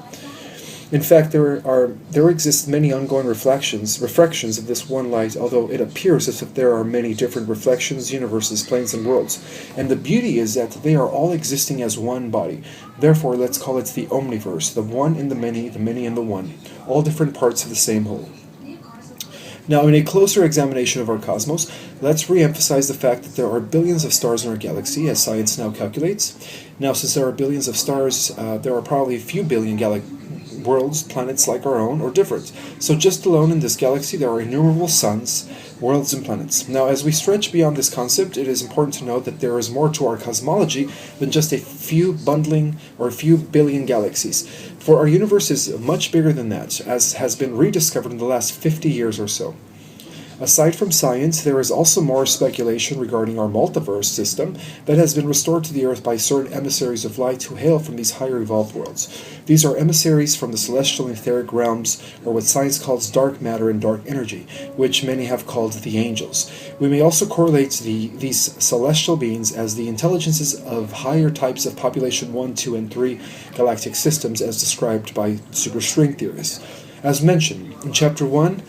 In fact, there exist many ongoing refractions of this one light, although it appears as if there are many different reflections, universes, planes, and worlds. And the beauty is that they are all existing as one body. Therefore, let's call it the omniverse, the one in the many in the one, all different parts of the same whole. Now, in a closer examination of our cosmos, let's re-emphasize the fact that there are billions of stars in our galaxy, as science now calculates. Now, since there are billions of stars, there are probably a few billion worlds, planets like our own, or different. So just alone in this galaxy, there are innumerable suns, worlds, and planets. Now, as we stretch beyond this concept, it is important to note that there is more to our cosmology than just a few billion galaxies. For our universe is much bigger than that, as has been rediscovered in the last 50 years or so. Aside from science, there is also more speculation regarding our multiverse system that has been restored to the Earth by certain emissaries of light who hail from these higher evolved worlds. These are emissaries from the celestial and etheric realms, or what science calls dark matter and dark energy, which many have called the angels. We may also correlate these celestial beings as the intelligences of higher types of population 1, 2, and 3 galactic systems as described by superstring theorists. As mentioned in Chapter 1,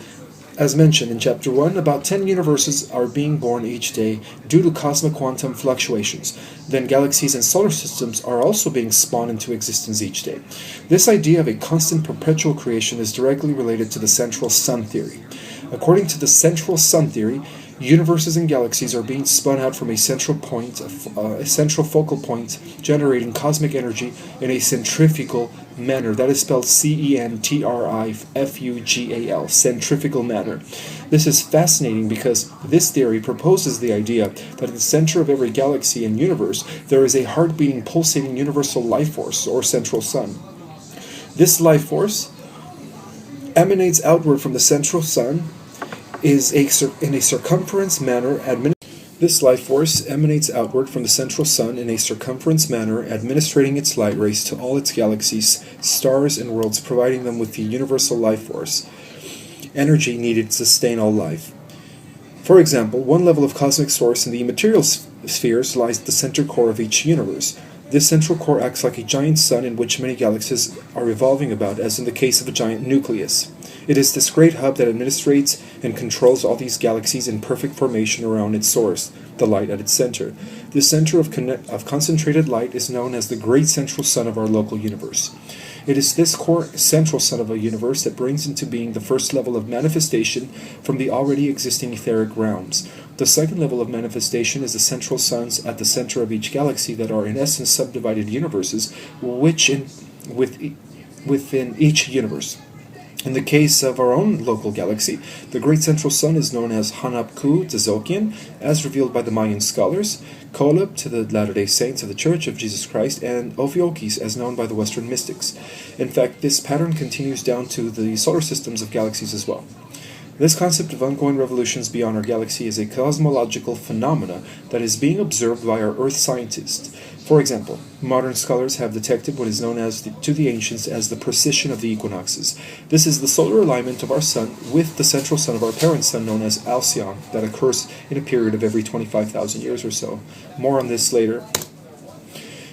about 10 universes are being born each day due to cosmic quantum fluctuations. Then galaxies and solar systems are also being spawned into existence each day. This idea of a constant perpetual creation is directly related to the central sun theory. According to the central sun theory, universes and galaxies are being spun out from a central focal point, generating cosmic energy in a centrifugal manner. That is spelled CENTRIFUGAL, centrifugal manner. This is fascinating because this theory proposes the idea that at the center of every galaxy and universe there is a heart-beating, pulsating universal life force, or central sun. This life force emanates outward from the central sun in a circumference manner. This life force emanates outward from the central sun in a circumference manner, administrating its light rays to all its galaxies, stars, and worlds, providing them with the universal life force, energy needed to sustain all life. For example, one level of cosmic source in the material spheres lies at the center core of each universe. This central core acts like a giant sun in which many galaxies are revolving about, as in the case of a giant nucleus. It is this great hub that administrates and controls all these galaxies in perfect formation around its source, the light at its center. This center of concentrated light is known as the great central sun of our local universe. It is this core central sun of a universe that brings into being the first level of manifestation from the already existing etheric realms. The second level of manifestation is the central suns at the center of each galaxy that are in essence subdivided universes, within each universe. In the case of our own local galaxy, the great central sun is known as Hanapku Tzolk'in, as revealed by the Mayan scholars, Kolob to the Latter-day Saints of the Church of Jesus Christ, and Ophiuchus as known by the Western mystics. In fact, this pattern continues down to the solar systems of galaxies as well. This concept of ongoing revolutions beyond our galaxy is a cosmological phenomena that is being observed by our Earth scientists. For example, modern scholars have detected what is known to the ancients as the precession of the equinoxes. This is the solar alignment of our sun with the central sun of our parent sun known as Alcyon that occurs in a period of every 25,000 years or so. More on this later.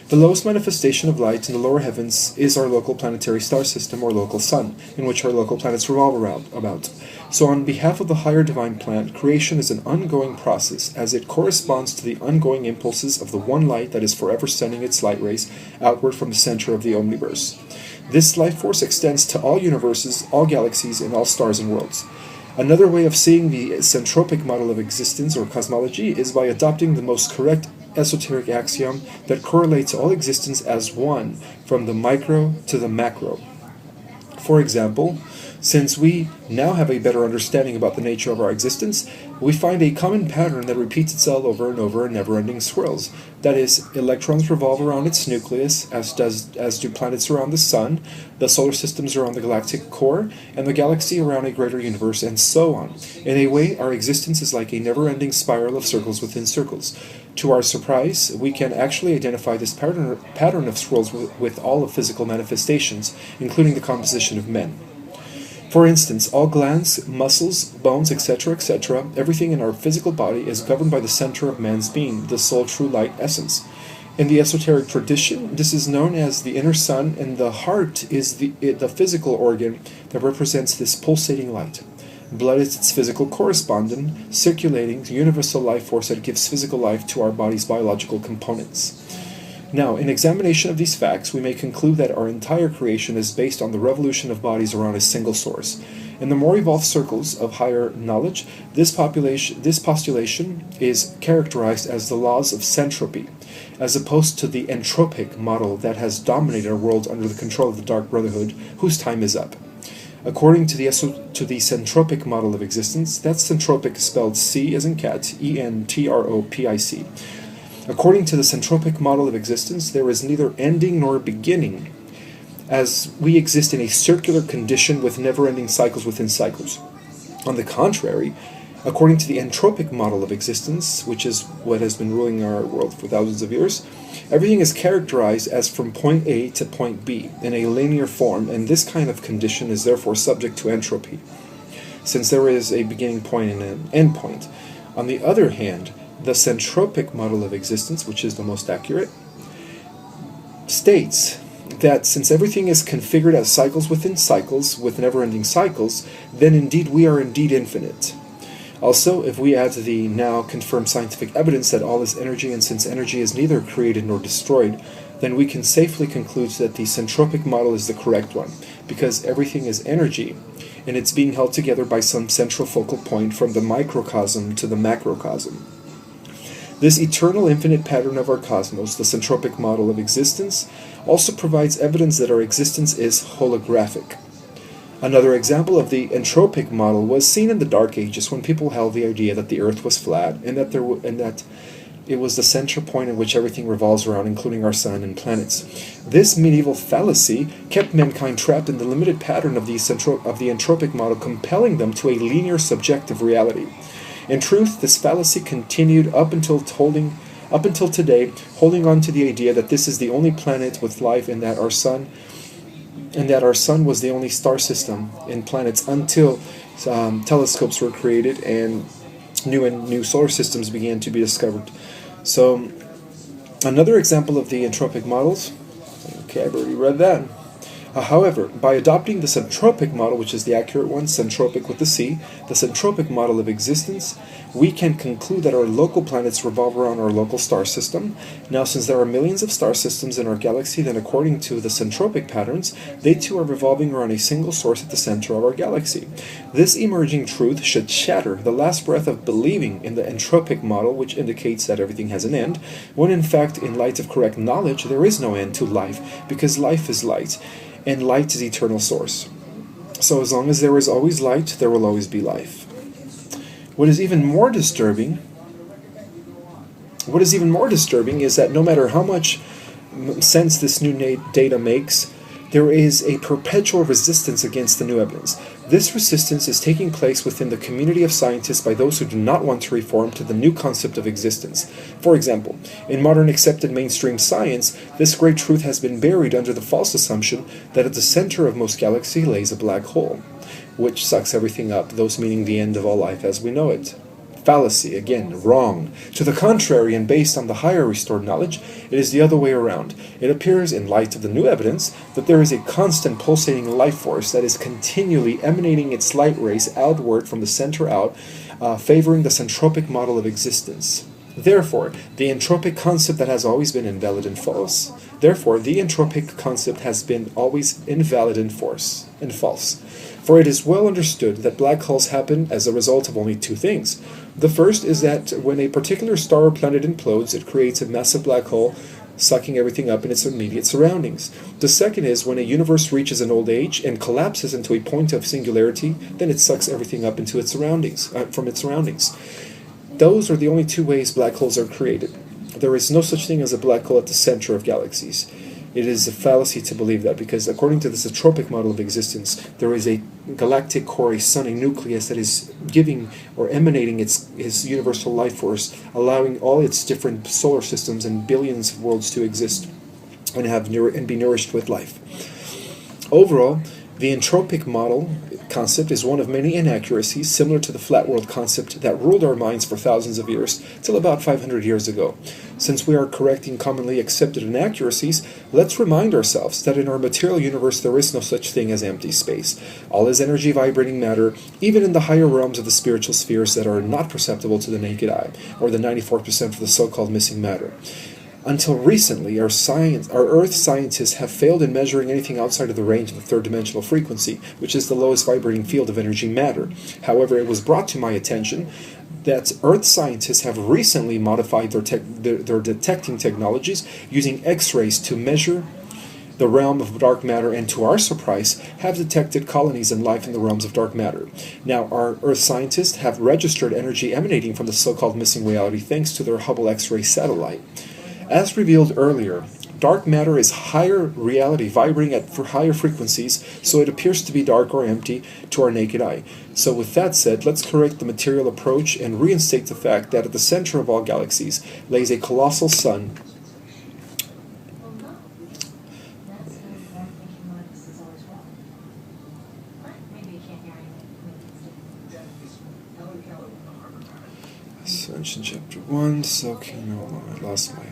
The lowest manifestation of light in the lower heavens is our local planetary star system or local sun, in which our local planets revolve about. So on behalf of the higher divine plan, creation is an ongoing process as it corresponds to the ongoing impulses of the one light that is forever sending its light rays outward from the center of the omniverse. This life force extends to all universes, all galaxies, and all stars and worlds. Another way of seeing the centropic model of existence or cosmology is by adopting the most correct esoteric axiom that correlates all existence as one, from the micro to the macro. For example, since we now have a better understanding about the nature of our existence, we find a common pattern that repeats itself over and over in never-ending swirls. That is, electrons revolve around its nucleus, as do planets around the sun, the solar systems around the galactic core, and the galaxy around a greater universe, and so on. In a way, our existence is like a never-ending spiral of circles within circles. To our surprise, we can actually identify this pattern of swirls with all of physical manifestations, including the composition of men. For instance, all glands, muscles, bones, etc., everything in our physical body is governed by the center of man's being, the sole true light essence. In the esoteric tradition, this is known as the inner sun, and the heart is the physical organ that represents this pulsating light. Blood is its physical correspondent, circulating the universal life force that gives physical life to our body's biological components. Now, in examination of these facts, we may conclude that our entire creation is based on the revolution of bodies around a single source. In the more evolved circles of higher knowledge, this postulation is characterized as the laws of centropy, as opposed to the entropic model that has dominated our world under the control of the Dark Brotherhood, whose time is up. According to the centropic model of existence, that's centropic spelled C as in cat, E-N-T-R-O-P-I-C. According to the centropic model of existence, there is neither ending nor beginning, as we exist in a circular condition with never-ending cycles within cycles. On the contrary, according to the entropic model of existence, which is what has been ruling our world for thousands of years, everything is characterized as from point A to point B in a linear form, and this kind of condition is therefore subject to entropy, since there is a beginning point and an end point. On the other hand, the centropic model of existence, which is the most accurate, states that since everything is configured as cycles within cycles with never-ending cycles, then indeed we are indeed infinite. Also, if we add to the now confirmed scientific evidence that all is energy, and since energy is neither created nor destroyed, then we can safely conclude that the centropic model is the correct one, because everything is energy, and it's being held together by some central focal point from the microcosm to the macrocosm. This eternal infinite pattern of our cosmos, the centropic model of existence, also provides evidence that our existence is holographic. Another example of the entropic model was seen in the Dark Ages, when people held the idea that the Earth was flat and that it was the center point in which everything revolves around, including our sun and planets. This medieval fallacy kept mankind trapped in the limited pattern of the entropic model, compelling them to a linear subjective reality. In truth, this fallacy continued up until today, holding on to the idea that this is the only planet with life, and that our sun was the only star system in planets until telescopes were created and new solar systems began to be discovered. So, another example of the entropic models. Okay, I've already read that. However, by adopting the centropic model, which is the accurate one, centropic with the C, the centropic model of existence, we can conclude that our local planets revolve around our local star system. Now, since there are millions of star systems in our galaxy, then according to the centropic patterns, they too are revolving around a single source at the center of our galaxy. This emerging truth should shatter the last breath of believing in the entropic model, which indicates that everything has an end, when in fact, in light of correct knowledge, there is no end to life, because life is light, and light is eternal source. So as long as there is always light, there will always be life. What is even more disturbing is that no matter how much sense this new data makes, there is a perpetual resistance against the new evidence. This resistance is taking place within the community of scientists by those who do not want to reform to the new concept of existence. For example, in modern accepted mainstream science, this great truth has been buried under the false assumption that at the center of most galaxies lays a black hole, which sucks everything up, those meaning the end of all life as we know it. Fallacy, again, wrong. To the contrary, and based on the higher restored knowledge, it is the other way around. It appears, in light of the new evidence, that there is a constant pulsating life force that is continually emanating its light rays outward from the center out, favoring the centropic model of existence. Therefore, the entropic concept that has always been invalid and false. Therefore, the entropic concept has been always invalid and false. For it is well understood that black holes happen as a result of only two things. The first is that when a particular star or planet implodes, it creates a massive black hole, sucking everything up in its immediate surroundings. The second is when a universe reaches an old age and collapses into a point of singularity, then it sucks everything up into its surroundings, from its surroundings. Those are the only two ways black holes are created. There is no such thing as a black hole at the center of galaxies. It is a fallacy to believe that, because according to the centropic model of existence, there is a galactic core, a sun, a nucleus that is giving or emanating its universal life force, allowing all its different solar systems and billions of worlds to exist and be nourished with life. Overall, the entropic model concept is one of many inaccuracies similar to the flat world concept that ruled our minds for thousands of years, till about 500 years ago. Since we are correcting commonly accepted inaccuracies, let's remind ourselves that in our material universe there is no such thing as empty space. All is energy vibrating matter, even in the higher realms of the spiritual spheres that are not perceptible to the naked eye, or the 94% of the so-called missing matter. Until recently, our Earth scientists have failed in measuring anything outside of the range of the third dimensional frequency, which is the lowest vibrating field of energy matter. However, it was brought to my attention that Earth scientists have recently modified their detecting technologies using X-rays to measure the realm of dark matter, and to our surprise, have detected colonies and life in the realms of dark matter. Now, our Earth scientists have registered energy emanating from the so-called missing reality thanks to their Hubble X-ray satellite. As revealed earlier, dark matter is higher reality, vibrating at higher frequencies, so it appears to be dark or empty to our naked eye. So with that said, let's correct the material approach and reinstate the fact that at the center of all galaxies lays a colossal sun. Ascension chapter 1, so okay, no, I lost my...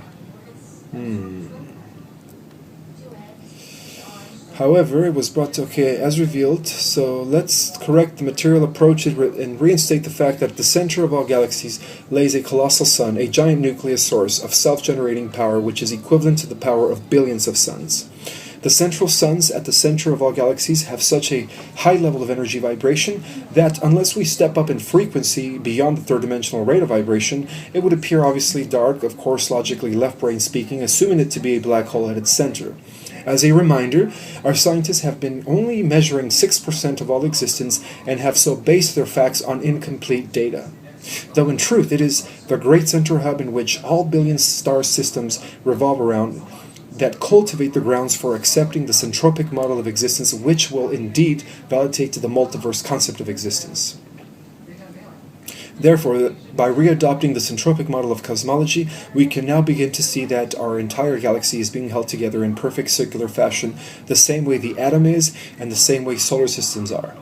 However, it was brought to, as revealed, so let's correct the material approach and reinstate the fact that at the center of all galaxies lays a colossal sun, a giant nucleus source of self-generating power which is equivalent to the power of billions of suns. The central suns at the center of all galaxies have such a high level of energy vibration that unless we step up in frequency beyond the third dimensional rate of vibration, it would appear obviously dark, of course logically left brain speaking, assuming it to be a black hole at its center. As a reminder, our scientists have been only measuring 6% of all existence and have so based their facts on incomplete data. Though in truth it is the great center hub in which all billion star systems revolve around that cultivate the grounds for accepting the centropic model of existence, which will indeed validate the multiverse concept of existence. Therefore, by readopting the centropic model of cosmology, we can now begin to see that our entire galaxy is being held together in perfect circular fashion, the same way the atom is, and the same way solar systems are.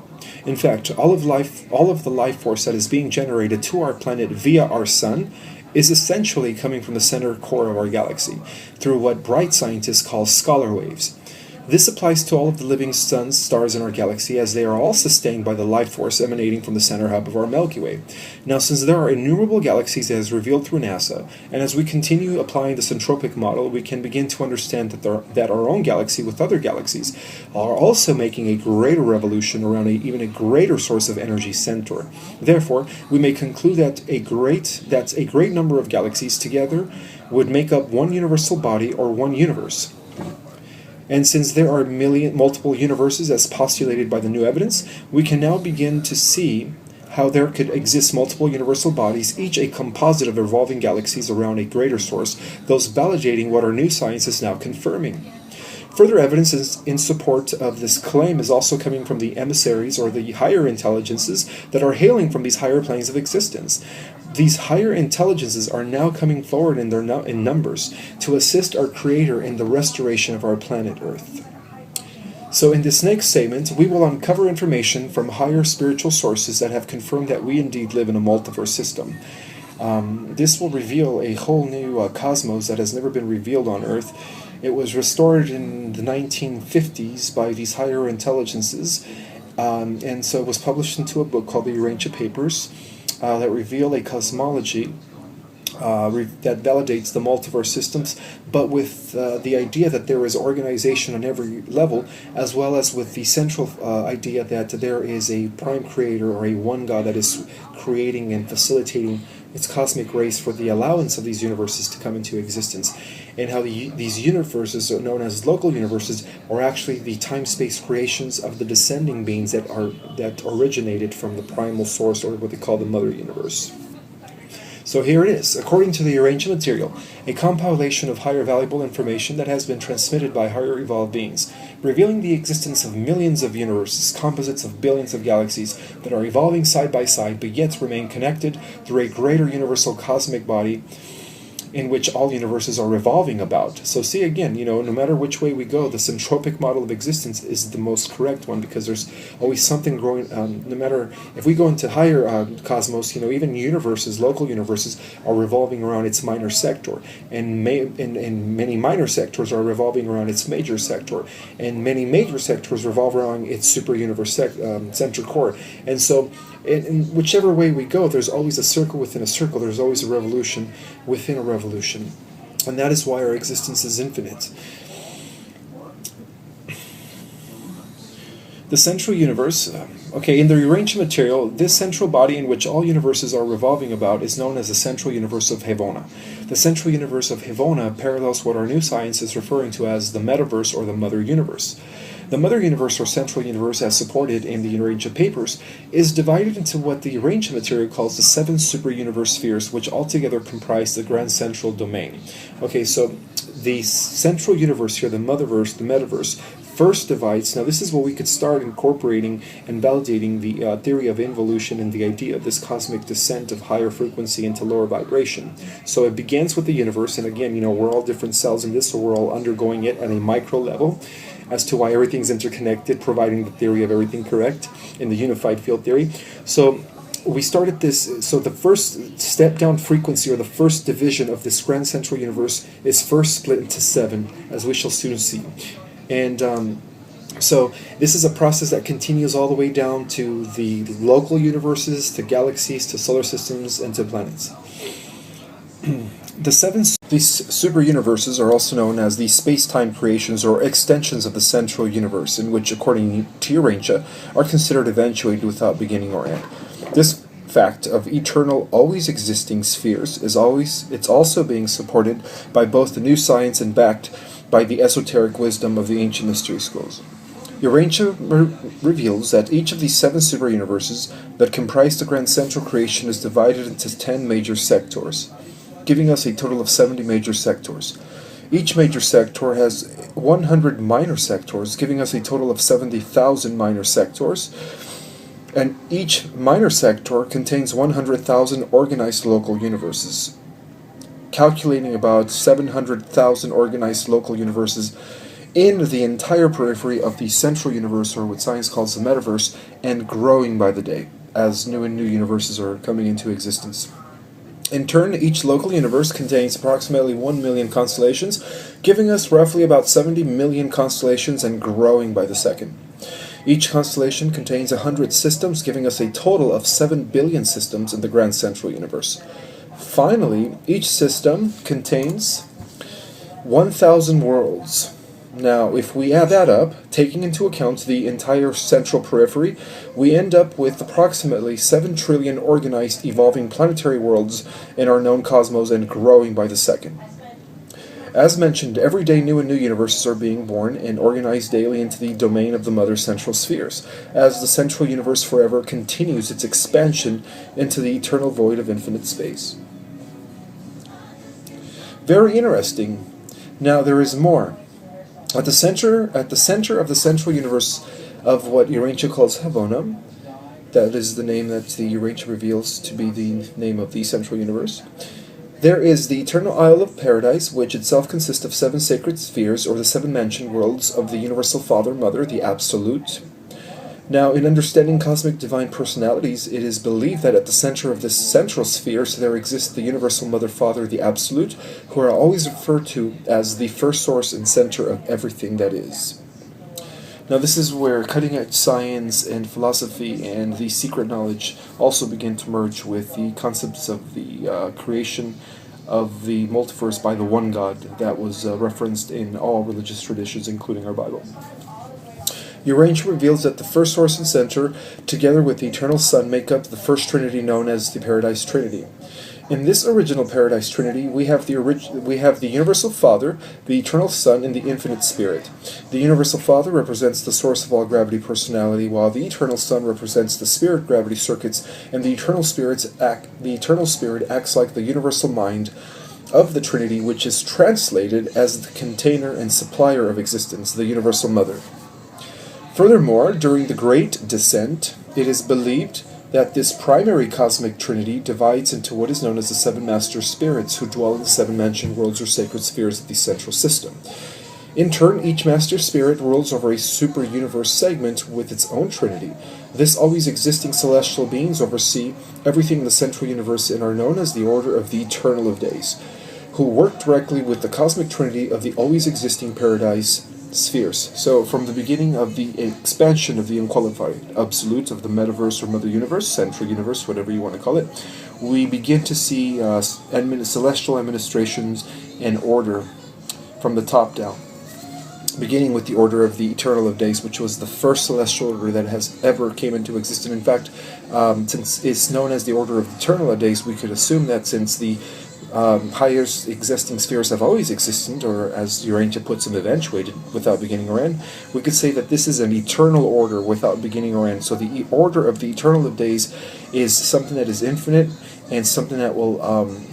In fact, all of the life force that is being generated to our planet via our sun is essentially coming from the center core of our galaxy, through what bright scientists call scalar waves. This applies to all of the living suns, stars in our galaxy, as they are all sustained by the life force emanating from the center hub of our Milky Way. Now, since there are innumerable galaxies as revealed through NASA, and as we continue applying the centropic model, we can begin to understand that our own galaxy with other galaxies are also making a greater revolution around even a greater source of energy center. Therefore, we may conclude that a great number of galaxies together would make up one universal body or one universe. And since there are multiple universes as postulated by the new evidence, we can now begin to see how there could exist multiple universal bodies, each a composite of evolving galaxies around a greater source, thus validating what our new science is now confirming. Further evidence in support of this claim is also coming from the emissaries or the higher intelligences that are hailing from these higher planes of existence. These higher intelligences are now coming forward in numbers to assist our Creator in the restoration of our planet Earth. So in this next statement, we will uncover information from higher spiritual sources that have confirmed that we indeed live in a multiverse system. This will reveal a whole new cosmos that has never been revealed on Earth. It was restored in the 1950s by these higher intelligences, and so it was published into a book called the Urantia Papers that reveal a cosmology that validates the multiverse systems, but with the idea that there is organization on every level, as well as with the central idea that there is a prime creator or a one God that is creating and facilitating its cosmic race for the allowance of these universes to come into existence, and how these universes are known as local universes are actually the time-space creations of the descending beings that originated from the primal source, or what they call the mother universe. So here it is, according to the Urantia material, a compilation of higher valuable information that has been transmitted by higher evolved beings, revealing the existence of millions of universes, composites of billions of galaxies that are evolving side by side, but yet remain connected through a greater universal cosmic body in which all universes are revolving about. So see again, no matter which way we go, the centropic model of existence is the most correct one, because there's always something growing. No matter if we go into higher cosmos, even universes, local universes, are revolving around its minor sector, and many minor sectors are revolving around its major sector, and many major sectors revolve around its super universe center core. And so in whichever way we go, there's always a circle within a circle. There's always a revolution within a revolution. And that is why our existence is infinite. The central universe, in the Urantia material, this central body in which all universes are revolving about is known as the central universe of Hevona. The central universe of Hevona parallels what our new science is referring to as the metaverse or the mother universe. The mother universe or central universe, as supported in the Urantia Papers, is divided into what the Urantia material calls the 7 super universe spheres, which altogether comprise the grand central domain. So the central universe here, the motherverse, the metaverse, first divides. Now this is where we could start incorporating and validating the theory of involution and the idea of this cosmic descent of higher frequency into lower vibration. So it begins with the universe, and again, we're all different cells in this, so we're all undergoing it at a micro level, as to why everything's interconnected, providing the theory of everything correct in the unified field theory. So we started this, so the first step down frequency, or the first division of this grand central universe, is first split into 7, as we shall soon see. And so this is a process that continues all the way down to the local universes, to galaxies, to solar systems, and to planets. These super universes are also known as the space-time creations or extensions of the central universe, in which, according to Urantia, are considered eventuated without beginning or end. This fact of eternal, always existing spheres it's also being supported by both the new science and backed by the esoteric wisdom of the ancient mystery schools. Urantia reveals that each of these 7 super universes that comprise the grand central creation is divided into 10 major sectors, giving us a total of 70 major sectors. Each major sector has 100 minor sectors, giving us a total of 70,000 minor sectors. And each minor sector contains 100,000 organized local universes, calculating about 700,000 organized local universes in the entire periphery of the central universe, or what science calls the metaverse, and growing by the day as new and new universes are coming into existence. In turn, each local universe contains approximately 1 million constellations, giving us roughly about 70 million constellations and growing by the second. Each constellation contains 100 systems, giving us a total of 7 billion systems in the grand central universe. Finally, each system contains 1,000 worlds. Now, if we add that up, taking into account the entire central periphery, we end up with approximately 7 trillion organized, evolving planetary worlds in our known cosmos and growing by the second. As mentioned, every day new and new universes are being born and organized daily into the domain of the mother central spheres, as the central universe forever continues its expansion into the eternal void of infinite space. Very interesting. Now there is more. At the center of the central universe of what Urantia calls Havona, that is the name that the Urantia reveals to be the name of the central universe, there is the eternal Isle of Paradise, which itself consists of 7 sacred spheres, or the 7 mansion worlds of the Universal Father Mother, the Absolute. Now, in understanding cosmic divine personalities, it is believed that at the center of this central sphere, so there exists the Universal Mother Father, the Absolute, who are always referred to as the first source and center of everything that is. Now, this is where cutting-edge science and philosophy and the secret knowledge also begin to merge with the concepts of the creation of the multiverse by the one God that was referenced in all religious traditions, including our Bible. Urantia reveals that the first source and center, together with the eternal Son, make up the first Trinity known as the Paradise Trinity. In this original Paradise Trinity, we have the Universal Father, the Eternal Son, and the Infinite Spirit. The Universal Father represents the source of all gravity personality, while the Eternal Son represents the spirit gravity circuits, and the Eternal Spirit acts like the universal mind of the Trinity, which is translated as the container and supplier of existence, the Universal Mother. Furthermore, during the Great Descent, it is believed that this primary cosmic trinity divides into what is known as the 7 master spirits who dwell in the 7 mansion worlds or sacred spheres of the central system. In turn, each master spirit rules over a super universe segment with its own trinity. This always existing celestial beings oversee everything in the central universe and are known as the Order of the Eternal of Days, who work directly with the cosmic trinity of the always existing paradise spheres. So from the beginning of the expansion of the unqualified absolute of the metaverse or mother universe, central universe, whatever you want to call it, we begin to see celestial administrations and order from the top down, beginning with the Order of the Eternal of Days, which was the first celestial order that has ever came into existence. In fact, since it's known as the Order of the Eternal of Days, we could assume that since the higher existing spheres have always existed, or as Urantia puts them, eventuated without beginning or end, we could say that this is an eternal order without beginning or end. So the Order of the Eternal of Days is something that is infinite and something that will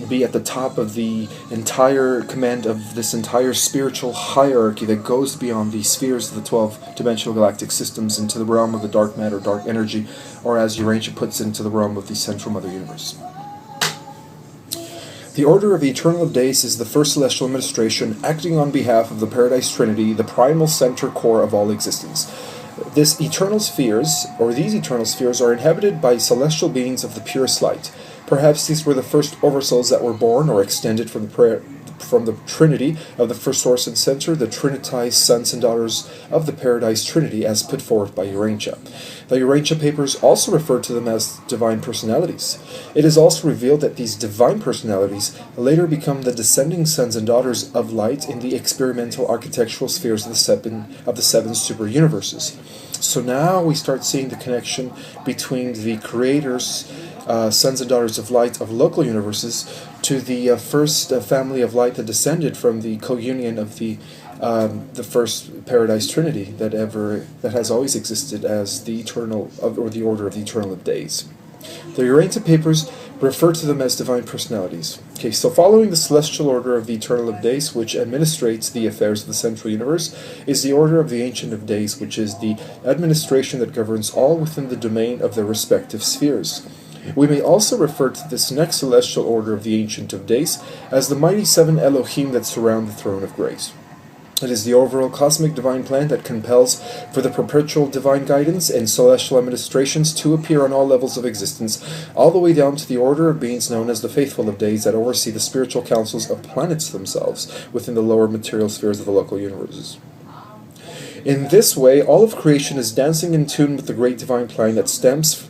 be at the top of the entire command of this entire spiritual hierarchy that goes beyond the spheres of the 12-dimensional galactic systems into the realm of the dark matter, dark energy, or as Urantia puts into the realm of the central mother universe. The Order of the Eternal of Days is the first celestial administration acting on behalf of the Paradise Trinity, the primal center core of all existence. These eternal spheres are inhabited by celestial beings of the purest light. Perhaps these were the first oversouls that were born or extended from the Trinity of the first source and center, the Trinitized sons and daughters of the Paradise Trinity, as put forth by Urantia. The Urantia papers also refer to them as divine personalities. It is also revealed that these divine personalities later become the descending sons and daughters of light in the experimental architectural spheres of the seven super universes. So now we start seeing the connection between the creators, sons and daughters of light of local universes, to the first family of light that descended from the co-union of the first Paradise Trinity that has always existed as the eternal or the Order of the Eternal of Days. The Urantia papers refer to them as divine personalities. Okay, so following the celestial Order of the Eternal of Days, which administrates the affairs of the central universe, is the Order of the Ancient of Days, which is the administration that governs all within the domain of their respective spheres. We may also refer to this next celestial order of the Ancient of Days as the mighty 7 Elohim that surround the throne of grace. It is the overall cosmic divine plan that compels for the perpetual divine guidance and celestial administrations to appear on all levels of existence, all the way down to the order of beings known as the Faithful of Days that oversee the spiritual councils of planets themselves within the lower material spheres of the local universes. In this way, all of creation is dancing in tune with the great divine plan that stems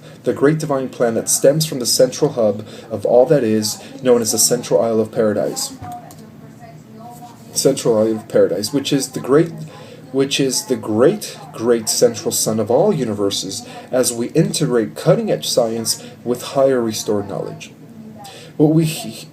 from the central hub of all that is, known as the Central Isle of Paradise. Central Isle of Paradise, which is the great central sun of all universes, as we integrate cutting-edge science with higher restored knowledge. What we see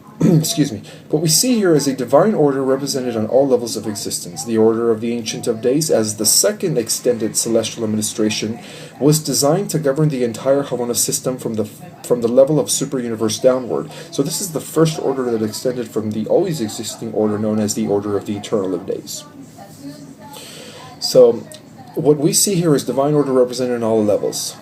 here is a divine order represented on all levels of existence. The order of the Ancient of Days, as the second extended celestial administration, was designed to govern the entire Havana system from the level of super-universe downward. So this is the first order that extended from the always existing order known as the Order of the Eternal of Days. So what we see here is divine order represented on all levels.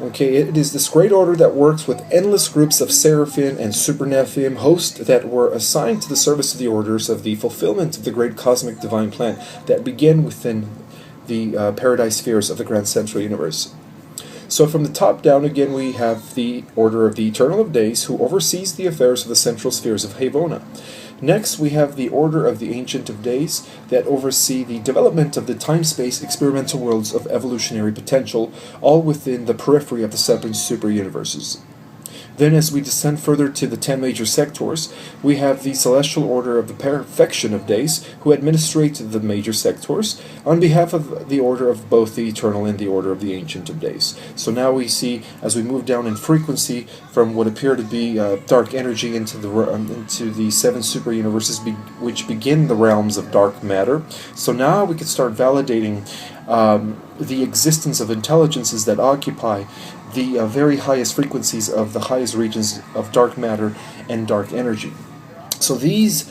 Okay, it is this great order that works with endless groups of seraphim and super Nephilim hosts that were assigned to the service of the orders of the fulfillment of the great cosmic divine plan that begin within the paradise spheres of the Grand Central Universe. So from the top down, again, we have the Order of the Eternal of Days, who oversees the affairs of the central spheres of Havona. Next, we have the Order of the Ancient of Days that oversee the development of the time-space experimental worlds of evolutionary potential, all within the periphery of the 7 super-universes. Then, as we descend further to the 10 major sectors, we have the Celestial Order of the Perfection of Days, who administrate the major sectors on behalf of the Order of both the Eternal and the Order of the Ancient of Days. So now we see, as we move down in frequency from what appear to be dark energy into the 7 super universes, which begin the realms of dark matter. So now we can start validating the existence of intelligences that occupy the very highest frequencies of the highest regions of dark matter and dark energy. So these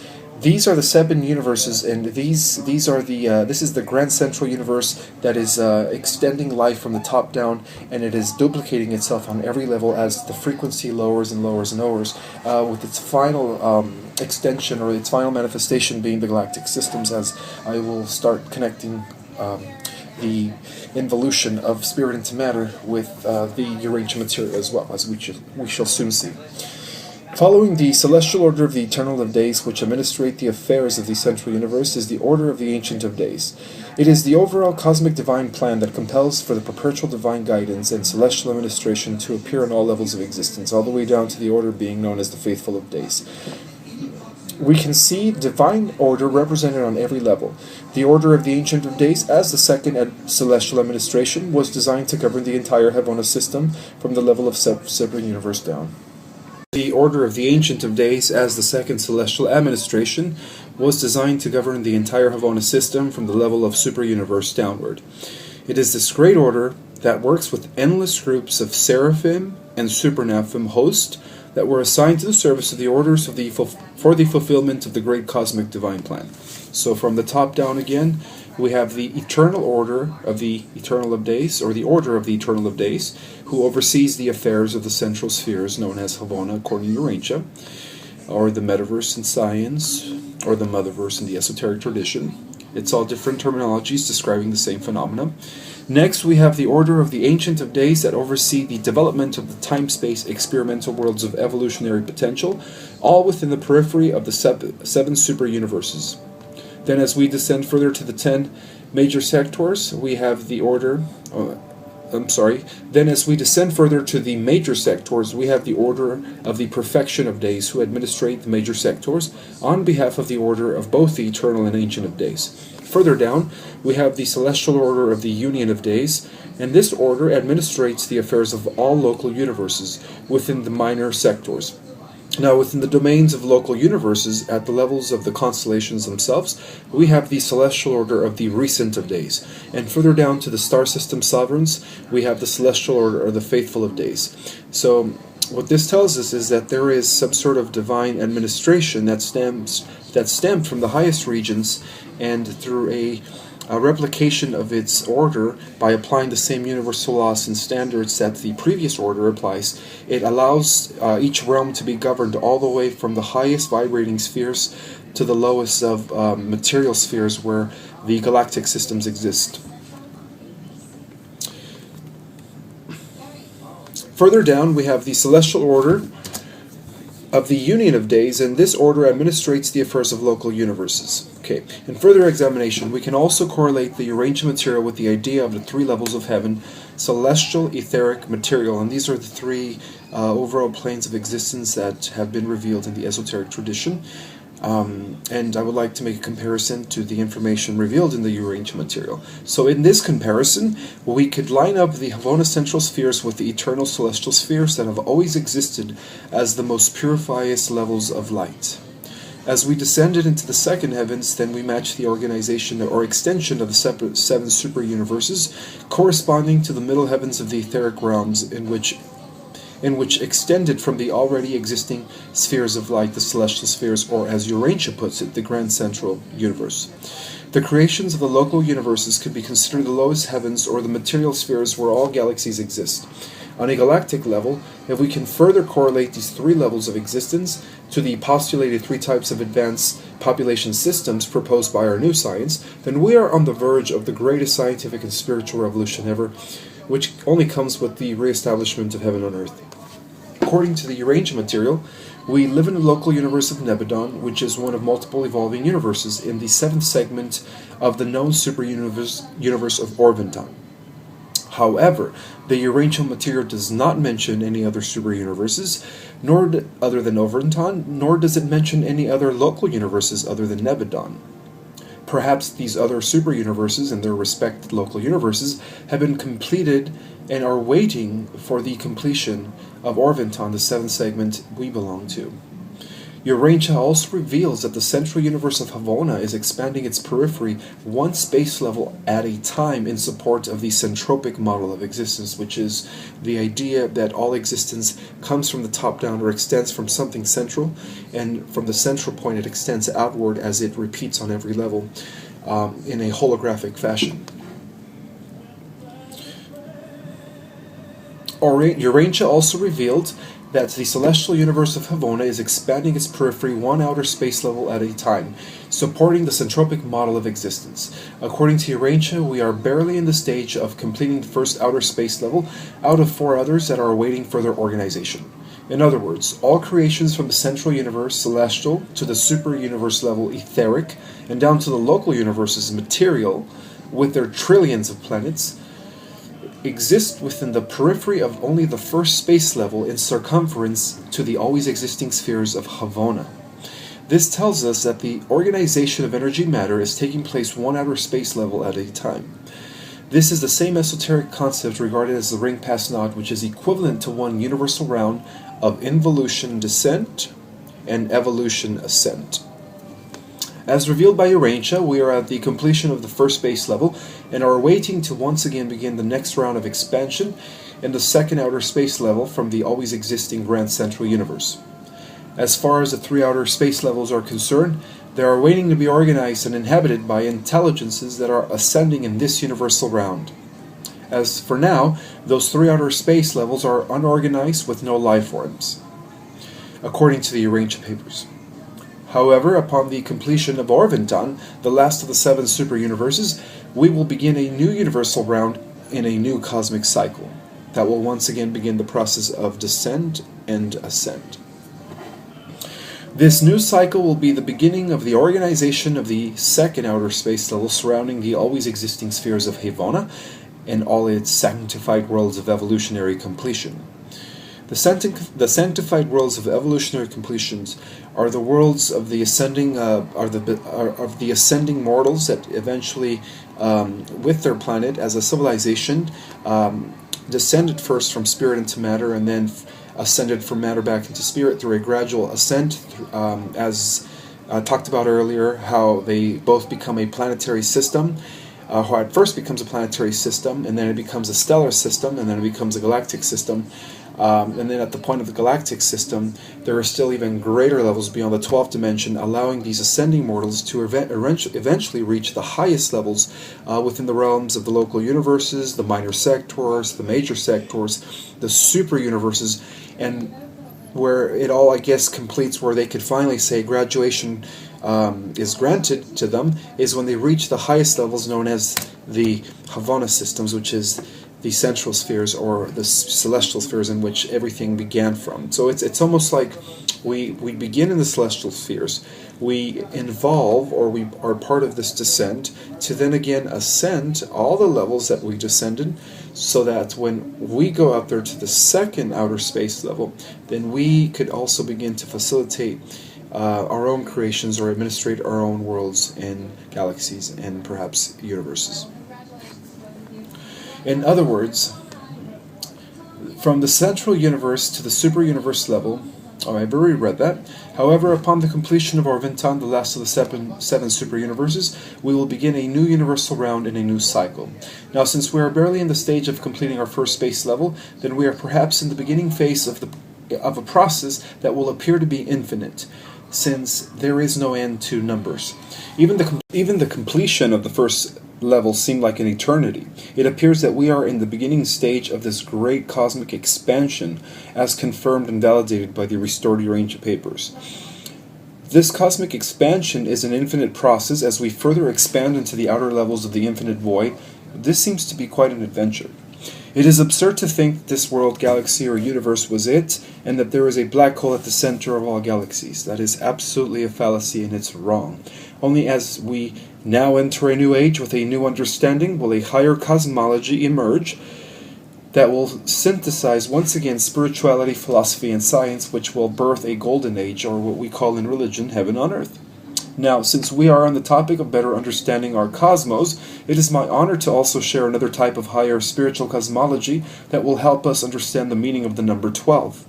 are the 7 universes, and these are this is the Grand Central Universe that is extending life from the top down, and it is duplicating itself on every level as the frequency lowers and lowers and lowers, with its final extension or its final manifestation being the galactic systems, as I will start connecting the involution of spirit into matter with the Urantia material as well, as we shall soon see. Following the Celestial Order of the Eternal of Days, which administrate the affairs of the Central Universe, is the Order of the Ancient of Days. It is the overall cosmic divine plan that compels for the perpetual divine guidance and celestial administration to appear on all levels of existence, all the way down to the order being known as the Faithful of Days. We can see divine order represented on every level. The Order of the Ancient of Days, as the second celestial administration, was designed to govern the entire Havana system from the level of separate universe down. The Order of the Ancient of Days, as the second celestial administration, was designed to govern the entire Havana system from the level of super universe downward. It is this great order that works with endless groups of seraphim and super Nephilim hosts that were assigned to the service of the orders of for the fulfillment of the great cosmic divine plan. So from the top down again, we have the Eternal Order of the Eternal of Days, or the Order of the Eternal of Days, who oversees the affairs of the central spheres known as Havana according to Urantia, or the Metaverse in science, or the Motherverse in the esoteric tradition. It's all different terminologies describing the same phenomena. Next, we have the Order of the Ancient of Days that oversee the development of the time-space experimental worlds of evolutionary potential, all within the periphery of the 7 super universes. Then as we descend further to the 10 major sectors, we have the Order... Then as we descend further to the major sectors, we have the Order of the Perfection of Days, who administrate the major sectors on behalf of the Order of both the Eternal and Ancient of Days. Further down, we have the Celestial Order of the Union of Days, and this order administrates the affairs of all local universes within the minor sectors. Now, within the domains of local universes, at the levels of the constellations themselves, we have the Celestial Order of the Recent of Days, and further down to the star system sovereigns, we have the Celestial Order of the Faithful of Days. So, what this tells us is that there is some sort of divine administration that stemmed from the highest regions, and through a replication of its order by applying the same universal laws and standards that the previous order applies, it allows each realm to be governed all the way from the highest vibrating spheres to the lowest of material spheres where the galactic systems exist. Further down, we have the celestial order of the union of days, and this order administrates the affairs of local universes. Okay. In further examination, we can also correlate the Urantia material with the idea of the three levels of heaven: celestial, etheric, material, and these are the three overall planes of existence that have been revealed in the esoteric tradition. And I would like to make a comparison to the information revealed in the Urantia material. So in this comparison, we could line up the Havona central spheres with the eternal celestial spheres that have always existed as the most purifiest levels of light. As we descended into the second heavens, then we match the organization or extension of the seven super universes, corresponding to the middle heavens of the etheric realms, in which extended from the already existing spheres of light, the celestial spheres, or as Urantia puts it, the grand central universe. The creations of the local universes could be considered the lowest heavens or the material spheres where all galaxies exist. On a galactic level, if we can further correlate these three levels of existence to the postulated three types of advanced population systems proposed by our new science, then we are on the verge of the greatest scientific and spiritual revolution ever, which only comes with the reestablishment of heaven on earth. According to the Urantia material, we live in a local universe of Nebadon, which is one of multiple evolving universes in the seventh segment of the known super universe of Orvonton. However, the Urantia material does not mention any other super universes, other than Orvonton, nor does it mention any other local universes other than Nebadon. Perhaps these other super universes and their respective local universes have been completed and are waiting for the completion of Orvonton, the seventh segment we belong to. Urantia also reveals that the central universe of Havona is expanding its periphery one space level at a time in support of the centropic model of existence, which is the idea that all existence comes from the top down or extends from something central, and from the central point it extends outward as it repeats on every level in a holographic fashion. Urantia also revealed that the celestial universe of Havona is expanding its periphery one outer space level at a time, supporting the centropic model of existence. According to Urantia, we are barely in the stage of completing the first outer space level out of 4 others that are awaiting further organization. In other words, all creations from the central universe, celestial, to the super universe level, etheric, and down to the local universes, material, with their trillions of planets, exist within the periphery of only the first space level in circumference to the always existing spheres of Havona. This tells us that the organization of energy matter is taking place one outer space level at a time. This is the same esoteric concept regarded as the ring pass knot, which is equivalent to one universal round of involution descent and evolution ascent. As revealed by Urantia, we are at the completion of the first space level and are waiting to once again begin the next round of expansion in the second outer space level from the always existing grand central universe. As far as the 3 outer space levels are concerned, they are waiting to be organized and inhabited by intelligences that are ascending in this universal round. As for now, those 3 outer space levels are unorganized with no life forms, according to the Urantia papers. However, upon the completion of Orvonton, the last of the 7 super universes, we will begin a new universal round in a new cosmic cycle that will once again begin the process of descent and ascent. This new cycle will be the beginning of the organization of the second outer space level surrounding the always existing spheres of Havona and all its sanctified worlds of evolutionary completion. The sanctified worlds of evolutionary completions are the worlds of the ascending ascending mortals that eventually, with their planet as a civilization, descended first from spirit into matter and then ascended from matter back into spirit through a gradual ascent, as talked about earlier, how they both become a planetary system. How it first becomes a planetary system, and then it becomes a stellar system, and then it becomes a galactic system. And then at the point of the galactic system, there are still even greater levels beyond the 12th dimension, allowing these ascending mortals to eventually reach the highest levels within the realms of the local universes, the minor sectors, the major sectors, the super universes, and where it all, I guess, completes where they could finally say graduation is granted to them is when they reach the highest levels known as the Havana systems, which is the central spheres or the celestial spheres in which everything began from. So it's almost like we begin in the celestial spheres, we involve or we are part of this descent to then again ascend all the levels that we descended, so that when we go out there to the second outer space level, then we could also begin to facilitate our own creations or administrate our own worlds and galaxies and perhaps universes. In other words, from the central universe to the super universe level, I've already read that. However, upon the completion of our Vintan, the last of the seven super universes, we will begin a new universal round in a new cycle. Now, since we are barely in the stage of completing our first space level, then we are perhaps in the beginning phase of a process that will appear to be infinite, since there is no end to numbers. Even the completion of the first level seemed like an eternity. It appears that we are in the beginning stage of this great cosmic expansion, as confirmed and validated by the restored Urantia papers. This cosmic expansion is an infinite process. As we further expand into the outer levels of the infinite void, this seems to be quite an adventure. It is absurd to think that this world, galaxy, or universe was it, and that there is a black hole at the center of all galaxies. That is absolutely a fallacy, and it's wrong. Only as we now enter a new age with a new understanding will a higher cosmology emerge that will synthesize once again spirituality, philosophy, and science, which will birth a golden age, or what we call in religion heaven on earth. Now, since we are on the topic of better understanding our cosmos, it is my honor to also share another type of higher spiritual cosmology that will help us understand the meaning of the number 12.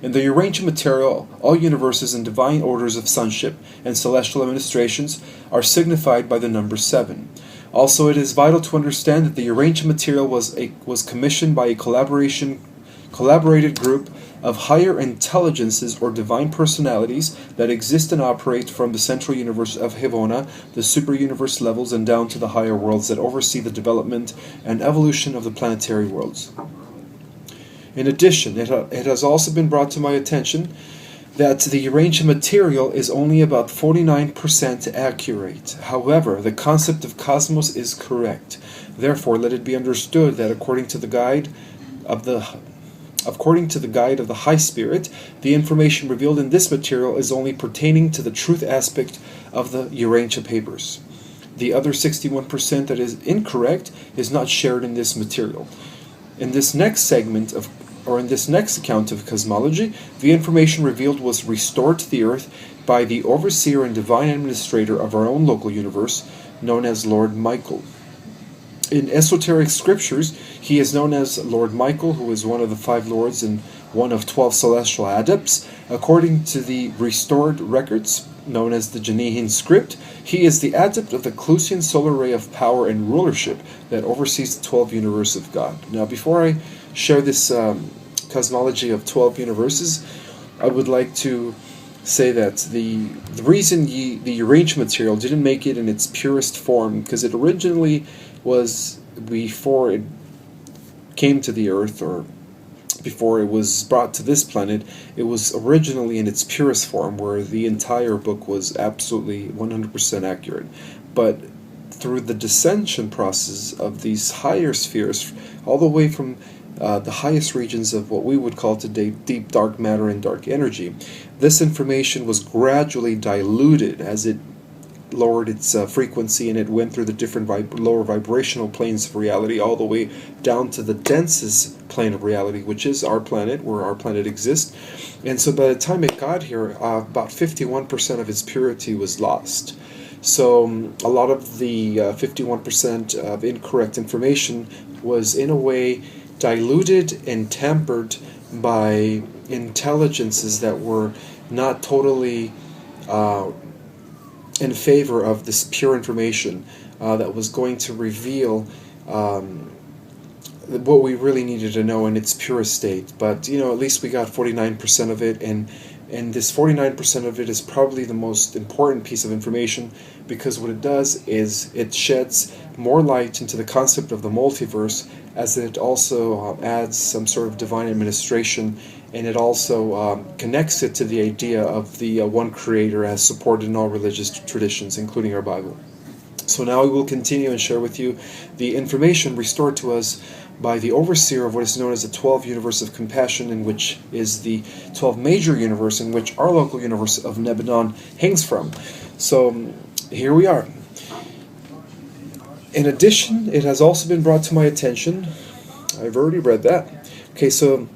In the Urantia material, all universes and divine orders of sonship and celestial administrations are signified by the number 7. Also, it is vital to understand that the Urantia material was commissioned by a collaborated group of higher intelligences or divine personalities that exist and operate from the central universe of Hivona, the super universe levels, and down to the higher worlds that oversee the development and evolution of the planetary worlds. In addition, it has also been brought to my attention that the Urantia material is only about 49% accurate. However, the concept of cosmos is correct. Therefore, let it be understood that according to the guide of the High Spirit, the information revealed in this material is only pertaining to the truth aspect of the Urantia papers. The other 61% that is incorrect is not shared in this material. In this next account of cosmology, the information revealed was restored to the earth by the overseer and divine administrator of our own local universe, known as Lord Michael. In esoteric scriptures, he is known as Lord Michael, who is one of the 5 lords and one of 12 celestial adepts. According to the restored records, known as the Janihin script, he is the adept of the Clusian solar ray of power and rulership that oversees the 12 universe of God. Now, before I share this cosmology of 12 universes, I would like to say that the reason the Urantia material didn't make it in its purest form, because it originally was, before it came to the earth, or before it was brought to this planet, it was originally in its purest form, where the entire book was absolutely 100% accurate. But through the descension process of these higher spheres, all the way from the highest regions of what we would call today deep dark matter and dark energy, this information was gradually diluted as it lowered its frequency, and it went through the different lower vibrational planes of reality all the way down to the densest plane of reality, which is our planet, where our planet exists. And so by the time it got here, about 51% of its purity was lost. So a lot of the 51% of incorrect information was in a way diluted and tempered by intelligences that were not totally in favor of this pure information that was going to reveal what we really needed to know in its purest state. But at least we got 49% of it, and this 49% of it is probably the most important piece of information, because what it does is it sheds more light into the concept of the multiverse, as it also adds some sort of divine administration and it also connects it to the idea of the one Creator as supported in all religious traditions, including our Bible. So now we will continue and share with you the information restored to us by the overseer of what is known as the 12 universe of compassion, in which is the 12 major universe in which our local universe of Nebanon hangs from. So here we are. In addition, it has also been brought to my attention, I've already read that. Okay, so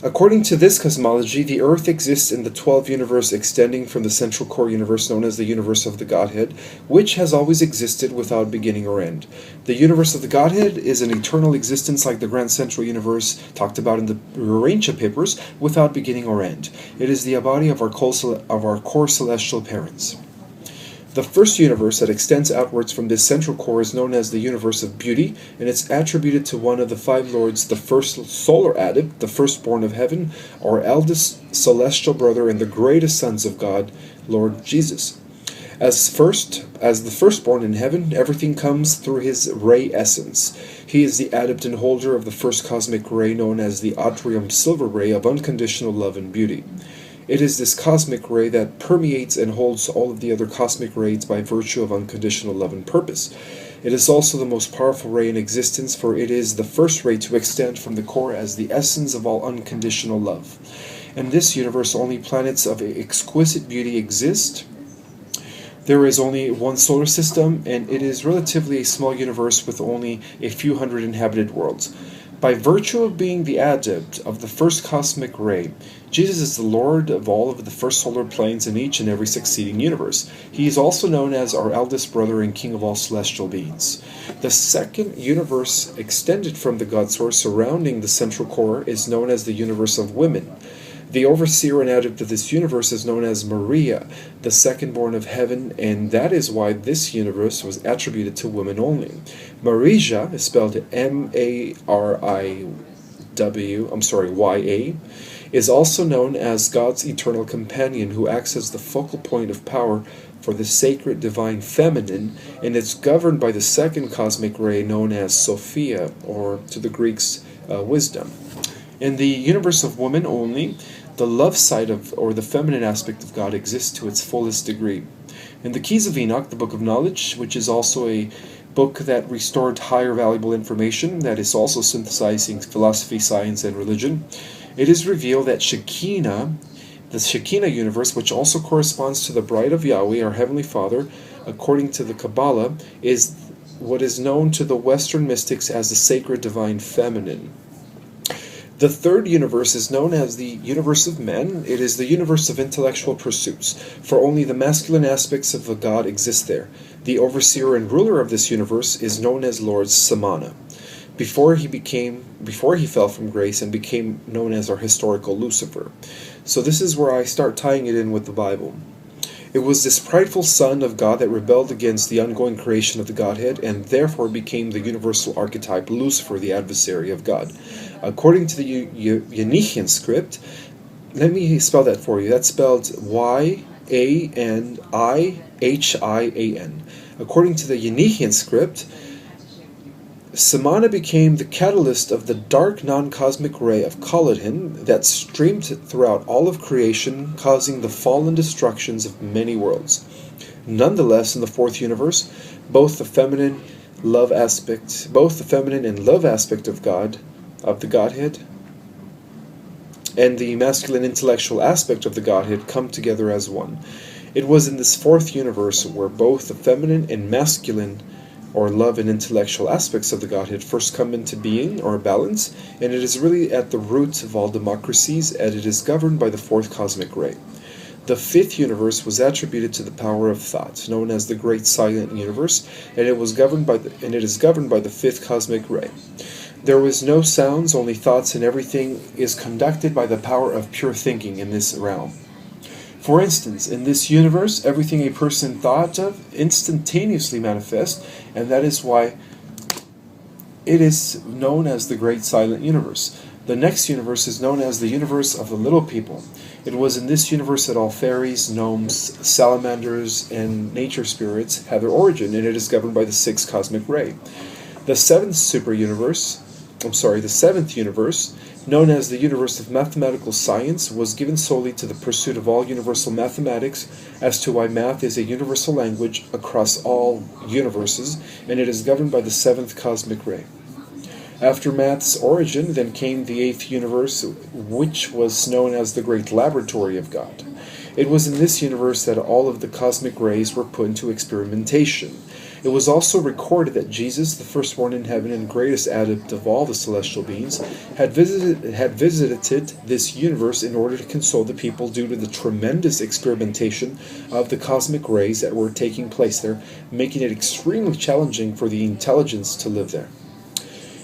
according to this cosmology, the Earth exists in the 12 universe extending from the central core universe known as the universe of the Godhead, which has always existed without beginning or end. The universe of the Godhead is an eternal existence like the grand central universe talked about in the Urantia papers, without beginning or end. It is the body of our core celestial parents. The first universe that extends outwards from this central core is known as the universe of beauty, and it's attributed to one of the five lords, the first solar adept, the firstborn of heaven, our eldest celestial brother, and the greatest sons of God, Lord Jesus. As the firstborn in heaven, everything comes through his ray essence. He is the adept and holder of the first cosmic ray known as the Atrium Silver Ray of unconditional love and beauty. It is this cosmic ray that permeates and holds all of the other cosmic rays by virtue of unconditional love and purpose. It is also the most powerful ray in existence, for it is the first ray to extend from the core as the essence of all unconditional love. In this universe, only planets of exquisite beauty exist. There is only one solar system, and it is relatively a small universe with only a few hundred inhabited worlds. By virtue of being the adept of the first cosmic ray, Jesus is the Lord of all of the first solar planes in each and every succeeding universe. He is also known as our eldest brother and king of all celestial beings. The second universe extended from the God source surrounding the central core is known as the universe of women. The overseer and adept of this universe is known as Maria, the second-born of heaven, and that is why this universe was attributed to women only. Marija is spelled Y-A, is also known as God's eternal companion, who acts as the focal point of power for the sacred divine feminine, and is governed by the second cosmic ray known as Sophia, or to the Greeks, wisdom. In the universe of women only, the love side of, or the feminine aspect of God exists to its fullest degree. In the Keys of Enoch, the Book of Knowledge, which is also a book that restored higher valuable information, that is also synthesizing philosophy, science, and religion, it is revealed that Shekinah, the Shekinah universe, which also corresponds to the bride of Yahweh, our Heavenly Father, according to the Kabbalah, is what is known to the Western mystics as the sacred divine feminine. The third universe is known as the universe of men. It is the universe of intellectual pursuits, for only the masculine aspects of the God exist there. The overseer and ruler of this universe is known as Lord Samana, before he fell from grace and became known as our historical Lucifer. So this is where I start tying it in with the Bible. It was this prideful son of God that rebelled against the ongoing creation of the Godhead, and therefore became the universal archetype Lucifer, the adversary of God. According to the Yenichian script, let me spell that for you. That's spelled Y-A-N-I-H-I-A-N. According to the Yenichian script, Samana became the catalyst of the dark non-cosmic ray of Kaladin that streamed throughout all of creation, causing the fall and destructions of many worlds. Nonetheless, in the fourth universe, both the feminine and love aspect of God, of the Godhead, and the masculine intellectual aspect of the Godhead come together as one. It was in this fourth universe where both the feminine and masculine, or love and intellectual aspects of the Godhead, first come into being, or balance, and it is really at the root of all democracies, and it is governed by the fourth cosmic ray. The fifth universe was attributed to the power of thought, known as the Great Silent Universe, and it is governed by the fifth cosmic ray. There was no sounds, only thoughts, and everything is conducted by the power of pure thinking in this realm. For instance, in this universe, everything a person thought of instantaneously manifests, and that is why it is known as the Great Silent Universe. The next universe is known as the universe of the little people. It was in this universe that all fairies, gnomes, salamanders, and nature spirits have their origin, and it is governed by the sixth cosmic ray. The seventh super universe the seventh universe, known as the universe of mathematical science, was given solely to the pursuit of all universal mathematics, as to why math is a universal language across all universes, and it is governed by the seventh cosmic ray. After math's origin, then came the eighth universe, which was known as the Great Laboratory of God. It was in this universe that all of the cosmic rays were put into experimentation. It was also recorded that Jesus, the firstborn in heaven and greatest adept of all the celestial beings, had visited this universe in order to console the people due to the tremendous experimentation of the cosmic rays that were taking place there, making it extremely challenging for the intelligence to live there.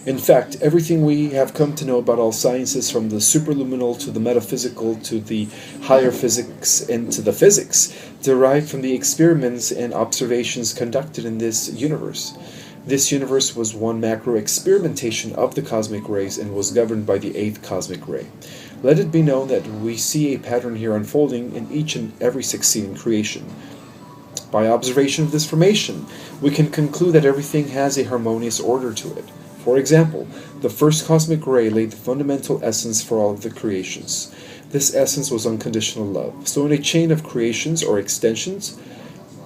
In fact, everything we have come to know about all sciences, from the superluminal to the metaphysical to the higher physics and to the physics, derived from the experiments and observations conducted in this universe. This universe was one macro experimentation of the cosmic rays and was governed by the eighth cosmic ray. Let it be known that we see a pattern here unfolding in each and every succeeding creation. By observation of this formation, we can conclude that everything has a harmonious order to it. For example, the first cosmic ray laid the fundamental essence for all of the creations. This essence was unconditional love. So in a chain of creations or extensions,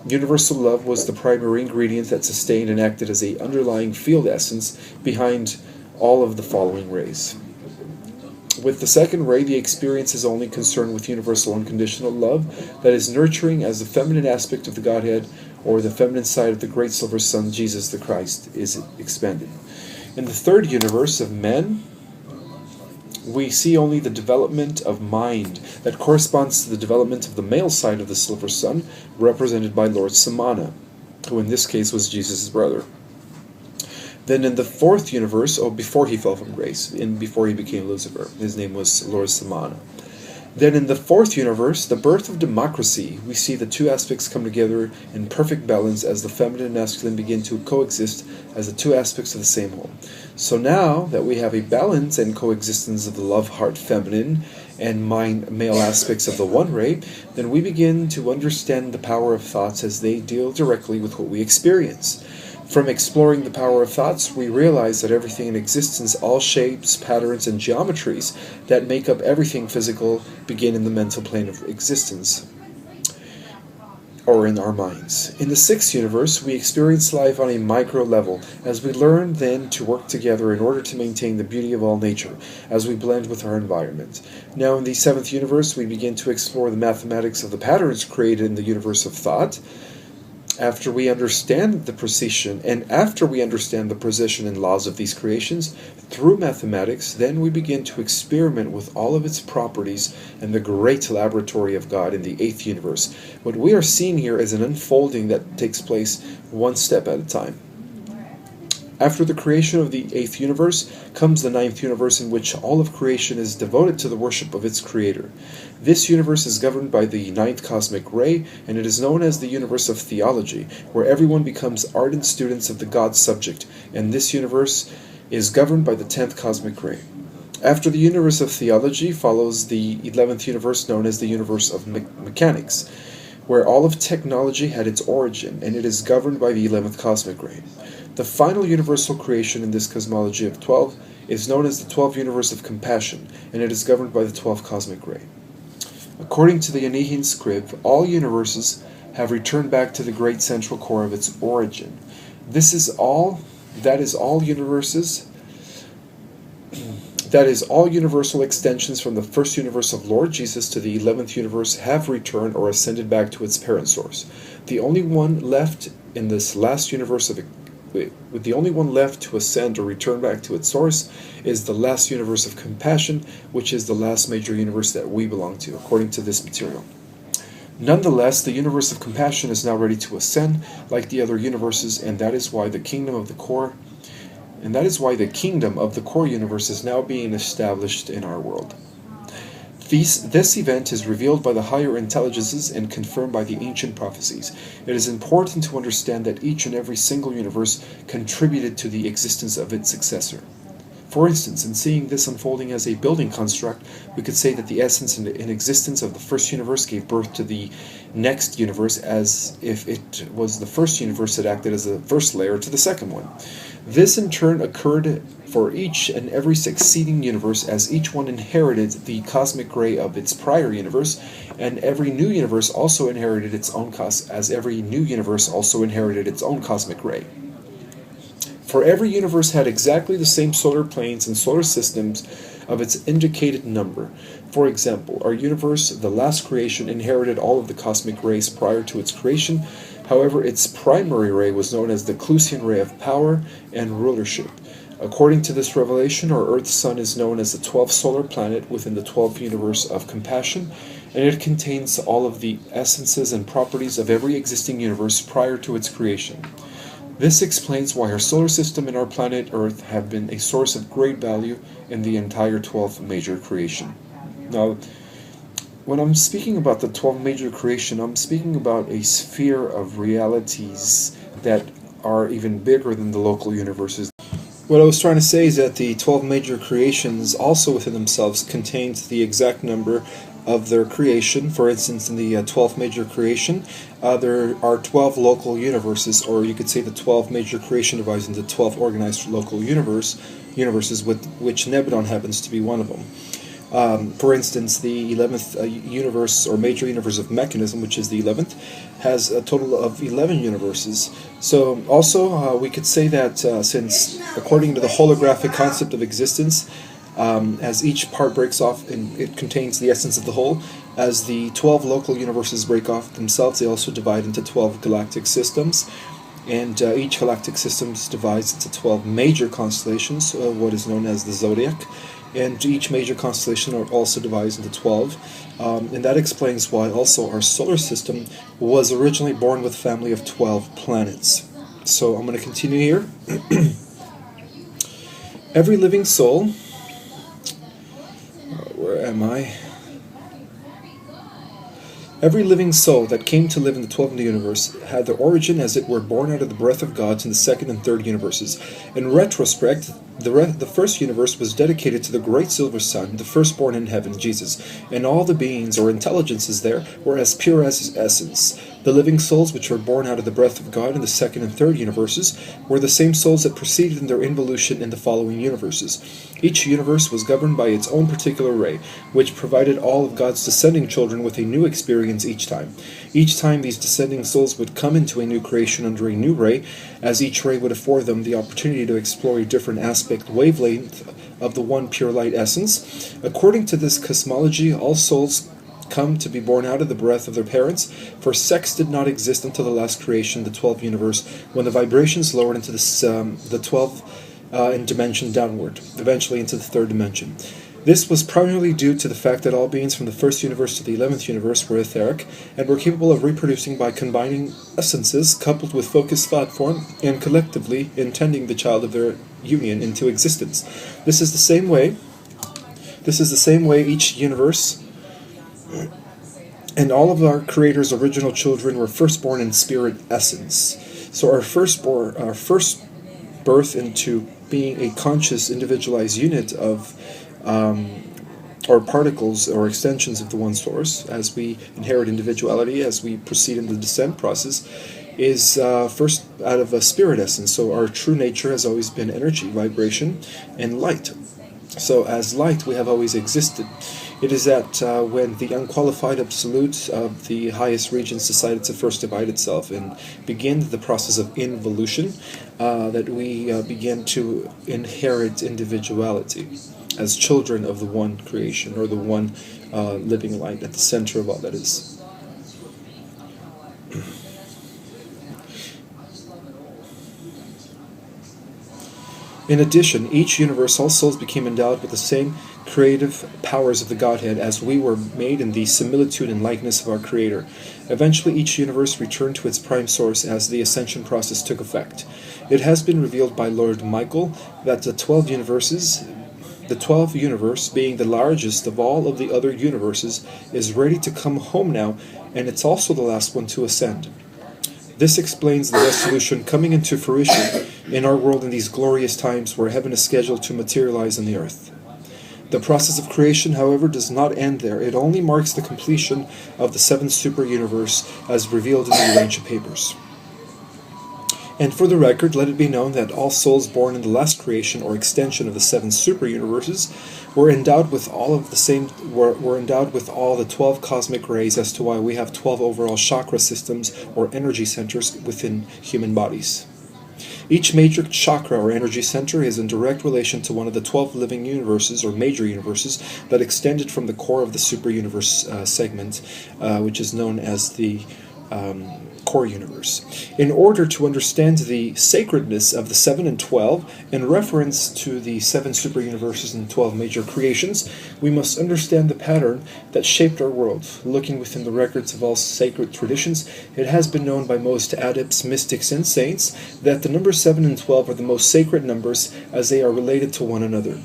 universal love was the primary ingredient that sustained and acted as an underlying field essence behind all of the following rays. With the second ray, the experience is only concerned with universal unconditional love that is nurturing as the feminine aspect of the Godhead, or the feminine side of the great silver sun, Jesus the Christ, is expanded. In the third universe of men, we see only the development of mind that corresponds to the development of the male side of the silver sun, represented by Lord Samana, who in this case was Jesus' brother. Then in the fourth universe, before he fell from grace, before he became Lucifer, his name was Lord Samana. Then in the fourth universe, the birth of democracy, we see the two aspects come together in perfect balance as the feminine and masculine begin to coexist as the two aspects of the same whole. So now that we have a balance and coexistence of the love heart feminine and mind male aspects of the one ray, then we begin to understand the power of thoughts as they deal directly with what we experience. From exploring the power of thoughts, we realize that everything in existence, all shapes, patterns, and geometries that make up everything physical, begin in the mental plane of existence, or in our minds. In the sixth universe, we experience life on a micro level, as we learn then to work together in order to maintain the beauty of all nature, as we blend with our environment. Now in the seventh universe, we begin to explore the mathematics of the patterns created in the universe of thought. After we understand the precision and laws of these creations through mathematics, then we begin to experiment with all of its properties in the great laboratory of God in the eighth universe. What we are seeing here is an unfolding that takes place one step at a time. After the creation of the eighth universe comes the ninth universe, in which all of creation is devoted to the worship of its creator. This universe is governed by the ninth cosmic ray, and it is known as the universe of theology, where everyone becomes ardent students of the God subject, and this universe is governed by the 10th cosmic ray. After the universe of theology follows the 11th universe, known as the universe of mechanics, where all of technology had its origin, and it is governed by the 11th cosmic ray. The final universal creation in this cosmology of 12 is known as the 12th universe of compassion, and it is governed by the 12th cosmic ray. According to the Anihin script, all universes have returned back to the great central core of its origin. That is all universal extensions from the first universe of Lord Jesus to the 11th universe have returned or ascended back to its parent source. The only one left in this last universe the only one left to ascend or return back to its source is the last universe of compassion, which is the last major universe that we belong to, according to this material. Nonetheless, the universe of compassion is now ready to ascend like the other universes, and that is why the kingdom of the core universe is now being established in our world. This event is revealed by the higher intelligences and confirmed by the ancient prophecies. It is important to understand that each and every single universe contributed to the existence of its successor. For instance, in seeing this unfolding as a building construct, we could say that the essence and existence of the first universe gave birth to the next universe, as if it was the first universe that acted as a first layer to the second one. This in turn occurred for each and every succeeding universe, as each one inherited the cosmic ray of its prior universe, and every new universe also inherited its own as every new universe also inherited its own cosmic ray. For every universe had exactly the same solar planes and solar systems of its indicated number. For example, our universe, the last creation, inherited all of the cosmic rays prior to its creation. However, its primary ray was known as the Clusian ray of power and rulership. According to this revelation, our Earth Sun is known as the 12th solar planet within the 12th universe of compassion, and it contains all of the essences and properties of every existing universe prior to its creation. This explains why our solar system and our planet Earth have been a source of great value in the entire 12th major creation. Now, when I'm speaking about the 12th major creation, I'm speaking about a sphere of realities that are even bigger than the local universes. What I was trying to say is that the 12 major creations also within themselves contained the exact number of their creation. For instance, in the 12th major creation, there are 12 local universes, or you could say the 12 major creation divides into 12 organized local universes, with which Nebadon happens to be one of them. For instance, the 11th universe, or major universe of Mechanism, which is the 11th, has a total of 11 universes. So also we could say that since, according to the holographic concept of existence, as each part breaks off and it contains the essence of the whole, as the 12 local universes break off themselves, they also divide into 12 galactic systems. And each galactic system divides into 12 major constellations, what is known as the zodiac. And each major constellation also divides into 12. And that explains why also our solar system was originally born with a family of 12 planets. So I'm going to continue here. Every living soul... where am I? Every living soul that came to live in the 12th universe had their origin as it were born out of the breath of God in the second and third universes. In retrospect, the first universe was dedicated to the great silver sun, the firstborn in heaven, Jesus, and all the beings or intelligences there were as pure as his essence. The living souls which were born out of the breath of God in the second and third universes were the same souls that proceeded in their involution in the following universes. Each universe was governed by its own particular ray, which provided all of God's descending children with a new experience each time. Each time these descending souls would come into a new creation under a new ray, as each ray would afford them the opportunity to explore a different aspect, wavelength of the one pure light essence. According to this cosmology, all souls come to be born out of the breath of their parents, for sex did not exist until the last creation, the 12th universe, when the vibrations lowered into the 12th in dimension downward, eventually into the third dimension. This was primarily due to the fact that all beings from the first universe to the 11th universe were etheric, and were capable of reproducing by combining essences coupled with focused thought form, and collectively intending the child of their union into existence. This is the same way each universe and all of our Creator's original children were firstborn in spirit essence. So our first birth into being a conscious, individualized unit of or particles or extensions of the one source, as we inherit individuality, as we proceed in the descent process, is first out of a spirit essence. So our true nature has always been energy, vibration, and light. So as light, we have always existed. It is that when the unqualified absolute of the highest regions decided to first divide itself and begin the process of involution, that we begin to inherit individuality as children of the one creation, or the one living light at the center of all that is. In addition, each universe, all souls became endowed with the same creative powers of the Godhead, as we were made in the similitude and likeness of our Creator. Eventually, each universe returned to its prime source as the ascension process took effect. It has been revealed by Lord Michael that the 12th universe, being the largest of all of the other universes, is ready to come home now, and it's also the last one to ascend. This explains the resolution coming into fruition in our world in these glorious times where heaven is scheduled to materialize on the earth. The process of creation, however, does not end there. It only marks the completion of the seventh super universe as revealed in the Urantia papers. And for the record, let it be known that all souls born in the last creation or extension of the 7 super universes were endowed with all of the same were endowed with all the 12 cosmic rays, as to why we have 12 overall chakra systems or energy centers within human bodies. Each major chakra or energy center is in direct relation to one of the 12 living universes or major universes that extended from the core of the super universe segment, which is known as the core universe. In order to understand the sacredness of the 7 and 12, in reference to the 7 super universes and 12 major creations, we must understand the pattern that shaped our world. Looking within the records of all sacred traditions, it has been known by most adepts, mystics, and saints that the numbers 7 and 12 are the most sacred numbers, as they are related to one another.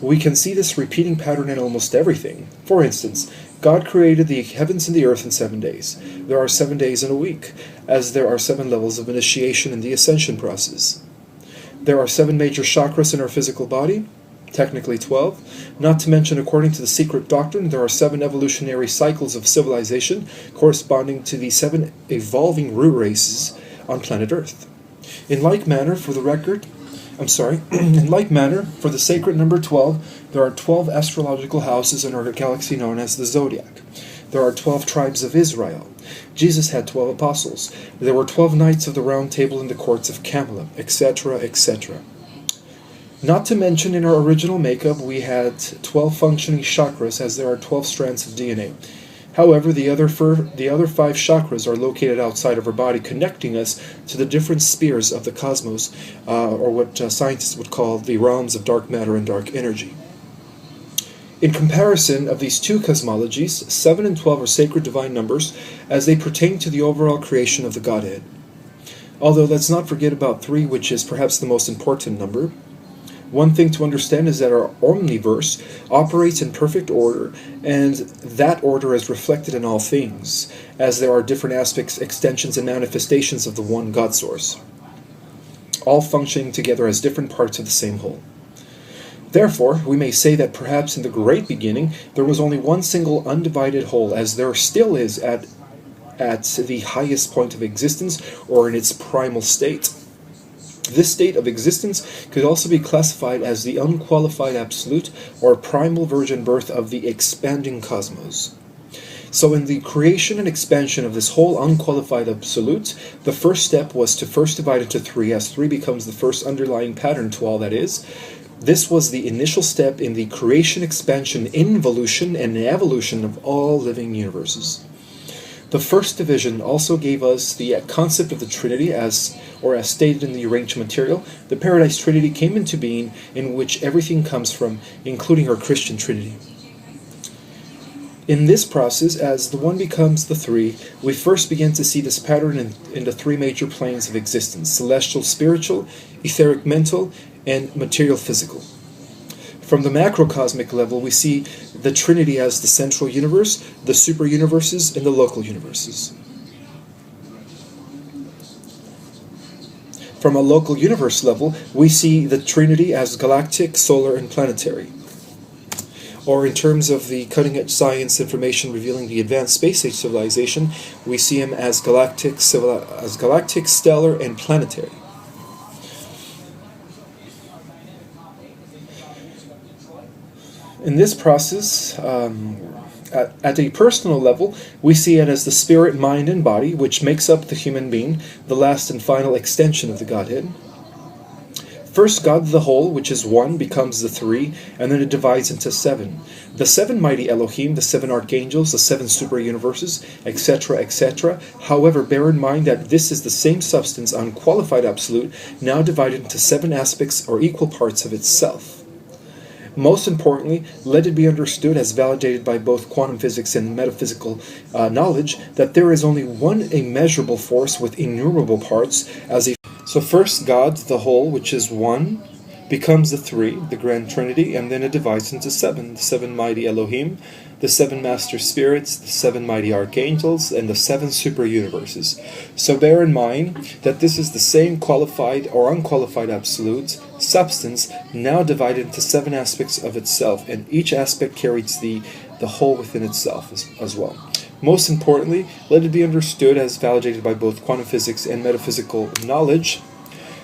We can see this repeating pattern in almost everything. For instance, God created the heavens and the earth in 7 days. There are 7 days in a week, as there are 7 levels of initiation in the ascension process. There are 7 major chakras in our physical body, technically 12. Not to mention, according to the secret doctrine, there are 7 evolutionary cycles of civilization corresponding to the 7 evolving root races on planet Earth. In like manner, for the sacred number 12, there are 12 astrological houses in our galaxy known as the Zodiac. There are 12 tribes of Israel. Jesus had 12 apostles. There were 12 knights of the Round Table in the courts of Camelot, etc., etc. Not to mention, in our original makeup, we had 12 functioning chakras, as there are 12 strands of DNA. However, the other 5 chakras are located outside of our body, connecting us to the different spheres of the cosmos, or what scientists would call the realms of dark matter and dark energy. In comparison of these two cosmologies, 7 and 12 are sacred divine numbers, as they pertain to the overall creation of the Godhead. Although let's not forget about 3, which is perhaps the most important number. One thing to understand is that our omniverse operates in perfect order, and that order is reflected in all things, as there are different aspects, extensions, and manifestations of the one God source, all functioning together as different parts of the same whole. Therefore, we may say that perhaps in the great beginning there was only one single undivided whole, as there still is at the highest point of existence, or in its primal state. This state of existence could also be classified as the unqualified absolute or primal virgin birth of the expanding cosmos. So in the creation and expansion of this whole unqualified absolute, the first step was to first divide into 3, as 3 becomes the first underlying pattern to all that is. This was the initial step in the creation, expansion, involution, and evolution of all living universes. The first division also gave us the concept of the Trinity, as stated in the arranged material. The Paradise Trinity came into being, in which everything comes from, including our Christian Trinity. In this process, as the one becomes the 3, we first begin to see this pattern in the 3 major planes of existence: celestial, spiritual, etheric, mental, and material, physical. From the macrocosmic level, we see the Trinity as the central universe, the super universes, and the local universes. From a local universe level, we see the Trinity as galactic, solar, and planetary. Or in terms of the cutting-edge science information revealing the advanced space-age civilization, we see him as galactic, stellar, and planetary. In this process, at a personal level, we see it as the spirit, mind, and body, which makes up the human being, the last and final extension of the Godhead. First, God the whole, which is 1, becomes the 3, and then it divides into 7. The 7 mighty Elohim, the 7 archangels, the 7 super universes, etc., etc. However, bear in mind that this is the same substance, unqualified absolute, now divided into 7 aspects or equal parts of itself. Most importantly, let it be understood, as validated by both quantum physics and metaphysical knowledge, that there is only one immeasurable force with innumerable parts. So first, God, the whole, which is 1, becomes the 3, the Grand Trinity, and then it divides into 7, the 7 mighty Elohim, the 7 master spirits, the 7 mighty archangels, and the 7 super universes. So bear in mind that this is the same qualified or unqualified absolute substance, now divided into 7 aspects of itself, and each aspect carries the whole within itself as well. Most importantly, let it be understood, as validated by both quantum physics and metaphysical knowledge,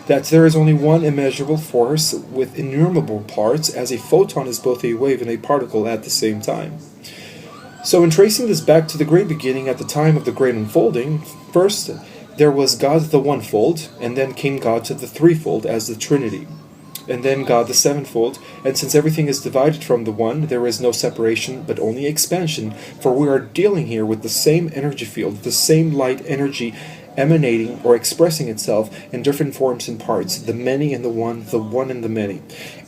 that there is only one immeasurable force with innumerable parts, as a photon is both a wave and a particle at the same time. So in tracing this back to the great beginning at the time of the great unfolding, first there was God the one-fold, and then came God to the threefold as the Trinity, and then God the sevenfold, and since everything is divided from the one, there is no separation but only expansion, for we are dealing here with the same energy field, the same light energy emanating or expressing itself in different forms and parts, the many and the one and the many.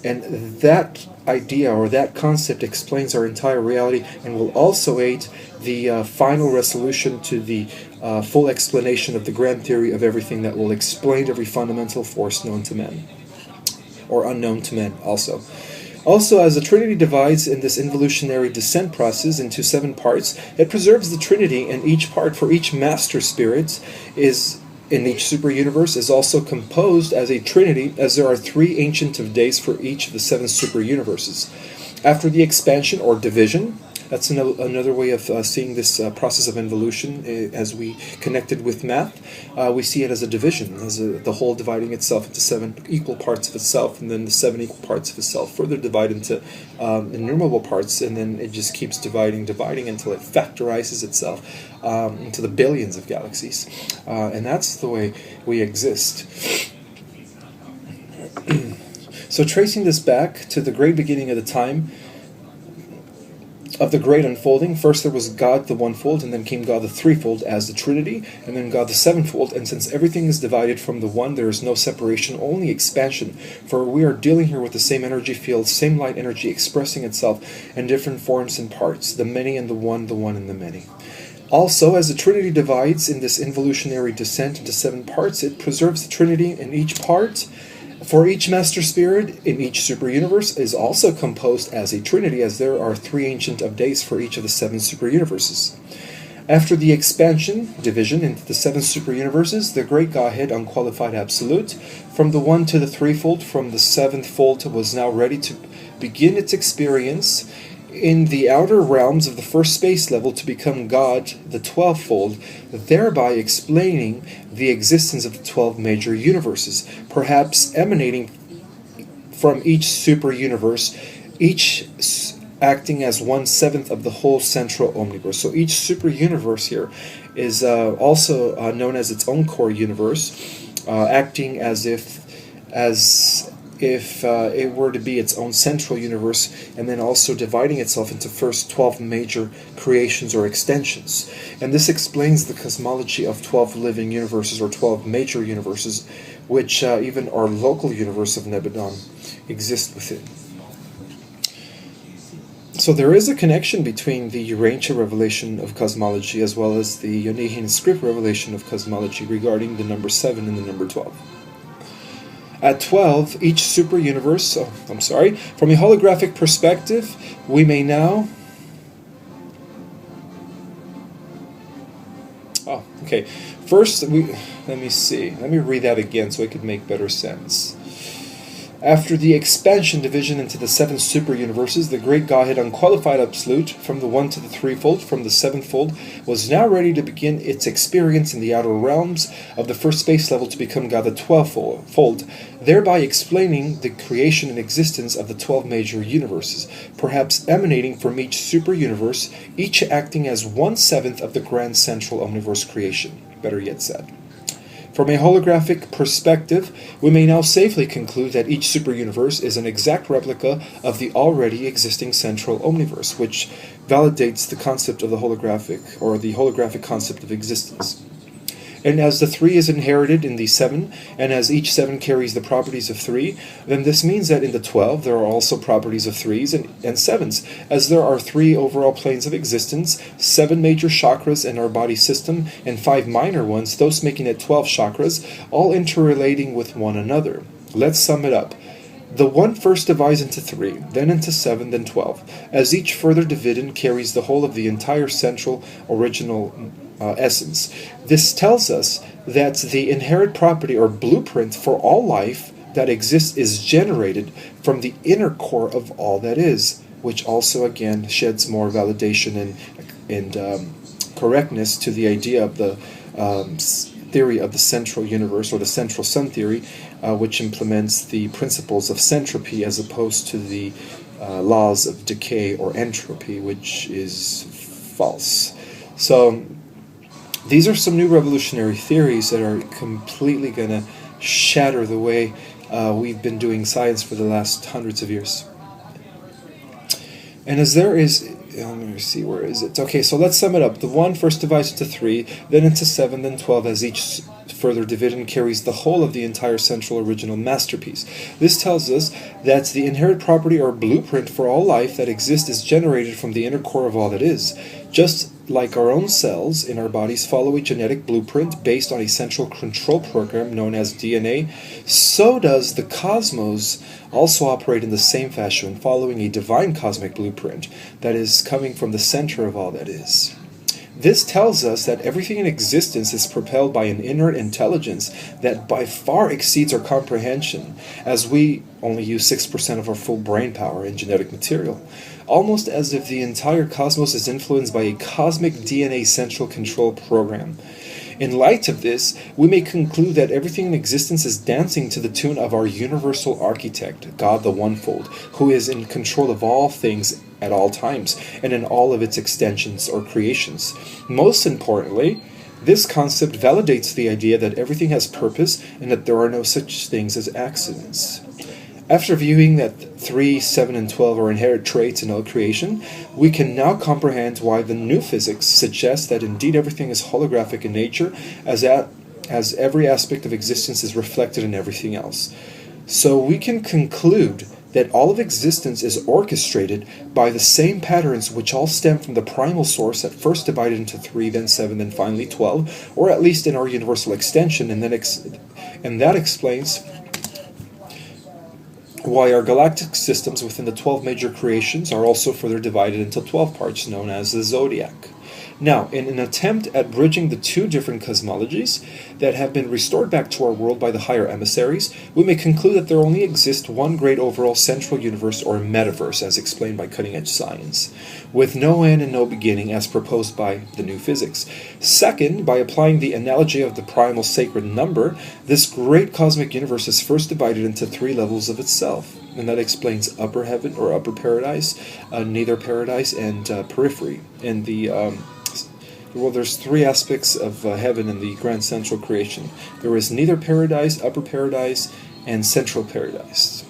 And that idea or that concept explains our entire reality and will also aid the final resolution to the full explanation of the grand theory of everything that will explain every fundamental force known to men, or unknown to men also. Also, as the Trinity divides in this involutionary descent process into 7 parts, it preserves the Trinity, and each part for each master spirit is in each super universe is also composed as a Trinity, as there are 3 Ancient of Days for each of the 7 super universes. After the expansion or division, that's another way of seeing this process of involution as we connected with math. We see it as a division, as the whole dividing itself into 7 equal parts of itself, and then the 7 equal parts of itself further divide into innumerable parts, and then it just keeps dividing until it factorizes itself into the billions of galaxies. And that's the way we exist. So tracing this back to the great beginning of the time, of the great unfolding, first there was God the one-fold, and then came God the threefold as the Trinity, and then God the sevenfold, and since everything is divided from the one, there is no separation, only expansion, for we are dealing here with the same energy field, same light energy expressing itself in different forms and parts, the many and the one and the many. Also, as the Trinity divides in this involutionary descent into 7 parts, it preserves the Trinity in each part. For each Master Spirit in each super universe is also composed as a Trinity, as there are 3 Ancient of Days for each of the 7 super universes. After the expansion, division into the 7 super universes, the Great Godhead, Unqualified Absolute, from the 1 to the threefold, from the 7th fold, was now ready to begin its experience in the outer realms of the first space level to become God, the 12-fold, thereby explaining the existence of the 12 major universes, perhaps emanating from each super universe, each acting as 1/7 of the whole central omniverse. So each super universe here is also known as its own core universe, acting as if it were to be its own central universe, and then also dividing itself into first 12 major creations or extensions. And this explains the cosmology of 12 living universes or 12 major universes, which even our local universe of Nebadon exists within. So there is a connection between the Urantia revelation of cosmology as well as the Yonahan script revelation of cosmology regarding the number 7 and the number 12. At 12, each super universe, from a holographic perspective, we may now... First, let me read that again so it could make better sense. After the expansion division into the 7 super universes, the Great Godhead Unqualified Absolute, from the 1 to the threefold, from the 7th-fold, was now ready to begin its experience in the outer realms of the first space level to become God the 12-fold, thereby explaining the creation and existence of the 12 major universes, perhaps emanating from each super universe, each acting as 1/7 of the grand central omniverse creation, better yet said. From a holographic perspective, we may now safely conclude that each super universe is an exact replica of the already existing central omniverse, which validates the concept of the holographic concept of existence. And as the 3 is inherited in the 7, and as each 7 carries the properties of 3, then this means that in the 12 there are also properties of 3s and 7s, as there are 3 overall planes of existence, 7 major chakras in our body system, and 5 minor ones, thus making it 12 chakras, all interrelating with one another. Let's sum it up. The 1 first divides into 3, then into 7, then 12, as each further dividend carries the whole of the entire central original essence. This tells us that the inherent property or blueprint for all life that exists is generated from the inner core of all that is, which also again sheds more validation and correctness to the idea of the theory of the central universe, or the central sun theory, which implements the principles of centropy as opposed to the laws of decay or entropy, which is false. So these are some new revolutionary theories that are completely going to shatter the way we've been doing science for the last hundreds of years. And as there is, let me see, where is it? Okay, so let's sum it up. The 1 first divides into 3, then into 7, then 12, as each further dividend carries the whole of the entire central original masterpiece. This tells us that the inherent property or blueprint for all life that exists is generated from the inner core of all that is. Just like our own cells in our bodies follow a genetic blueprint based on a central control program known as DNA, so does the cosmos also operate in the same fashion, following a divine cosmic blueprint that is coming from the center of all that is. This tells us that everything in existence is propelled by an inner intelligence that by far exceeds our comprehension, as we only use 6% of our full brain power in genetic material. Almost as if the entire cosmos is influenced by a cosmic DNA central control program. In light of this, we may conclude that everything in existence is dancing to the tune of our universal architect, God the Onefold, who is in control of all things at all times, and in all of its extensions or creations. Most importantly, this concept validates the idea that everything has purpose and that there are no such things as accidents. After viewing that 3, 7, and 12 are inherent traits in all creation, we can now comprehend why the new physics suggests that indeed everything is holographic in nature, as every aspect of existence is reflected in everything else. So we can conclude that all of existence is orchestrated by the same patterns which all stem from the primal source at first divided into 3, then 7, then finally 12, or at least in our universal extension, and that explains why our galactic systems within the 12 major creations are also further divided into 12 parts known as the zodiac. Now, in an attempt at bridging the two different cosmologies that have been restored back to our world by the higher emissaries, we may conclude that there only exists one great overall central universe or metaverse, as explained by cutting-edge science, with no end and no beginning as proposed by the new physics. Second, by applying the analogy of the primal sacred number, this great cosmic universe is first divided into 3 levels of itself, and that explains upper heaven or upper paradise, nether paradise, and periphery. In the there's 3 aspects of heaven in the grand central creation. There is nether paradise, upper paradise, and central paradise.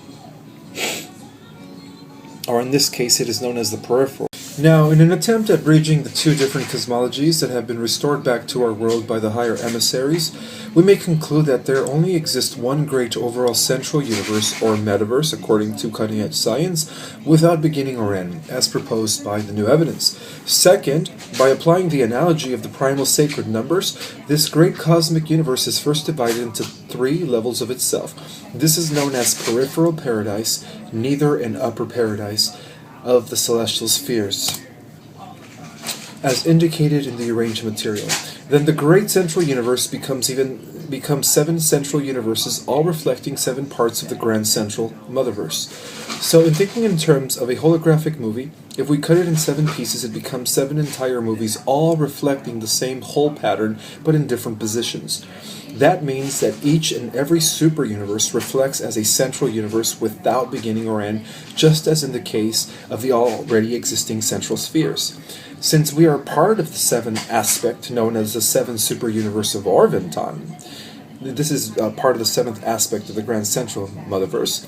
Or in this case, it is known as the peripheral. Now, in an attempt at bridging the two different cosmologies that have been restored back to our world by the higher emissaries, we may conclude that there only exists one great overall central universe or metaverse, according to cutting-edge science, without beginning or end, as proposed by the new evidence. Second, by applying the analogy of the primal sacred numbers, this great cosmic universe is first divided into 3 levels of itself. This is known as peripheral paradise, nether and upper paradise of the celestial spheres, as indicated in the arranged material. Then the great central universe becomes 7 central universes, all reflecting 7 parts of the grand central motherverse. So in thinking in terms of a holographic movie, if we cut it in 7 pieces, it becomes 7 entire movies, all reflecting the same whole pattern, but in different positions. That means that each and every super universe reflects as a central universe without beginning or end, just as in the case of the already existing central spheres. Since we are part of the 7th aspect known as the 7 super universe of Orvonton, this is part of the 7th aspect of the grand central motherverse,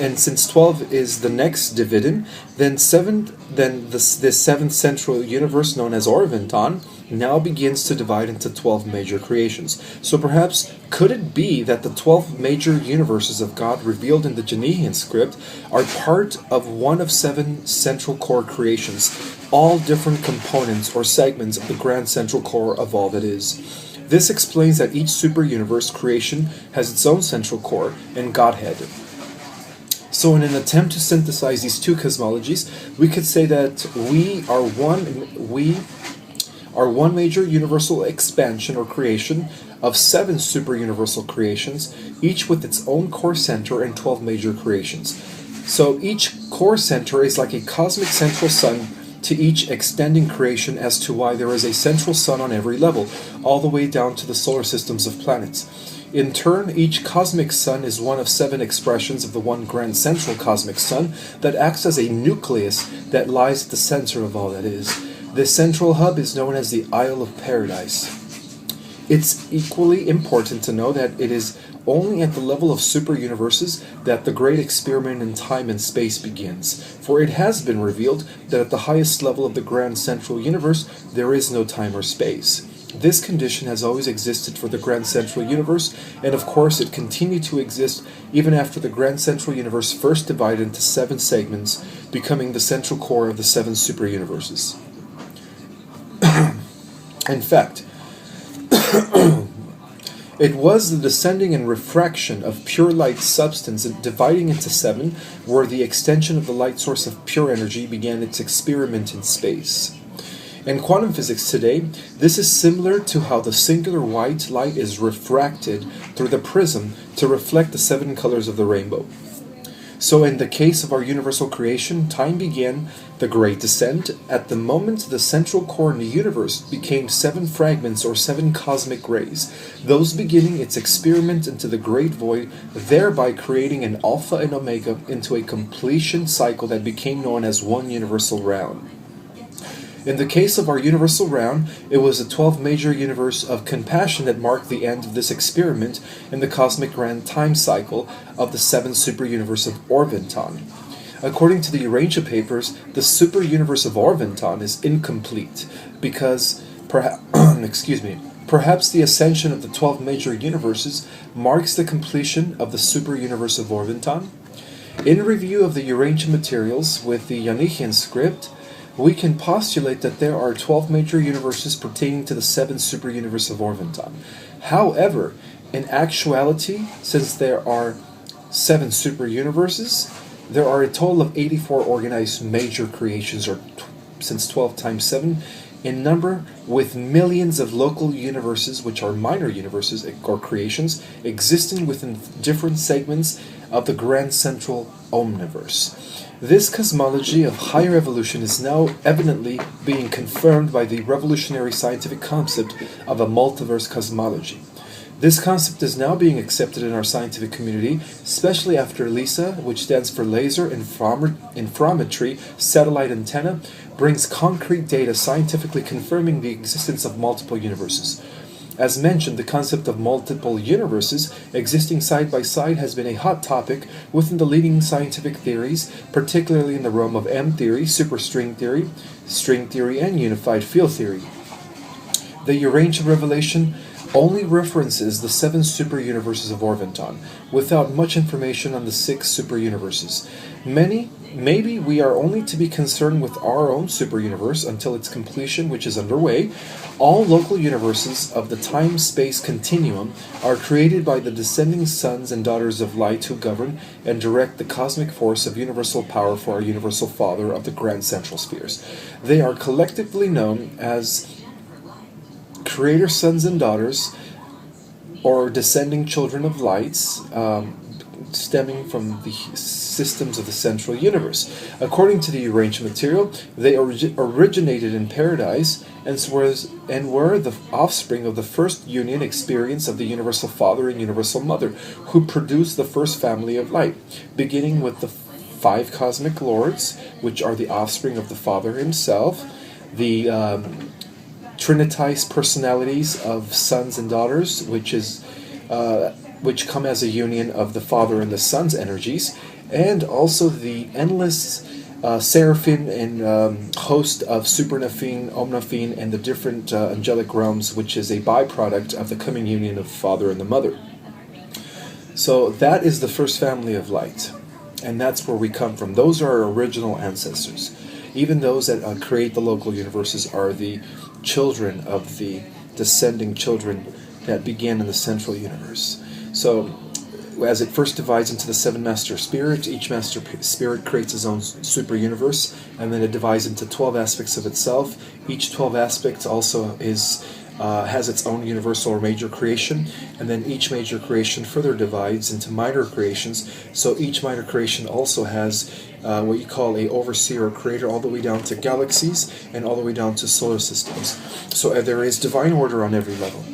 and since 12 is the next dividend, then this 7th central universe known as Orvonton now begins to divide into 12 major creations. So perhaps, could it be that the 12 major universes of God revealed in the Genevan script are part of one of 7 central core creations, all different components or segments of the grand central core of all that is? This explains that each super universe creation has its own central core and Godhead. So in an attempt to synthesize these two cosmologies, we could say that we are one major universal expansion or creation of 7 super universal creations, each with its own core center and 12 major creations. So each core center is like a cosmic central sun to each extending creation as to why there is a central sun on every level, all the way down to the solar systems of planets. In turn, each cosmic sun is one of 7 expressions of the one grand central cosmic sun that acts as a nucleus that lies at the center of all that is. This central hub is known as the Isle of Paradise. It's equally important to know that it is only at the level of super-universes that the great experiment in time and space begins, for it has been revealed that at the highest level of the grand central universe there is no time or space. This condition has always existed for the grand central universe, and of course it continued to exist even after the grand central universe first divided into 7 segments, becoming the central core of the 7 super-universes. In fact, it was the descending and refraction of pure light substance dividing into 7 where the extension of the light source of pure energy began its experiment in space. In quantum physics today, this is similar to how the singular white light is refracted through the prism to reflect the 7 colors of the rainbow. So in the case of our universal creation, time began the great descent at the moment the central core in the universe became 7 fragments or 7 cosmic rays, those beginning its experiment into the great void, thereby creating an alpha and omega into a completion cycle that became known as one universal round. In the case of our universal round, it was the 12 major universe of compassion that marked the end of this experiment in the cosmic grand time cycle of the 7 super-universe of Orvonton. According to the Urantia papers, the super-universe of Orvonton is incomplete because, perhaps the ascension of the 12 major universes marks the completion of the super-universe of Orvonton. In review of the Urantia materials with the Yanichian script, we can postulate that there are 12 major universes pertaining to the 7 super-universe of Orvonton. However, in actuality, since there are 7 super-universes, there are a total of 84 organized major creations, or since 12 times 7, in number, with millions of local universes, which are minor universes or creations, existing within different segments of the grand central omniverse. This cosmology of higher evolution is now evidently being confirmed by the revolutionary scientific concept of a multiverse cosmology. This concept is now being accepted in our scientific community, especially after LISA, which stands for Laser Interferometry Satellite Antenna, brings concrete data scientifically confirming the existence of multiple universes. As mentioned, the concept of multiple universes existing side by side has been a hot topic within the leading scientific theories, particularly in the realm of M-theory, superstring theory, and unified field theory. The Urantia revelation only references the 7 super-universes of Orvonton, without much information on the 6 super-universes. Maybe we are only to be concerned with our own super-universe until its completion, which is underway. All local universes of the time-space continuum are created by the descending sons and daughters of light who govern and direct the cosmic force of universal power for our universal Father of the grand central spheres. They are collectively known as creator sons and daughters, or descending children of lights, stemming from the systems of the central universe. According to the Urantia material, they originated in paradise and were the offspring of the first union experience of the Universal Father and Universal Mother, who produced the first family of light, beginning with the 5 cosmic lords, which are the offspring of the Father himself, the trinitized personalities of sons and daughters, which come as a union of the Father and the Son's energies, and also the endless seraphim and host of Supernaphine, Omnaphine, and the different angelic realms, which is a byproduct of the coming union of the Father and the Mother. So that is the first family of light, and that's where we come from. Those are our original ancestors. Even those that create the local universes are the children of the descending children that began in the central universe. So, as it first divides into the 7 master spirits, each master spirit creates his own super universe, and then it divides into 12 aspects of itself. Each 12 aspects also is has its own universal or major creation, and then each major creation further divides into minor creations. So each minor creation also has what you call a overseer or creator, all the way down to galaxies and all the way down to solar systems. So there is divine order on every level.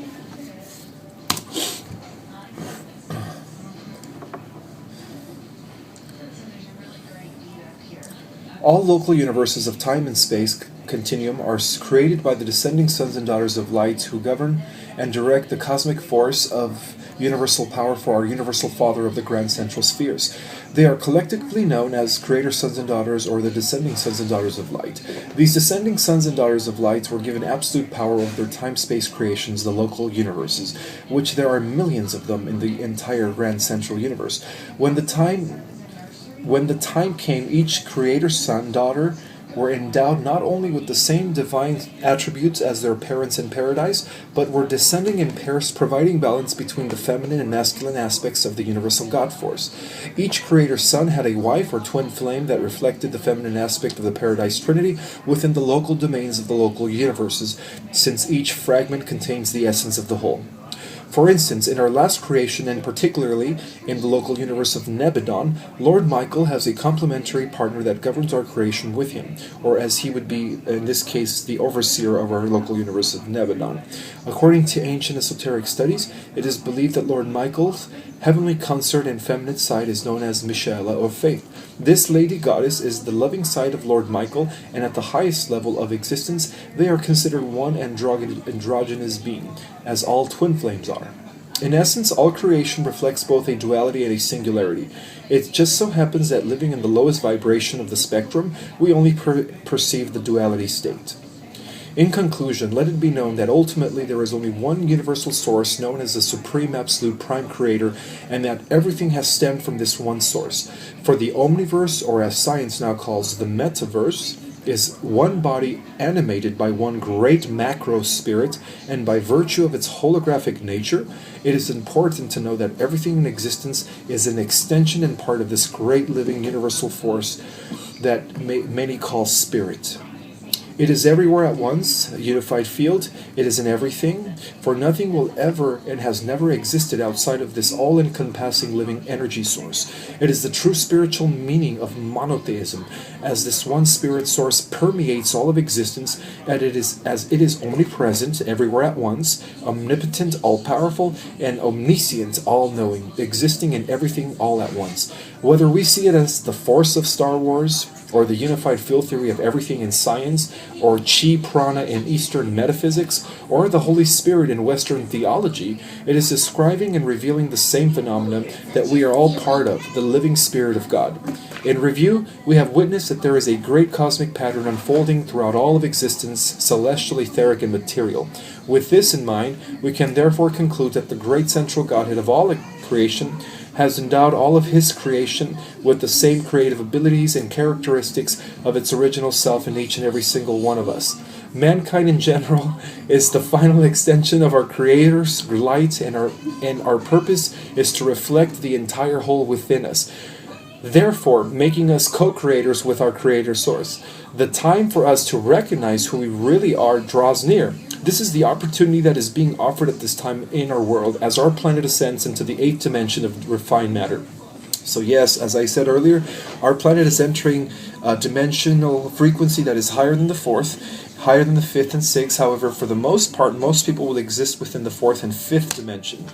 All local universes of time and space continuum are created by the descending sons and daughters of light who govern and direct the cosmic force of universal power for our universal Father of the grand central spheres. They are collectively known as creator sons and daughters, or the descending sons and daughters of light. These descending sons and daughters of light were given absolute power over their time-space creations, the local universes, which there are millions of them in the entire grand central universe. When the time came, each creator son, daughter, were endowed not only with the same divine attributes as their parents in paradise, but were descending in pairs, providing balance between the feminine and masculine aspects of the universal God force. Each creator son had a wife or twin flame that reflected the feminine aspect of the paradise trinity within the local domains of the local universes, since each fragment contains the essence of the whole. For instance, in our last creation, and particularly in the local universe of Nebadon, Lord Michael has a complementary partner that governs our creation with him, or as he would be, in this case, the overseer of our local universe of Nebadon. According to ancient esoteric studies, it is believed that Lord Michael's heavenly consort and feminine side is known as Michaela of Faith. This lady goddess is the loving side of Lord Michael, and at the highest level of existence, they are considered one androgynous being, as all twin flames are. In essence, all creation reflects both a duality and a singularity. It just so happens that living in the lowest vibration of the spectrum, we only perceive the duality state. In conclusion, let it be known that ultimately there is only one universal source known as the Supreme Absolute Prime Creator, and that everything has stemmed from this one source. For the Omniverse, or as science now calls the Metaverse, is one body animated by one great macro spirit, and by virtue of its holographic nature, it is important to know that everything in existence is an extension and part of this great living universal force that many call spirit. It is everywhere at once, a unified field. It is in everything, for nothing will ever and has never existed outside of this all-encompassing living energy source. It is the true spiritual meaning of monotheism, as this one spirit source permeates all of existence, and it is omnipresent, everywhere at once, omnipotent, all-powerful, and omniscient, all-knowing, existing in everything all at once. Whether we see it as the Force of Star Wars, or the unified field theory of everything in science, or chi prana in Eastern metaphysics, or the Holy Spirit in Western theology, it is describing and revealing the same phenomenon that we are all part of, the living Spirit of God. In review, we have witnessed that there is a great cosmic pattern unfolding throughout all of existence, celestial, etheric, and material. With this in mind, we can therefore conclude that the great central Godhead of all creation has endowed all of his creation with the same creative abilities and characteristics of its original self in each and every single one of us. Mankind in general is the final extension of our Creator's light, and our purpose is to reflect the entire whole within us, therefore making us co-creators with our Creator Source. The time for us to recognize who we really are draws near. This is the opportunity that is being offered at this time in our world as our planet ascends into the 8th dimension of refined matter. So yes, as I said earlier, our planet is entering a dimensional frequency that is higher than the 4th, higher than the 5th and 6th. However, for the most part, most people will exist within the 4th and 5th dimension.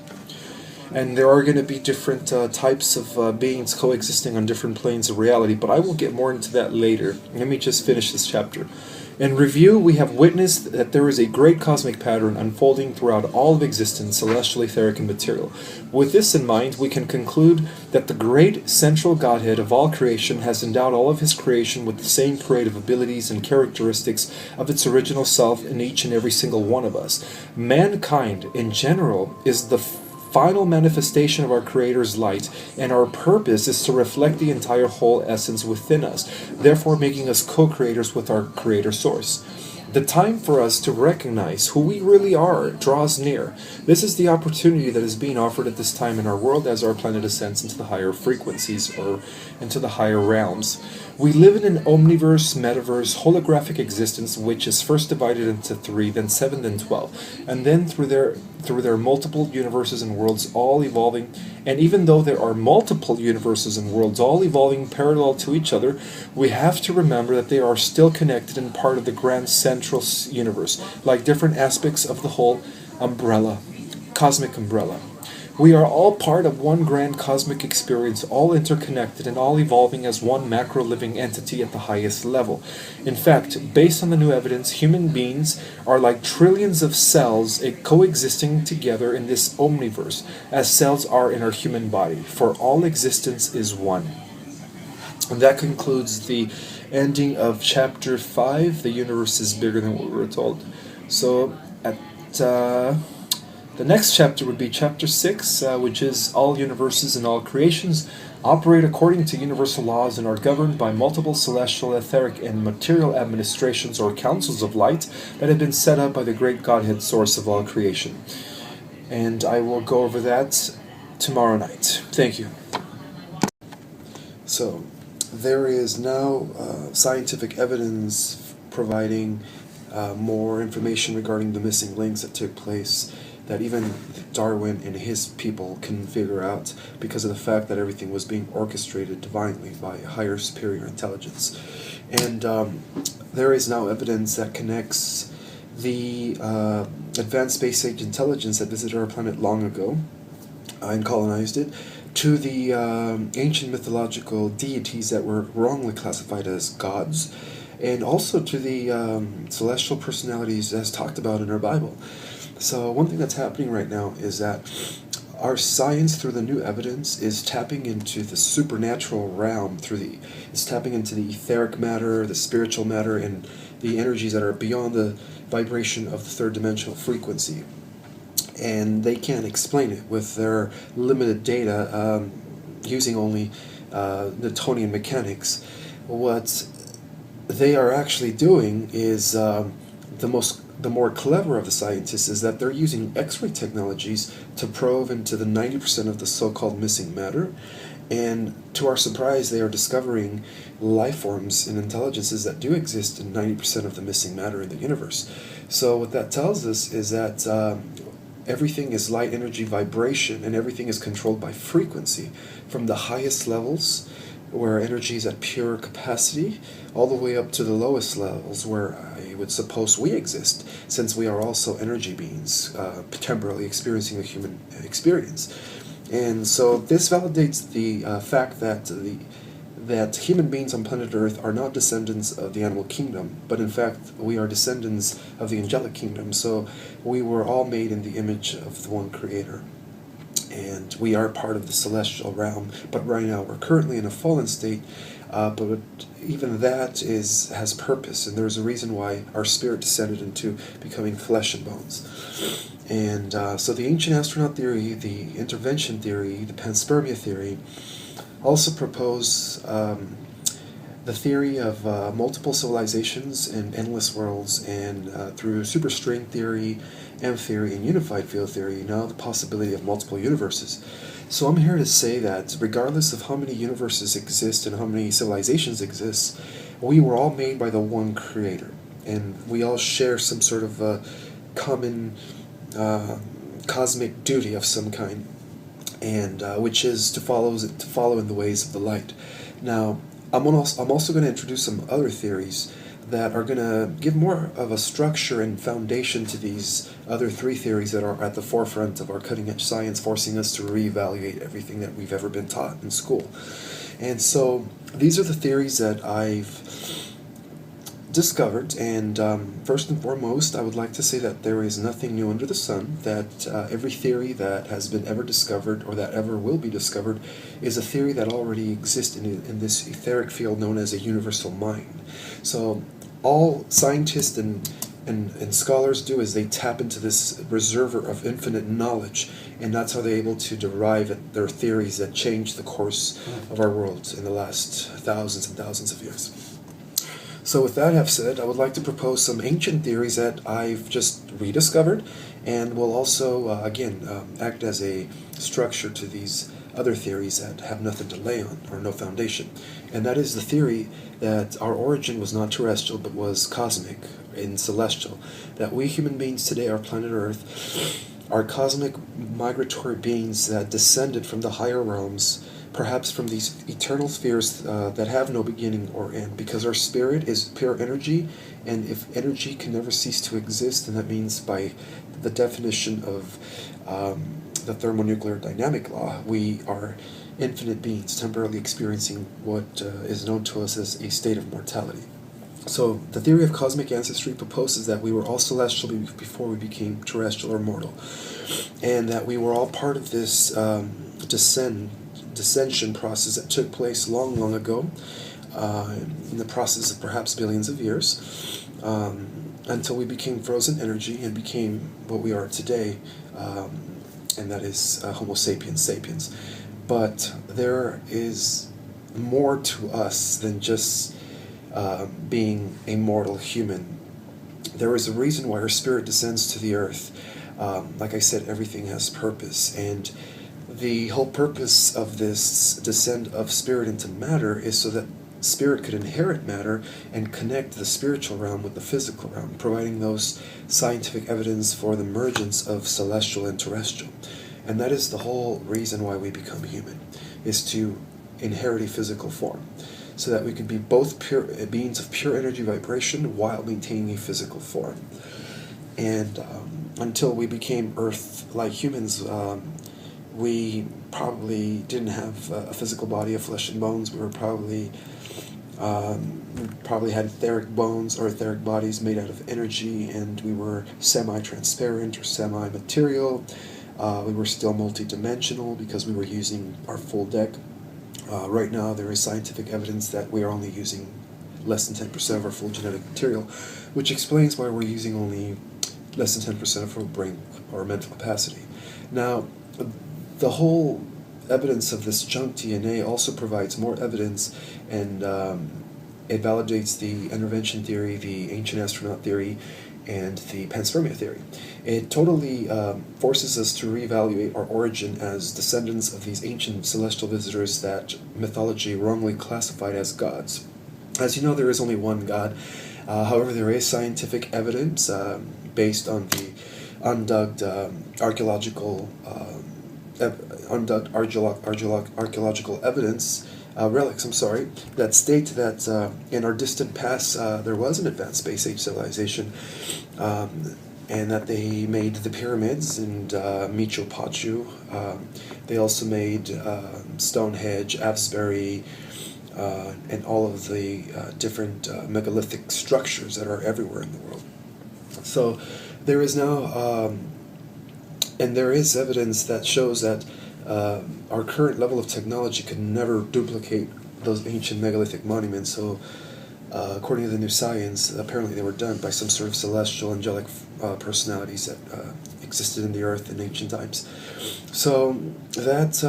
And there are going to be different types of beings coexisting on different planes of reality, but I will get more into that later. Let me just finish this chapter. In review, we have witnessed that there is a great cosmic pattern unfolding throughout all of existence, celestial, etheric, and material. With this in mind, we can conclude that the great central Godhead of all creation has endowed all of his creation with the same creative abilities and characteristics of its original self in each and every single one of us. Mankind, in general, is the final manifestation of our Creator's light, and our purpose is to reflect the entire whole essence within us, therefore making us co-creators with our Creator Source. The time for us to recognize who we really are draws near. This is the opportunity that is being offered at this time in our world as our planet ascends into the higher frequencies or into the higher realms. We live in an omniverse, metaverse, holographic existence which is first divided into 3, then 7, then 12. And then through their multiple universes and worlds all evolving, and even though there are multiple universes and worlds all evolving parallel to each other, we have to remember that they are still connected and part of the grand central universe, like different aspects of the whole umbrella, cosmic umbrella. We are all part of one grand cosmic experience, all interconnected and all evolving as one macro living entity at the highest level. In fact, based on the new evidence, human beings are like trillions of cells coexisting together in this omniverse, as cells are in our human body, for all existence is one. And that concludes the ending of chapter 5, The Universe is Bigger Than What We Were Told. So, the next chapter would be chapter 6, which is all universes and all creations operate according to universal laws and are governed by multiple celestial, etheric, and material administrations or councils of light that have been set up by the great Godhead source of all creation. And I will go over that tomorrow night. Thank you. So, there is now scientific evidence providing more information regarding the missing links that took place that even Darwin and his people can figure out because of the fact that everything was being orchestrated divinely by a higher superior intelligence. And there is now evidence that connects the advanced space age intelligence that visited our planet long ago and colonized it to the ancient mythological deities that were wrongly classified as gods, and also to the celestial personalities as talked about in our Bible. So one thing that's happening right now is that our science through the new evidence is tapping into the supernatural realm it's tapping into the etheric matter, the spiritual matter, and the energies that are beyond the vibration of the third dimensional frequency. And they can't explain it with their limited data using only Newtonian mechanics. What they are actually doing is the more clever of the scientists is that they're using X-ray technologies to probe into the 90% of the so-called missing matter, and to our surprise they are discovering life forms and intelligences that do exist in 90% of the missing matter in the universe. So what that tells us is that everything is light energy vibration, and everything is controlled by frequency, from the highest levels where energy is at pure capacity, all the way up to the lowest levels where I would suppose we exist, since we are also energy beings, temporarily experiencing a human experience. And so this validates the fact that human beings on planet Earth are not descendants of the animal kingdom, but in fact we are descendants of the angelic kingdom. So we were all made in the image of the one Creator. And we are part of the celestial realm, but right now we're currently in a fallen state, but even that has purpose, and there's a reason why our spirit descended into becoming flesh and bones. And so the ancient astronaut theory, the intervention theory, the panspermia theory also propose the theory of multiple civilizations and endless worlds, and through superstring theory, M theory, and unified field theory, now the possibility of multiple universes. So I'm here to say that regardless of how many universes exist and how many civilizations exist, we were all made by the one Creator, and we all share some sort of common cosmic duty of some kind, and which is to follow in the ways of the light. Now, I'm also going to introduce some other theories that are going to give more of a structure and foundation to these other three theories that are at the forefront of our cutting-edge science, forcing us to reevaluate everything that we've ever been taught in school. And so these are the theories that I've discovered, and first and foremost, I would like to say that there is nothing new under the sun, that every theory that has been ever discovered or that ever will be discovered is a theory that already exists in this etheric field known as a universal mind. So all scientists and scholars do is they tap into this reservoir of infinite knowledge, and that's how they're able to derive their theories that change the course of our world in the last thousands and thousands of years. So with that have said, I would like to propose some ancient theories that I've just rediscovered, and will also, act as a structure to these other theories that have nothing to lay on, or no foundation. And that is the theory that our origin was not terrestrial, but was cosmic and celestial. That we human beings today, our planet Earth, are cosmic migratory beings that descended from the higher realms, perhaps from these eternal spheres that have no beginning or end, because our spirit is pure energy, and if energy can never cease to exist, then that means, by the definition of the thermonuclear dynamic law, we are infinite beings temporarily experiencing what is known to us as a state of mortality. So the theory of cosmic ancestry proposes that we were all celestial before we became terrestrial or mortal, and that we were all part of this dissension process that took place long, long ago, in the process of perhaps billions of years, until we became frozen energy and became what we are today, and that is Homo sapiens sapiens. But there is more to us than just being a mortal human. There is a reason why our spirit descends to the earth. Like I said, everything has purpose, and the whole purpose of this descent of spirit into matter is so that spirit could inherit matter and connect the spiritual realm with the physical realm, providing those scientific evidence for the emergence of celestial and terrestrial. And that is the whole reason why we become human, is to inherit a physical form, so that we can be both pure beings of pure energy vibration while maintaining a physical form. And until we became Earth-like humans, we probably didn't have a physical body of flesh and bones. We probably had etheric bones or etheric bodies made out of energy, and we were semi-transparent or semi-material. We were still multi-dimensional because we were using our full deck. Right now, there is scientific evidence that we are only using less than 10% of our full genetic material, which explains why we're using only less than 10% of our brain or mental capacity. Now, the whole evidence of this junk DNA also provides more evidence, and it validates the intervention theory, the ancient astronaut theory, and the panspermia theory. It totally forces us to reevaluate our origin as descendants of these ancient celestial visitors that mythology wrongly classified as gods. As you know, there is only one God. However, there is scientific evidence based on the undug archaeological evidence, relics, that state that in our distant past there was an advanced space age civilization, and that they made the pyramids and Machu Picchu. They also made Stonehenge, Absbury, and all of the different megalithic structures that are everywhere in the world. So there is now, and there is evidence that shows that our current level of technology could never duplicate those ancient megalithic monuments. So according to the new science, apparently they were done by some sort of celestial angelic personalities that existed in the earth in ancient times. So that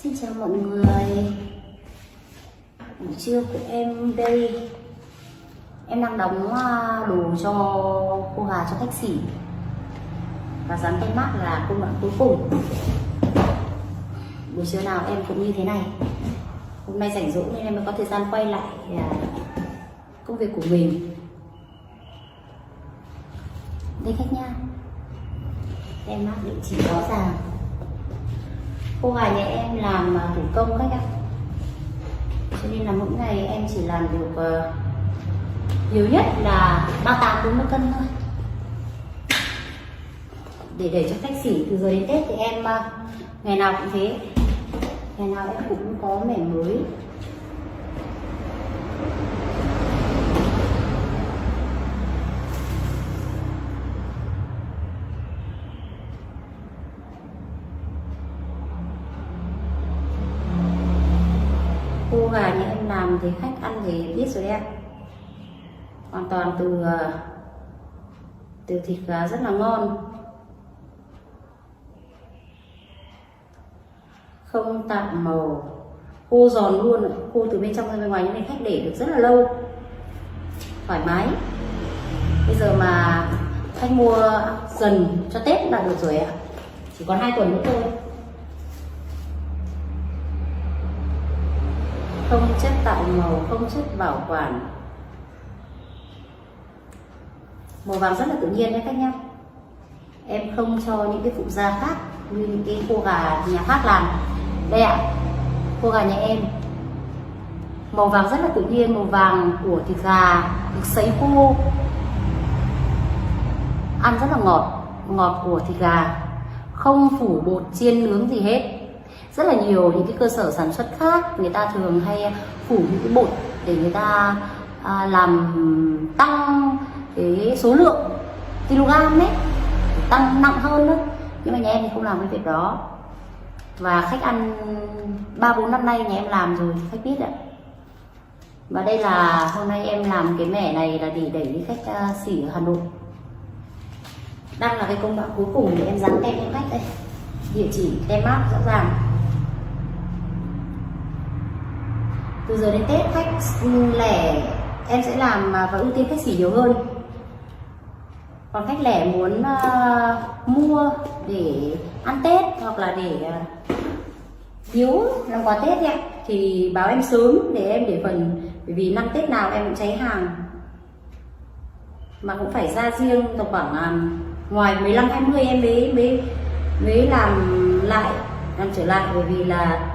Xin chào mọi người. Buổi trưa của em đây. Em đang đóng đồ cho cô Hà cho khách sỉ. Và dán tem mác là công đoạn cuối cùng. Buổi trưa nào em cũng như thế này. Hôm nay rảnh rỗi nên em mới có thời gian quay lại công việc của mình. Đây khách nha. Tem mác địa chỉ rõ ràng. Cô Hà nhà em làm thủ công khách ạ. Cho nên là mỗi ngày em chỉ làm được nhiều nhất là 38-40 cân thôi, để cho khách xỉ. Từ giờ đến Tết thì em ngày nào cũng thế, ngày nào em cũng có mẻ mới. Khô gà như em làm thì khách ăn thì biết rồi đấy ạ. Hoàn toàn từ thịt gà rất là ngon, không tạm màu, khô giòn luôn, khô từ bên trong ra bên ngoài, như này khách để được rất là lâu, thoải mái. Bây giờ mà khách mua dần cho Tết là được rồi ạ, chỉ còn 2 tuần nữa thôi. Không chất tạo màu, không chất bảo quản, màu vàng rất là tự nhiên đấy khách nhá. Em không cho những cái phụ gia khác như những cái khô gà nhà khác làm. Đây ạ, khô gà nhà em màu vàng rất là tự nhiên, màu vàng của thịt gà được sấy khô, ăn rất là ngọt của thịt gà, không phủ bột chiên nướng gì hết. Rất là nhiều những cái cơ sở sản xuất khác người ta thường hay phủ những cái bột để người ta làm tăng cái số lượng kg ấy, tăng nặng hơn đó. Nhưng mà nhà em thì không làm cái việc đó, và khách ăn 3-4 năm nay nhà em làm rồi thì khách biết ạ. Và đây là hôm nay em làm cái mẻ này là để đẩy đi khách xỉ ở Hà Nội. Đang là cái công đoạn cuối cùng để em dán tem cho khách đây, địa chỉ tem mác rõ ràng. Từ giờ đến Tết khách lẻ em sẽ làm và ưu tiên khách xỉ nhiều hơn. Còn khách lẻ muốn mua để ăn Tết hoặc là để biếu làm quà Tết ấy, thì báo em sớm để em để phần, bởi vì năm Tết nào em cũng cháy hàng, mà cũng phải ra riêng tầm khoảng ngoài 15-20 em mới làm trở lại, bởi vì là